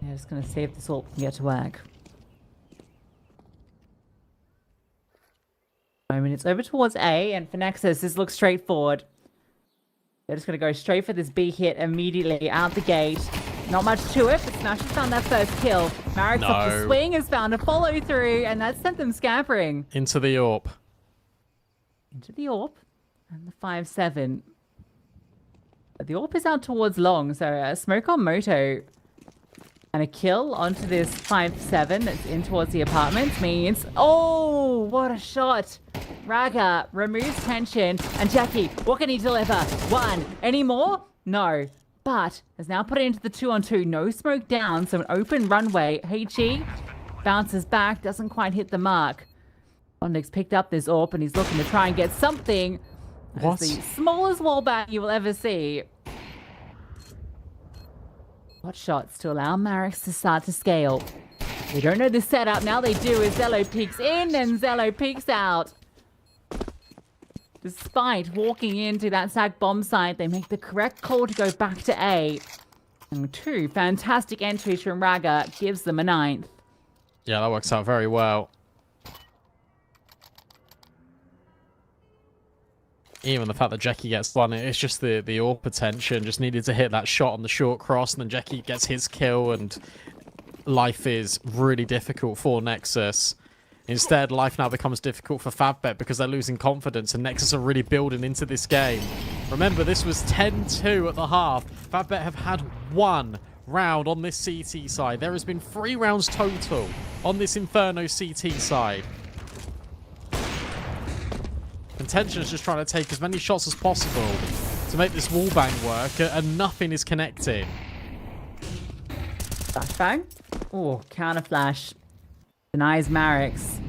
Yeah, just gonna see if this all can get to work. I mean, it's over towards A, and for Nexus, this looks straightforward. They're just gonna go straight for this B hit immediately out the gate. Not much to it, but Smash has found that first kill. Marius off the swing has found a follow through, and that sent them scampering. Into the AWP. Into the AWP, and the 5-7. But the AWP is out towards long, so smoke on Moto. And a kill onto this 5-7 that's in towards the apartments means... Oh, what a shot. Raga removes tension. And Jackie, what can he deliver? One. Any more? No. But has now put it into the 2-on-2. No smoke down, so an open runway. HE bounces back, doesn't quite hit the mark. Bondik's picked up this AWP and he's looking to try and get something. What? That's the smallest wallbang you will ever see. Hot shots to allow Marius to start to scale. We don't know the setup. Now they do as Zello peeks in and Zello peeks out. Despite walking into that sack bomb site, they make the correct call to go back to A. And two fantastic entries from Raga gives them a 9th. Yeah, that works out very well. Even the fact that Jackie gets one, it's just the AWP attention. Just needed to hit that shot on the short cross, and then Jackie gets his kill, and life is really difficult for Nexus. Instead, life now becomes difficult for Favbet because they're losing confidence, and Nexus are really building into this game. Remember, this was 10-2 at the half. Favbet have had one round on this CT side. There has been 3 rounds total on this Inferno CT side. Intention is just trying to take as many shots as possible to make this wallbang work, and nothing is connecting. Flashbang. Oh, counter flash. Denies Marius.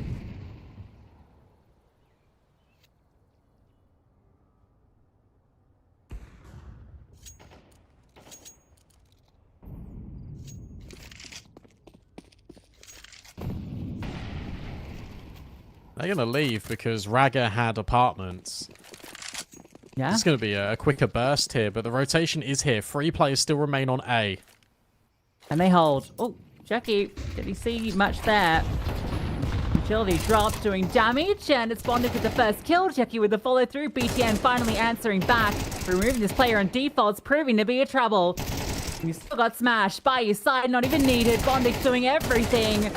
They're going to leave because Raga had apartments. Yeah. It's going to be a quicker burst here, but the rotation is here. 3 players still remain on A. And they hold. Oh, Jackie, did he see much there? Agility drops, doing damage, and it's Bondik with the first kill. Jackie with the follow through. BTN finally answering back. Removing this player on default's proving to be a trouble. You still got Smash by your side, not even needed. Bondik's doing everything.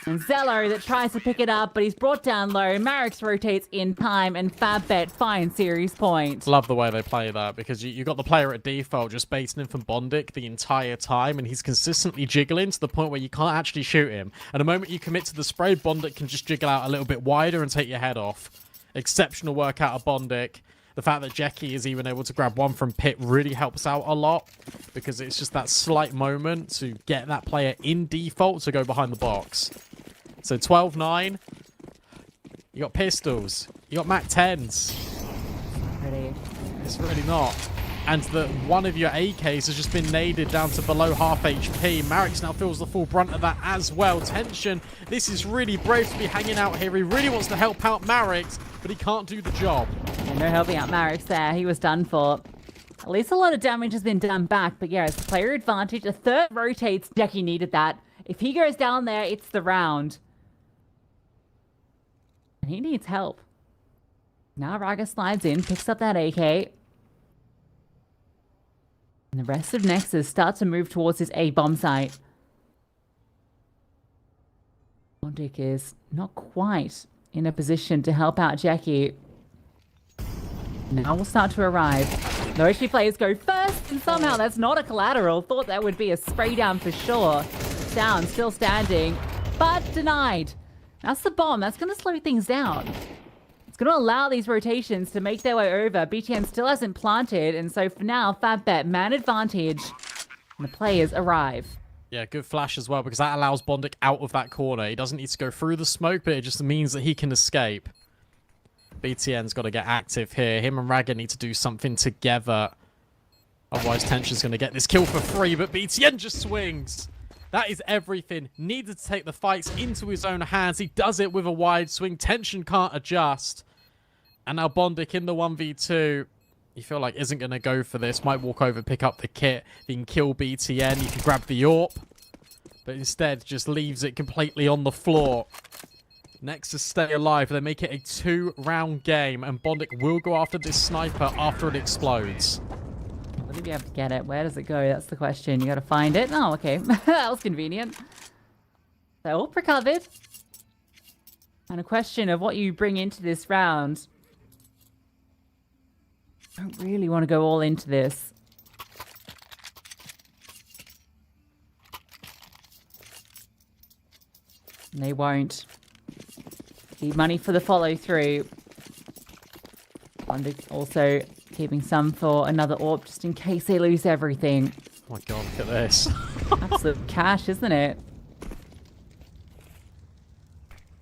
And Zello that tries to pick it up, but he's brought down low. Marius rotates in time, and Favbet finds series point. Love the way they play that, because you got the player at default just baiting him from Bondik the entire time, and he's consistently jiggling to the point where you can't actually shoot him. And the moment you commit to the spray, Bondik can just jiggle out a little bit wider and take your head off. Exceptional work out of Bondik. The fact that Jackie is even able to grab one from Pit really helps out a lot, because it's just that slight moment to get that player in default to go behind the box. So 12-9. You got pistols. You got Mac 10s. Ready. It's really not. And one of your AKs has just been naded down to below half HP. Marius now feels the full brunt of that as well. Tension. This is really brave to be hanging out here. He really wants to help out Marius, but he can't do the job. No helping out Marius there. He was done for. At least a lot of damage has been done back. But yeah, it's player advantage. A third rotates. Jackie needed that. If he goes down there, it's the round. He needs help. Now Raga slides in, picks up that AK. And the rest of Nexus start to move towards his A-bomb site. Bondic is not quite in a position to help out Jackie. Now we'll start to arrive. No HP players go first, and somehow that's not a collateral. Thought that would be a spray down for sure. Sound still standing, but denied. That's the bomb. That's going to slow things down. It's going to allow these rotations to make their way over. BTN still hasn't planted, and so for now, FabBet, man advantage, and the players arrive. Yeah, good flash as well, because that allows Bondic out of that corner. He doesn't need to go through the smoke, but it just means that he can escape. BTN's got to get active here. Him and Raga need to do something together. Otherwise, Tension's going to get this kill for free, but BTN just swings. That is everything. Needed to take the fights into his own hands. He does it with a wide swing. Tension can't adjust. And now Bondic in the 1v2. You feel like isn't going to go for this. Might walk over, pick up the kit. He can kill BTN. You can grab the AWP. But instead, just leaves it completely on the floor. Nexus stay alive. They make it a 2-round game. And Bondic will go after this sniper after it explodes. Will he be able to get it? Where does it go? That's the question. You got to find it. Oh, okay. That was convenient. So all recovered. And a question of what you bring into this round. I don't really want to go all into this. And they won't. Need money for the follow through. Bondic also keeping some for another AWP just in case they lose everything. Oh my god, look at this. Absolute cash, isn't it?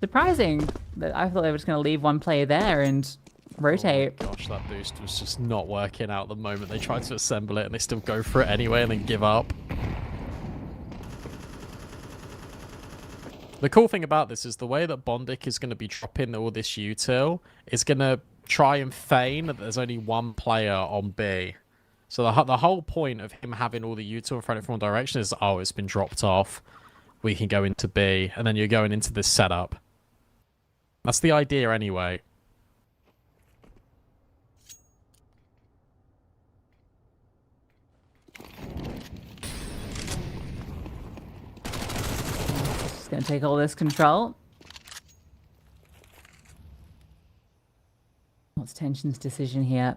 Surprising that I thought they were just going to leave one player there and rotate. Oh my gosh, that boost was just not working out at the moment. They tried to assemble it and they still go for it anyway and then give up. The cool thing about this is the way that Bondic is going to be dropping all this util is going to try and feign that there's only one player on B. So the whole point of him having all the util in front of one direction is, oh, it's been dropped off. We can go into B, and then you're going into this setup. That's the idea anyway. Just going to take all this control. What's Tension's decision here?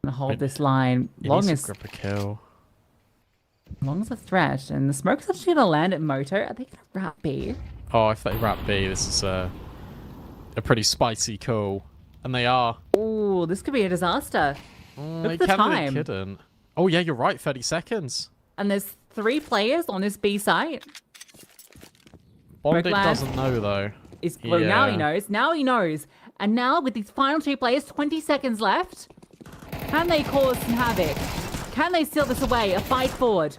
I'm going to hold this line. Long as grab a kill. Long as a threat. And the smoke's actually going to land at Moto. Are they going to wrap B? Oh, if they wrap B, this is a pretty spicy call. And they are. Oh, this could be a disaster. Look at the They time. couldn't. Oh, yeah, you're right. 30 seconds. And there's 3 players on this B site. Bondic Brooklyn doesn't know, though. Well, now he Yeah. knows. Now he knows. And now, with these final 2 players, 20 seconds left, can they cause some havoc? Can they steal this away? A fight forward.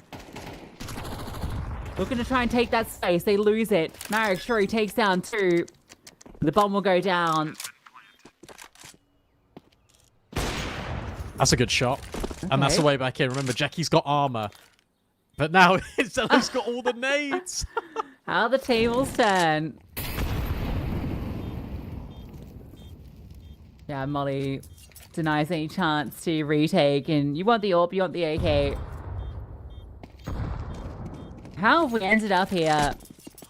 Looking to try and take that space. They lose it. Marius sure he takes down 2. The bomb will go down. That's a good shot. And that's the way back in. Remember, Jackie's got armor. But now he's got all the nades. How the tables turn. Yeah, Molly denies any chance to retake. And you want the AWP, you want the AK. How have we ended up here?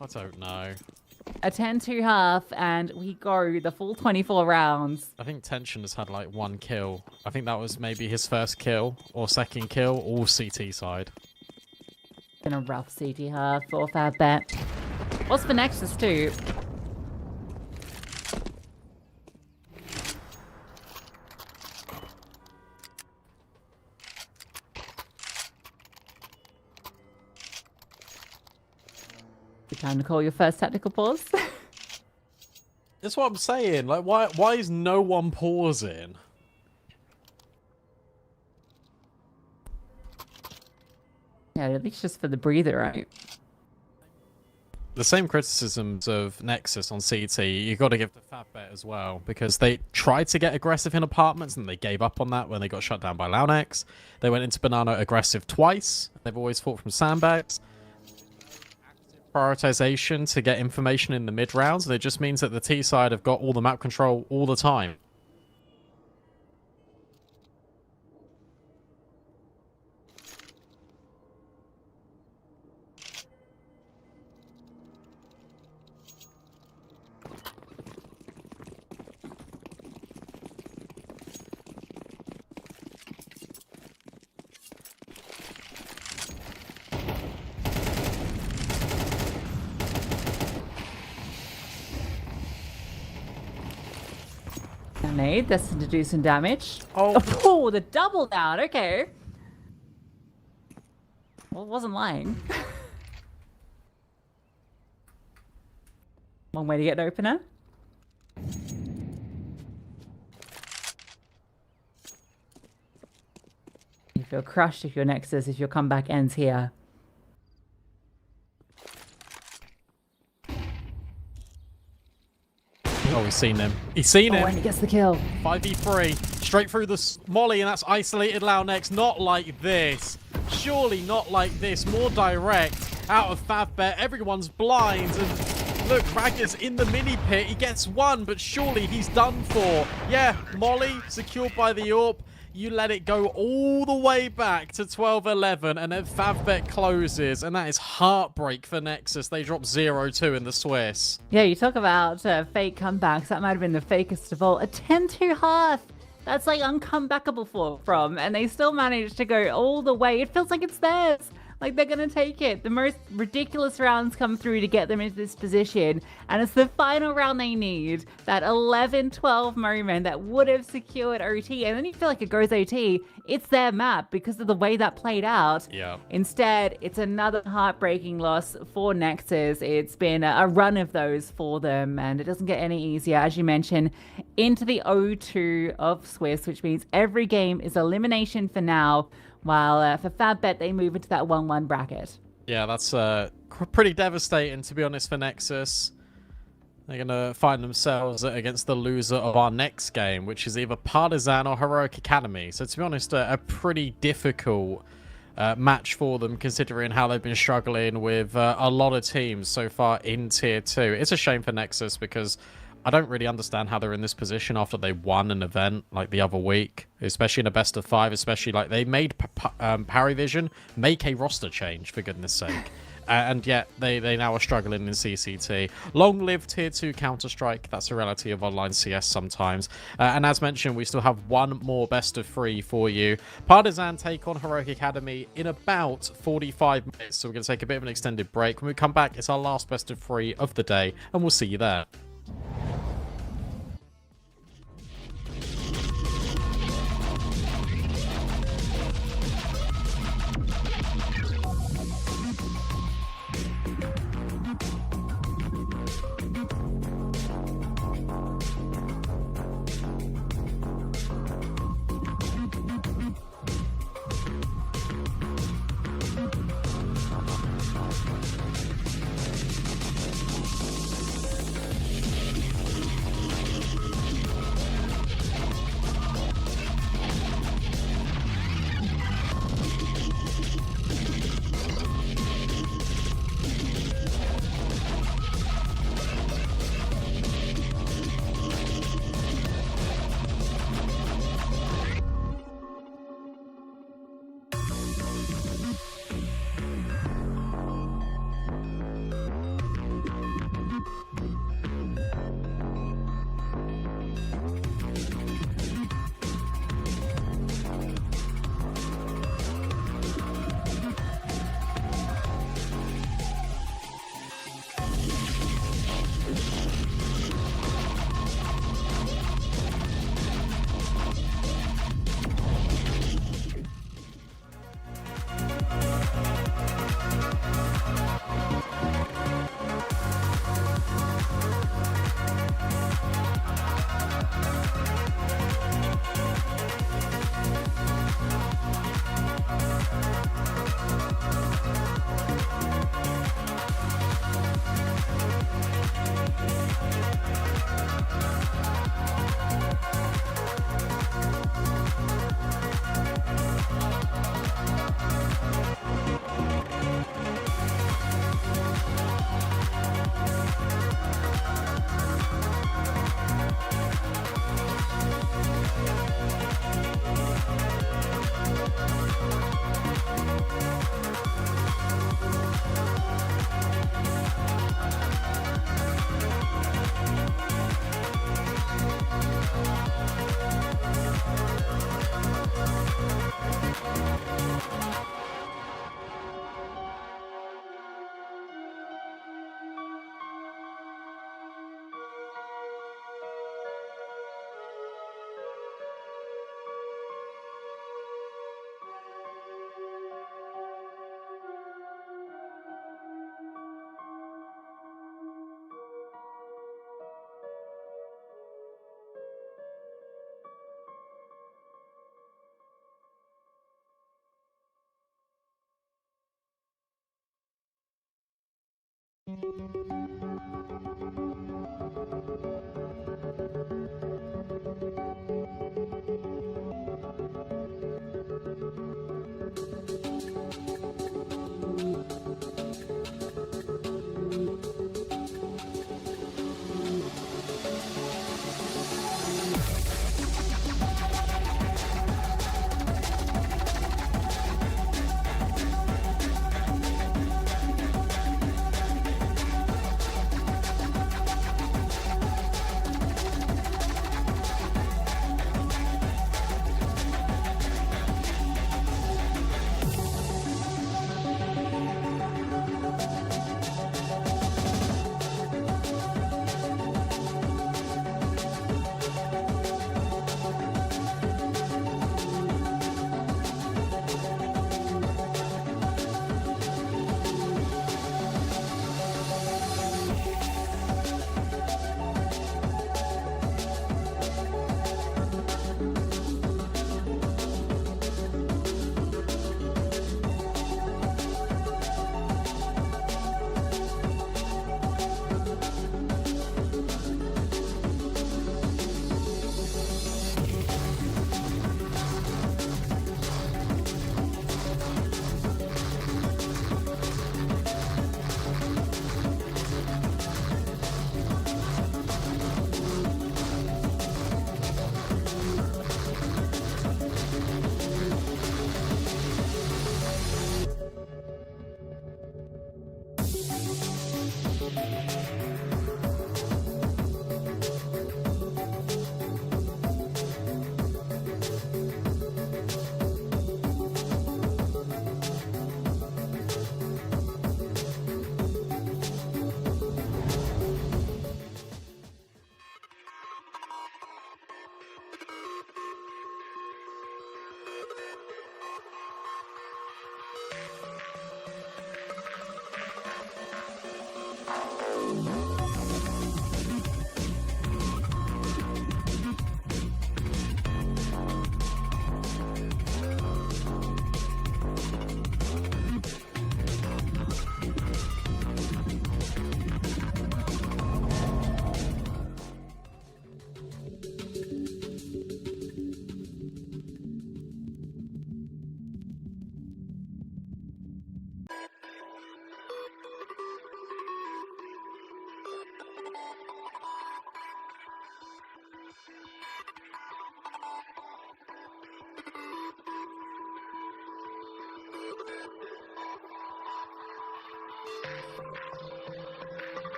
I don't know. A 10-2 half, and we go the full 24 rounds. I think Tension has had like 1 kill. I think that was maybe his first kill or second kill, all CT side. Been a rough CT half for FabBet. What's for Nexus too? Good time to call your first tactical pause. That's what I'm saying. Like, why is no one pausing? Yeah, at least just for the breather, right? The same criticisms of Nexus on CT, you got to give to FabBet as well, because they tried to get aggressive in apartments and they gave up on that when they got shut down by Launex. They went into Banana aggressive twice. They've always fought from sandbags. prioritization to get information in the mid rounds, and it just means that the T side have got all the map control all the time. Grenade, that's to do some damage. Oh. Oh, the double down. Okay. Well, it wasn't lying. One way to get an opener. You feel crushed if your Nexus, if your comeback ends here. Oh, he's seen him. He's seen Oh, him. and he gets the kill. 5v3. Straight through the molly, and that's isolated Launex. Not like this. Surely not like this. More direct. Out of Favbet. Everyone's blind. And look, Raggers in the mini pit. He gets one, but surely he's done for. Yeah, molly secured by the AWP. You let it go all the way back to 12-11, and then Favbet closes, and that is heartbreak for Nexus. They drop 0-2 in the Swiss. Yeah, you talk about fake comebacks. That might have been the fakest of all. A 10-2 half. That's like uncomebackable from, and they still managed to go all the way. It feels like it's theirs. Like they're going to take it. The most ridiculous rounds come through to get them into this position. And it's the final round they need. That 11-12 moment that would have secured OT. And then you feel like it goes OT. It's their map because of the way that played out. Yeah. Instead, it's another heartbreaking loss for Nexus. It's been a run of those for them. And it doesn't get any easier, as you mentioned, into the 0-2 of Swiss, which means every game is elimination for now. While for Favbet, they move into that 1-1 bracket. Yeah, that's pretty devastating, to be honest, for Nexus. They're going to find themselves against the loser of our next game, which is either Partizan or Heroic Academy. So, to be honest, a pretty difficult match for them, considering how they've been struggling with a lot of teams so far in Tier 2. It's a shame for Nexus because I don't really understand how they're in this position after they won an event like the other week, especially in a best of 5, especially like they made Parivision make a roster change, for goodness sake. And yet they now are struggling in CCT. Long live Tier 2 Counter-Strike. That's a reality of online CS sometimes. And as mentioned, we still have one more best of 3 for you. Partizan take on Heroic Academy in about 45 minutes. So we're going to take a bit of an extended break. When we come back, it's our last best of 3 of the day. And we'll see you there.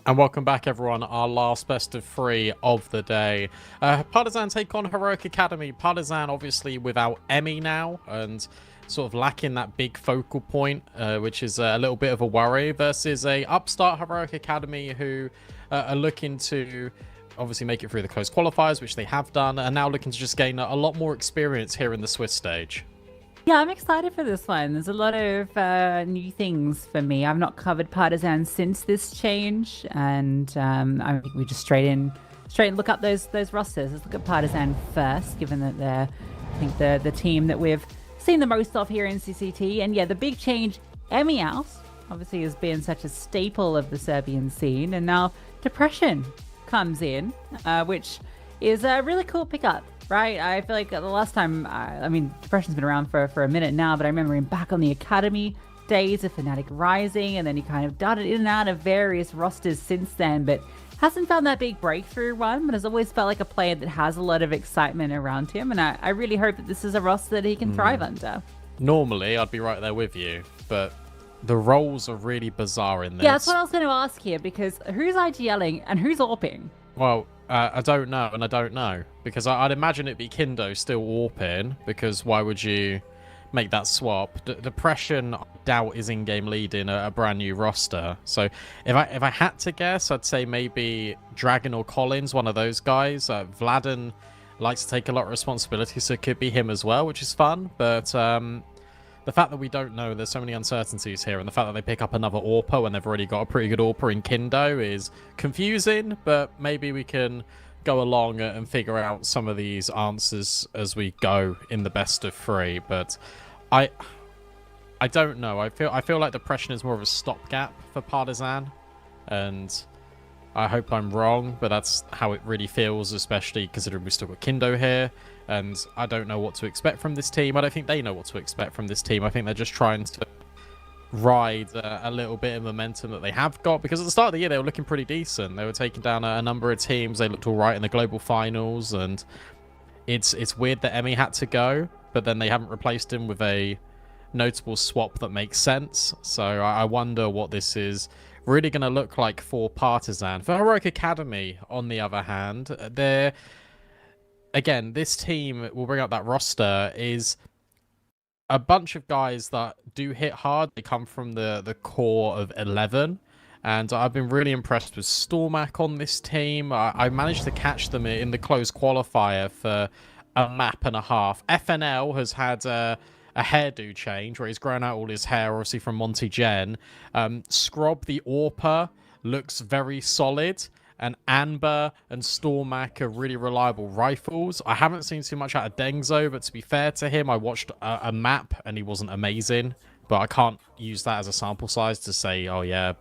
And welcome back, everyone. Our last best of 3 of the day. Partizan take on Heroic Academy. Partizan obviously without Emmy now and sort of lacking that big focal point, which is a little bit of a worry, versus a upstart Heroic Academy who are looking to obviously make it through the close qualifiers, which they have done, and now looking to just gain a lot more experience here in the Swiss stage. Yeah, I'm excited for this one. There's a lot of new things for me. I've not covered Partizan since this change, and I think we just straight look up those rosters. Let's look at Partizan first, given that they're, I think, the team that we've seen the most of here in CCT. And yeah, the big change, Emmy out, obviously has been such a staple of the Serbian scene, and now Depression comes in, which is a really cool pickup. Right, I feel like the last time, I mean, Depression's been around for a minute now, but I remember him back on the Academy days of Fnatic Rising, and then he kind of darted in and out of various rosters since then, but hasn't found that big breakthrough one, but has always felt like a player that has a lot of excitement around him, and I really hope that this is a roster that he can thrive under. Normally, I'd be right there with you, but the roles are really bizarre in this. Yeah, that's what I was going to ask here, because who's IGLing and who's AWPing? Well, I don't know, and I don't know. Because I'd imagine it'd be Kindo still AWPing, because why would you make that swap? Depression, I doubt, is in-game leading a brand new roster. So if I had to guess, I'd say maybe Dragon or Collins, one of those guys. Vladen likes to take a lot of responsibility, so it could be him as well, which is fun. But the fact that we don't know, there's so many uncertainties here, and the fact that they pick up another AWPer when they've already got a pretty good AWPer in Kindo is confusing, but maybe we can go along and figure out some of these answers as we go in the best of 3. But I don't know. I feel like Depression is more of a stopgap for Partizan, and I hope I'm wrong, but that's how it really feels, especially considering we've still got Kindo here, and I don't know what to expect from this team. I don't think they know what to expect from this team. I think they're just trying to ride a little bit of momentum that they have got, because at the start of the year they were looking pretty decent. They were taking down a number of teams. They looked all right in the global finals, and it's weird that Emmy had to go, but then they haven't replaced him with a notable swap that makes sense. So I wonder what this is really going to look like for Partizan. For Heroic Academy, on the other hand, again, this team, we'll bring up that roster, is a bunch of guys that do hit hard. They come from the core of 11, and I've been really impressed with Stormak on this team. I managed to catch them in the close qualifier for a map and a half. FNL has had a hairdo change where he's grown out all his hair, obviously from Monty Gen. Scrob the AWPer looks very solid, and Amber and Stormak are really reliable rifles. I haven't seen too much out of Dengzo, but to be fair to him, I watched a map and he wasn't amazing, but I can't use that as a sample size to say, oh yeah,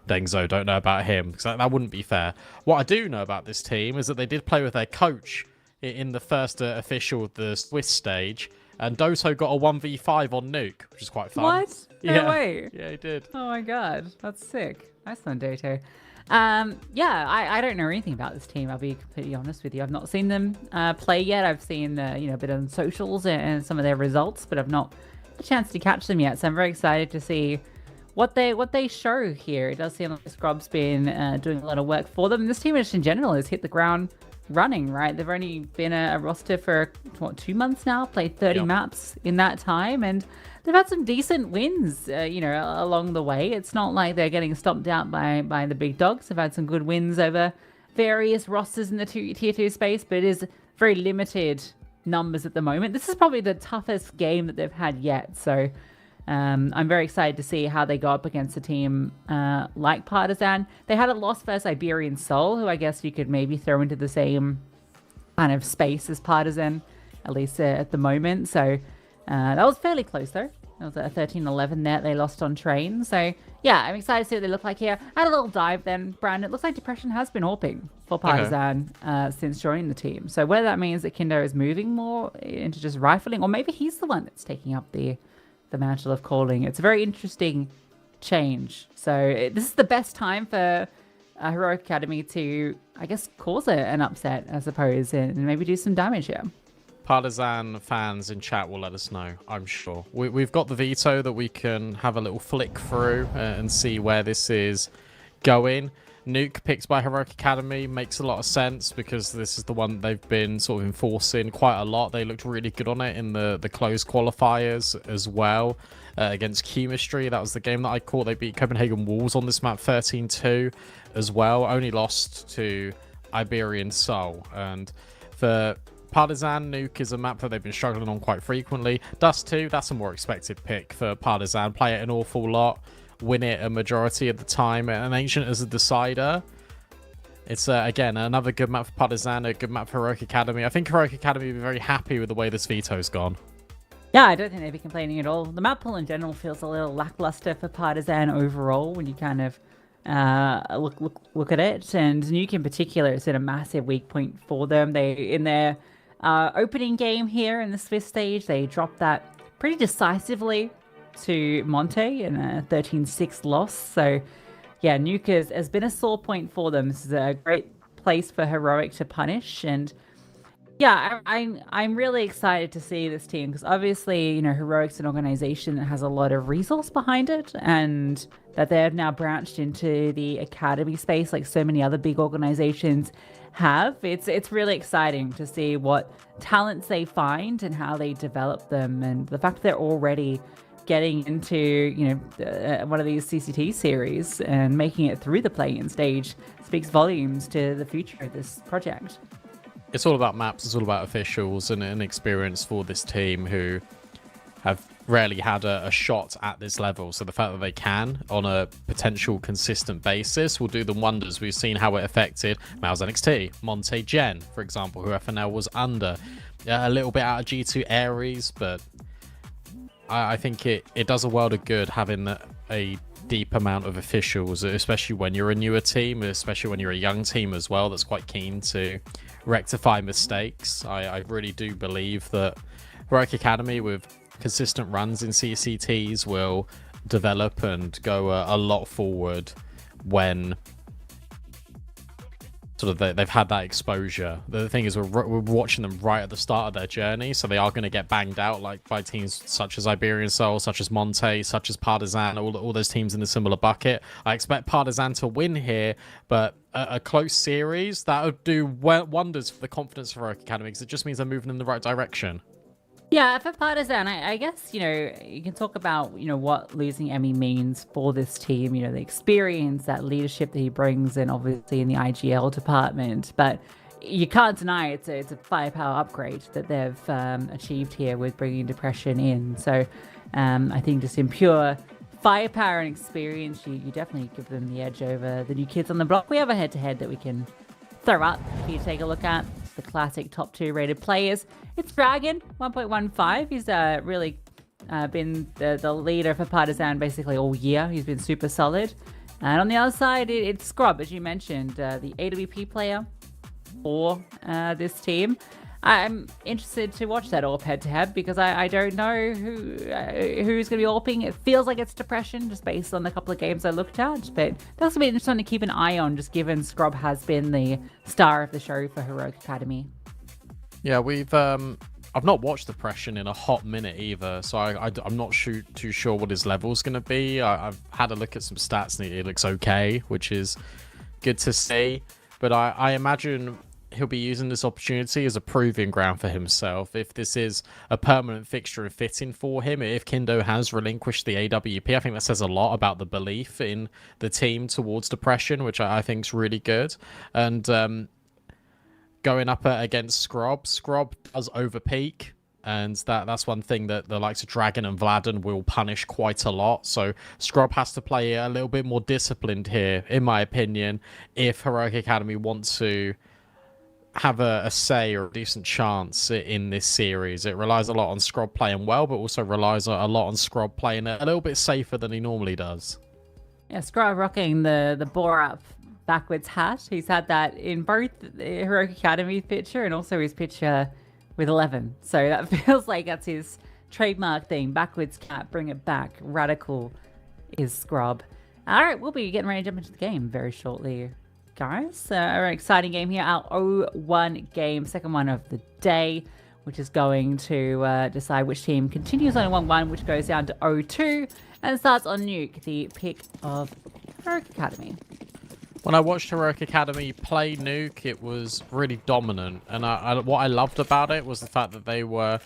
Dengzo, don't know about him, because that wouldn't be fair. What I do know about this team is that they did play with their coach in the first official of the Swiss stage, and Doto got a 1v5 on Nuke, which is quite fun. What? No way. Yeah, he did. Oh my god, that's sick. Nice one, Doto. Yeah, I don't know anything about this team. I'll be completely honest with you. I've not seen them play yet. I've seen a bit on socials and some of their results, but I've not had a chance to catch them yet. So I'm very excited to see what they show here. It does seem like Scrub's been doing a lot of work for them. And this team just in general has hit the ground running, right? They've only been a roster for, what, 2 months now? Played 30 maps in that time, and they've had some decent wins, along the way. It's not like they're getting stomped out by the big dogs. They've had some good wins over various rosters in the tier 2 space, but it is very limited numbers at the moment. This is probably the toughest game that they've had yet, so I'm very excited to see how they go up against a team like Partizan. They had a loss versus Iberian Soul, who I guess you could maybe throw into the same kind of space as Partizan, at least at the moment. So that was fairly close, though. That was a 13-11 there. They lost on train. So, yeah, I'm excited to see what they look like here. I had a little dive then, Brandon. It looks like Depression has been AWPing for Partizan since joining the team. So whether that means that Kindo is moving more into just rifling, or maybe he's the one that's taking up the mantle of calling. It's a very interesting change. So this is the best time for Heroic Academy to, I guess, cause an upset, I suppose, and maybe do some damage here. Partizan fans in chat will let us know, I'm sure. We've got the veto that we can have a little flick through and see where this is going. Nuke picked by Heroic Academy makes a lot of sense because this is the one they've been sort of enforcing quite a lot. They looked really good on it in the closed qualifiers as well against Chemistry. That was the game that I caught. They beat Copenhagen Wolves on this map 13-2 as well. Only lost to Iberian Soul. And for Partizan, Nuke is a map that they've been struggling on quite frequently. Dust 2, that's a more expected pick for Partizan. Play it an awful lot, win it a majority of the time, and Ancient as a decider. It's, again, another good map for Partizan, a good map for Heroic Academy. I think Heroic Academy will be very happy with the way this Veto's gone. Yeah, I don't think they'd be complaining at all. The map pool in general feels a little lackluster for Partizan overall when you kind of look at it. And Nuke in particular has been a massive weak point for them. They, in their opening game here in the Swiss stage, they dropped that pretty decisively to Monte in a 13-6 loss. So yeah, Nuke has been a sore point for them. This is a great place for Heroic to punish. And yeah, I'm really excited to see this team because obviously, you know, Heroic's an organization that has a lot of resource behind it, and that they have now branched into the academy space like so many other big organizations have. It's really exciting to see what talents they find and how they develop them, and the fact that they're already getting into, you know, one of these CCT series and making it through the play-in stage speaks volumes to the future of this project. It's all about maps, it's all about officials and an experience for this team who have rarely had a shot at this level. So the fact that they can, on a potential consistent basis, will do them wonders. We've seen how it affected Mouse NXT, Monte Gen, for example, who FNL was under. A little bit out of G2 Ares, but I think it does a world of good having a deep amount of officials, especially when you're a newer team, especially when you're a young team as well that's quite keen to rectify mistakes. I really do believe that Heroic Academy with consistent runs in CCTs will develop and go a lot forward when sort of they've had that exposure. The thing is, we're watching them right at the start of their journey, so they are going to get banged out like by teams such as Iberian Soul, such as Monte, such as Partizan, all those teams in the similar bucket. I expect Partizan to win here, but a close series, that would do wonders for the confidence of Heroic Academy, because it just means they're moving in the right direction. Yeah, for Partizan, I guess, you know, you can talk about, you know, what losing Emmy means for this team, you know, the experience, that leadership that he brings in, obviously, in the IGL department. But you can't deny it's a firepower upgrade that they've achieved here with bringing Depression in. So I think just in pure firepower and experience, you definitely give them the edge over the new kids on the block. We have a head-to-head that we can throw up for you to take a look at. The classic top 2 rated players. It's Dragon 1.15. He's really been the leader for Partizan basically all year. He's been super solid. And on the other side, it's Scrub, as you mentioned, the AWP player for this team. I'm interested to watch that AWP head-to-head because I don't know who's going to be AWPing. It feels like it's Depression just based on the couple of games I looked at, but that's going to be interesting to keep an eye on, just given Scrub has been the star of the show for Heroic Academy. Yeah, I've not watched Depression in a hot minute either, so I'm not too sure what his level's going to be. I've had a look at some stats and it looks okay, which is good to see, but I imagine he'll be using this opportunity as a proving ground for himself. If this is a permanent fixture and fitting for him, if Kindo has relinquished the AWP, I think that says a lot about the belief in the team towards Depression, which I think is really good. And going up against Scrub does overpeak, and that's one thing that the likes of Dragon and Vladen will punish quite a lot. So Scrub has to play a little bit more disciplined here, in my opinion, if Heroic Academy want to have a say or a decent chance in this series. It relies a lot on Scrub playing well, but also relies a lot on Scrub playing a little bit safer than he normally does. Yeah, Scrub rocking the Borup backwards hat. He's had that in both the Heroic Academy picture and also his picture with 11. So that feels like that's his trademark thing. Backwards cap, bring it back. Radical is Scrub. All right, we'll be getting ready to jump into the game very shortly, guys. An exciting game here, our 0-1 game, second one of the day, which is going to decide which team continues on 1-1, which goes down to 0-2 and starts on Nuke, the pick of Heroic Academy. When I watched Heroic Academy play Nuke, it was really dominant. And what I loved about it was the fact that they were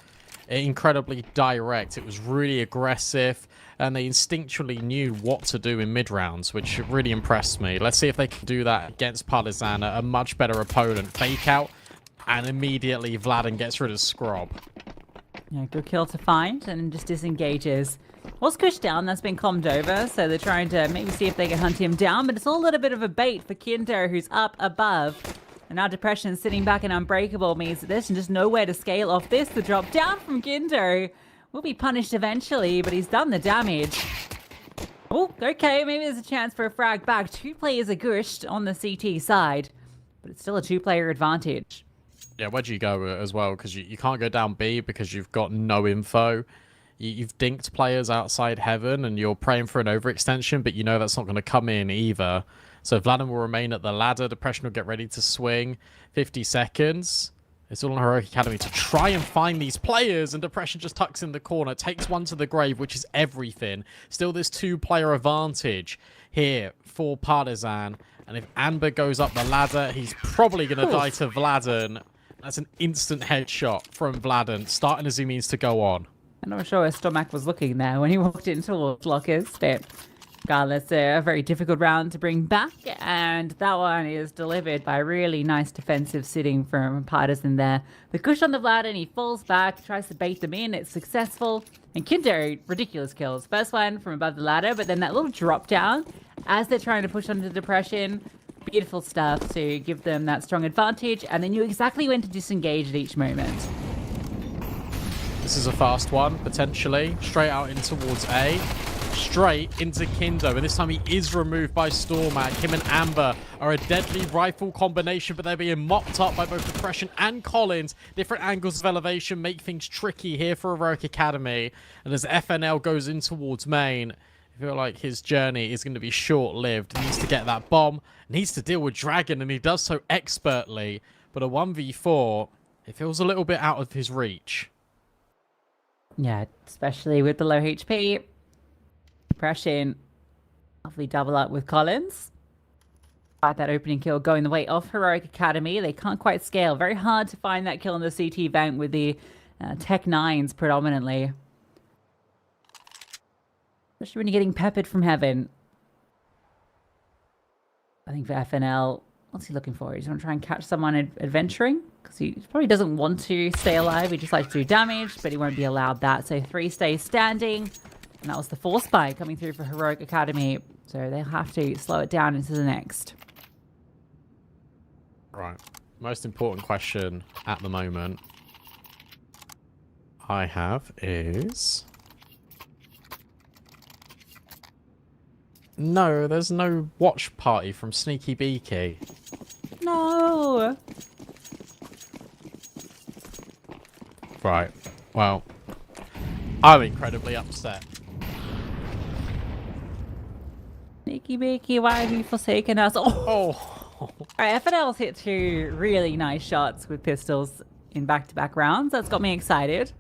incredibly direct. It was really aggressive, and they instinctually knew what to do in mid-rounds, which really impressed me. Let's see if they can do that against Partizan, a much better opponent. Fake out, and immediately Vladen gets rid of Scrob. Yeah, good kill to find, and just disengages. Was pushed down, that's been calmed over, so they're trying to maybe see if they can hunt him down, but it's all a little bit of a bait for Kinder, who's up above. And now Depression sitting back in Unbreakable means that there's just nowhere to scale off this. The drop down from Kinder will be punished eventually, but he's done the damage. Oh, okay, maybe there's a chance for a frag back. 2 players are gushed on the CT side, but it's still a 2-player advantage. Yeah, where'd you go as well? Because you can't go down B because you've got no info. You've dinked players outside heaven, and you're praying for an overextension, but you know that's not going to come in either. So Vladen will remain at the ladder. Depression will get ready to swing. 50 seconds. It's all on Heroic Academy to try and find these players, and Depression just tucks in the corner, takes one to the grave, which is everything. Still this 2-player advantage here for Partizan. And if Amber goes up the ladder, he's probably going to die to Vladen. That's an instant headshot from Vladen, starting as he means to go on. I'm not sure where Stomach was looking there when he walked in towards lockers, but regardless, a very difficult round to bring back, and that one is delivered by a really nice defensive sitting from Partisan there. The push on the Vladen, he falls back, tries to bait them in, it's successful, and Kinder, ridiculous kills. First one from above the ladder, but then that little drop down as they're trying to push onto Depression. Beautiful stuff to give them that strong advantage, and they knew exactly when to disengage at each moment. This is a fast one, potentially. Straight out in towards A. Straight into Kindo, and this time he is removed by Stormak. Him and Amber are a deadly rifle combination, but they're being mopped up by both Depression and Collins. Different angles of elevation make things tricky here for Heroic Academy. And as FNL goes in towards main, I feel like his journey is going to be short-lived. He needs to get that bomb, needs to deal with Dragon, and he does so expertly. But a 1v4, it feels a little bit out of his reach. Yeah, especially with the low HP. Depression, lovely double up with Collins. That opening kill going the way of Heroic Academy. They can't quite scale. Very hard to find that kill in the CT bank with the Tech 9s predominantly. Especially when you're getting peppered from heaven. I think for FNL, what's he looking for? He's going to try and catch someone adventuring? Because he probably doesn't want to stay alive. He just likes to do damage, but he won't be allowed that. So 3 stays standing. And that was the 4 spy coming through for Heroic Academy. So they'll have to slow it down into the next. Right. Most important question at the moment I have is... No, there's no watch party from Sneaky Beaky. No! Right. Well, I'm incredibly upset. Sneaky Beaky, why have you forsaken us? Oh! Alright, FNL's hit 2 really nice shots with pistols in back-to-back rounds. That's got me excited.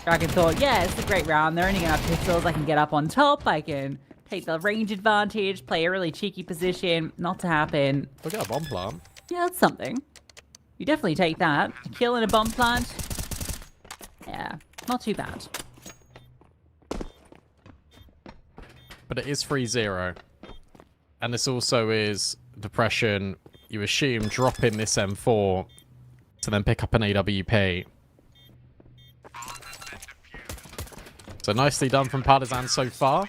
Dragon thought, yeah, it's a great round. They're only going to have pistols. I can get up on top. I can take the range advantage, play a really cheeky position. Not to happen. Look at a bomb plant. Yeah, that's something. You definitely take that. A kill in a bomb plant. Yeah, not too bad. But it is 3-0. And this also is Depression. You assume dropping this M4 to then pick up an AWP. So nicely done from Partizan so far.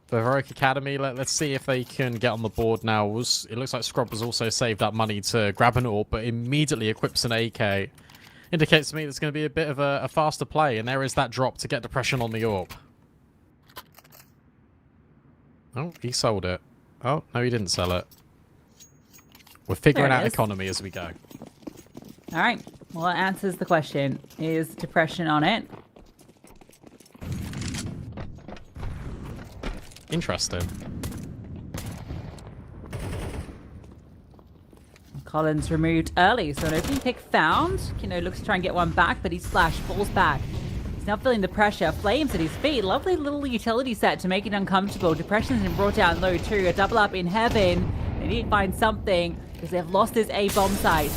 For Heroic Academy, let's see if they can get on the board now. It looks like Scrub has also saved up money to grab an AWP, but immediately equips an AK. Indicates to me there's going to be a bit of a faster play, and there is that drop to get Depression on the AWP. Oh, he sold it. Oh, no, he didn't sell it. We're figuring out economy as we go. All right. Well, that answers the question. Is Depression on it? Interesting. Collins removed early, so an opening pick found. Kino looks to try and get one back, but he's flashed, falls back. He's not feeling the pressure. Flames at his feet. Lovely little utility set to make it uncomfortable. Depression's been brought down low too. A double up in heaven. They need to find something because they've lost this A bomb site.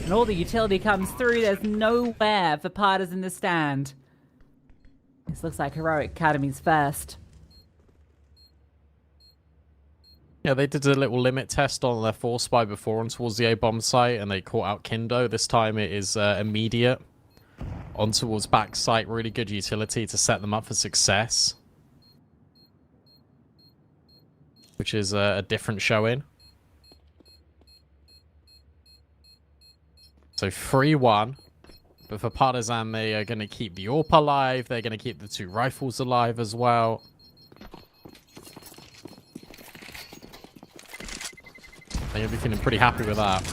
And all the utility comes through. There's nowhere for Partisan to stand. This looks like Heroic Academy's first. Yeah, they did a little limit test on their force spy before on towards the A-bomb site, and they caught out Kindo. This time it is immediate. On towards back site, really good utility to set them up for success. Which is a different showing. So 3-1. But for Partizan, they are going to keep the AWP alive. They're going to keep the 2 rifles alive as well. They're going to be feeling pretty happy with that.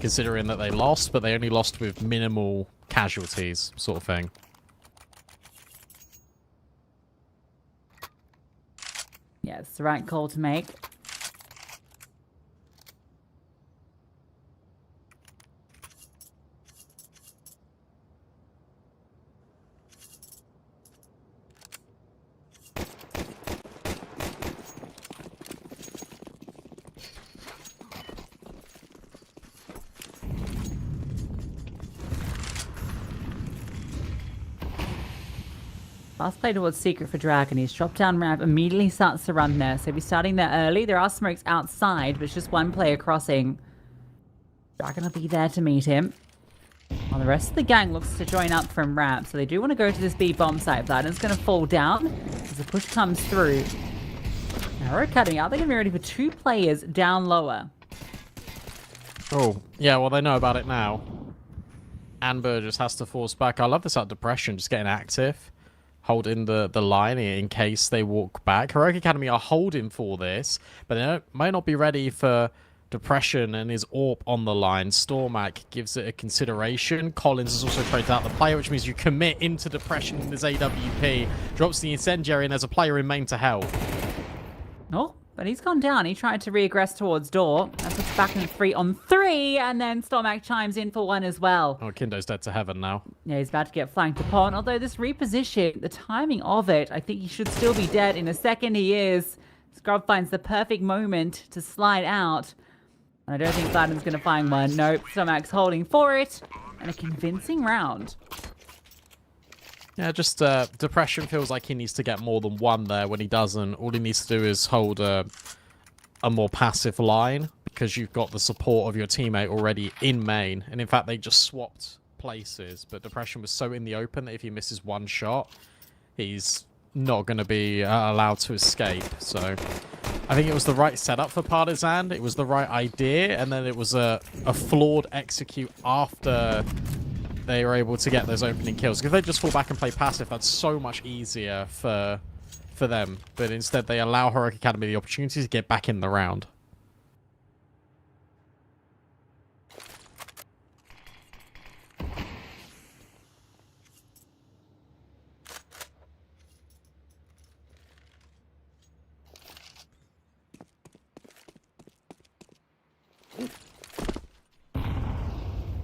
Considering that they lost, but they only lost with minimal casualties, sort of thing. Yeah, it's the right call to make. Last play towards Secret for Dragon. He's dropped down ramp, immediately starts to run there. So he's starting there early. There are smokes outside, but it's just one player crossing. Dragon will be there to meet him. While the rest of the gang looks to join up from ramp. So they do want to go to this B bomb site. Vladim's going to fall down as the push comes through. Now we're cutting out. They're going to be ready for 2 players down lower. Oh, yeah, well, they know about it now. Amber just has to force back. I love this out depression, just getting active. Holding the line in case they walk back. Heroic Academy are holding for this, but they might not be ready for depression and his AWP on the line. Stormak gives it a consideration. Collins has also traded out the player, which means you commit into depression in this AWP. Drops the incendiary, and there's a player in main to help. Oh, but he's gone down. He tried to reaggress towards door. That puts back in 3-on-3, and then Stormak chimes in for 1 as well. Oh, Kindo's dead to heaven now. Yeah, he's about to get flanked upon. Although this reposition, the timing of it, I think he should still be dead. In a second, he is. Scrub finds the perfect moment to slide out. And I don't think Vladim's going to find one. Nope, Stormak's holding for it. And a convincing round. Yeah, just depression feels like he needs to get more than 1 there. When he doesn't, all he needs to do is hold a more passive line, because you've got the support of your teammate already in main. And in fact, they just swapped places, but depression was so in the open that if he misses 1 shot, he's not going to be allowed to escape. So I think it was the right setup for Partizan. It was the right idea, and then it was a flawed execute after they were able to get those opening kills. If they just fall back and play passive, that's so much easier for them. But instead, they allow Heroic Academy the opportunity to get back in the round.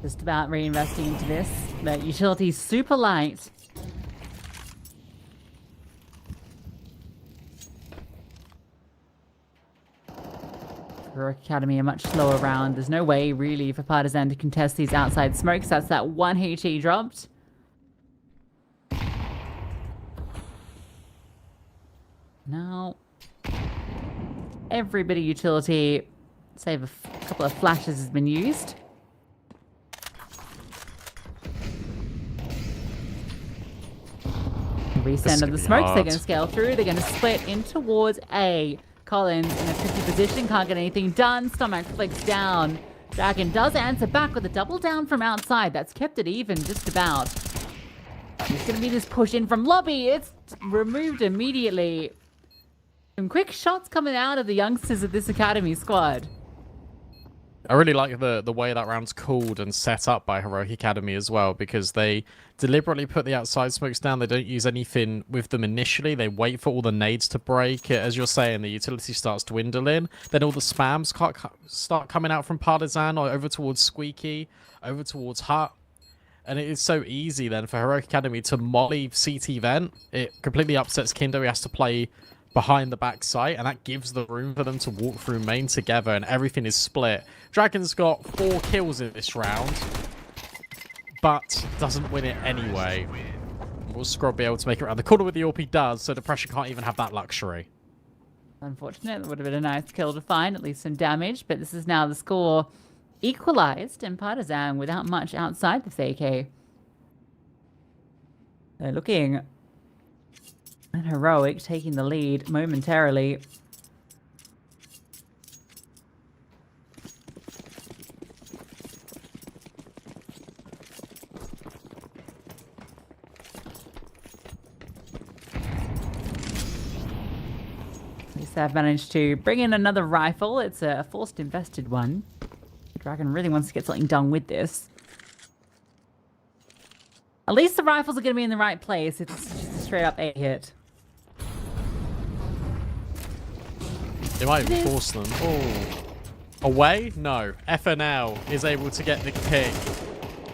Just about reinvesting into this. That utility's super light. Heroic Academy a much slower round. There's no way really for Partizan to contest these outside smokes. That's that 1 HE dropped. Now, every bit of utility, save a couple of flashes, has been used. Resend of the smokes. They're going to scale through. They're going to split in towards A. Collins in a tricky position. Can't get anything done. Stomach flicks down. Dragon does answer back with a double down from outside. That's kept it even just about. It's going to be this push in from lobby. It's removed immediately. Some quick shots coming out of the youngsters of this academy squad. I really like the way that round's called and set up by Heroic Academy as well, because they deliberately put the outside smokes down. They don't use anything with them initially. They wait for all the nades to break. As you're saying, the utility starts dwindling. Then all the spams start coming out from Partizan or over towards Squeaky, over towards Hut. And it is so easy then for Heroic Academy to molly CT Vent. It completely upsets Kindo. He has to play behind the back site, and that gives the room for them to walk through main together, and everything is split. Dragon's got 4 kills in this round, but doesn't win it anyway. Will Scrub be able to make it around the corner with the AWP? He does, so Depression can't even have that luxury. Unfortunate. That would have been a nice kill to find, at least some damage, but this is now the score equalized in Partizan without much outside the CK. They're looking and Heroic taking the lead momentarily. At least they've managed to bring in another rifle. It's a forced invested one. Dragon really wants to get something done with this. At least the rifles are going to be in the right place. It's just a straight up A hit. They might even force them. Oh. Away? No. FNL is able to get the pick.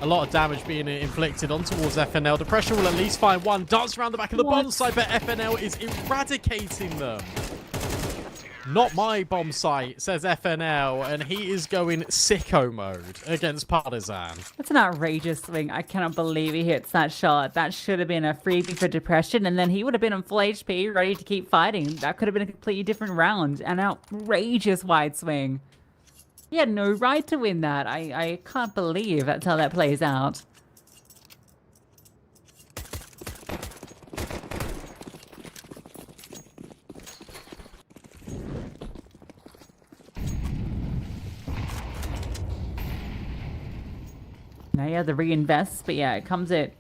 A lot of damage being inflicted on towards FNL. Depression will at least find one. Dance around the back of the bomb site, but FNL is eradicating them. Not my bomb site, says FNL, and he is going sicko mode against Partizan. That's an outrageous swing. I cannot believe he hits that shot. That should have been a freebie for Depression, and then he would have been on full HP, ready to keep fighting. That could have been a completely different round. An outrageous wide swing. He had no right to win that. I can't believe that's how that plays out. Now you have the reinvest, but yeah, it comes at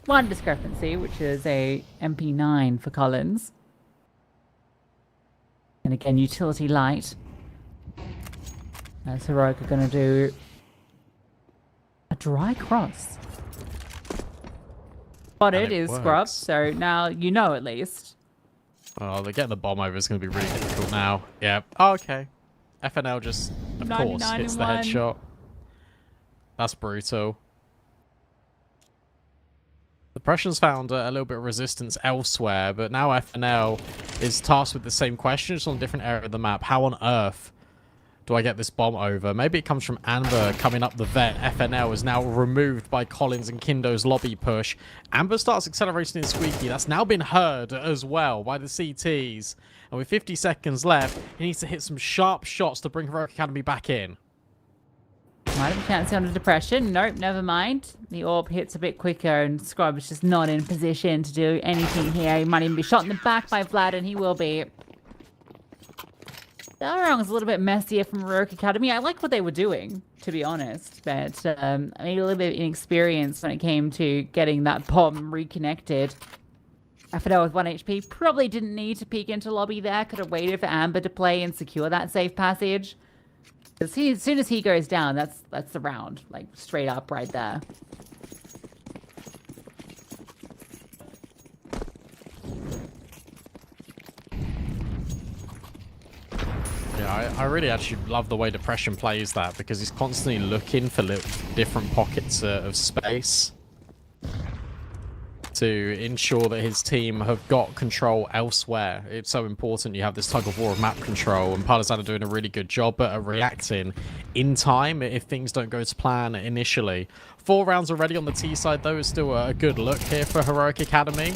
one discrepancy, which is a MP9 for Collins. And again, utility light. As Heroic are going to do a dry cross. But it is scrubbed, so now you know at least. Oh, they're getting the bomb over. It's going to be really difficult now. Yeah. Oh, okay. FNL just, of course, hits the headshot. That's brutal. Depression's found a little bit of resistance elsewhere, but now FNL is tasked with the same question, just on a different area of the map. How on earth do I get this bomb over? Maybe it comes from Amber coming up the vet. FNL is now removed by Collins and Kindo's lobby push. Amber starts accelerating in Squeaky. That's now been heard as well by the CTs. And with 50 seconds left, he needs to hit some sharp shots to bring Heroic Academy back in. Might have a chance under Depression. Nope, never mind. The orb hits a bit quicker and Scrub is just not in position to do anything here. He might even be shot in the back by Vlad, and he will be. The other round was a little bit messier from Heroic Academy. I like what they were doing, to be honest, but I mean, a little bit inexperienced when it came to getting that bomb reconnected. FNL with 1 HP probably didn't need to peek into lobby there. Could have waited for Amber to play and secure that safe passage. Because as soon as he goes down, that's the round. Like, straight up right there. Yeah, I really actually love the way Depression plays that, because he's constantly looking for little different pockets of space to ensure that his team have got control elsewhere. It's so important you have this tug of war of map control, and Partizan are doing a really good job at reacting in time if things don't go to plan initially. 4 rounds already on the T side, though, is still a good look here for Heroic Academy.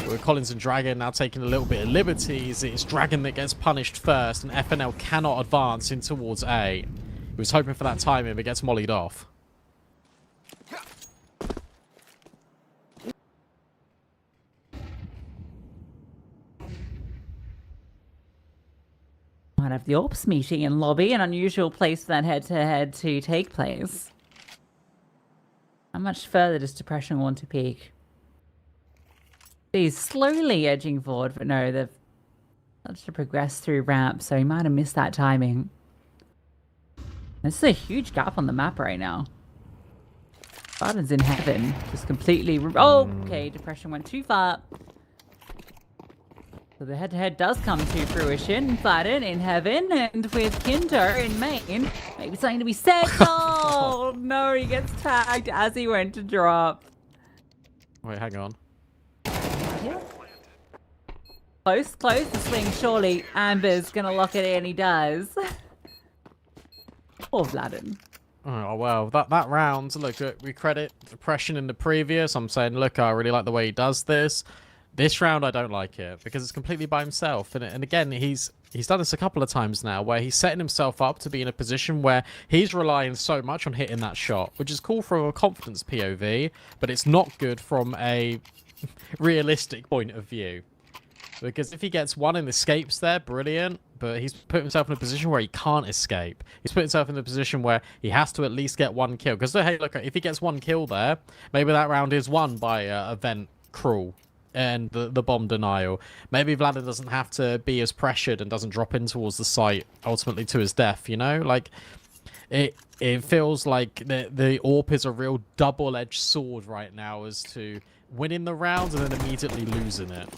With Collins and Dragon now taking a little bit of liberties, it's Dragon that gets punished first, and FNL cannot advance in towards A. He was hoping for that timing, but gets mollied off. Might have the Ops meeting in lobby, an unusual place for that head-to-head to take place. How much further does Depression want to peek? He's slowly edging forward, but no, they've started to progress through ramp, so he might have missed that timing. This is a huge gap on the map right now. Barton's in heaven, just completely... Oh, okay, Depression went too far. So the head-to-head does come to fruition. Flatten in heaven, and with Kinder in main, maybe something to be said. Oh no, he gets tagged as he went to drop. Wait, hang on. Close, close. The swing, surely. Amber's gonna lock it in. He does. Poor Vladden. Oh, well, that round, look, we credit Depression in the previous. I'm saying, look, I really like the way he does this. This round, I don't like it because it's completely by himself. And again, he's done this a couple of times now where he's setting himself up to be in a position where he's relying so much on hitting that shot, which is cool from a confidence POV, but it's not good from a realistic point of view. Because if he gets one and escapes there, brilliant. But he's put himself in a position where he can't escape. He's put himself in a position where he has to at least get one kill. Because, hey, look, if he gets one kill there, maybe that round is won by Event Cruel and the bomb denial. Maybe Vladimir doesn't have to be as pressured and doesn't drop in towards the site, ultimately to his death, you know? Like, it feels like the AWP is a real double-edged sword right now as to winning the round and then immediately losing it.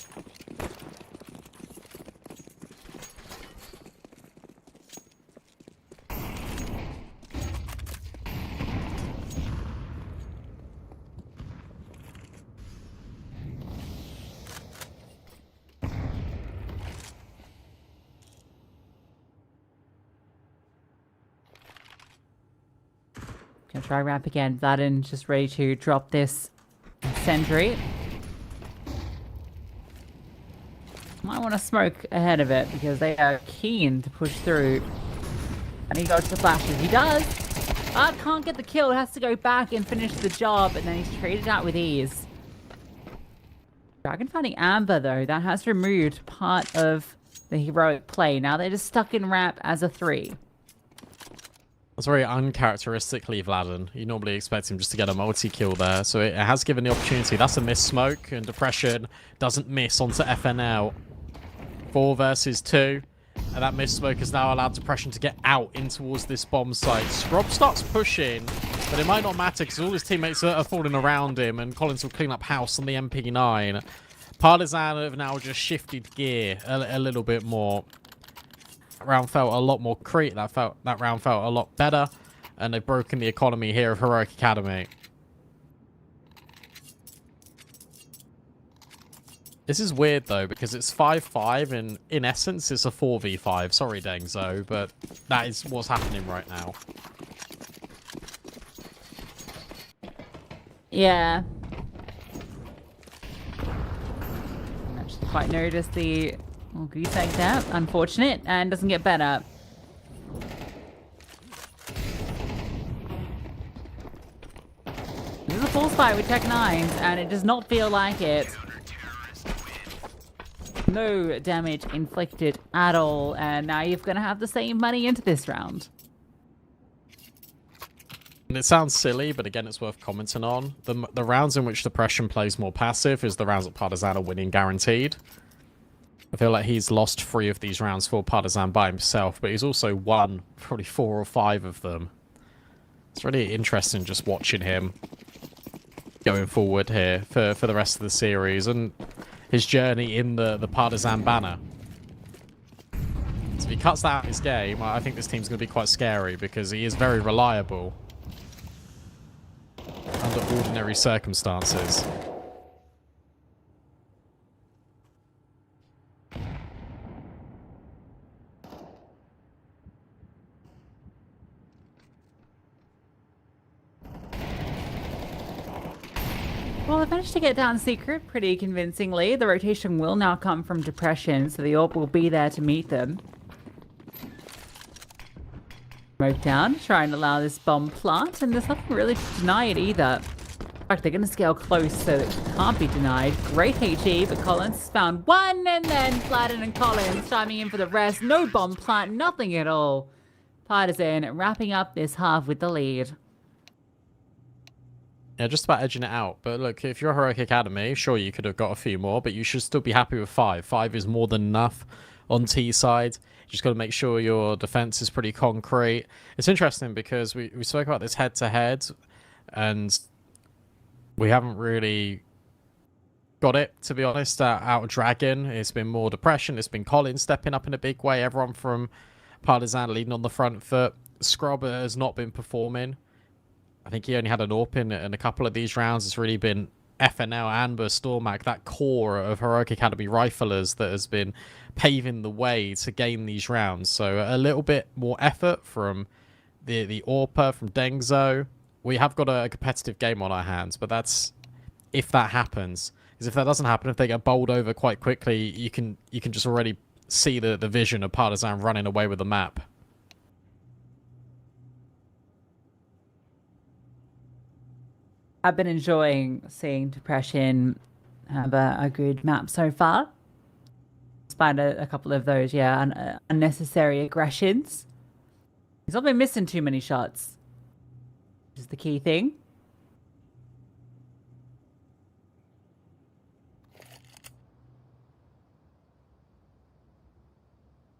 Gonna try ramp again. Vladden just ready to drop this sentry. Might want to smoke ahead of it because they are keen to push through. And he goes to the flashes. He does. But can't get the kill. Has to go back and finish the job. And then he's traded out with ease. Dragon finding Amber though. That has removed part of the heroic play. Now they're just stuck in ramp as a 3. That's very uncharacteristically Vladden. You normally expect him just to get a multi-kill there. So it has given the opportunity. That's a miss smoke, and Depression doesn't miss onto FNL. 4 versus 2. And that miss smoke has now allowed Depression to get out in towards this bomb site. Scrub starts pushing, but it might not matter because all his teammates are falling around him, and Collins will clean up house on the MP9. Partizan have now just shifted gear a little bit more. That round felt a lot more that round felt a lot better, and they've broken the economy here of Heroic Academy. This is weird though because it's 5-5 and in essence it's a 4v5. Sorry Dengzo, but that is what's happening right now. Yeah. I just quite noticed the goose egg there. Unfortunate, and doesn't get better. This is a full fight with Tech 9s, and it does not feel like it. No damage inflicted at all, and now you're going to have the same money into this round. And it sounds silly, but again, it's worth commenting on. The rounds in which Depression plays more passive is the rounds that Partizan are winning guaranteed. I feel like he's lost 3 of these rounds for Partizan by himself, but he's also won probably 4 or 5 of them. It's really interesting just watching him going forward here for the rest of the series and his journey in the Partizan banner. So if he cuts that out of his game, I think this team's going to be quite scary because he is very reliable under ordinary circumstances. Well, they managed to get down secret pretty convincingly. The rotation will now come from Depression, so the AWP will be there to meet them. Smoke down, try and allow this bomb plant, and there's nothing really to deny it either. In fact, they're going to scale close so it can't be denied. Great HE, but Collins found one, and then Fladden and Collins chiming in for the rest. No bomb plant, nothing at all. Partisan wrapping up this half with the lead. Yeah, just about edging it out. But look, if you're a Heroic Academy, sure, you could have got a few more, but you should still be happy with 5. 5 is more than enough on T side. You just got to make sure your defense is pretty concrete. It's interesting because we spoke about this head-to-head, and we haven't really got it, to be honest, out of Dragon. It's been more Depression. It's been Colin stepping up in a big way. Everyone from Partizan leading on the front foot. Scrubber has not been performing. I think he only had an AWP in a couple of these rounds. It's really been FNL, Amber, Stormak, that core of Heroic Academy riflers that has been paving the way to gain these rounds. So a little bit more effort from the AWPer, from Dengzo. We have got a competitive game on our hands, but that's if that happens. Because if that doesn't happen, if they get bowled over quite quickly, you can just already see the vision of Partizan running away with the map. I've been enjoying seeing Depression have a good map so far. Despite a couple of those, unnecessary aggressions. He's not been missing too many shots, which is the key thing.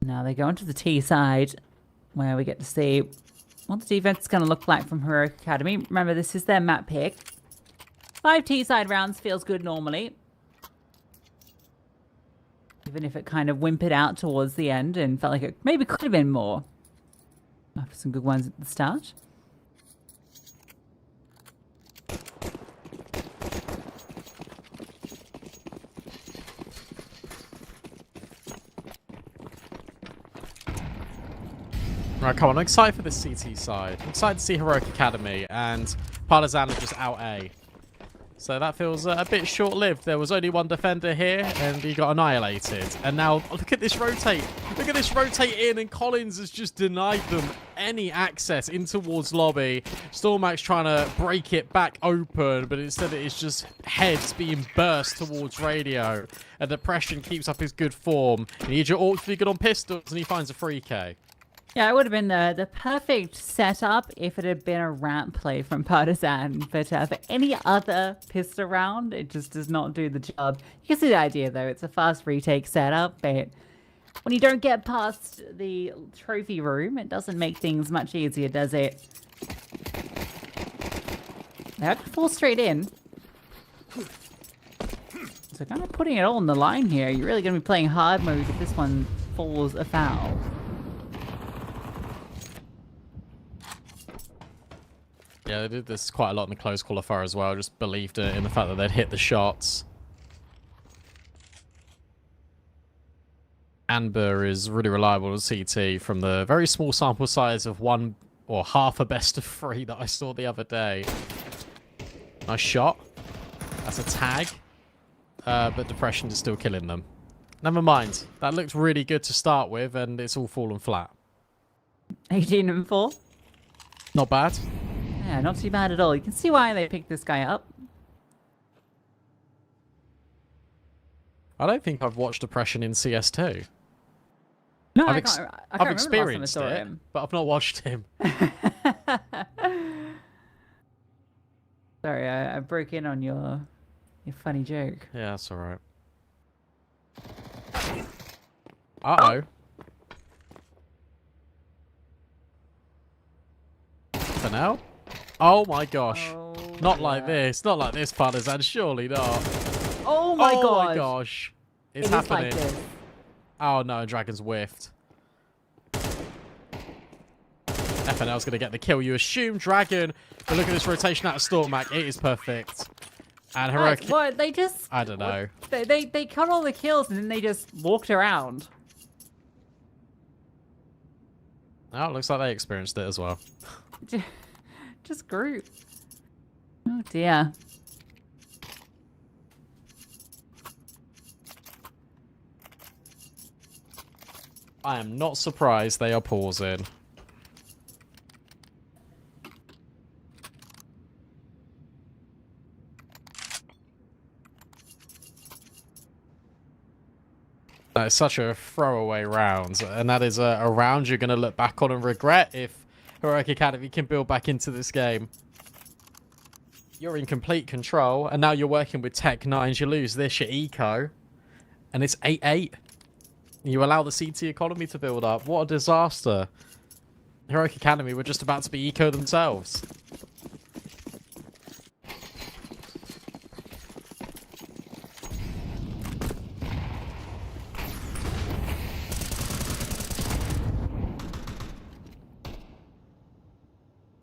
Now they go onto the T side, where we get to see what the defense is going to look like from Heroic Academy. Remember, this is their map pick. 5 T-side rounds feels good normally. Even if it kind of whimpered out towards the end and felt like it maybe could have been more. After some good ones at the start. Right, come on, I'm excited for the CT side. I'm excited to see Heroic Academy, and Partizan are just out A. So that feels a bit short-lived. There was only one defender here, and he got annihilated. And now, look at this rotate. Look at this rotate in, and Collins has just denied them any access in towards lobby. Stormax trying to break it back open, but instead it's just heads being burst towards radio. And Depression keeps up his good form. You need your AWP to be good on pistols, and he finds a 3K. Yeah, it would have been the perfect setup if it had been a ramp play from Partizan. But for any other pistol round, it just does not do the job. You can see the idea, though. It's a fast retake setup, but when you don't get past the trophy room, it doesn't make things much easier, does it? They have to fall straight in. So kind of putting it all on the line here. You're really going to be playing hard mode if this one falls afoul. Yeah, they did this quite a lot in the close qualifier as well. Just believed in the fact that they'd hit the shots. Amber is really reliable at CT from the very small sample size of one or half a best of 3 that I saw the other day. Nice shot. That's a tag. But Depression is still killing them. Never mind. That looked really good to start with, and it's all fallen flat. 18 and 4. Not bad. Yeah, not too bad at all. You can see why they picked this guy up. I don't think I've watched Depression in CS2. No, I've I can't I've experienced it, him. but I've not watched him. Sorry, I broke in on your funny joke. Yeah, that's alright. Uh-oh. For now? Oh my gosh. Oh, Not like this. Not like this, Partizan. Surely not. Oh my Oh god. my gosh. It's It is happening. like this. Oh no, Dragon's whiffed. FNL's going to get the kill. You assume Dragon, but look at this rotation out of Stormac. It is perfect. And Heroic... What? They just... I don't know. They cut all the kills and then they just walked around. Oh, it looks like they experienced it as well. Just group. Oh dear. I am not surprised they are pausing. That is such a throwaway round, and that is a round you're going to look back on and regret if Heroic Academy can build back into this game. You're in complete control, and now you're working with Tech 9s. You lose this, your eco, and it's 8-8. You allow the CT economy to build up. What a disaster. Heroic Academy were just about to be eco themselves.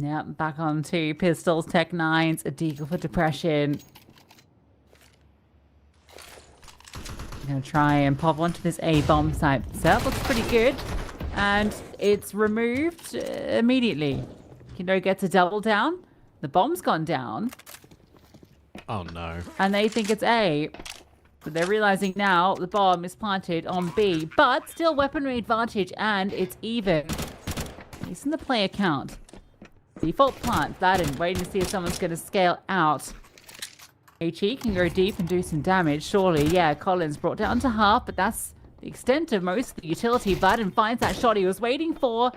Yeah, back on to pistols, tech 9s, a deagle for depression. I'm going to try and pop onto this A bomb site. So that looks pretty good. And it's removed immediately. Kindo gets a double down. The bomb's gone down. Oh no. And they think it's A. But they're realizing now the bomb is planted on B. But still weaponry advantage and it's even. It's in the player count. Default plant. Vladin waiting to see if someone's going to scale out. HE can go deep and do some damage, surely. Yeah, Collins brought down to half, but that's the extent of most of the utility. Vladin finds that shot he was waiting for.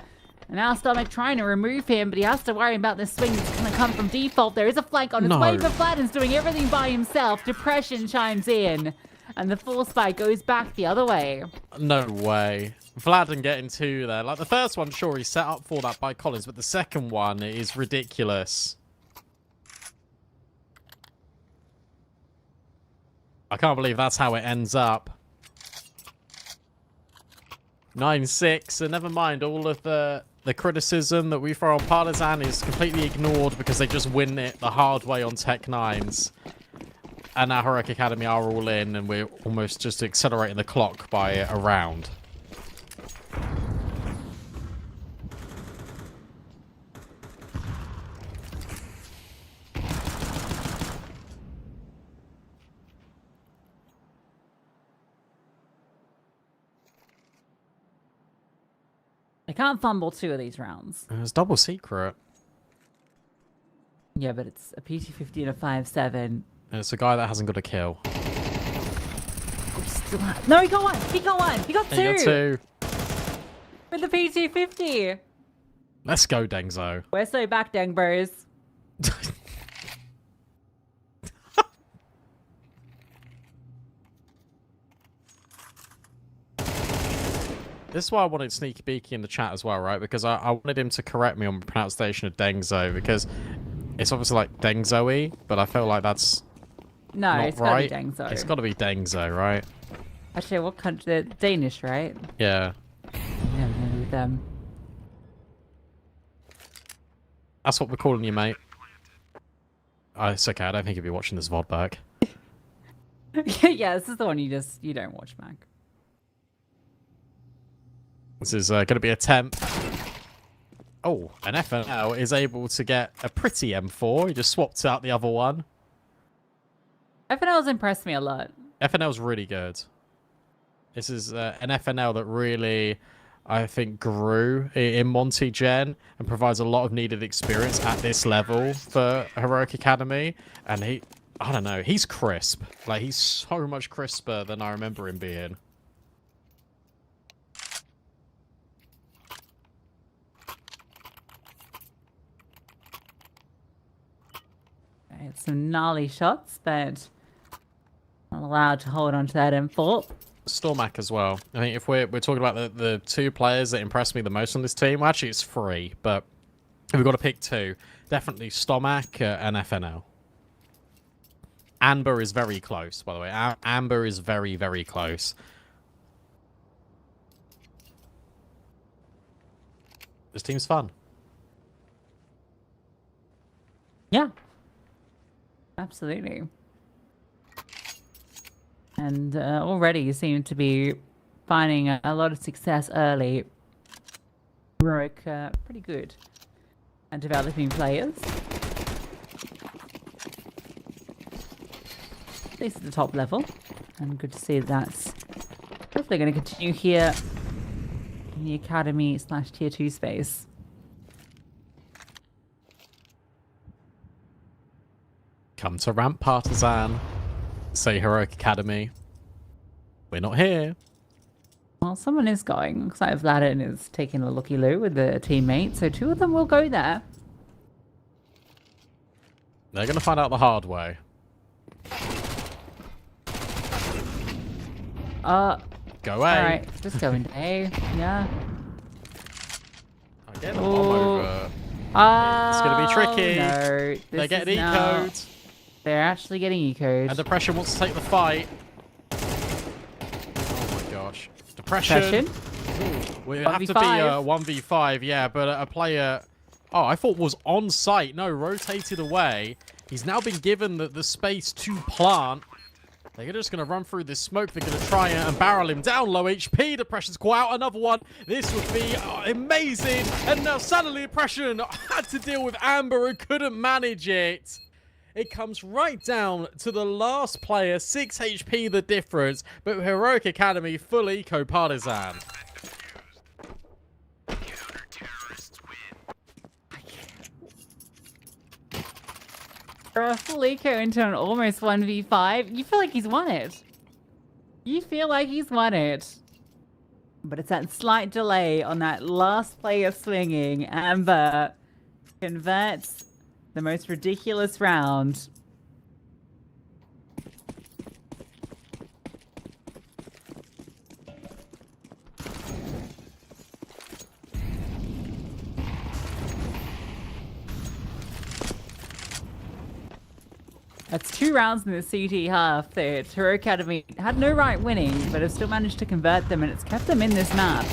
And now Stomach trying to remove him, but he has to worry about this swing that's going to come from default. There is a flank on its way, but Vladin's doing everything by himself. Depression chimes in, and the full spike goes back the other way. No way. Vladin getting 2 there. Like, the first one, sure, he's set up for that by Collins, but the second one is ridiculous. I can't believe that's how it ends up. 9-6, and never mind, all of the criticism that we throw on Partizan is completely ignored because they just win it the hard way on Tech 9s. And our Heroic Academy are all in, and we're almost just accelerating the clock by a round. I can't fumble 2 of these rounds. It's double secret. Yeah, but it's a PT-50 and a 5.7. And it's a guy that hasn't got a kill. No, he got 1! He got 1! He got 2! He got 2. With the PT-50! Let's go, Dengzo. We're so back, Deng Bros. This is why I wanted Sneaky Beaky in the chat as well, right? Because I wanted him to correct me on the pronunciation of Dengzo, because it's obviously like Dengzo-y, but I feel like that's No, not it's right. gotta be Dengzo. It's got to be Dengzo, right? Actually, what country? They're Danish, right? Yeah. Yeah, maybe with them. That's what we're calling you, mate. Oh, it's okay. I don't think you'll be watching this VOD back. Yeah, this is the one you don't watch, Mac. This is going to be a temp. Oh, and FNL is able to get a pretty M4. He just swapped out the other one. FNL's impressed me a lot. FNL's really good. This is an FNL that really, I think, grew in Monty Gen and provides a lot of needed experience at this level for Heroic Academy. And I don't know, he's crisp. Like, he's so much crisper than I remember him being. It's some gnarly shots, but not allowed to hold on to that M4. Stormak as well. I think if we're talking about the 2 players that impressed me the most on this team, well, actually it's 3, but if we've got to pick 2, definitely Stormak and FNL. Amber is very close, by the way. Amber is very, very close. This team's fun. Yeah. Absolutely. And already you seem to be finding a lot of success early. Heroic, pretty good at developing players. At least at the top level. And good to see that's hopefully going to continue here in the Academy / Tier 2 space. Come to ramp, Partizan. Say Heroic Academy. We're not here. Well, someone is going. Looks like Vladin is taking a looky-loo with a teammate, so 2 of them will go there. They're going to find out the hard way. Go away. Alright, just go into A. Yeah. I get the bomb over. It's going to be tricky. No, They get eco'd. They're actually getting eco'd. And Depression wants to take the fight. Oh my gosh. Depression. We have to be 1v5, yeah, but a player Oh, I thought was on site. No, rotated away. He's now been given the space to plant. They're just going to run through this smoke. They're going to try and barrel him down. Low HP. Depression's caught out. Another one. This would be amazing. And now suddenly Depression had to deal with Amber and couldn't manage it. It comes right down to the last player. 6 HP the difference. But Heroic Academy full eco Partizan. For a full eco into an almost 1v5, you feel like he's won it. You feel like he's won it. But it's that slight delay on that last player swinging. Amber converts the most ridiculous round. That's 2 rounds in the CT half that Heroic Academy had no right winning, but have still managed to convert them, and it's kept them in this map.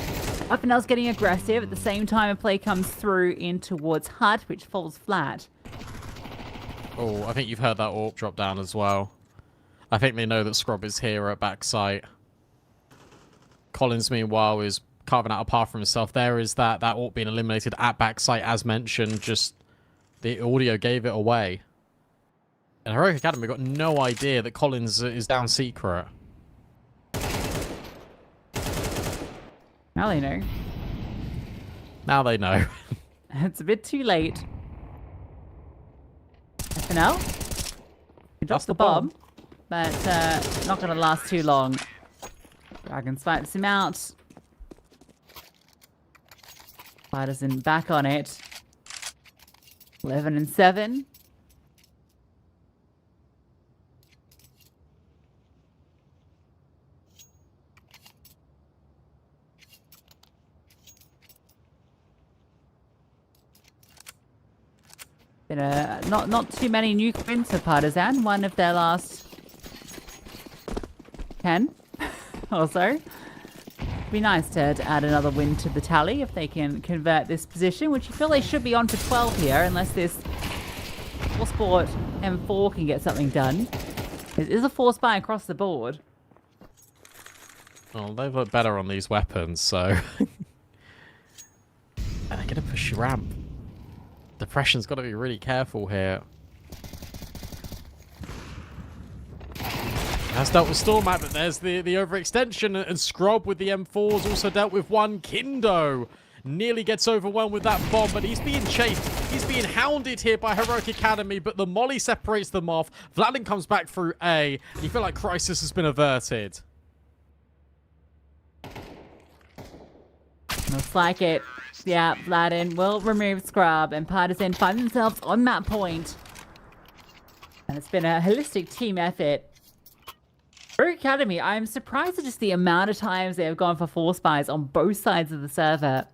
Up&L's getting aggressive. At the same time, a play comes through in towards Hut, which falls flat. Oh, I think you've heard that AWP drop down as well. I think they know that Scrub is here at backside. Collins, meanwhile, is carving out a path for himself. There is that AWP being eliminated at backside, as mentioned. Just the audio gave it away. And Heroic Academy got no idea that Collins is down secret. Now they know. Now they know. It's a bit too late. FNL? He drops the bomb, but not going to last too long. Dragon swipes him out. Partisan back on it. 11 and 7. Been not too many Nuke wins for Partizan. One of their last 10 or so. Be nice to add another win to the tally if they can convert this position, which you feel they should be on for 12 here, unless this Force Sport M4 can get something done. It is a force buy across the board. Well, they look better on these weapons, so... And they're going to push ramp. Depression's got to be really careful here. Has dealt with Stormat, but there's the overextension, and Scrub with the M4's also dealt with one. Kindo nearly gets overwhelmed with that bomb, but he's being chased. He's being hounded here by Heroic Academy, but the molly separates them off. Vladin comes back through A, and you feel like crisis has been averted. Looks like it. Yeah, Vladin will remove Scrub, and Partisan find themselves on that point. And it's been a holistic team effort. Heroic Academy, I'm surprised at just the amount of times they have gone for force buys on both sides of the server.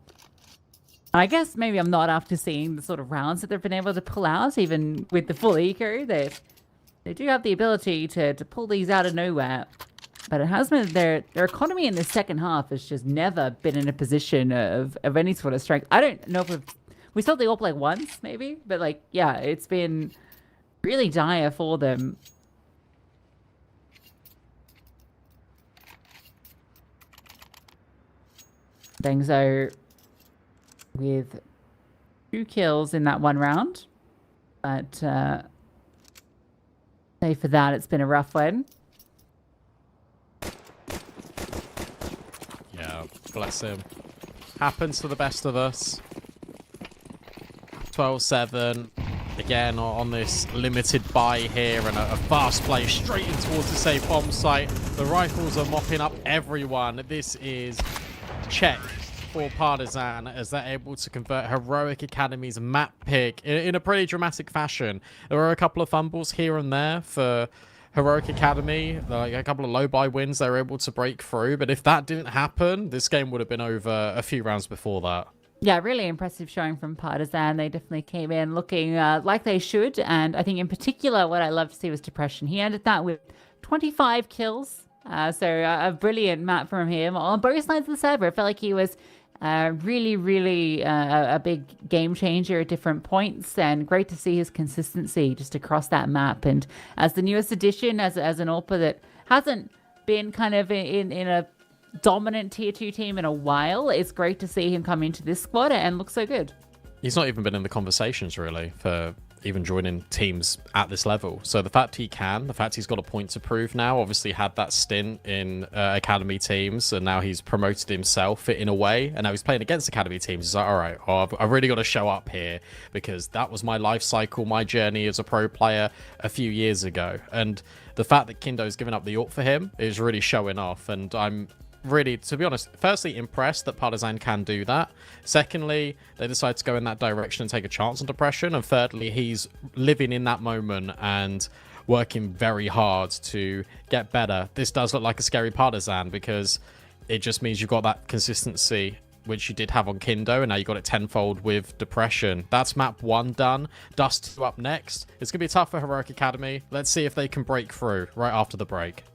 I guess maybe I'm not after seeing the sort of rounds that they've been able to pull out, even with the full eco. They do have the ability to pull these out of nowhere. But it has been their economy in the second half has just never been in a position of any sort of strength. I don't know if we saw the AWP like once, maybe, but like, yeah, it's been really dire for them. Dengzo with 2 kills in that one round. But say for that, it's been a rough one. Yeah, bless him. Happens to the best of us. 12-7. Again, on this limited buy here, and a fast play straight in towards the safe bomb site. The rifles are mopping up everyone. This is check for Partizan as they're able to convert Heroic Academy's map pick in a pretty dramatic fashion. There were a couple of fumbles here and there for Heroic Academy, like a couple of low buy wins they were able to break through, but if that didn't happen, this game would have been over a few rounds before that. Yeah, really impressive showing from Partizan. They definitely came in looking like they should, and I think in particular what I love to see was Depression. He ended that with 25 kills, so a brilliant map from him on both sides of the server. I felt like he was Really a big game changer at different points, and great to see his consistency just across that map. And as the newest addition, as an AWPer that hasn't been kind of in a dominant tier 2 team in a while, it's great to see him come into this squad and look so good. He's not even been in the conversations really for even joining teams at this level. So the fact the fact he's got a point to prove now, obviously had that stint in academy teams, and now he's promoted himself in a way, and now he's playing against academy teams. He's like, all right, I've really got to show up here because that was my life cycle, my journey as a pro player a few years ago. And the fact that Kindo's given up the AWP for him is really showing off, and I'm really, to be honest, firstly impressed that Partizan can do that. Secondly, they decide to go in that direction and take a chance on depression. And thirdly, he's living in that moment and working very hard to get better. This does look like a scary Partizan because it just means you've got that consistency which you did have on Kindo, and now you got it tenfold with depression. That's map 1 done. Dust 2 up next. It's gonna be tough for Heroic Academy. Let's see if they can break through right after the break.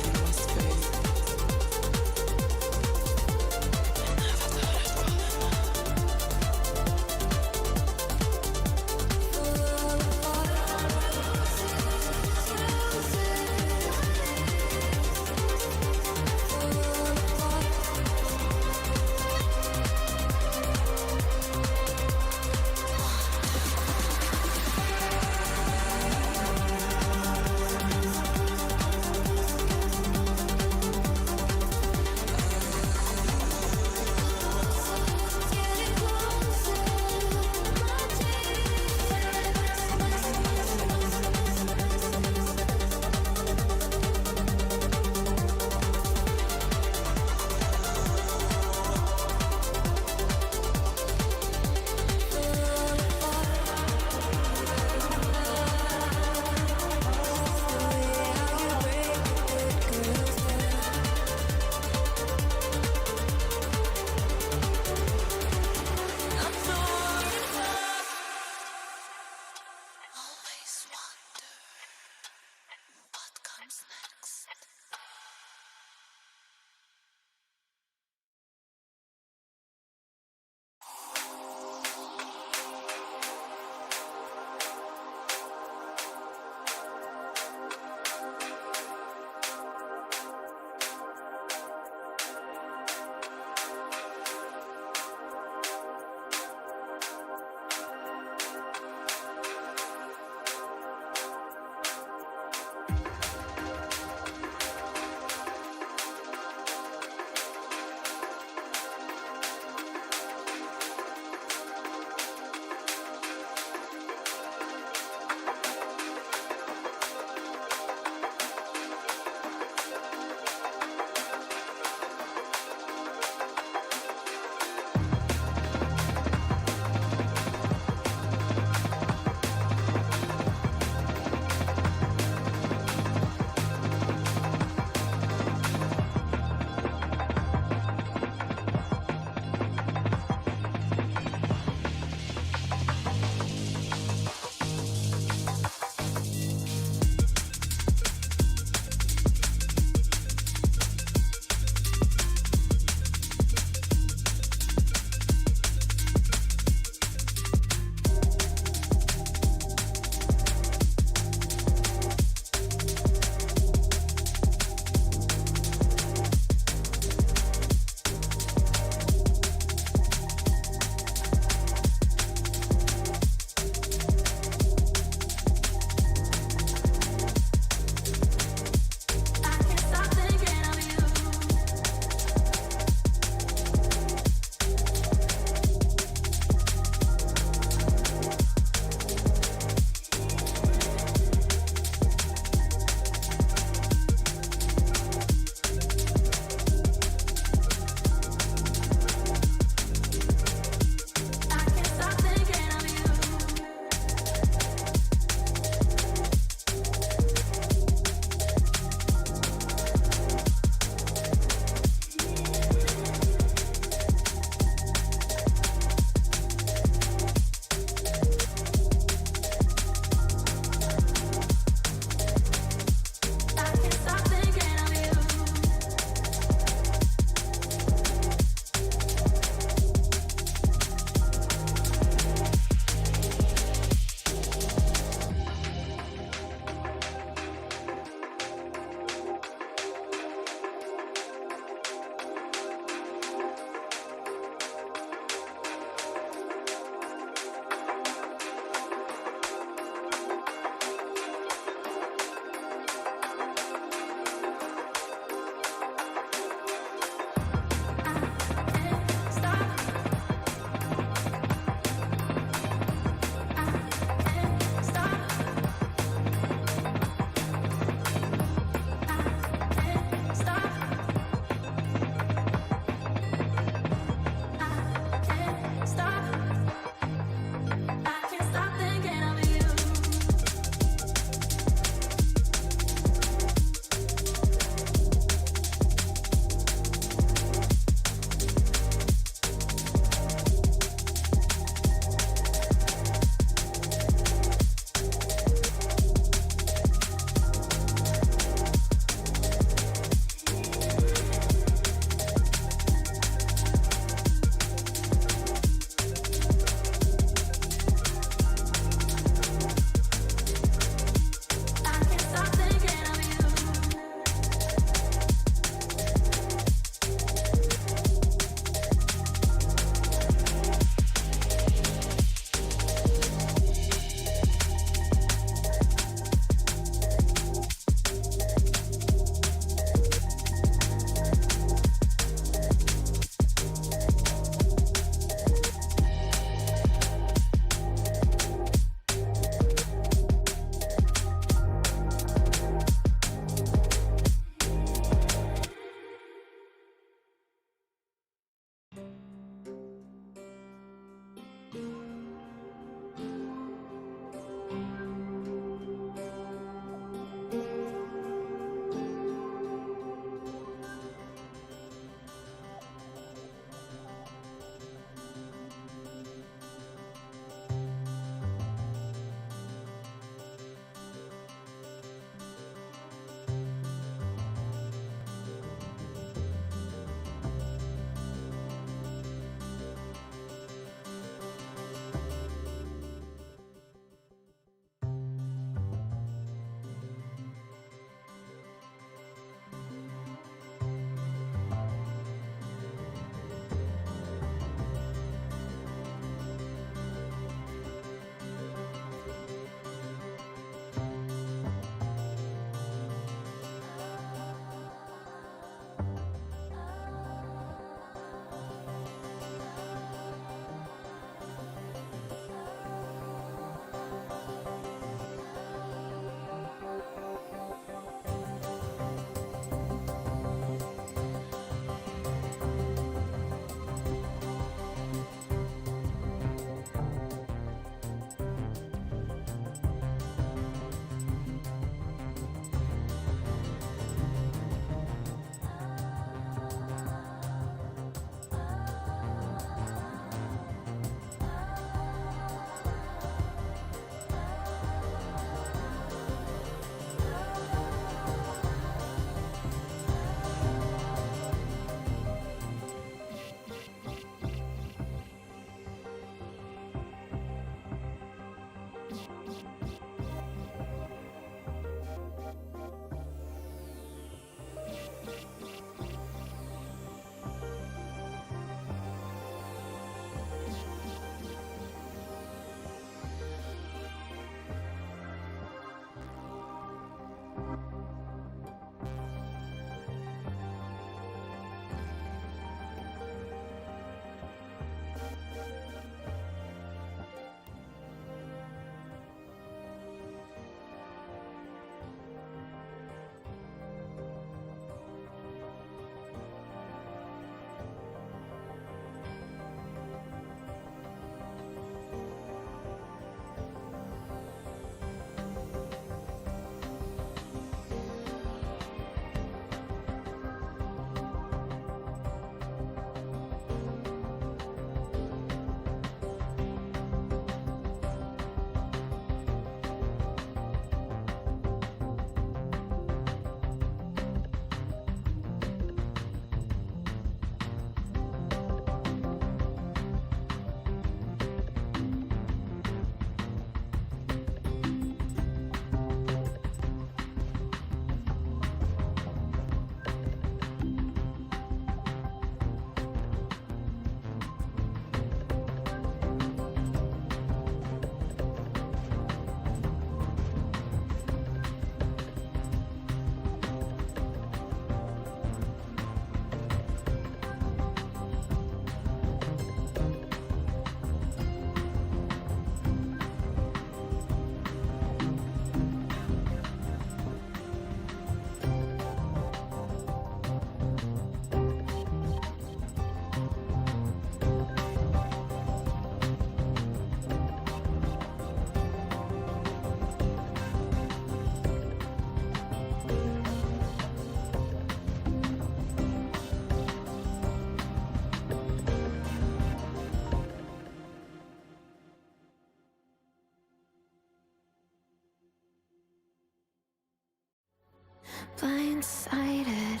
Blindsided,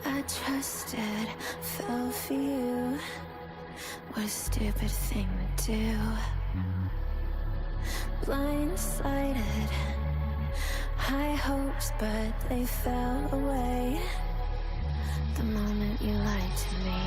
I trusted, fell for you. What a stupid thing to do. Blindsided, high hopes, but they fell away the moment you lied to me.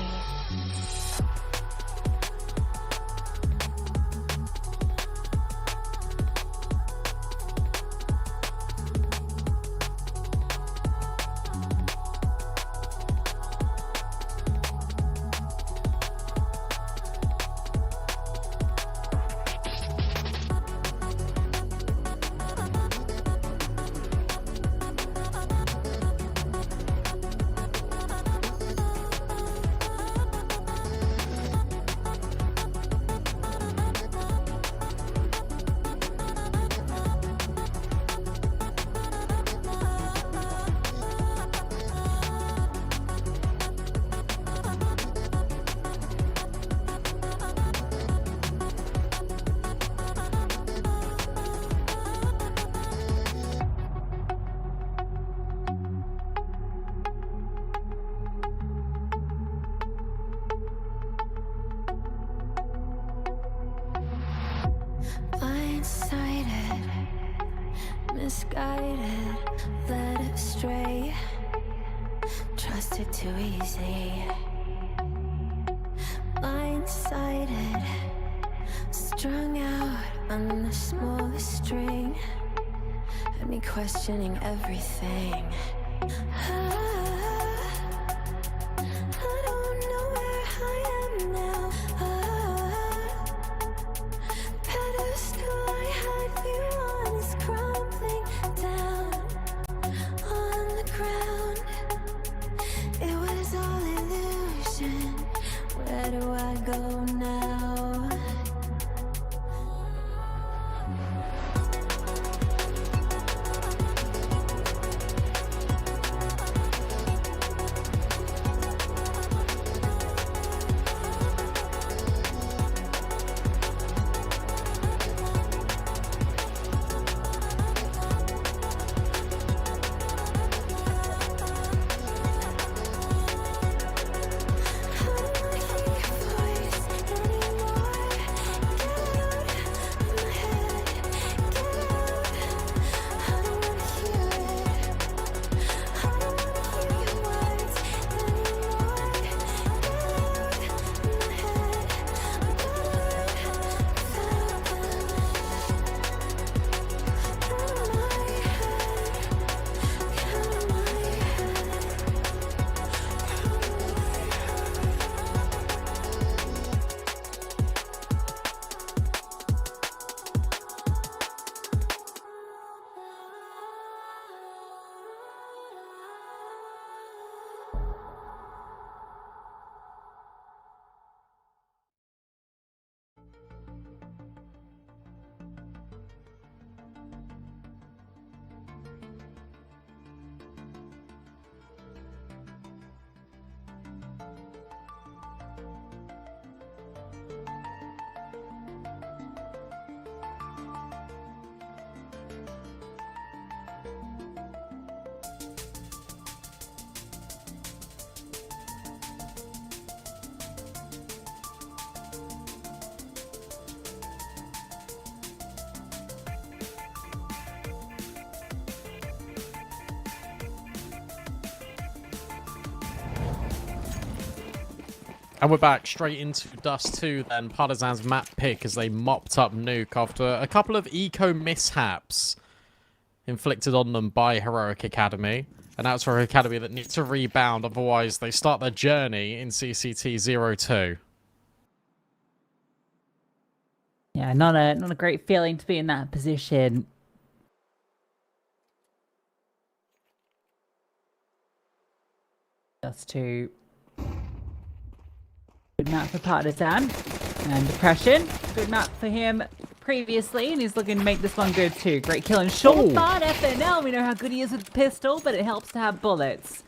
Blindsided, misguided, led astray, trusted too easy. Blindsided, strung out on the smallest string, had me questioning everything. I don't know where I am now. Pedestal I had you on is crumbling down on the ground. It was all illusion. Where do I go now? And we're back straight into Dust 2 then. Partizan's map pick as they mopped up Nuke after a couple of eco mishaps inflicted on them by Heroic Academy. And that's Heroic Academy that needs to rebound, otherwise they start their journey in CCT-02. Yeah, not a great feeling to be in that position. Dust 2. Good map for Partizan. And Depression. Good map for him previously, and he's looking to make this one good too. Great kill and short, but FNL, we know how good he is with the pistol, but it helps to have bullets.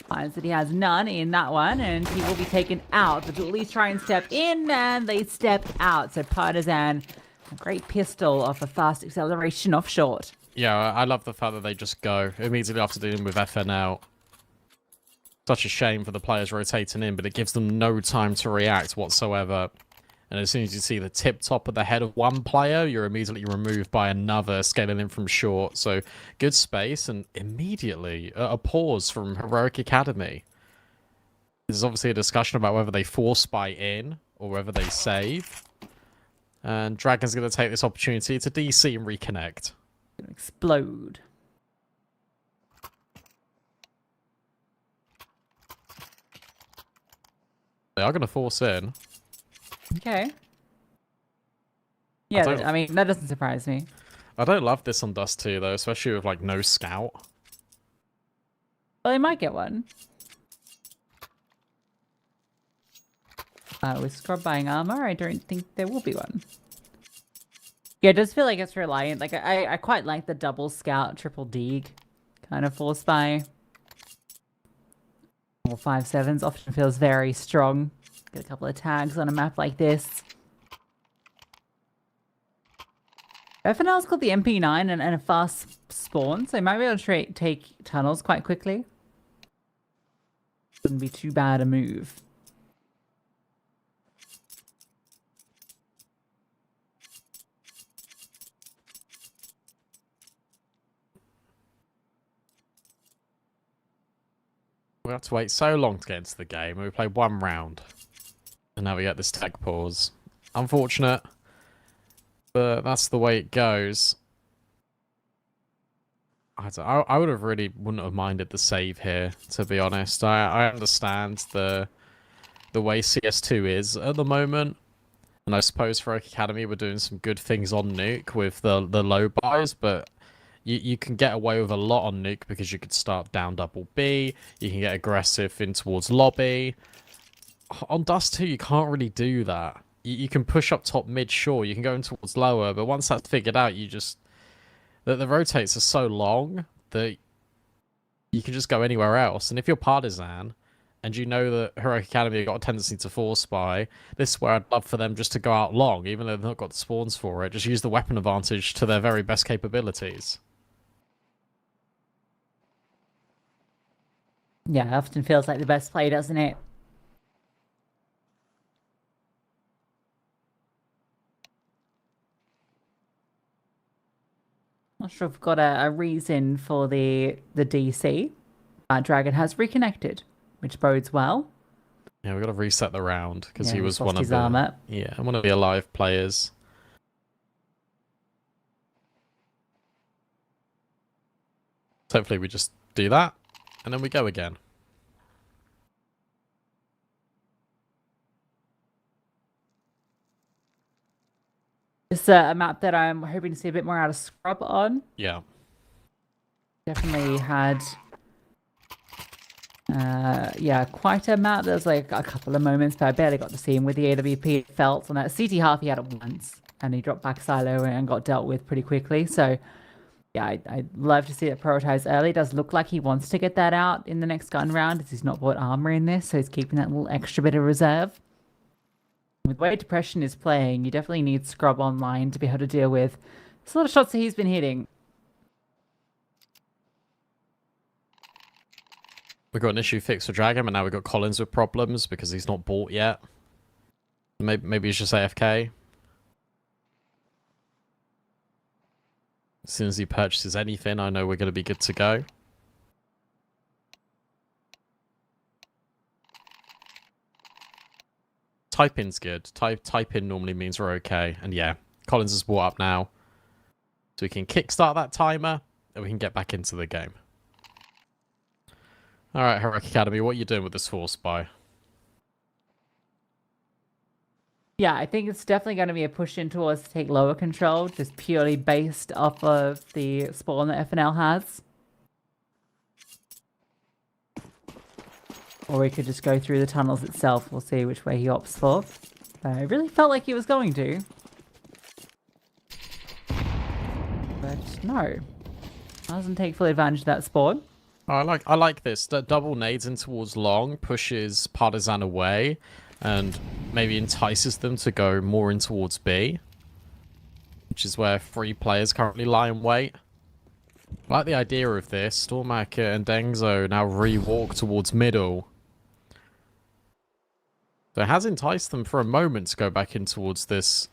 Finds that he has none in that one, and he will be taken out. But at least try and step in, and they step out. So Partizan, a great pistol off a fast acceleration off short. Yeah, I love the fact that they just go immediately after dealing with FNL. Such a shame for the players rotating in, but it gives them no time to react whatsoever. And as soon as you see the tip top of the head of one player, you're immediately removed by another, scaling in from short. So good space, and immediately a pause from Heroic Academy. There's obviously a discussion about whether they force spy in or whether they save. And Dragon's going to take this opportunity to DC and reconnect. Explode. They are going to force in. Okay. Yeah, I mean, that doesn't surprise me. I don't love this on Dust 2, though, especially with, like, no scout. Well, they might get one. With Scrub buying armor, I don't think there will be one. Yeah, it does feel like it's reliant. Like, I quite like the double scout, triple dig kind of force buy. Or 5/7s often feels very strong. Get a couple of tags on a map like this. FNL's got the MP9 and a fast spawn, so they might be able to take tunnels quite quickly. Wouldn't be too bad a move. We have to wait so long to get into the game. We played one round. And now we get this tech pause. Unfortunate. But that's the way it goes. I would have really wouldn't have minded the save here, to be honest. I understand the way CS2 is at the moment. And I suppose for Oak Academy we're doing some good things on Nuke with the low buys, but you can get away with a lot on Nuke because you could start down double B, you can get aggressive in towards lobby. On Dust 2, you can't really do that. You can push up top mid, sure, you can go in towards lower, but once that's figured out, you just... The rotates are so long that you can just go anywhere else. And if you're Partizan, and you know that Heroic Academy have got a tendency to force spy, this is where I'd love for them just to go out long, even though they've not got the spawns for it. Just use the weapon advantage to their very best capabilities. Yeah, it often feels like the best play, doesn't it? Not sure if we've got a reason for the DC. Dragon has reconnected, which bodes well. Yeah, we've got to reset the round because he was lost one of his the armor. one of the alive players. So hopefully we just do that, and then we go again. It's a map that I'm hoping to see a bit more out of Scrub on. Yeah. Definitely had, yeah, quite a map. There's like a couple of moments, but I barely got to see him with the AWP. It felt on that CT half he had it once, and he dropped back silo and got dealt with pretty quickly. So, yeah, I'd love to see it prioritized early. It does look like he wants to get that out in the next gun round, as he's not bought armor in this, so he's keeping that little extra bit of reserve. With the way Depression is playing, you definitely need Scrub online to be able to deal with a lot of shots that he's been hitting. We got an issue fixed for Dragon, and now we've got Collins with problems because he's not bought yet. Maybe he's just AFK. As soon as he purchases anything, I know we're going to be good to go. Type in's good. Type in normally means we're okay. And yeah, Collins is brought up now. So we can kickstart that timer, and we can get back into the game. Alright, Heroic Academy, what are you doing with this force buy? Yeah, I think it's definitely going to be a push in towards to take lower control, just purely based off of the spawn that FNL has. Or we could just go through the tunnels itself. We'll see which way he opts for. I really felt like he was going to. But no. Doesn't take full advantage of that spawn. Oh, I like this. The double nades in towards long pushes Partizan away and maybe entices them to go more in towards B, which is where 3 players currently lie in wait. I like the idea of this. Stormak and Dengzo now re-walk towards middle. So it has enticed them for a moment to go back in towards this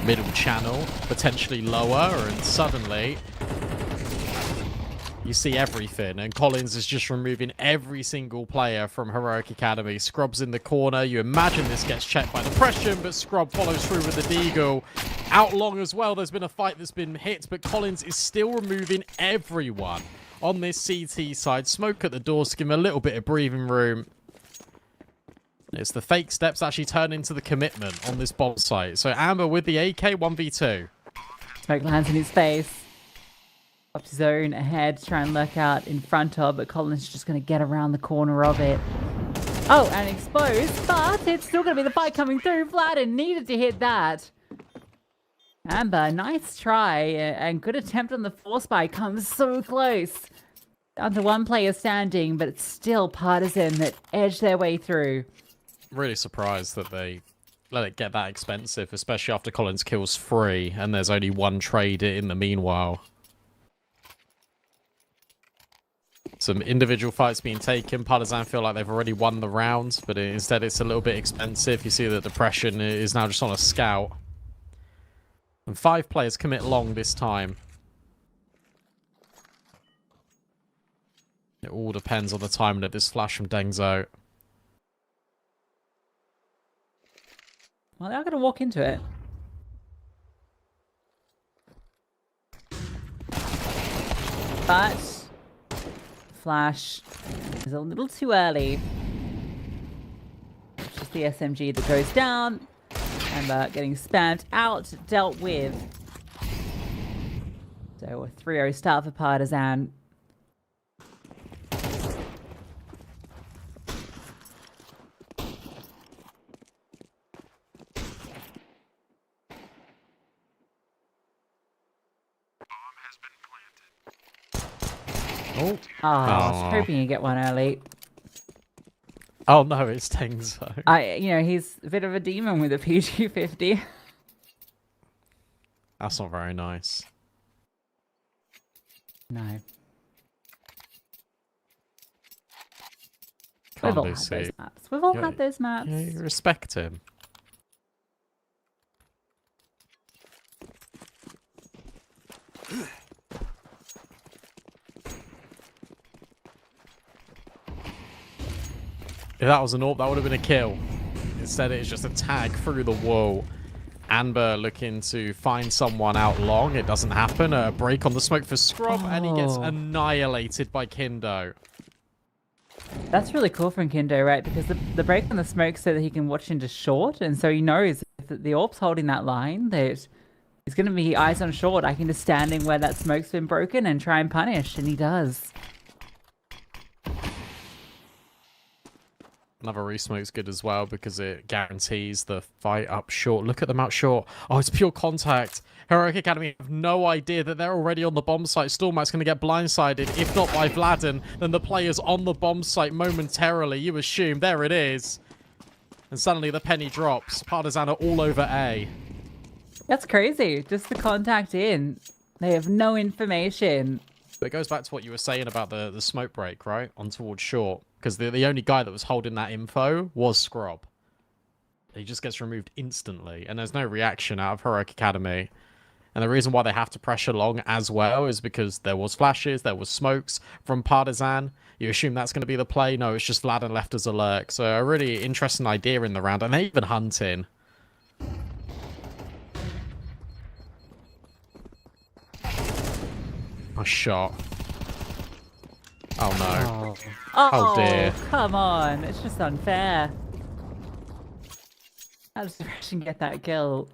middle channel, potentially lower, and suddenly you see everything, and Collins is just removing every single player from Heroic Academy. Scrub's in the corner. You imagine this gets checked by depression, but Scrub follows through with the Deagle. Out long as well, there's been a fight that's been hit, but Collins is still removing everyone on this CT side. Smoke at the doors to give him a little bit of breathing room. It's the fake steps actually turn into the commitment on this bomb site. So Amber with the AK 1v2. Smoke lands in his face. Up his own ahead to try and lurk out in front of, but Collins is just going to get around the corner of it. Oh, and exposed, but it's still going to be the fight coming through. Vladden needed to hit that. Amber, nice try and good attempt on the force buy. Comes so close. Down to one player standing, but it's still Partisan that edged their way through. Really surprised that they let it get that expensive, especially after Collins kills 3 and there's only 1 trade in the meanwhile. Some individual fights being taken. Partizan feel like they've already won the round, but instead it's a little bit expensive. You see that Depression is now just on a scout. And 5 players commit long this time. It all depends on the timing of this flash from Dengzo. Well, they're going to walk into it. But Flash is a little too early. It's just the SMG that goes down. And getting spammed out, dealt with. So a 3-0 start for Partizan. Oh, I was hoping you get one early. Oh no, it's Dengzo. He's a bit of a demon with a PG-50. That's not very nice. No. Can't We've all do had see. those maps. We've all had those maps. Yeah, you respect him. If that was an AWP, that would have been a kill. Instead, it's just a tag through the wall. Amber looking to find someone out long. It doesn't happen. A break on the smoke for Scrub, and he gets annihilated by Kindo. That's really cool from Kindo, right? Because the break on the smoke so that he can watch into short, and so he knows if the AWP's holding that line, that he's going to be eyes on short. I can just stand in where that smoke's been broken and try and punish, and he does. Another resmoke's good as well because it guarantees the fight up short. Look at them out short. Oh, it's pure contact. Heroic Academy have no idea that they're already on the bomb site. Stormak's going to get blindsided. If not by Vladden, then the player's on the bomb site momentarily. You assume. There it is. And suddenly the penny drops. Partizan are all over A. That's crazy. Just the contact in. They have no information. But it goes back to what you were saying about the smoke break, right? On towards short. Because the only guy that was holding that info was Scrub. He just gets removed instantly. And there's no reaction out of Heroic Academy. And the reason why they have to pressure long as well is because there was flashes, there was smokes from Partizan. You assume that's going to be the play. No, it's just Vladden left as a lurk. So a really interesting idea in the round. And they're even hunting. A shot. Oh no. Oh dear. Come on. It's just unfair. How does Depression get that kill?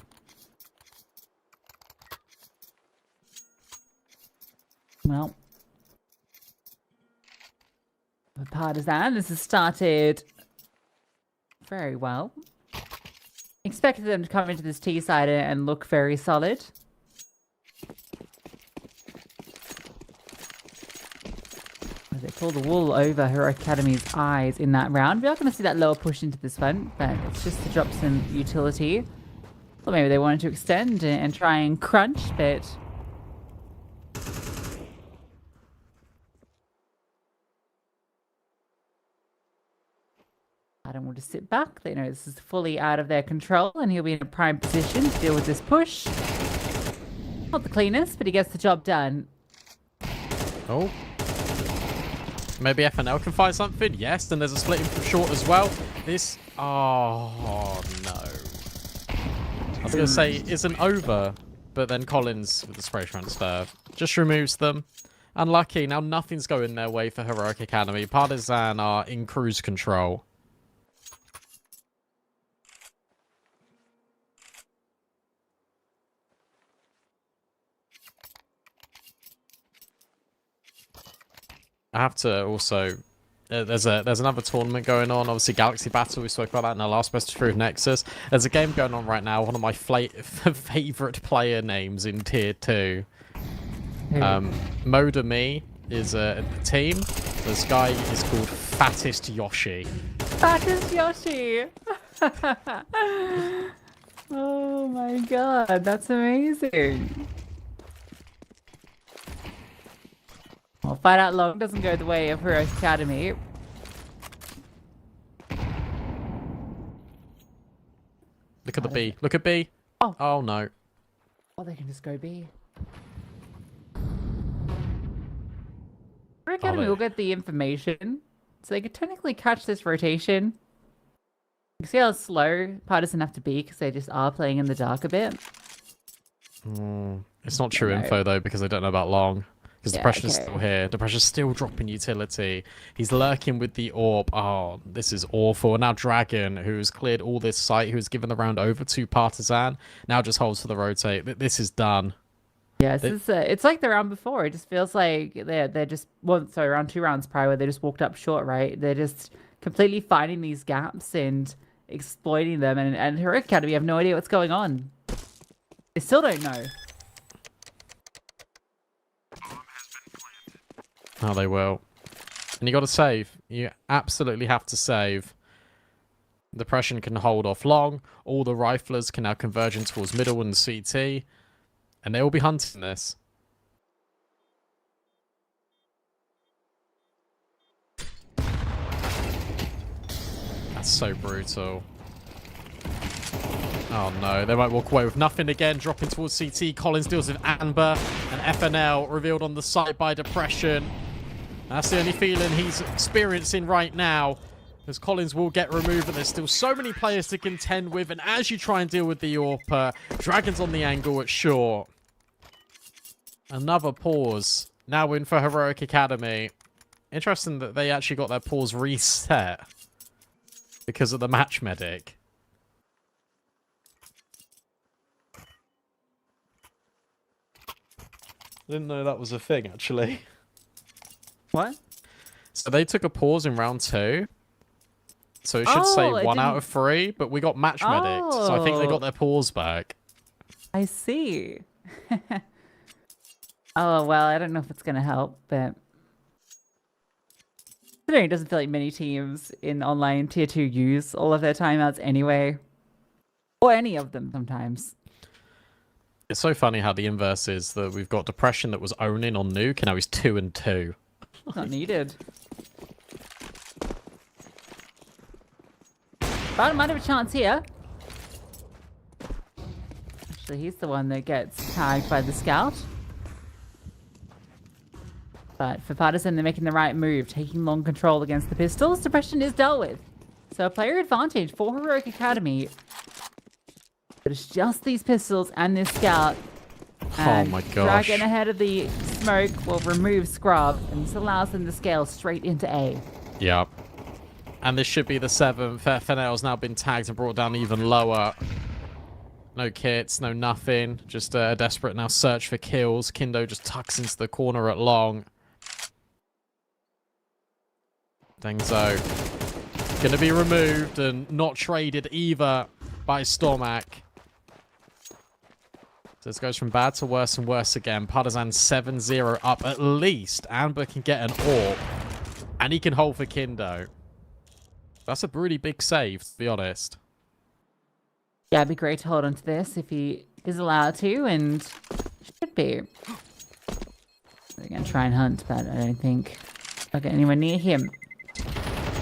Well. For Partizan, this has started very well. Expected them to come into this T side and look very solid. They pull the wool over Heroic Academy's eyes in that round. We are going to see that lower push into this one, but it's just to drop some utility. Or maybe they wanted to extend and try and crunch, but Adam will just sit back. They know this is fully out of their control, and he'll be in a prime position to deal with this push. Not the cleanest, but he gets the job done. Oh. Maybe FNL can find something. Yes, and there's a splitting from short as well. This... Oh, no. I was going to say, isn't over, but then Collins, with the spray transfer, just removes them. Unlucky. Now nothing's going their way for Heroic Academy. Partizan are in cruise control. I have to also... there's another tournament going on. Obviously, Galaxy Battle. We spoke about that in our last Best of Truth Nexus. There's a game going on right now. One of my favorite player names in Tier 2. Moda Me is a team. This guy is called Fattest Yoshi. Fattest Yoshi! Oh my god, that's amazing. Well, Fight Out Long doesn't go the way of Heroic Academy. Look at the B. Look at B. Oh. Oh, no. Oh, they can just go B. Heroic Academy will get the information, so they could technically catch this rotation. You can see how slow Partisan have to be, because they just are playing in the dark a bit. It's not true info, though, because they don't know about Long. Because Yeah, Depression is okay. still here. Depression's still dropping utility. He's lurking with the orb. Oh, this is awful. And now Dragon, who's cleared all this site, who's given the round over to Partizan, now just holds for the rotate. This is done. Yes, it's like the round before. It just feels like they're just around 2 rounds prior where they just walked up short, right? They're just completely finding these gaps and exploiting them. And Heroic Academy have no idea what's going on. They still don't know. Oh, they will. And you got to save. You absolutely have to save. Depression can hold off Long. All the riflers can now converge in towards middle and CT. And they will be hunting this. That's so brutal. Oh no, they might walk away with nothing again, dropping towards CT. Collins deals with Amber, and FNL revealed on the side by Depression. That's the only feeling he's experiencing right now, as Collins will get removed, but there's still so many players to contend with, and as you try and deal with the AWP, Dragon's on the angle at short. Another pause. Now in for Heroic Academy. Interesting that they actually got their pause reset because of the match medic. I didn't know that was a thing, actually. What? So they took a pause in round 2. So it should say 1 out of 3, but we got match medic. So I think they got their pause back. I see. Oh, well, I don't know if it's going to help, but... Considering it doesn't feel like many teams in online Tier 2 use all of their timeouts anyway. Or any of them sometimes. It's so funny how the inverse is that we've got Depression that was owning on Nuke, and now he's 2-2. Not needed. But might have a chance here. Actually, he's the one that gets tagged by the scout. But for Partisan, they're making the right move, taking long control against the pistols. Depression is dealt with. So a player advantage for Heroic Academy. But it's just these pistols and this scout. And oh my gosh. Dragon ahead of the smoke will remove Scrub, and this allows them to scale straight into A. Yep. And this should be the 7th. FNL's now been tagged and brought down even lower. No kits, no nothing. Just a desperate now search for kills. Kindo just tucks into the corner at Long. Dengzo gonna be removed and not traded either by Stormak. So this goes from bad to worse and worse again. Partizan 7-0 up at least. Amber can get an AWP. And he can hold for Kindo. That's a really big save, to be honest. Yeah, it'd be great to hold on to this if he is allowed to, and should be. They're going to try and hunt, but I don't think I'll get anywhere near him.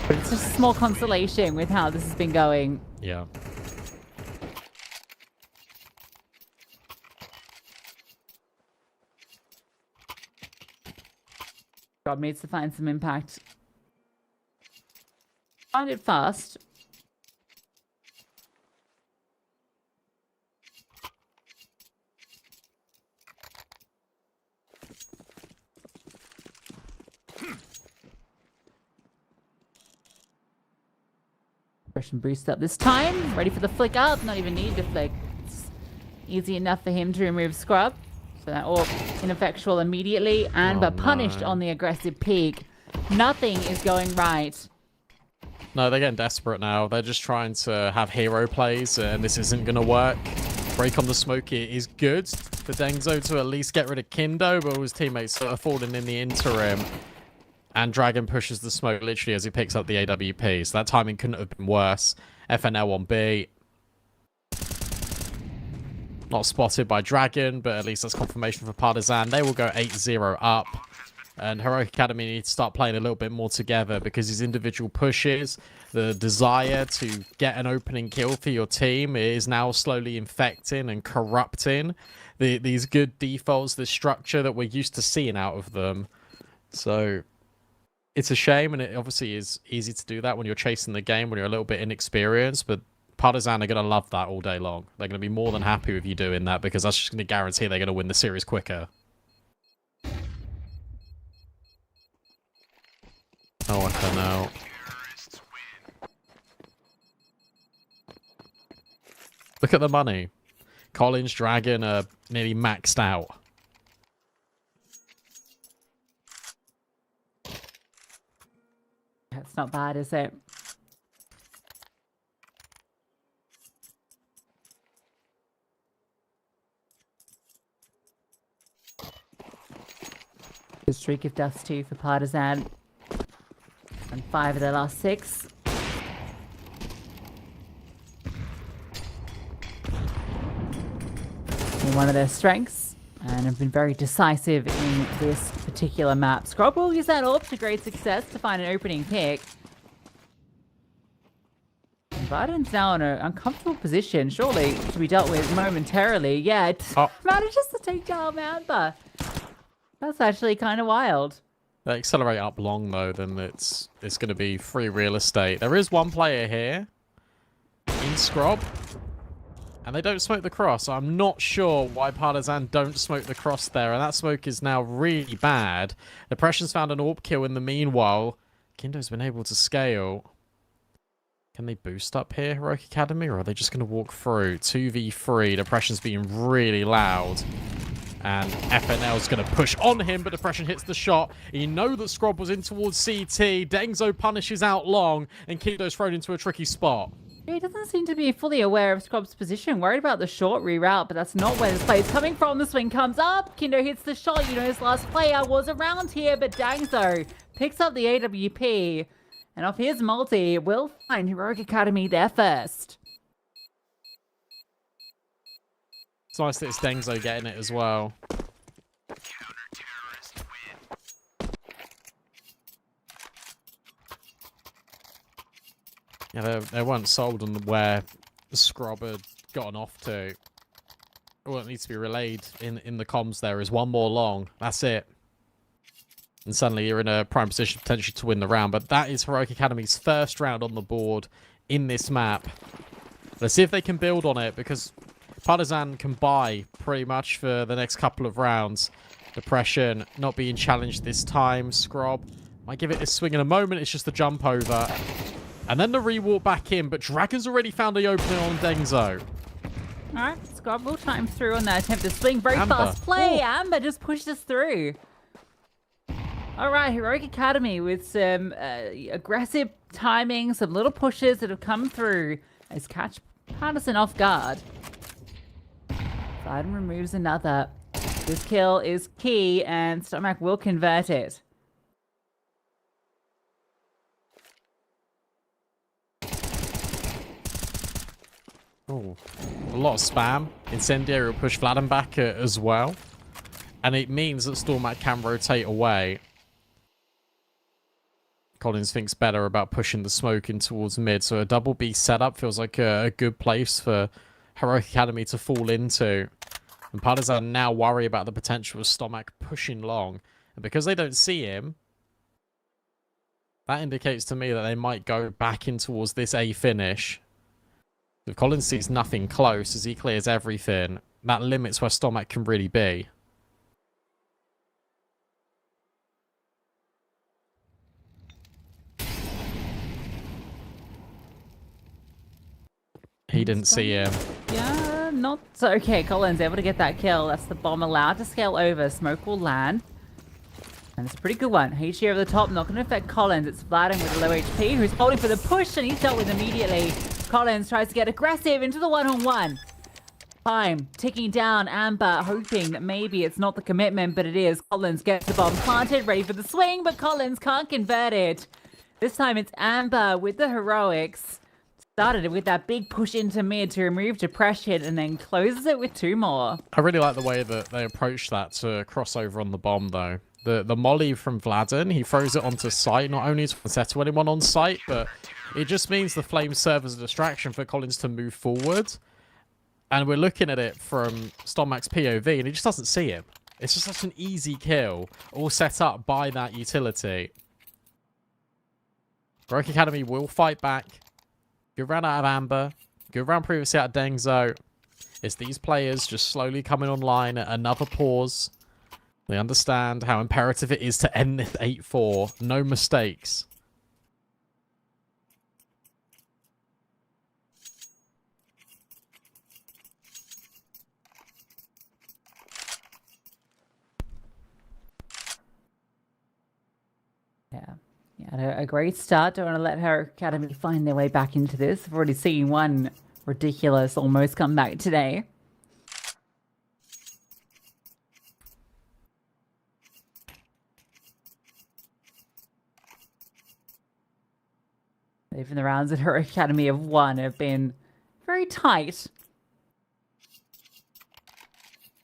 But it's just a small consolation with how this has been going. Yeah. Rob needs to find some impact. Find it fast. Aggression boost up this time. Ready for the flick up. Not even need to flick. It's easy enough for him to remove Scrub. So that all ineffectual immediately. And but punished on the aggressive peak. Nothing is going right. No, they're getting desperate now. They're just trying to have hero plays, and this isn't going to work. Break on the smoke is good for Dengzo to at least get rid of Kindo, but all his teammates are falling in the interim. And Dragon pushes the smoke literally as he picks up the AWP. So that timing couldn't have been worse. FNL on B. Not spotted by Dragon, but at least that's confirmation for Partizan. They will go 8-0 up. And Heroic Academy need to start playing a little bit more together because these individual pushes, the desire to get an opening kill for your team is now slowly infecting and corrupting these good defaults, this structure that we're used to seeing out of them. So it's a shame, and it obviously is easy to do that when you're chasing the game, when you're a little bit inexperienced, but Partizan are going to love that all day long. They're going to be more than happy with you doing that because that's just going to guarantee they're going to win the series quicker. Oh, FNL. Look at the money. Collins, Dragon are nearly maxed out. That's not bad, is it? Good streak of deaths too for Partizan. And 5 of their last 6. In one of their strengths, and have been very decisive in this particular map. Scrub will use that orb to great success to find an opening pick. Biden's now in an uncomfortable position, surely to be dealt with momentarily. Yeah, it manages to take down Amber. That's actually kind of wild. They accelerate up long, though, then it's going to be free real estate. There is one player here in Scrub, and they don't smoke the cross. I'm not sure why Partizan don't smoke the cross there, and that smoke is now really bad. Depression's found an AWP kill in the meanwhile. Kindo's been able to scale. Can they boost up here, Heroic Academy, or are they just going to walk through? 2v3, Depression's being really loud. And FNL's going to push on him, but Depression hits the shot. You know that Scrub was in towards CT. Dengzo punishes out long, and Kindo's thrown into a tricky spot. He doesn't seem to be fully aware of Scrub's position. Worried about the short reroute, but that's not where this play is coming from. The swing comes up. Kindo hits the shot. You know his last player was around here, but Dengzo picks up the AWP. And off his multi, will find Heroic Academy there first. It's nice that it's Dengzo getting it as well. Yeah, they weren't sold on where Scrub had gotten off to. All that needs to be relayed in the comms there is one more long. That's it. And suddenly you're in a prime position potentially to win the round. But that is Heroic Academy's first round on the board in this map. Let's see if they can build on it, because Partizan can buy pretty much for the next couple of rounds. Depression not being challenged this time. Scrub might give it a swing in a moment. It's just the jump over. And then the re-walk back in. But Dragon's already found the opening on Dengzo. Alright, Scrub will time through on that attempt to swing. Very Amber. fast play. Ooh. Amber just pushed us through. Alright, Heroic Academy with some aggressive timing, some little pushes that have come through as catch Partisan off guard. Biden removes another. This kill is key, and Stomach will convert it. Oh, a lot of spam. Incendiary will push Vladden back as well. And it means that Stormak can rotate away. Collins thinks better about pushing the smoke in towards mid. So a double B setup feels like a good place for Heroic Academy to fall into. And Partizan now worry about the potential of Stomach pushing long. And because they don't see him, that indicates to me that they might go back in towards this A finish. If Collins sees nothing close as he clears everything, that limits where Stomach can really be. He didn't see him. Yeah, not so. Okay, Collins able to get that kill. That's the bomb allowed to scale over. Smoke will land. And it's a pretty good one. HG over the top, not going to affect Collins. It's Vladin with a low HP, who's holding for the push, and he's dealt with immediately. Collins tries to get aggressive into the one-on-one. Time ticking down. Amber hoping that maybe it's not the commitment, but it is. Collins gets the bomb planted, ready for the swing, but Collins can't convert it. This time it's Amber with the heroics. Started it with that big push into mid to remove depression, and then closes it with 2 more. I really like the way that they approached that to cross over on the bomb, though. The molly from Vladin, he throws it onto site, not only to settle anyone on site, but it just means the flames serve as a distraction for Collins to move forward. And we're looking at it from Stomach's POV, and he just doesn't see him. It's just such an easy kill, all set up by that utility. Heroic Academy will fight back. Good round out of Amber. Good round previously out of Dengzo. It's these players just slowly coming online at another pause. They understand how imperative it is to end this 8-4. No mistakes. Yeah, a great start. Don't want to let her Academy find their way back into this. I've already seen one ridiculous almost come back today. Even the rounds at her Academy of 1 have been very tight.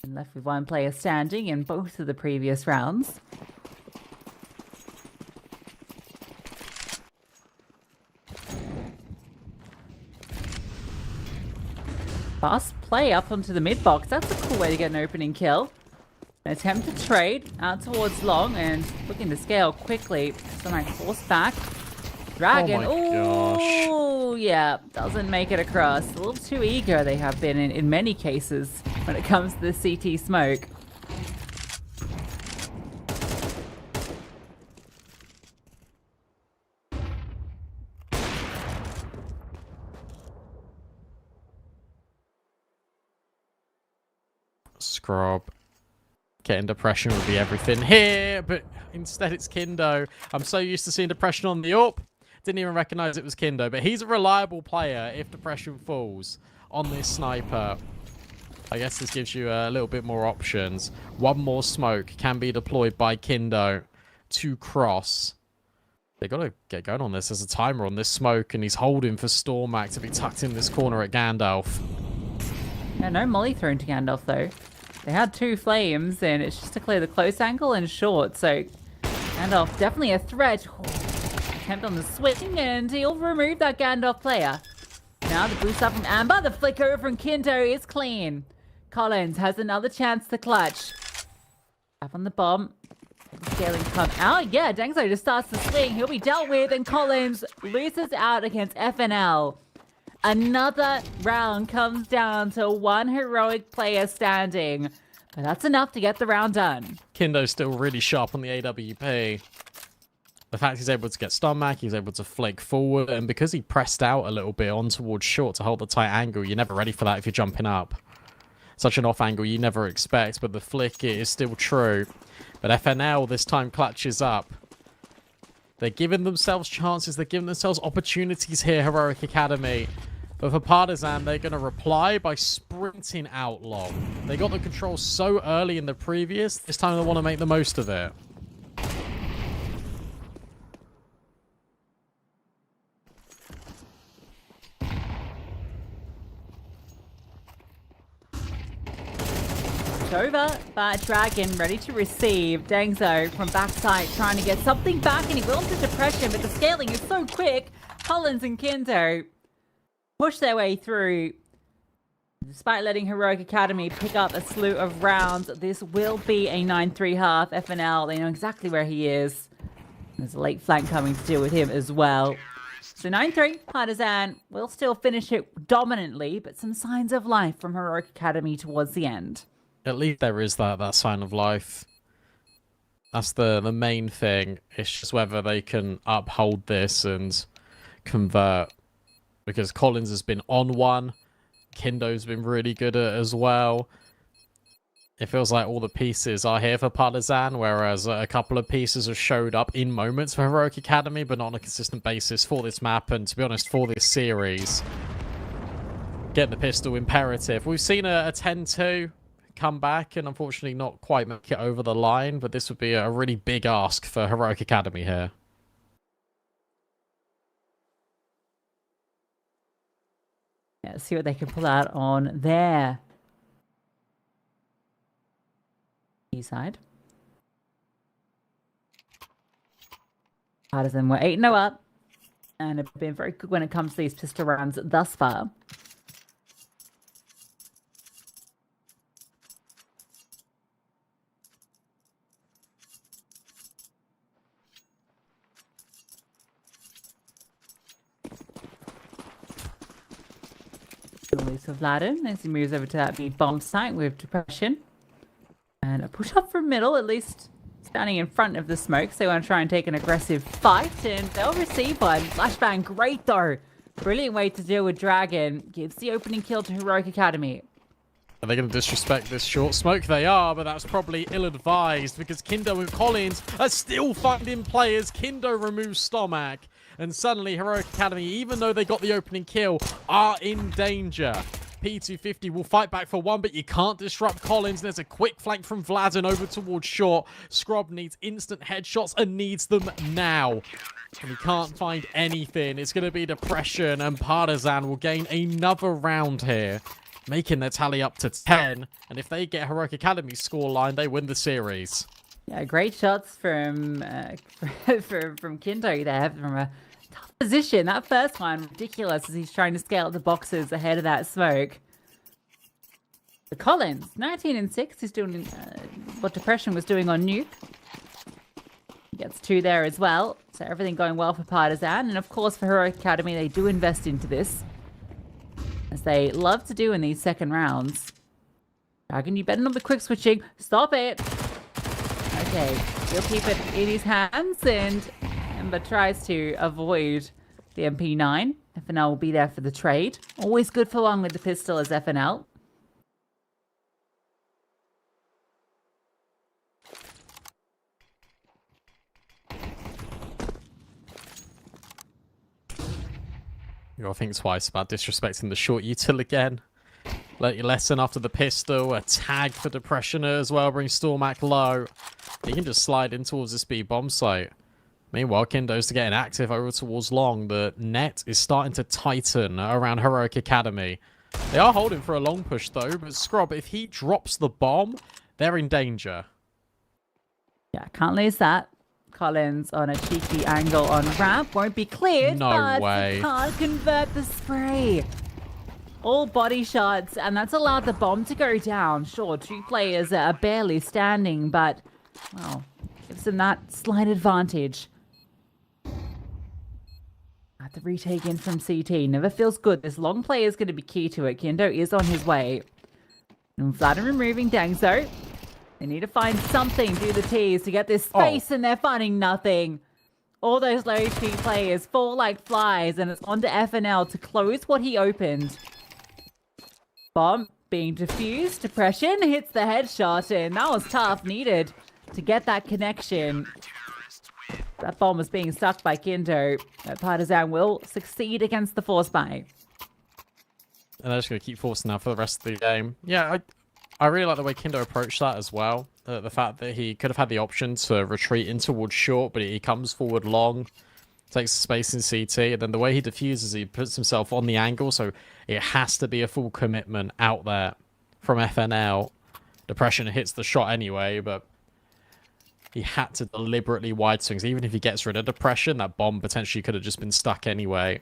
And left with 1 player standing in both of the previous rounds. Fast play up onto the mid box. That's a cool way to get an opening kill. An attempt to trade out towards long and looking to scale quickly. Stomach forced back. Dragon. Oh, yeah. Doesn't make it across. A little too eager they have been in many cases when it comes to the CT smoke. Scrub. Getting depression would be everything here, but instead it's Kindo. I'm so used to seeing depression on the up. Didn't even recognize it was Kindo, but he's a reliable player if depression falls on this sniper. I guess this gives you a little bit more options. 1 more smoke can be deployed by Kindo to cross. They got to get going on this. There's a timer on this smoke, and he's holding for Stormac to be tucked in this corner at Gandalf. Yeah, no molly thrown to Gandalf, though. They had 2 flames, and it's just to clear the close angle and short, so Gandalf definitely a threat. Attempt on the swing, and he'll remove that Gandalf player. Now the boost up from Amber, the flick over from Kindo is clean. Collins has another chance to clutch. Up on the bomb. Scaling come out. Yeah, Dengzo just starts to swing. He'll be dealt with, and Collins loses out against FNL. Another round comes down to 1 heroic player standing. But that's enough to get the round done. Kindo's still really sharp on the AWP. The fact he's able to get stomach, he's able to flake forward, and because he pressed out a little bit on towards short to hold the tight angle, you're never ready for that if you're jumping up. Such an off angle you never expect, but the flick is still true. But FNL this time clutches up. They're giving themselves chances, they're giving themselves opportunities here, Heroic Academy. But for Partizan, they're going to reply by sprinting out long. They got the control so early in the previous, this time they want to make the most of it. It's over, but Dragon ready to receive. Dengzo from backside trying to get something back, and he will into depression, but the scaling is so quick. Collins and Kindo push their way through. Despite letting Heroic Academy pick up a slew of rounds, this will be a 9-3 half. FNL, they know exactly where he is. There's a late flank coming to deal with him as well. So 9-3, Partizan will still finish it dominantly, but some signs of life from Heroic Academy towards the end. At least there is that sign of life. That's the main thing. It's just whether they can uphold this and convert. Because Collins has been on one. Kindo's been really good at it as well. It feels like all the pieces are here for Partizan, whereas a couple of pieces have showed up in moments for Heroic Academy, but not on a consistent basis for this map, and to be honest, for this series. Getting the pistol imperative. We've seen a 10-2 come back, and unfortunately not quite make it over the line, but this would be a really big ask for Heroic Academy here. Yeah, see what they can pull out on there. Side. Partisan were 8-0 up and have been very good when it comes to these pistol rounds thus far. Release of Laden as he moves over to that B bomb site with depression. And a push up from middle, at least standing in front of the smokes. They want to try and take an aggressive fight, and they'll receive one. Flashbang, great though. Brilliant way to deal with Dragon. Gives the opening kill to Heroic Academy. Are they going to disrespect this short smoke? They are, but that's probably ill-advised because Kindo and Collins are still finding players. Kindo removes Stomach, and suddenly Heroic Academy, even though they got the opening kill, are in danger. P250 will fight back for one, but you can't disrupt Collins. There's a quick flank from Vladen over towards short. Scrub needs instant headshots and needs them now. And he can't find anything. It's going to be depression, and Partizan will gain another round here, making their tally up to 10. And if they get Heroic Academy's scoreline, they win the series. Yeah, great shots from Kindo there from a tough position. That first one, ridiculous as he's trying to scale up the boxes ahead of that smoke. The Collins, 19-6, he's doing what Depression was doing on Nuke. He gets 2 there as well. So everything going well for Partizan. And of course for Heroic Academy, they do invest into this, as they love to do in these second rounds. Dragon, you better not be quick switching. Stop it. Okay, he'll keep it in his hands, and Ember tries to avoid the MP9. FNL will be there for the trade. Always good for one with the pistol as FNL. You gotta think twice about disrespecting the short util again. Let your lesson after the pistol. A tag for Depressioner as well. Bring Stormak low. He can just slide in towards the speed bomb site. Meanwhile, Kindo's getting active over towards long. The net is starting to tighten around Heroic Academy. They are holding for a long push though, but Scrub, if he drops the bomb, they're in danger. Yeah, can't lose that. Collins on a cheeky angle on ramp. Won't be cleared, No but way. he can't convert the spray. All body shots, and that's allowed the bomb to go down. Sure, 2 players are barely standing, but, well, gives them that slight advantage. At the retake in from CT. Never feels good. This long play is going to be key to it. Kindo is on his way. And Vladen removing Dangso. They need to find something, do the tease to get this space, and they're finding nothing. All those low HP players fall like flies, and it's on to FNL to close what he opened. Bomb being defused. Depression hits the headshot, and that was tough. Needed to get that connection. That bomb was being stuck by Kindo. Partizan will succeed against the force buy. And they're just going to keep forcing now for the rest of the game. Yeah, I really like the way Kindo approached that as well. The fact that he could have had the option to retreat in towards short, but he comes forward long, takes space in CT, and then the way he diffuses, he puts himself on the angle, so it has to be a full commitment out there from FNL. Depression hits the shot anyway, but he had to deliberately wide swings. Even if he gets rid of Depression, that bomb potentially could have just been stuck anyway.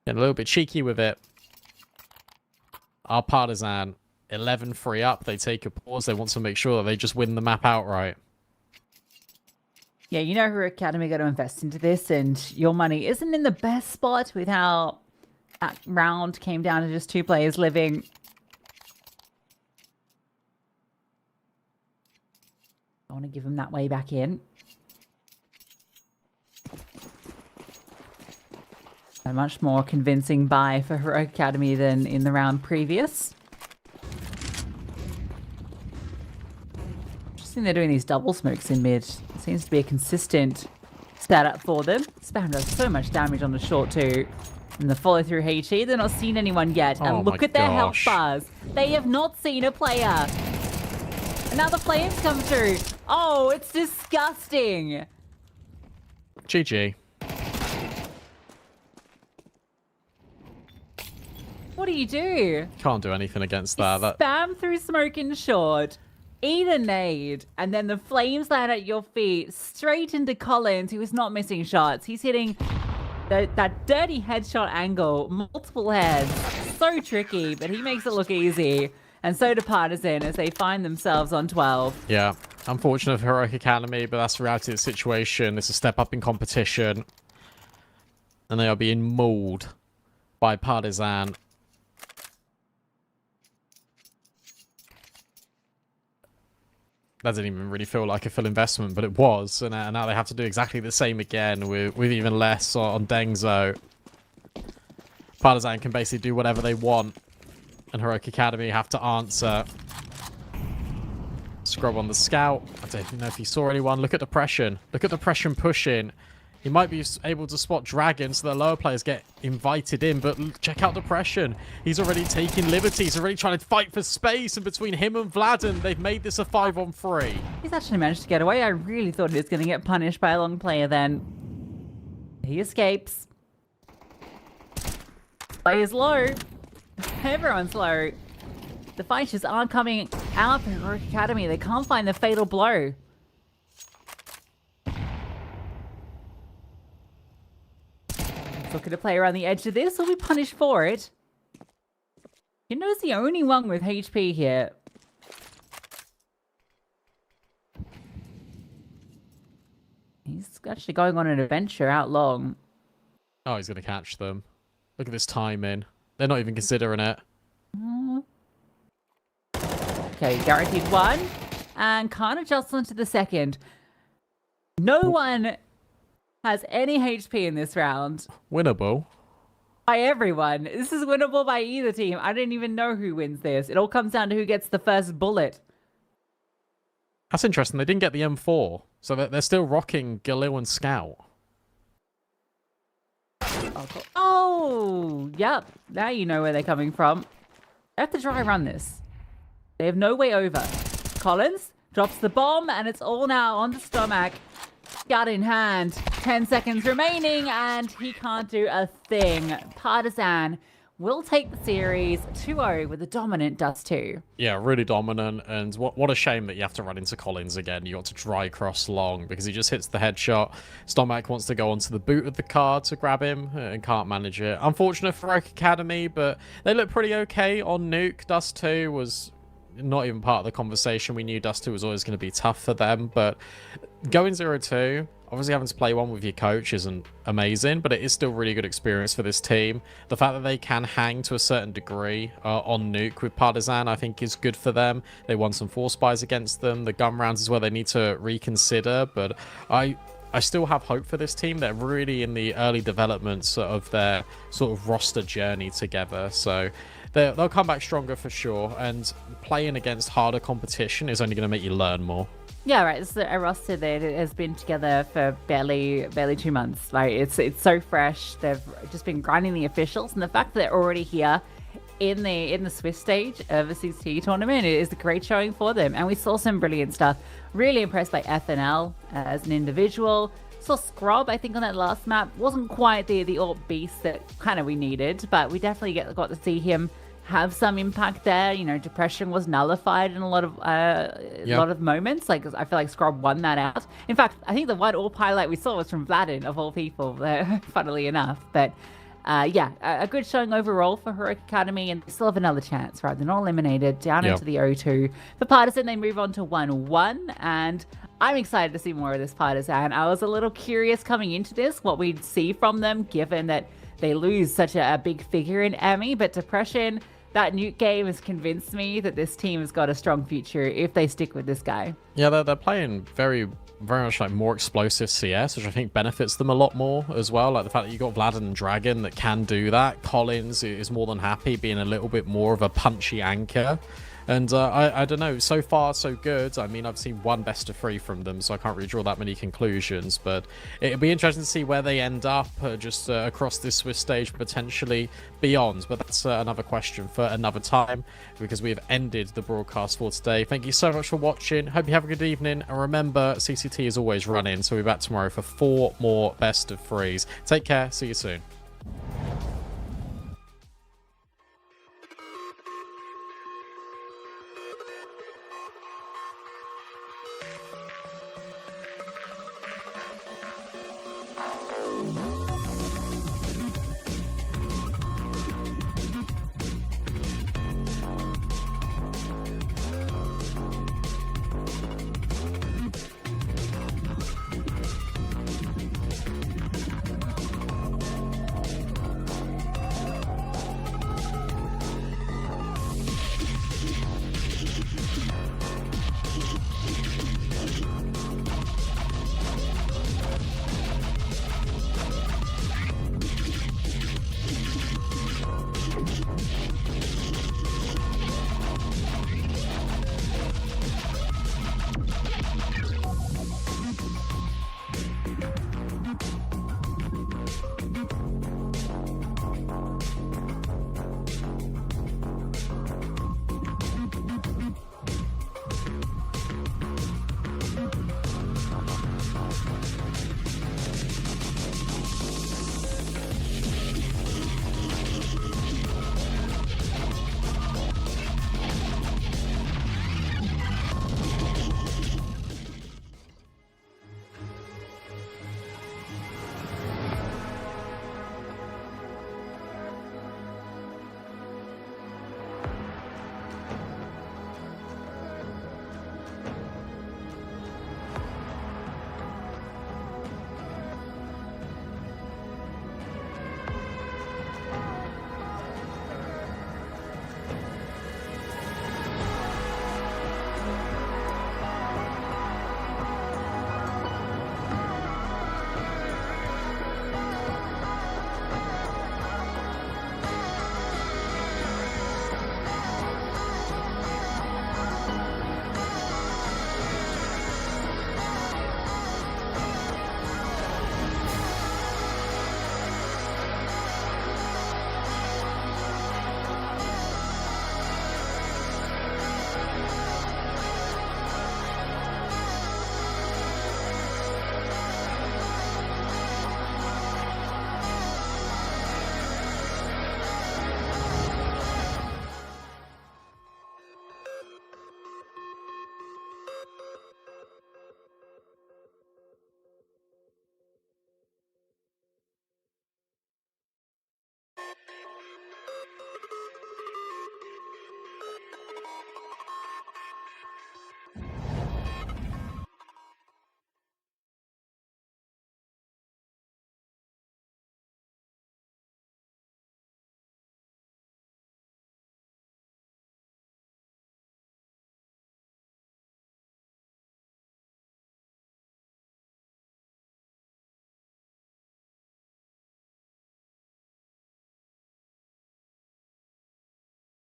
And a little bit cheeky with it. Our Partizan, 11-3 up. They take a pause. They want to make sure that they just win the map outright. Yeah, you know her academy got to invest into this, and your money isn't in the best spot with how that round came down to just 2 players living. I want to give him that way back in. A much more convincing buy for Heroic Academy than in the round previous. Interesting they're doing these double smokes in mid. It seems to be a consistent setup for them. Spam does so much damage on the short too. And the follow through HE, they're not seen anyone yet. And look at their health bars. They have not seen a player. And now the flames come through. Oh, it's disgusting. GG. What do you do? Can't do anything against that. Spam through smoke in short, eat a nade, and then the flames land at your feet straight into Collins, who is not missing shots. He's hitting that dirty headshot angle, multiple heads. So tricky, but he makes it look easy. And so do Partizan as they find themselves on 12. Yeah, unfortunate for Heroic Academy, but that's the reality of the situation. It's a step up in competition. And they are being mauled by Partizan. That didn't even really feel like a full investment, but it was. And now they have to do exactly the same again with even less on Dengzo. Partizan can basically do whatever they want. And Heroic Academy have to answer. Scrub on the scout. I don't even know if he saw anyone. Look at Depression. Look at Depression pushing. He might be able to spot Dragon so the lower players get invited in, but check out Depression. He's already taking liberties. He's already trying to fight for space, and between him and Vladen, they've made this a 5-on-3. He's actually managed to get away. I really thought he was going to get punished by a long player then. He escapes. Player's low. Everyone's low. The fighters aren't coming out for Heroic Academy. They can't find the fatal blow. Looking to play around the edge of this, will be punished for it. You know, it's the only one with HP here. He's actually going on an adventure out long. Oh, he's going to catch them. Look at this timing. They're not even considering it. Okay, guaranteed one. And can't adjust onto the second. No one has any HP in this round. Winnable. By everyone. This is winnable by either team. I don't even know who wins this. It all comes down to who gets the first bullet. That's interesting. They didn't get the M4. So they're still rocking Galil and Scout. Oh, yep. Now you know where they're coming from. They have to dry run this. They have no way over. Collins drops the bomb, and it's all now on the stomach. Gun in hand. 10 seconds remaining, and he can't do a thing. Partizan will take the series 2-0 with a dominant Dust 2. Yeah, really dominant, and what a shame that you have to run into Collins again. You got to dry cross long because he just hits the headshot. Stomac wants to go onto the boot of the car to grab him and can't manage it. Unfortunate for Heroic Academy, but they look pretty okay on Nuke. Dust 2 was not even part of the conversation. We knew Dust 2 was always going to be tough for them, but going 0-2, obviously having to play one with your coach isn't amazing, but it is still really good experience for this team. The fact that they can hang to a certain degree on Nuke with Partizan, I think is good for them. They won some force buys against them. The gun rounds is where they need to reconsider, but I still have hope for this team. They're really in the early developments of their sort of roster journey together, so they'll come back stronger for sure, and playing against harder competition is only going to make you learn more. Yeah, right. It's a roster that has been together for barely 2 months. Like it's so fresh. They've just been grinding the officials, and the fact that they're already here in the Swiss stage of a CCT tournament is a great showing for them. And we saw some brilliant stuff. Really impressed by FNL as an individual. Saw Scrub, I think, on that last map. Wasn't quite the AWP beast that kind of we needed, but we definitely got to see him have some impact there. You know, depression was nullified in a lot of moments. Like, I feel like Scrub won that out. In fact, I think the one AWP highlight we saw was from Vladin, of all people, funnily enough. But yeah, a good showing overall for Heroic Academy, and they still have another chance, right? They're not eliminated, down into the O2. For Partisan, they move on to 1-1, and I'm excited to see more of this Partisan. I was a little curious coming into this what we'd see from them, given that they lose such a big figure in Emmy, but Depression, that Nuke game has convinced me that this team has got a strong future if they stick with this guy. Yeah, they're playing very much like more explosive CS, which I think benefits them a lot more as well. Like the fact that you got Vlad and Dragon that can do that. Collins is more than happy being a little bit more of a punchy anchor. And I don't know, so far so good. I mean, I've seen one best of 3 from them, so I can't really draw that many conclusions. But it'll be interesting to see where they end up just across this Swiss stage, potentially beyond. But that's another question for another time, because we have ended the broadcast for today. Thank you so much for watching. Hope you have a good evening. And remember, CCT is always running, so we'll be back tomorrow for 4 more best of 3s. Take care. See you soon.